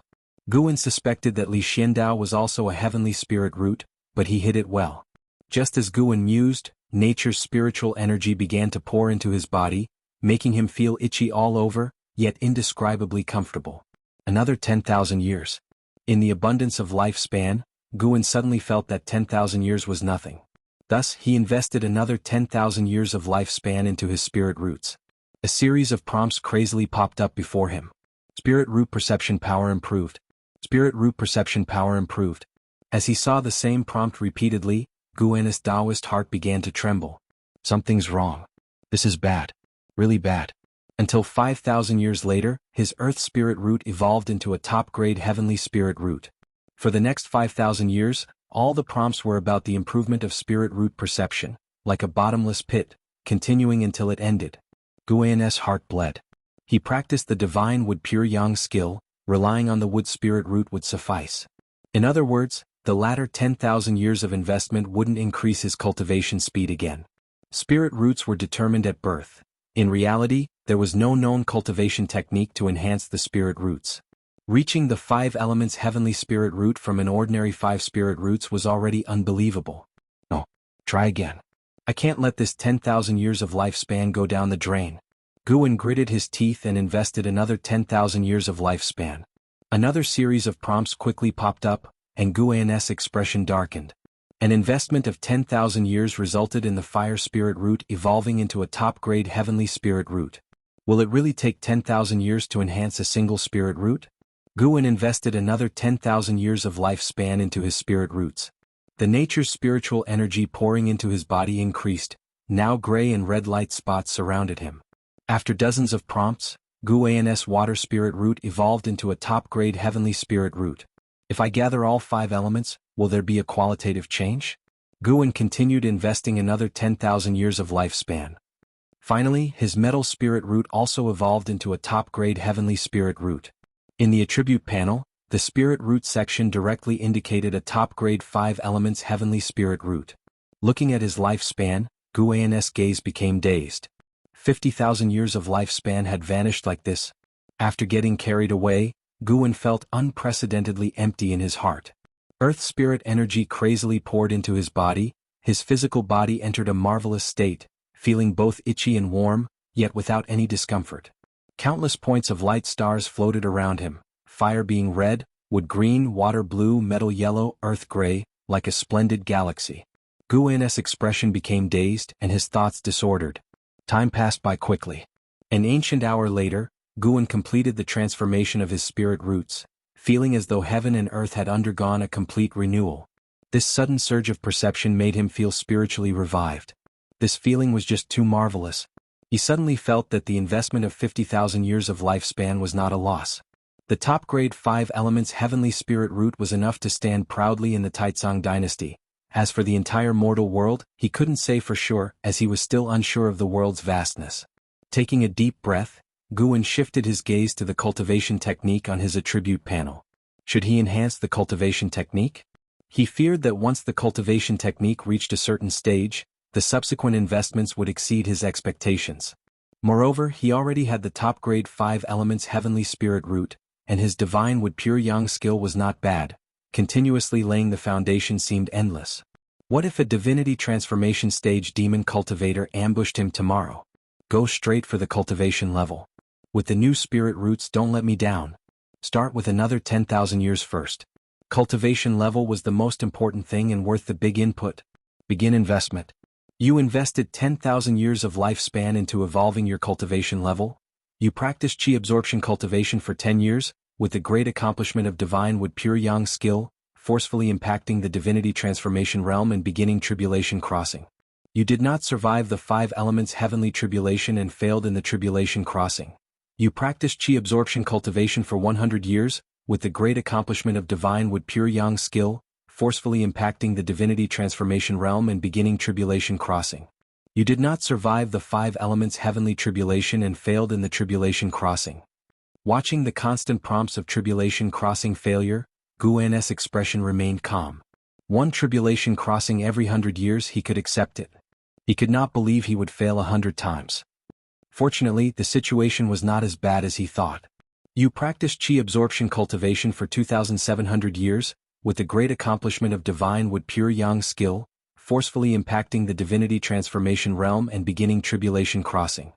Guan suspected that Li Xiandao was also a heavenly spirit root, but he hid it well. Just as Guan mused, nature's spiritual energy began to pour into his body, making him feel itchy all over, yet indescribably comfortable. Another 10,000 years. In the abundance of lifespan, Guan suddenly felt that 10,000 years was nothing. Thus, he invested another 10,000 years of lifespan into his spirit roots. A series of prompts crazily popped up before him. Spirit root perception power improved. Spirit root perception power improved. As he saw the same prompt repeatedly, Guan's Taoist heart began to tremble. Something's wrong. This is bad. Really bad. Until 5,000 years later, his earth spirit root evolved into a top-grade heavenly spirit root. For the next 5,000 years, all the prompts were about the improvement of spirit root perception, like a bottomless pit, continuing until it ended. Guan's heart bled. He practiced the divine wood pure yang skill, relying on the wood spirit root would suffice. In other words, the latter 10,000 years of investment wouldn't increase his cultivation speed again. Spirit roots were determined at birth. In reality, there was no known cultivation technique to enhance the spirit roots. Reaching the 5 elements heavenly spirit root from an ordinary 5 spirit roots was already unbelievable. No. Try again. I can't let this 10,000 years of lifespan go down the drain. Guan gritted his teeth and invested another 10,000 years of lifespan. Another series of prompts quickly popped up, and Guan's expression darkened. An investment of 10,000 years resulted in the fire spirit root evolving into a top-grade heavenly spirit root. Will it really take 10,000 years to enhance a single spirit root? Guan invested another 10,000 years of lifespan into his spirit roots. The nature's spiritual energy pouring into his body increased, now gray and red light spots surrounded him. After dozens of prompts, Guan's water spirit root evolved into a top-grade heavenly spirit root. If I gather all 5 elements, will there be a qualitative change? Guan continued investing another 10,000 years of lifespan. Finally, his metal spirit root also evolved into a top-grade heavenly spirit root. In the attribute panel, the spirit root section directly indicated a top-grade 5 elements heavenly spirit root. Looking at his lifespan, Guan's gaze became dazed. 50,000 years of lifespan had vanished like this. After getting carried away, Guan felt unprecedentedly empty in his heart. Earth spirit energy crazily poured into his body, his physical body entered a marvelous state, feeling both itchy and warm, yet without any discomfort. Countless points of light stars floated around him, fire being red, wood green, water blue, metal yellow, earth gray, like a splendid galaxy. Guan's expression became dazed and his thoughts disordered. Time passed by quickly. An ancient hour later, Guan completed the transformation of his spirit roots, feeling as though heaven and earth had undergone a complete renewal. This sudden surge of perception made him feel spiritually revived. This feeling was just too marvelous. He suddenly felt that the investment of 50,000 years of lifespan was not a loss. The top-grade 5 elements heavenly spirit root was enough to stand proudly in the Taicang dynasty. As for the entire mortal world, he couldn't say for sure, as he was still unsure of the world's vastness. Taking a deep breath, Guan shifted his gaze to the cultivation technique on his attribute panel. Should he enhance the cultivation technique? He feared that once the cultivation technique reached a certain stage, the subsequent investments would exceed his expectations. Moreover, he already had the top-grade 5 elements heavenly spirit root, and his divine wood pure yang skill was not bad. Continuously laying the foundation seemed endless. What if a divinity transformation stage demon cultivator ambushed him tomorrow? Go straight for the cultivation level. With the new spirit roots, don't let me down. Start with another 10,000 years first. Cultivation level was the most important thing and worth the big input. Begin investment. You invested 10,000 years of lifespan into evolving your cultivation level. You practiced Qi absorption cultivation for 10 years, with the great accomplishment of divine wood pure yang skill, forcefully impacting the divinity transformation realm and beginning tribulation crossing. You did not survive the 5 elements heavenly tribulation and failed in the tribulation crossing. You practiced Qi absorption cultivation for 100 years, with the great accomplishment of divine wood pure yang skill, forcefully impacting the divinity transformation realm and beginning tribulation crossing. You did not survive the 5 elements heavenly tribulation and failed in the tribulation crossing. Watching the constant prompts of tribulation crossing failure, Guan's expression remained calm. One tribulation crossing every 100 years, he could accept it. He could not believe he would fail 100 times. Fortunately, the situation was not as bad as he thought. You practiced Qi absorption cultivation for 2,700 years, with the great accomplishment of divine wood pure yang skill, forcefully impacting the divinity transformation realm and beginning tribulation crossing.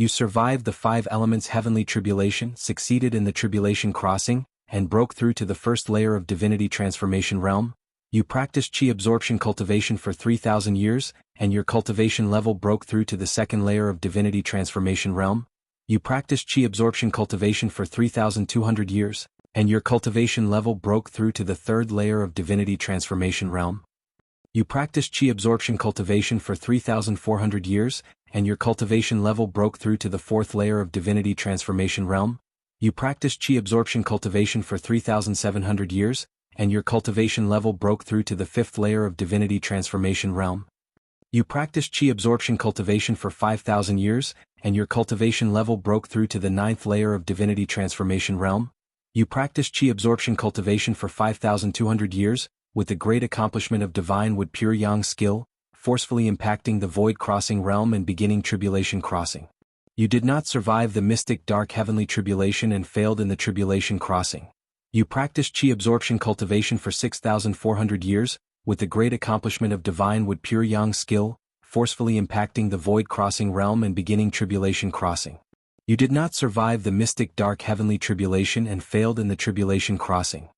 You survived the 5 elements heavenly tribulation, succeeded in the tribulation crossing, and broke through to the first layer of divinity transformation realm. You practiced Qi absorption cultivation for 3,000 years, and your cultivation level broke through to the second layer of divinity transformation realm. You practiced Qi absorption cultivation for 3,200 years, and your cultivation level broke through to the third layer of divinity transformation realm. You practiced Qi absorption cultivation for 3,400 years, and your cultivation level broke through to the fourth layer of divinity transformation realm. You practiced Qi absorption cultivation for 3,700 years, and your cultivation level broke through to the fifth layer of divinity transformation realm. You practiced Qi absorption cultivation for 5,000 years, and your cultivation level broke through to the ninth layer of divinity transformation realm. You practiced Qi absorption cultivation for 5,200 years, with the great accomplishment of divine wood pure yang skill, forcefully impacting the void crossing realm and beginning tribulation crossing. You did not survive the mystic dark heavenly tribulation and failed in the tribulation crossing. You practiced Qi absorption cultivation for 6,400 years, with the great accomplishment of divine wood pure yang skill, forcefully impacting the void crossing realm and beginning tribulation crossing. You did not survive the mystic dark heavenly tribulation and failed in the tribulation crossing.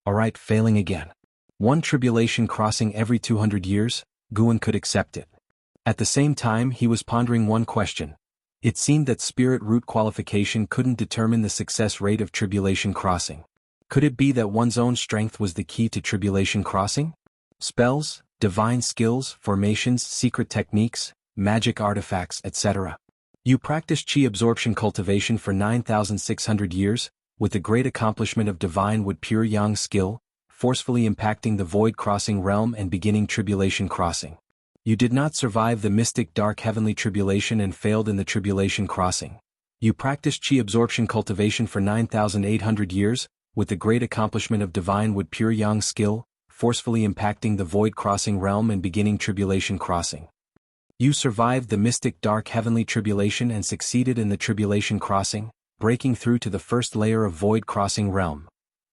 Alright, failing again. One tribulation crossing every 200 years, Guan could accept it. At the same time, he was pondering one question. It seemed that spirit root qualification couldn't determine the success rate of tribulation crossing. Could it be that one's own strength was the key to tribulation crossing? Spells, divine skills, formations, secret techniques, magic artifacts, etc. You practiced Qi absorption cultivation for 9,600 years, with the great accomplishment of divine wood pure yang skill, forcefully impacting the void crossing realm and beginning tribulation crossing. You did not survive the mystic dark heavenly tribulation and failed in the tribulation crossing. You practiced Qi absorption cultivation for 9,800 years, with the great accomplishment of divine wood pure yang skill, forcefully impacting the void crossing realm and beginning tribulation crossing. You survived the mystic dark heavenly tribulation and succeeded in the tribulation crossing, breaking through to the first layer of void crossing realm.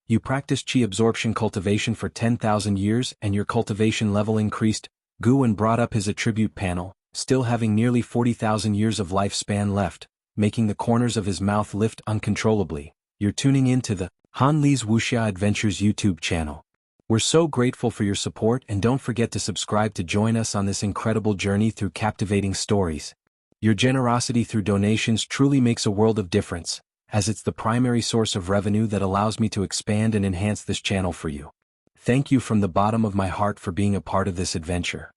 You practiced Qi absorption cultivation for 10,000 years and your cultivation level increased. Guan brought up his attribute panel, still having nearly 40,000 years of lifespan left, making the corners of his mouth lift uncontrollably. You're tuning in to the Han Li's Wuxia Adventures YouTube channel. We're so grateful for your support and don't forget to subscribe to join us on this incredible journey through captivating stories. Your generosity through donations truly makes a world of difference, as it's the primary source of revenue that allows me to expand and enhance this channel for you. Thank you from the bottom of my heart for being a part of this adventure.